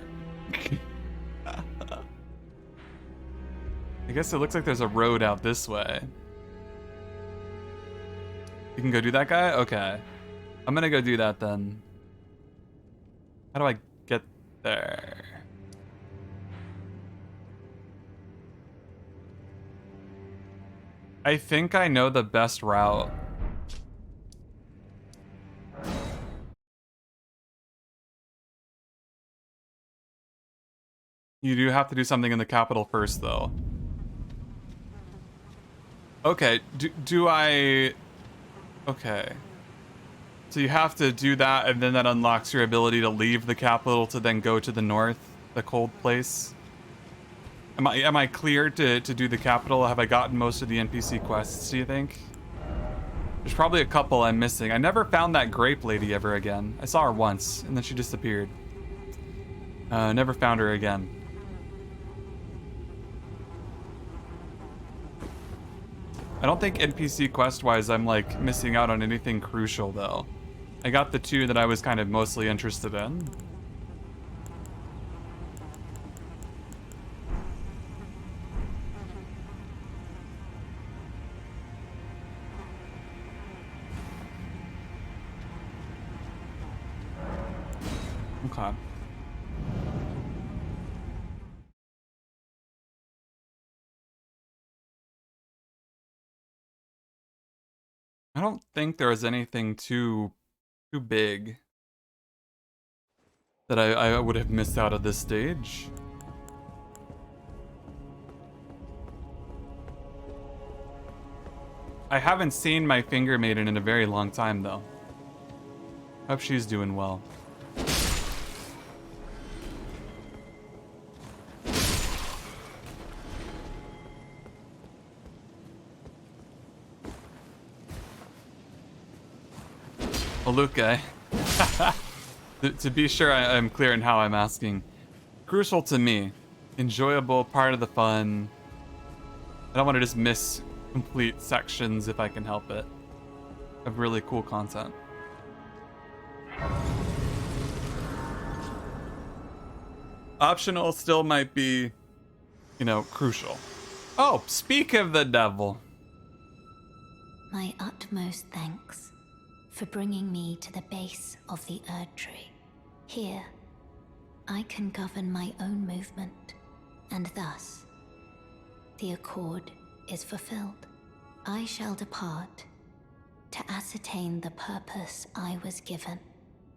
I guess it looks like there's a road out this way. You can go do that guy? Okay. I'm gonna go do that then. How do I get there? I think I know the best route. You do have to do something in the capital first, though. Okay, do I... Okay. So you have to do that, and then that unlocks your ability to leave the capital to then go to the north, the cold place. Am I clear to do the capital? Have I gotten most of the NPC quests, do you think? There's probably a couple I'm missing. I never found that grape lady ever again. I saw her once, and then she disappeared. Never found her again. I don't think NPC quest-wise I'm, like, missing out on anything crucial, though. I got the two that I was kind of mostly interested in. Okay. I don't think there was anything too big that I would have missed out at this stage. I haven't seen my finger maiden in a very long time, though. Hope she's doing well. Luca. To be sure I'm clear in how I'm asking. Crucial to me. Enjoyable, part of the fun. I don't want to just miss complete sections if I can help it. Of really cool content. Optional still might be, you know, crucial. Oh, speak of the devil. My utmost thanks for bringing me to the base of the Erd Tree. Here, I can govern my own movement, and thus, the accord is fulfilled. I shall depart to ascertain the purpose I was given.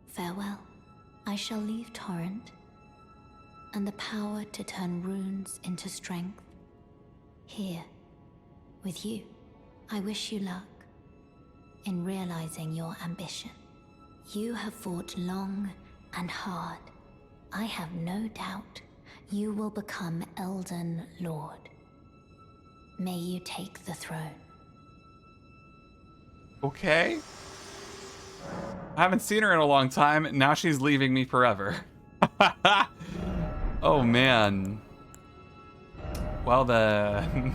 Farewell. I shall leave Torrent, and the power to turn runes into strength. Here, with you, I wish you luck in realizing your ambition. You have fought long and hard. I have no doubt you will become Elden Lord. May you take the throne. Okay. I haven't seen her in a long time. Now she's leaving me forever. Oh, man. Well, then.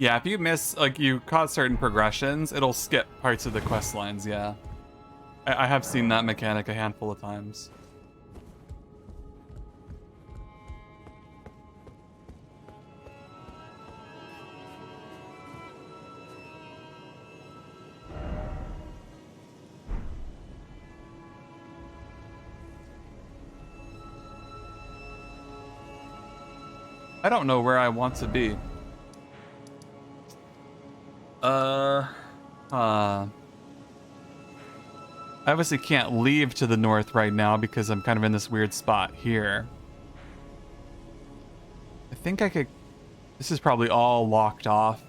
Yeah, if you miss, like, you caught certain progressions, it'll skip parts of the quest lines, yeah. I have seen that mechanic a handful of times. I don't know where I want to be. I obviously can't leave to the north right now because I'm kind of in this weird spot here. I think I could... This is probably all locked off.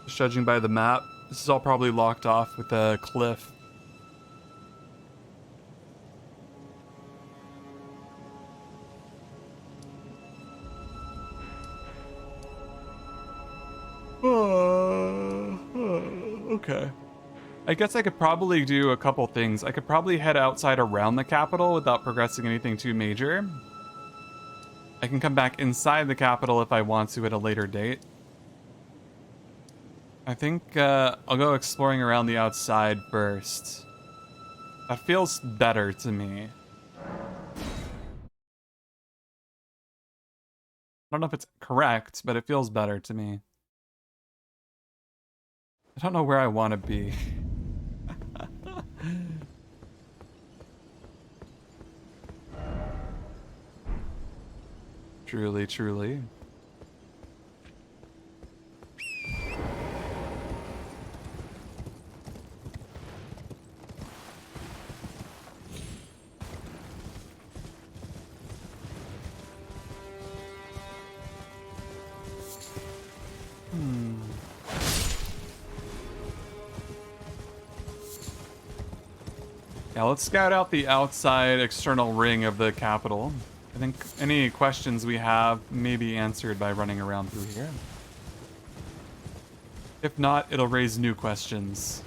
Just judging by the map, this is all probably locked off with a cliff. Okay. I guess I could probably do a couple things. I could probably head outside around the capital without progressing anything too major. I can come back inside the capital if I want to at a later date. I think I'll go exploring around the outside first. That feels better to me. I don't know if it's correct, but it feels better to me. I don't know where I want to be. Truly, truly. Yeah, let's scout out the outside external ring of the capital. I think any questions we have may be answered by running around through here. If not, it'll raise new questions.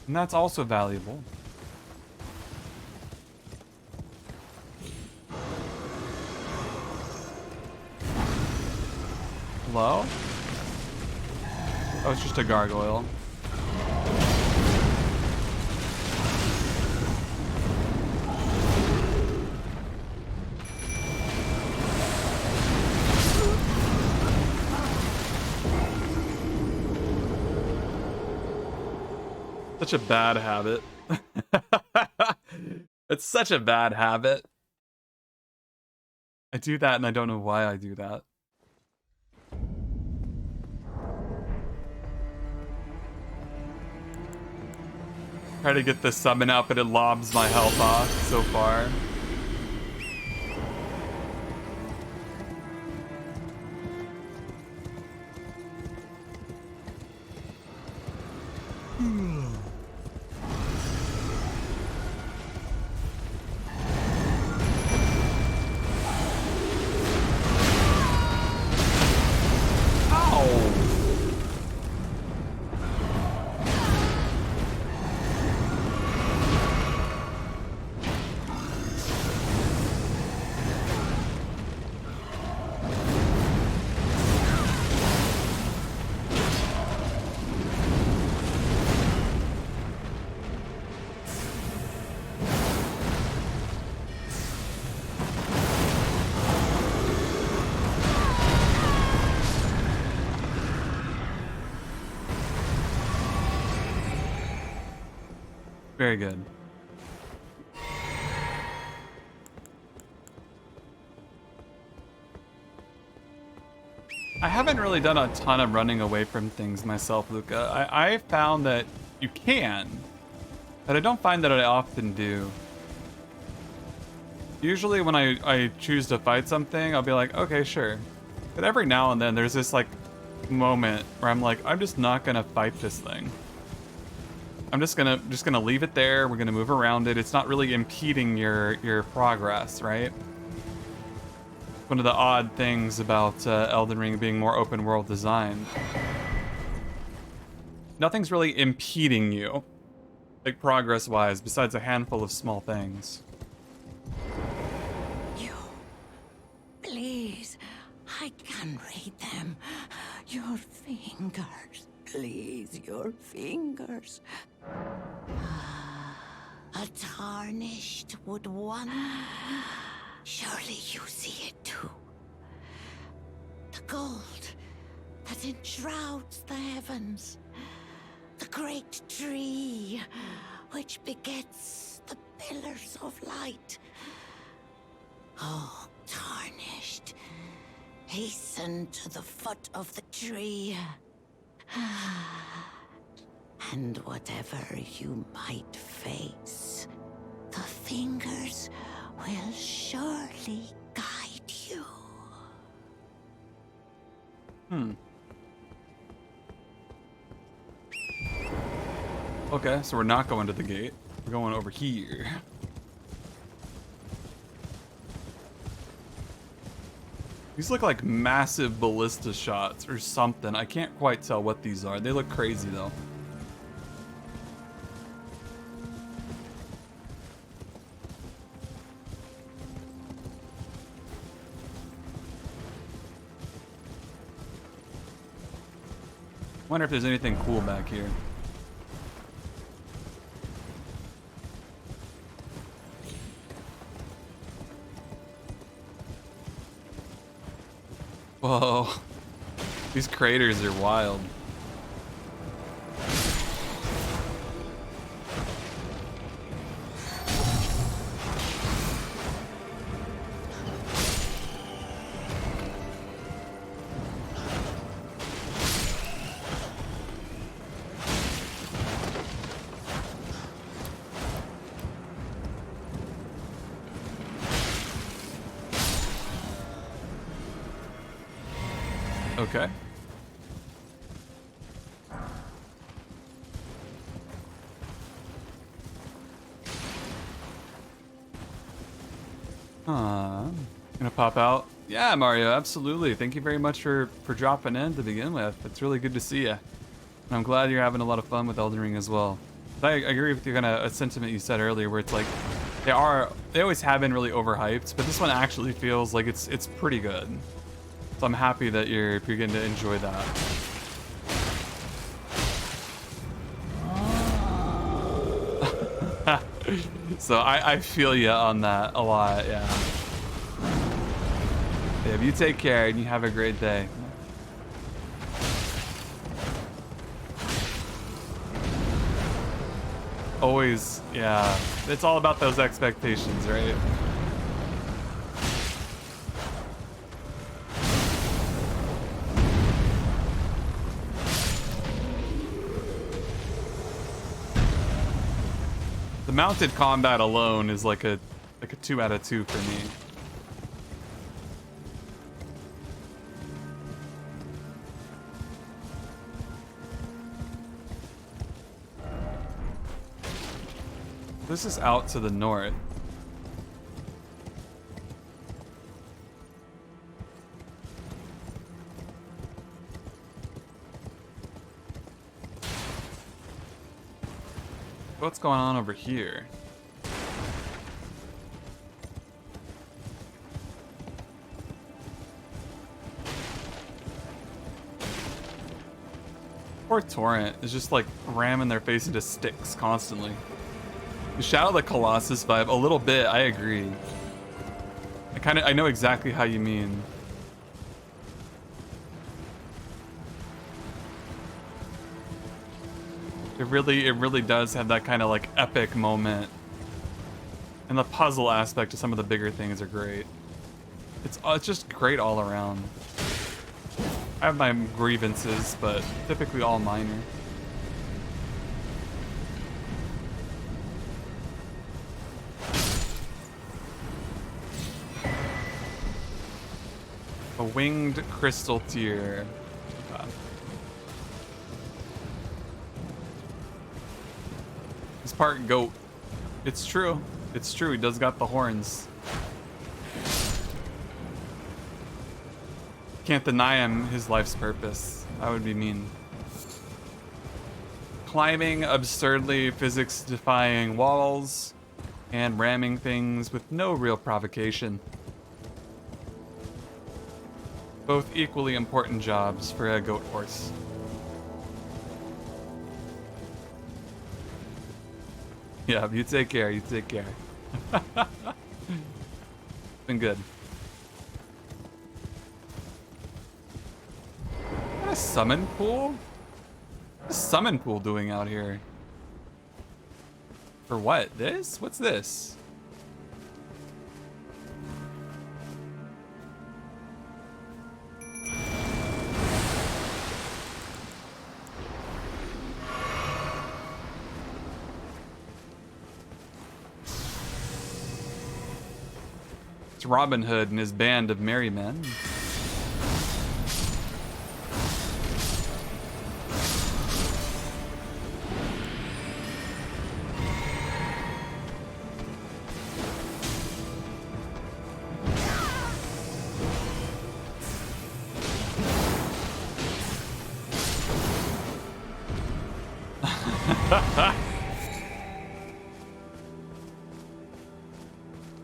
And that's also valuable. Hello? Oh, it's just a gargoyle. Such a bad habit. It's such a bad habit. I do that and I don't know why I do that. Try to get the summon out, but it lobs my health off so far. Very good. I haven't really done a ton of running away from things myself, Luca. I found that you can, but I don't find that I often do. Usually when I choose to fight something, I'll be like, okay, sure. But every now and then there's this like moment where I'm like, I'm just not gonna fight this thing. I'm just gonna leave it there. We're gonna move around it. It's not really impeding your progress, right? One of the odd things about Elden Ring being more open world designed. Nothing's really impeding you, like progress-wise, besides a handful of small things. You, please, I can read them. Your fingers, please, your fingers. A tarnished would one. Surely you see it too. The gold that enshrouds the heavens. The great tree which begets the pillars of light. Oh, tarnished, hasten to the foot of the tree. And whatever you might face, the fingers will surely guide you. Okay, so we're not going to the gate. We're going over here. These look like massive ballista shots or something. I can't quite tell what these are. They look crazy though. Wonder if there's anything cool back here. Whoa. These craters are wild. Okay. Gonna pop out. Yeah, Mario, absolutely. Thank you very much for dropping in to begin with. It's really good to see you. And I'm glad you're having a lot of fun with Elden Ring as well. I agree with you, kind of a sentiment you said earlier, where it's like they always have been really overhyped, but this one actually feels like it's pretty good. So I'm happy that you're getting to enjoy that. So I feel you on that a lot, yeah. Yeah, you take care and you have a great day. Always, yeah. It's all about those expectations, right? The mounted combat alone is like a 2 out of 2 for me. This is out to the north. What's going on over here? Poor Torrent is just like ramming their face into sticks constantly. The Shadow of the Colossus vibe, a little bit, I agree. I know exactly how you mean. It really does have that kind of like epic moment. And the puzzle aspect of some of the bigger things are great. It's just great all around. I have my grievances, but typically all minor. A winged crystal tear. He's part goat. It's true. It's true. He does got the horns. Can't deny him his life's purpose. That would be mean. Climbing absurdly physics-defying walls and ramming things with no real provocation. Both equally important jobs for a goat horse. Yeah, you take care, you take care. Been good. What a summon pool? What's a summon pool doing out here? For what? This? What's this? Robin Hood and his band of merry men.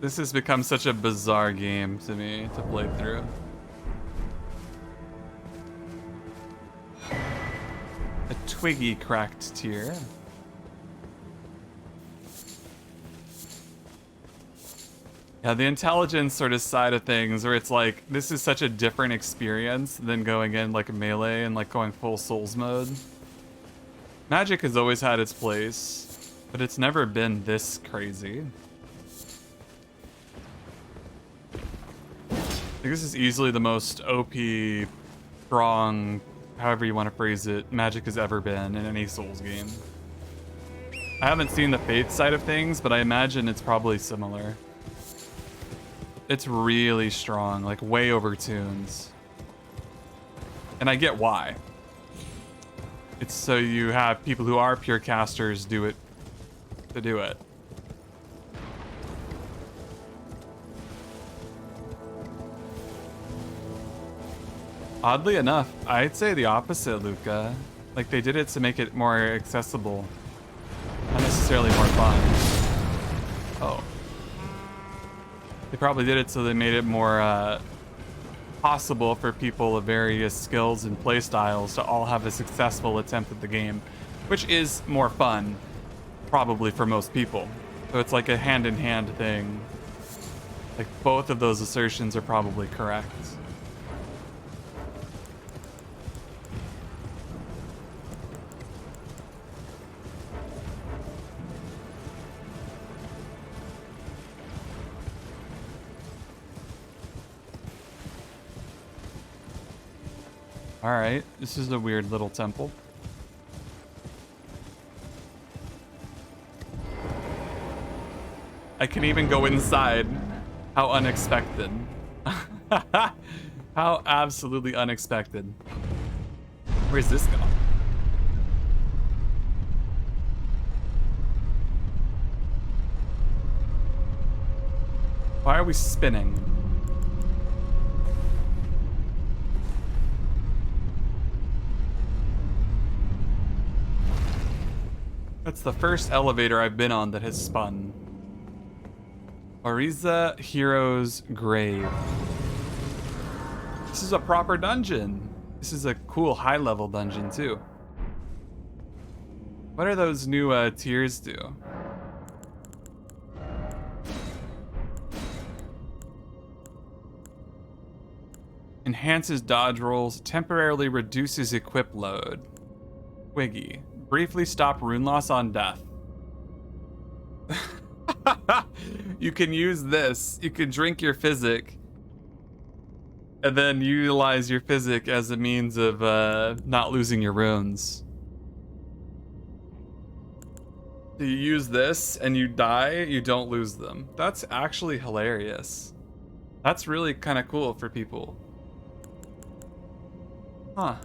This has become such a bizarre game to me to play through. twiggy cracked tier. Yeah, the intelligence sort of side of things, where it's like, this is such a different experience than going in like melee and like going full Souls mode. Magic has always had its place, but it's never been this crazy. I think this is easily the most OP, strong, however you want to phrase it, Magic has ever been in any Souls game. I haven't seen the Faith side of things, but I imagine it's probably similar. It's really strong, like way over tunes. And I get why. It's so you have people who are pure casters do it to do it. Oddly enough, I'd say the opposite, Luca. Like, they did it to make it more accessible. Not necessarily more fun. Oh. They probably did it so they made it more possible for people of various skills and playstyles to all have a successful attempt at the game, which is more fun, probably for most people. So it's like a hand-in-hand thing. Like, both of those assertions are probably correct. Alright, this is a weird little temple. I can even go inside. How unexpected. How absolutely unexpected. Where's this go? Why are we spinning? That's the first elevator I've been on that has spun. Ariza Hero's Grave. This is a proper dungeon. This is a cool high-level dungeon, too. What are those new tiers do? Enhances dodge rolls, temporarily reduces equip load. Twiggy. Briefly stop rune loss on death. You can use this. You can drink your physic and then utilize your physic as a means of not losing your runes. So you use this and you die, you don't lose them. That's actually hilarious. That's really kind of cool for people. Huh.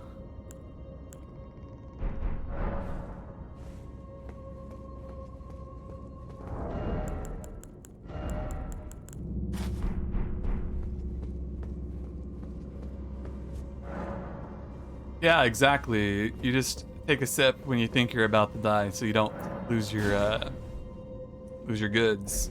Yeah, exactly. You just take a sip when you think you're about to die, so you don't lose your goods.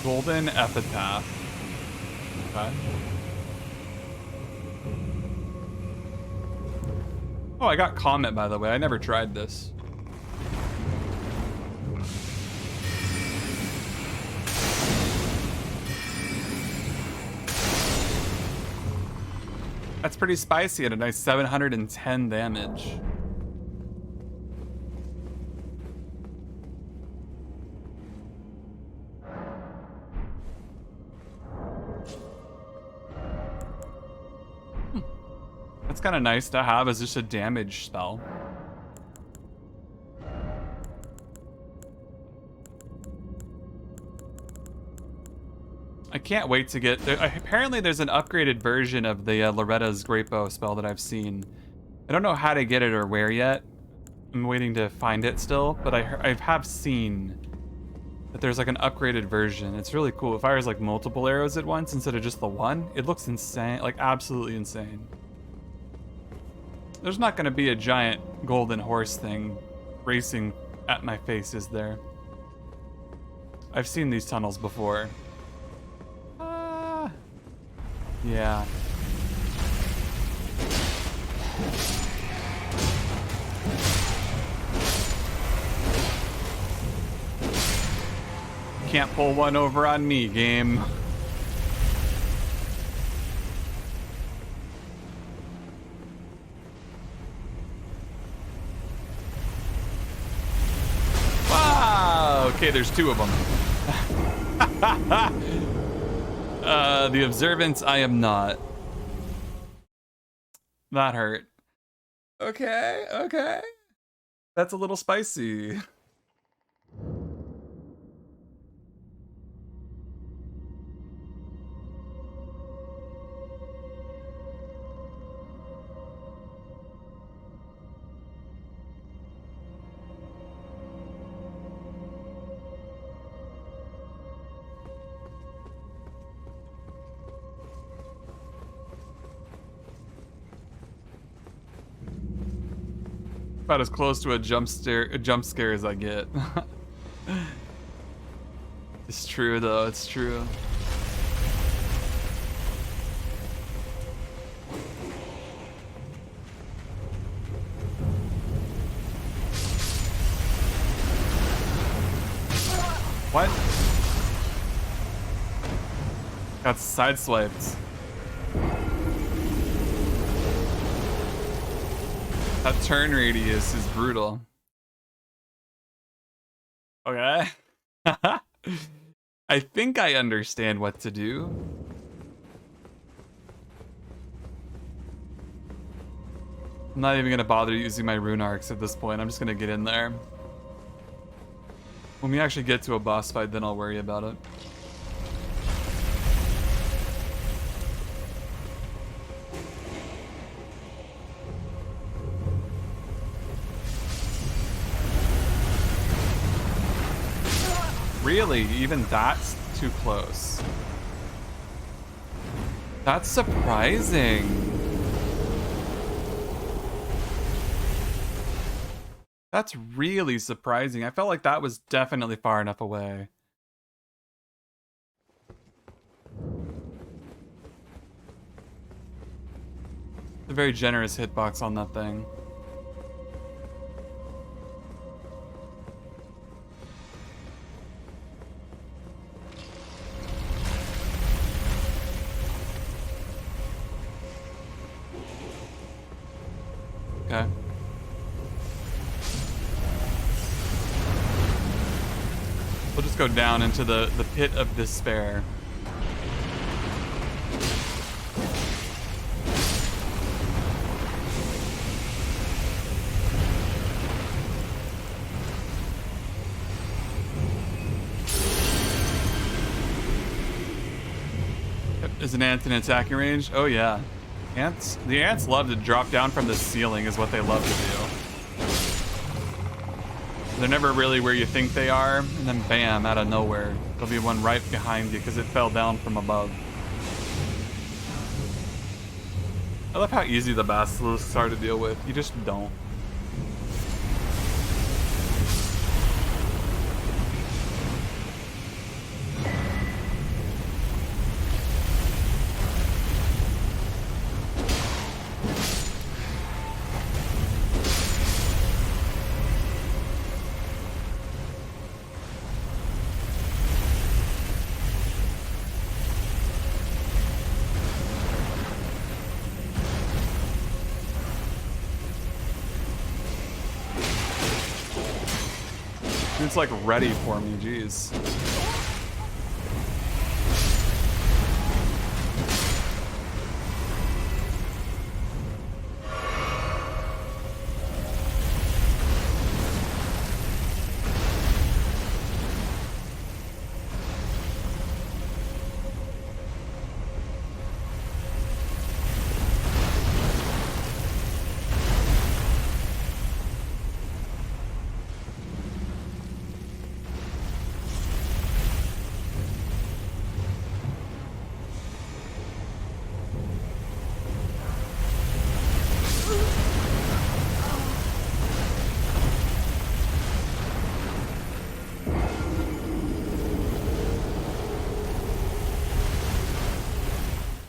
Golden Epitaph. Okay. Oh, I got Comet, by the way. I never tried this. That's pretty spicy at a nice 710 damage. That's kind of nice to have as just a damage spell. I can't wait to get there. Apparently there's an upgraded version of the Loretta's Great Bow spell that I've seen. I don't know how to get it or where yet. I'm waiting to find it still, but I have seen that there's like an upgraded version. It's really cool. It fires like multiple arrows at once instead of just the one. It looks insane, like absolutely insane. There's not going to be a giant golden horse thing racing at my face, is there? I've seen these tunnels before. Yeah. Can't pull one over on me, game. Wow! Okay, there's two of them. The observance, I am not. That hurt. Okay, okay. That's a little spicy. About as close to a jump scare as I get. It's true though, it's true. What? Got sideswiped. That turn radius is brutal. Okay. I think I understand what to do. I'm not even gonna bother using my rune arcs at this point. I'm just gonna get in there. When we actually get to a boss fight, then I'll worry about it. Really? Even that's too close. That's surprising. That's really surprising. I felt like that was definitely far enough away. A very generous hitbox on that thing. Okay. We'll just go down into the pit of despair. Is an ant in attacking range? Oh yeah. Ants? The ants love to drop down from the ceiling is what they love to do. They're never really where you think they are, and then bam, out of nowhere. There'll be one right behind you because it fell down from above. I love how easy the basilisks are to deal with. You just don't. It's like ready for me, jeez.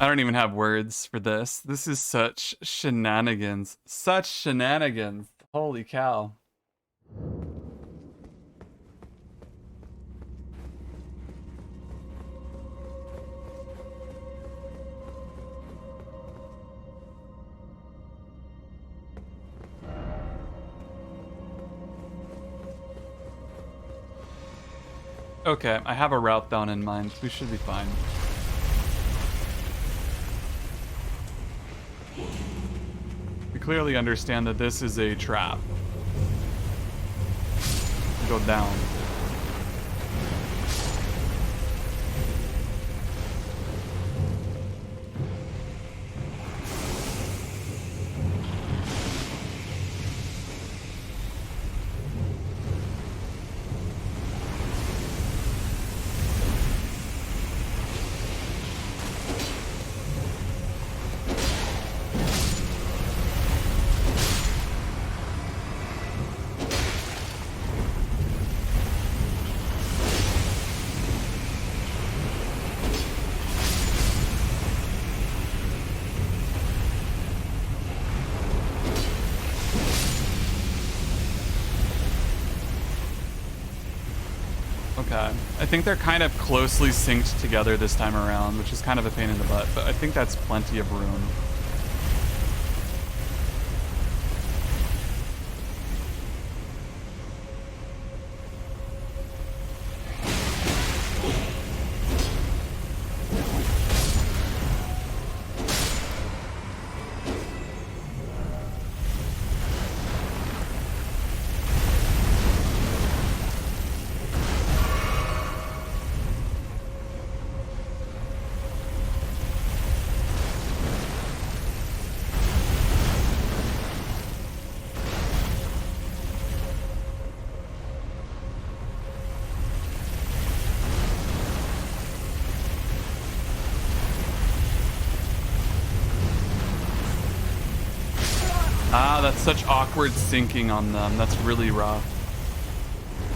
I don't even have words for this. This is such shenanigans. Such shenanigans. Holy cow. Okay, I have a route down in mind. We should be fine. We clearly understand that this is a trap. Go down. Okay. I think they're kind of closely synced together this time around, which is kind of a pain in the butt, but I think that's plenty of room. Ah, that's such awkward syncing on them. That's really rough.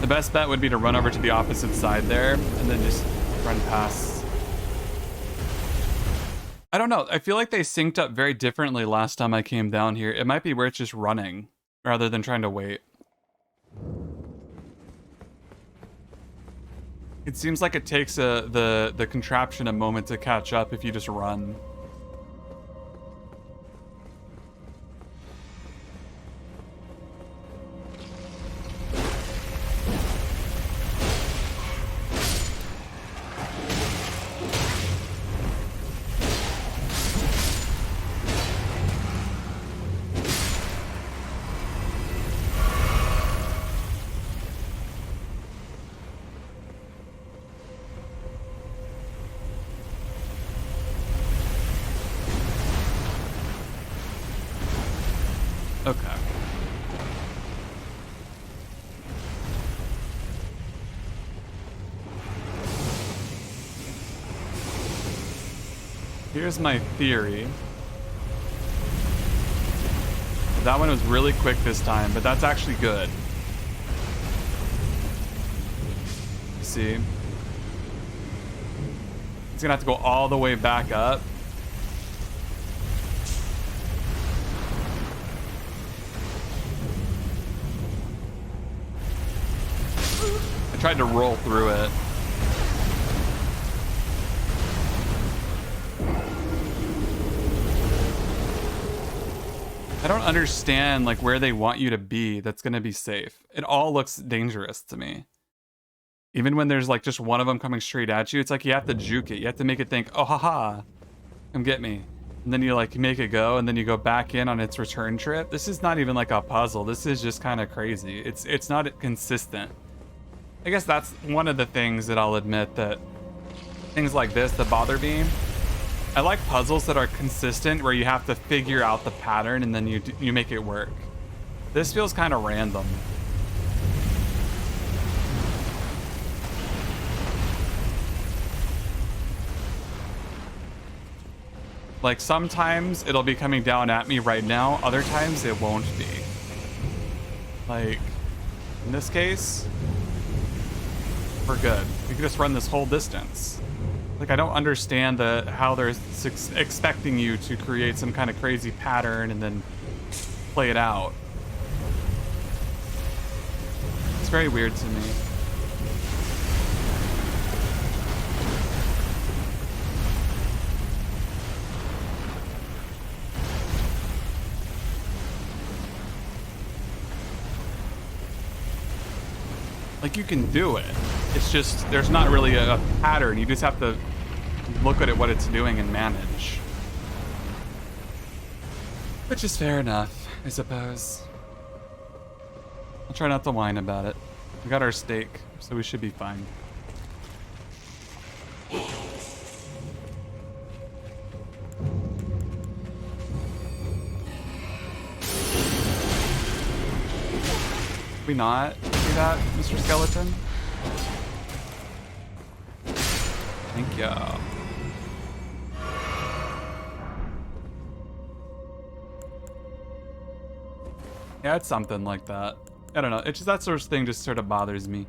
The best bet would be to run over to the opposite side there and then just run past. I don't know. I feel like they synced up very differently last time I came down here. It might be where it's just running rather than trying to wait. It seems like it takes the contraption a moment to catch up if you just run. Okay. Here's my theory. That one was really quick this time, but that's actually good. See? It's gonna have to go all the way back up. I tried to roll through it. I don't understand like where they want you to be that's gonna be safe. It all looks dangerous to me. Even when there's like just one of them coming straight at you, it's like you have to juke it. You have to make it think, oh haha, come get me. And then you like make it go and then you go back in on its return trip. This is not even like a puzzle. This is just kind of crazy. It's not consistent. I guess that's one of the things that I'll admit that things like this that bother me. I like puzzles that are consistent where you have to figure out the pattern and then you make it work. This feels kind of random. Like sometimes it'll be coming down at me right now, other times it won't be. Like in this case, we're good. We can just run this whole distance. Like, I don't understand how they're expecting you to create some kind of crazy pattern and then play it out. It's very weird to me. Like, you can do it. It's just, there's not really a pattern. You just have to look at what it's doing and manage. Which is fair enough, I suppose. I'll try not to whine about it. We got our steak, so we should be fine. We not do that, Mr. Skeleton? Thank you. Yeah, it's something like that. I don't know. It's just that sort of thing just sort of bothers me.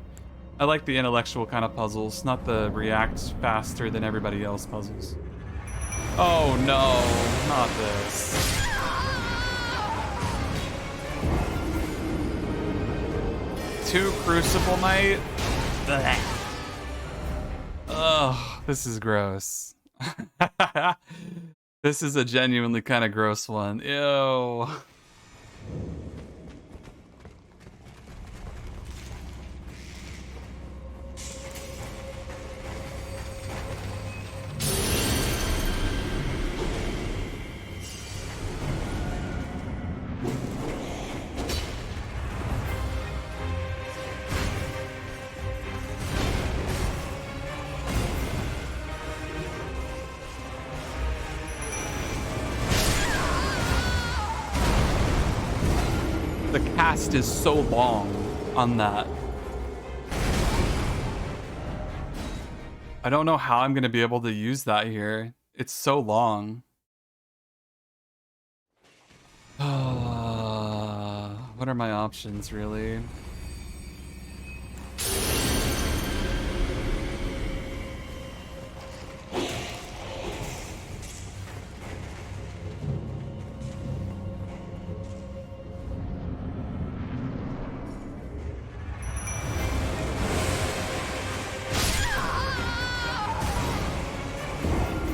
I like the intellectual kind of puzzles, not the react faster than everybody else puzzles. Oh no, not this. Two Crucible Knight? Ugh, this is gross. This is a genuinely kind of gross one. Ew. The cast is so long on that. I don't know how I'm going to be able to use that here. It's so long. What are my options, really?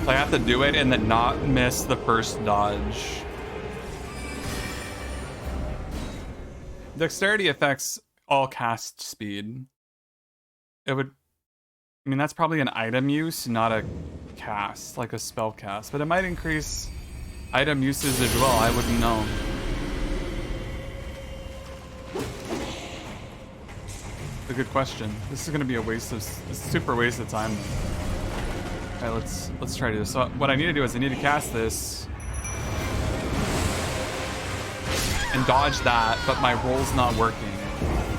I have to do it and then not miss the first dodge. Dexterity affects all cast speed. It would... I mean, that's probably an item use, not a cast, like a spell cast. But it might increase item usage as well, I wouldn't know. It's a good question. This is going to be a waste of... a super waste of time. Alright, let's try to do this. So what I need to do is I need to cast this and dodge that, but my roll's not working.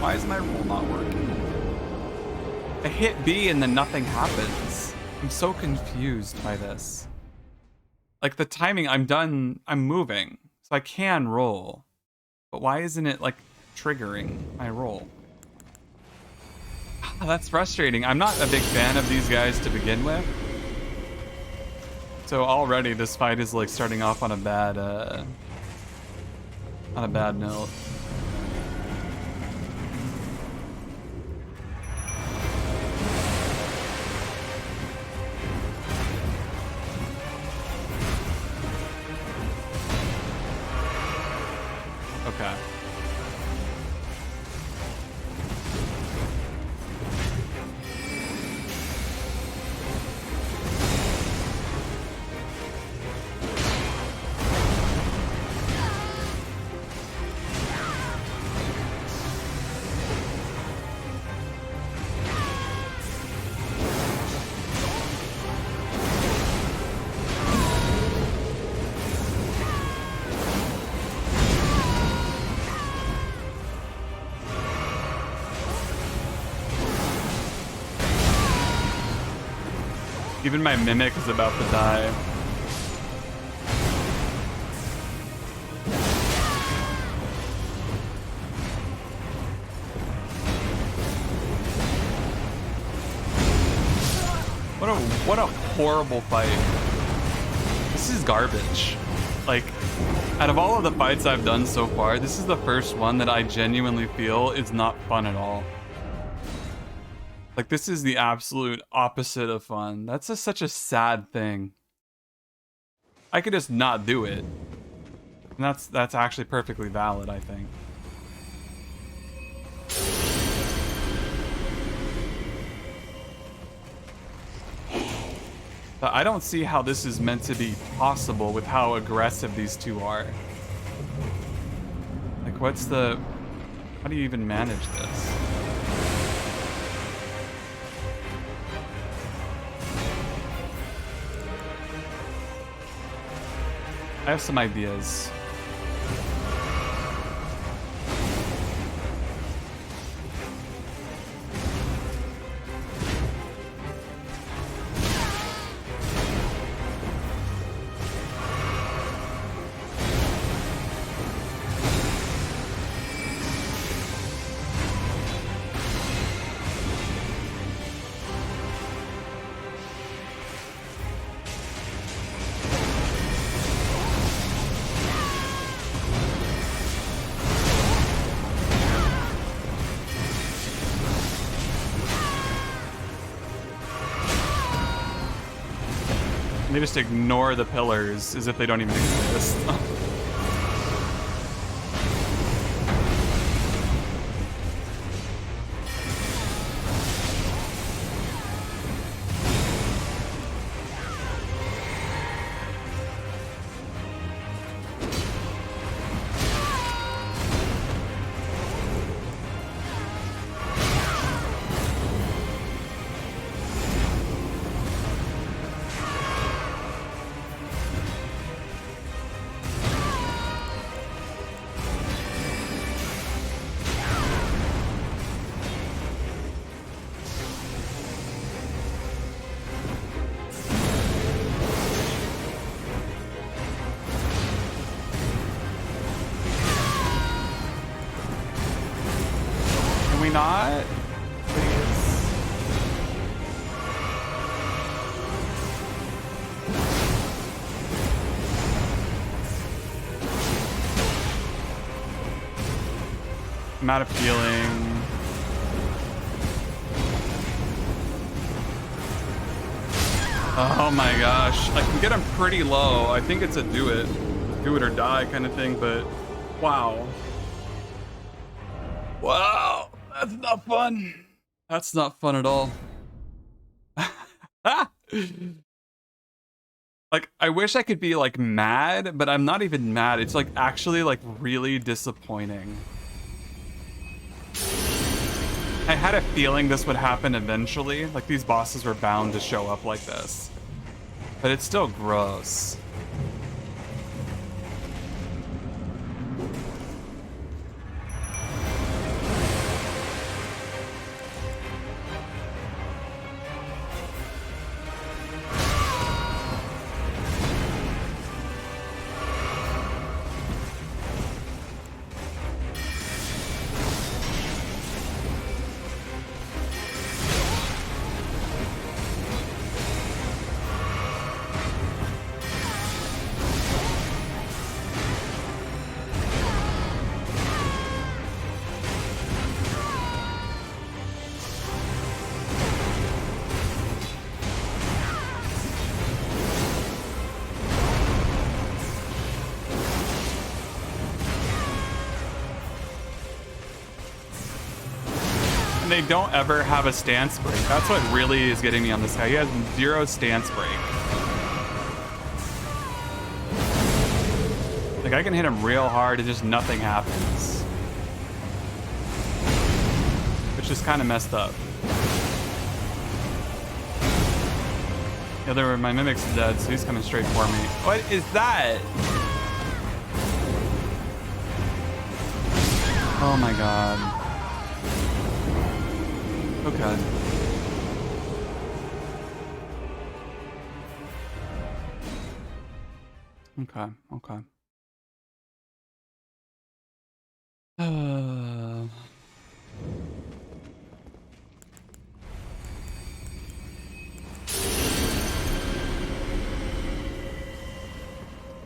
Why is my roll not working? I hit B and then nothing happens. I'm so confused by this. Like, the timing, I'm done, I'm moving, so I can roll. But why isn't it, like, triggering my roll? Ah, that's frustrating. I'm not a big fan of these guys to begin with. So already this fight is like starting off on a bad note. Okay. Even my mimic is about to die. What a horrible fight. This is garbage. Like, out of all of the fights I've done so far, this is the first one that I genuinely feel is not fun at all. Like, this is the absolute opposite of fun. That's just such a sad thing. I could just not do it. And that's actually perfectly valid, I think. But I don't see how this is meant to be possible with how aggressive these two are. Like, what's the... How do you even manage this? I have some ideas. They just ignore the pillars as if they don't even exist. Not? Please. I'm out of healing. Oh my gosh. I can get him pretty low. I think it's a do it or die kind of thing, but wow. Wow. That's not fun. That's not fun at all. Like, I wish I could be, like, mad, but I'm not even mad. It's, like, actually, like, really disappointing. I had a feeling this would happen eventually. Like, these bosses were bound to show up like this. But it's still gross. They don't ever have a stance break. That's what really is getting me on this guy. He has 0 stance break. Like, I can hit him real hard and just nothing happens. Which is kind of messed up. Yeah, my mimic's dead, so he's coming straight for me. What is that? Oh my god. Okay. Okay.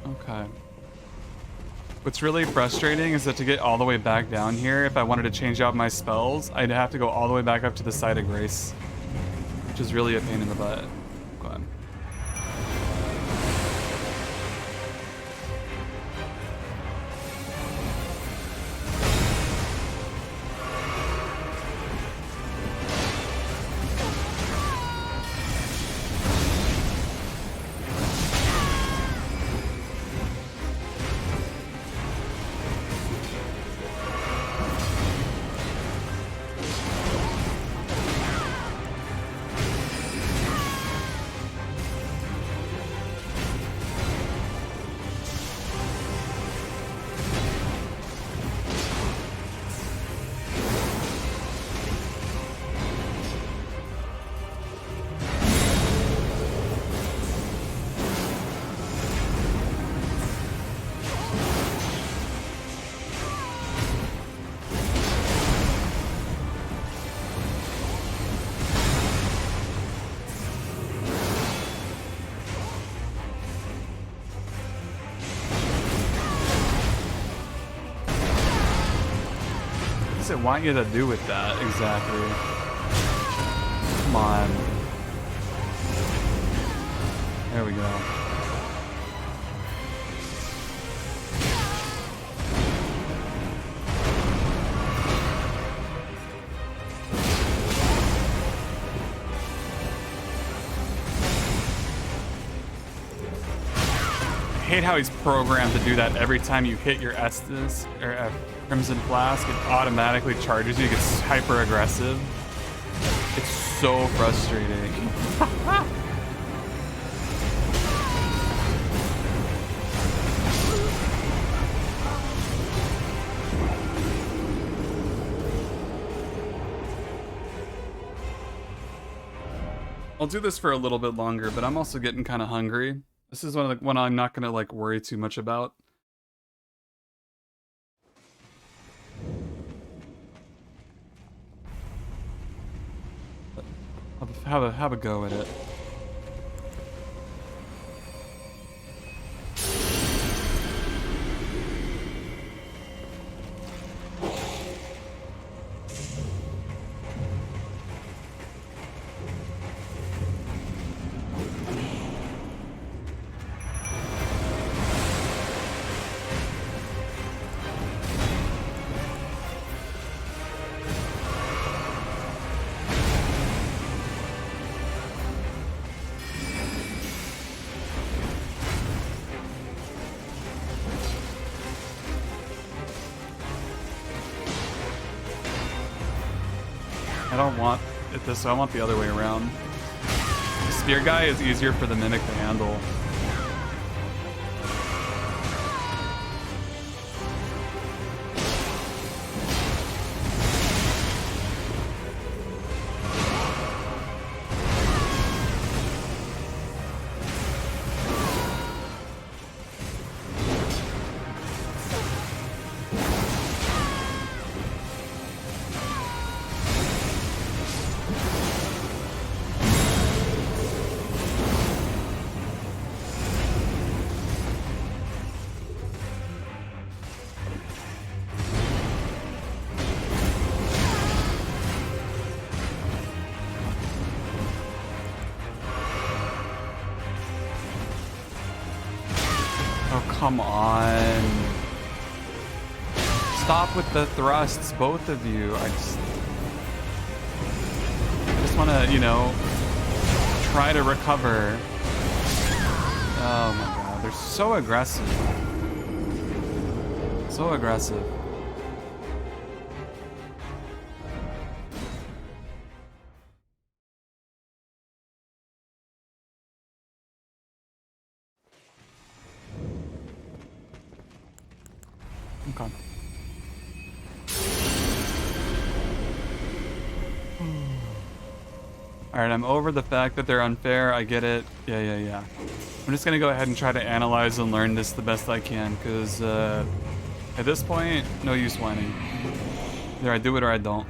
Okay. What's really frustrating is that to get all the way back down here, if I wanted to change out my spells, I'd have to go all the way back up to the site of grace, which is really a pain in the butt. Okay. What does it want you to do with that exactly? Come on. There we go. I hate how he's programmed to do that every time you hit your Estus or Crimson Flask. It automatically charges you, gets hyper aggressive. It's so frustrating. I'll do this for a little bit longer, but I'm also getting kind of hungry. This is one I'm not gonna like worry too much about. Have a go at it. I don't want it this way. I want the other way around. The spear guy is easier for the mimic to handle. Come on. Stop with the thrusts, both of you. I just want to, you know, try to recover. Oh my god, they're so aggressive. So aggressive. Okay. Alright, I'm over the fact that they're unfair. I get it. Yeah. I'm just gonna go ahead and try to analyze and learn this the best I can, because at this point, no use whining. Either I do it or I don't.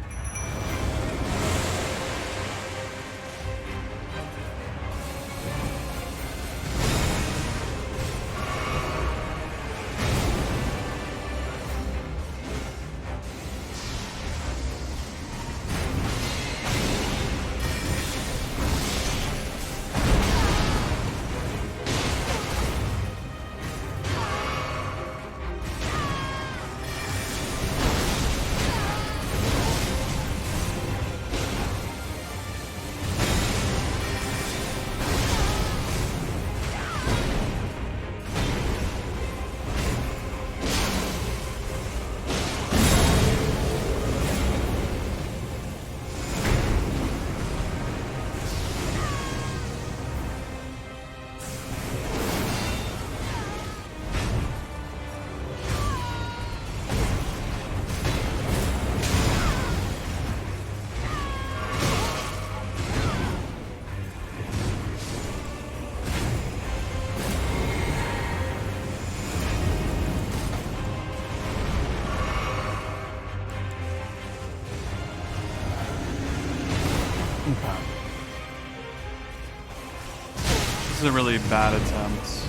a really bad attempt.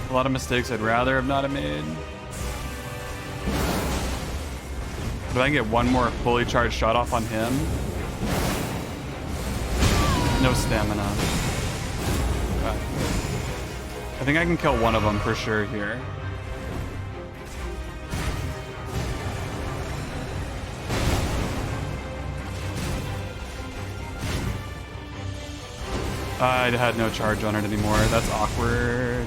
A lot of mistakes I'd rather have not have made. But I can get one more fully charged shot off on him. No stamina. Okay. I think I can kill one of them for sure here. I had no charge on it anymore. That's awkward.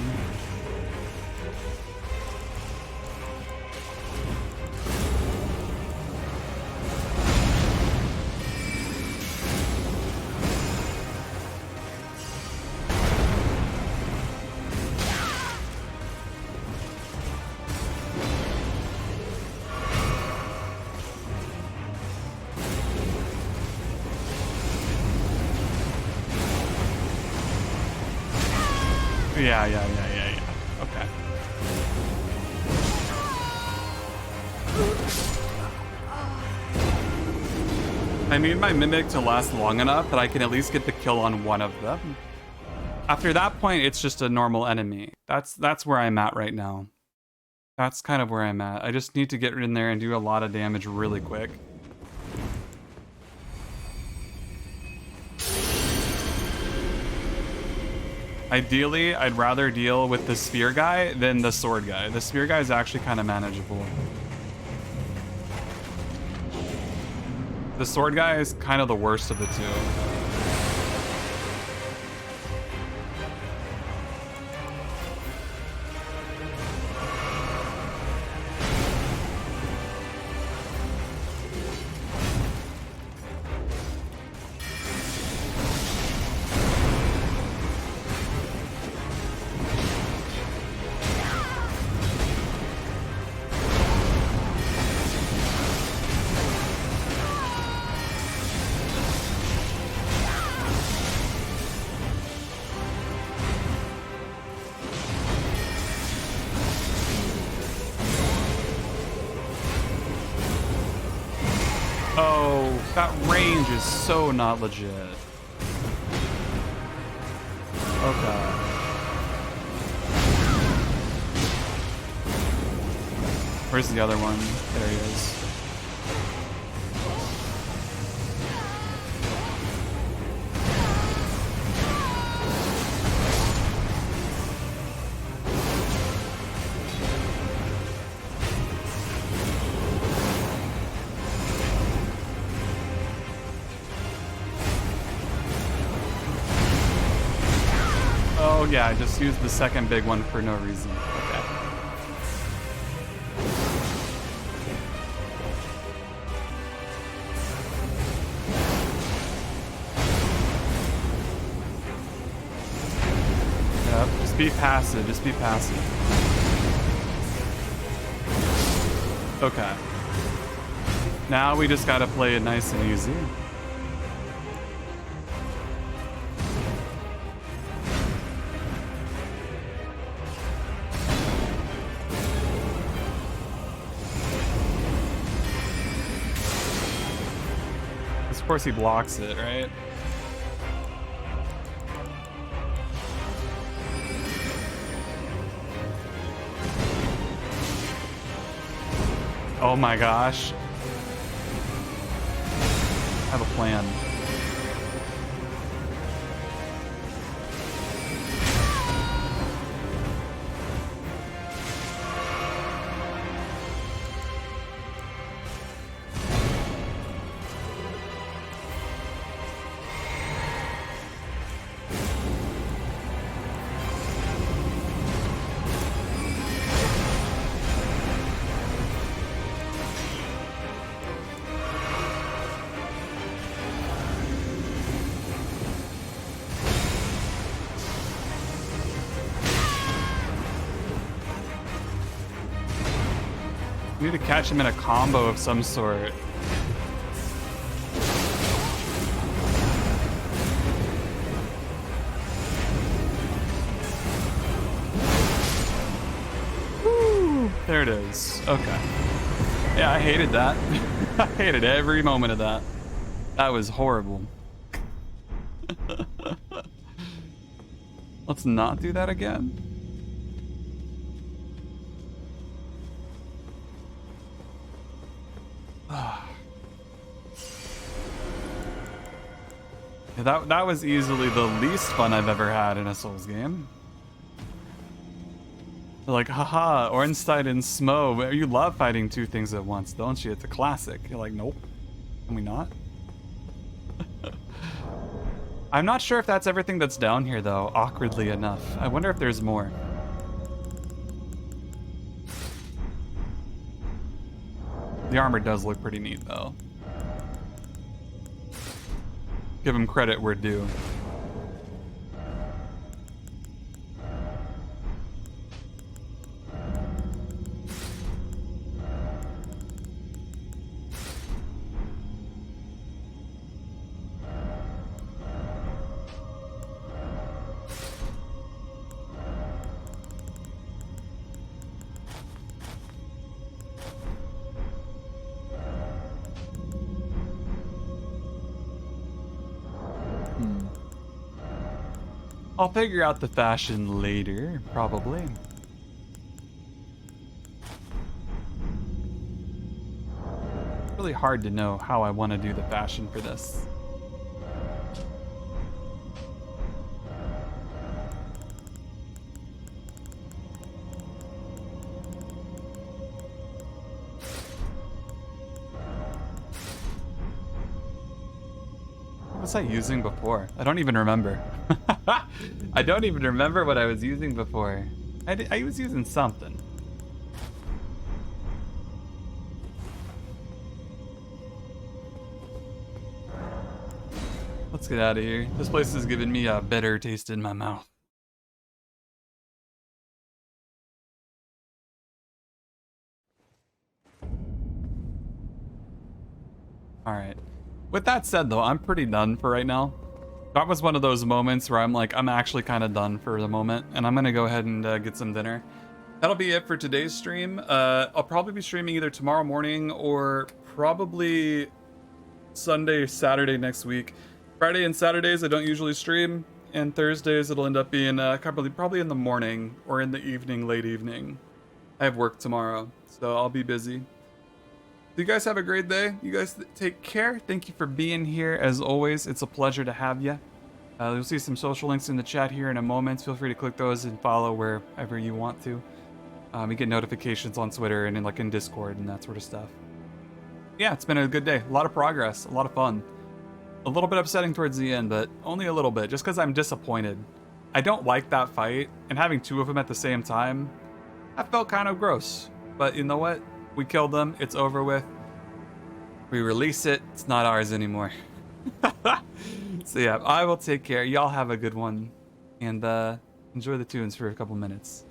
Yeah. Okay. I need my Mimic to last long enough that I can at least get the kill on one of them. After that point, it's just a normal enemy. That's where I'm at right now. That's kind of where I'm at. I just need to get in there and do a lot of damage really quick. Ideally, I'd rather deal with the spear guy than the sword guy. The spear guy is actually kind of manageable. The sword guy is kind of the worst of the two. That range is so not legit. Okay. Where's the other one? There he is. Yeah, I just used the second big one for no reason. Okay. Yep, just be passive, just be passive. Okay. Now we just gotta play it nice and easy. Of course he blocks it, right? Oh my gosh. I have a plan. I need to catch him in a combo of some sort. Woo! There it is. Okay. Yeah, I hated that. I hated every moment of that. That was horrible. Let's not do that again. Yeah, that was easily the least fun I've ever had in a Souls game. They're like, haha, Ornstein and Smo, you love fighting two things at once, don't you? It's a classic. You're like, nope. Can we not? I'm not sure if that's everything that's down here, though, awkwardly enough. I wonder if there's more. The armor does look pretty neat, though. Give him credit where due. I'll figure out the fashion later, probably. Really hard to know how I want to do the fashion for this. What was I using before? I don't even remember. I don't even remember what I was using before. I was using something. Let's get out of here. This place is giving me a bitter taste in my mouth. Alright. With that said, though, I'm pretty done for right now. That was one of those moments where I'm like, I'm actually kind of done for the moment, and I'm gonna go ahead and get some dinner. That'll be it for today's stream. I'll probably be streaming either tomorrow morning or probably Sunday, Saturday next week. Friday and Saturdays I don't usually stream, and Thursdays it'll end up being probably in the morning or in the evening, late evening. I have work tomorrow, so I'll be busy. You guys have a great day. You guys take care. Thank you for being here. As always, it's a pleasure to have you. You'll see some social links in the chat here in a moment. Feel free to click those and follow wherever you want to. We get notifications on Twitter and in Discord and that sort of stuff. Yeah, it's been a good day. A lot of progress. A lot of fun. A little bit upsetting towards the end, but only a little bit, just because I'm disappointed. I don't like that fight, and having two of them at the same time, I felt kind of gross. But you know what? We killed them. It's over with. We release it. It's not ours anymore. So yeah, I will take care. Y'all have a good one. And enjoy the tunes for a couple minutes.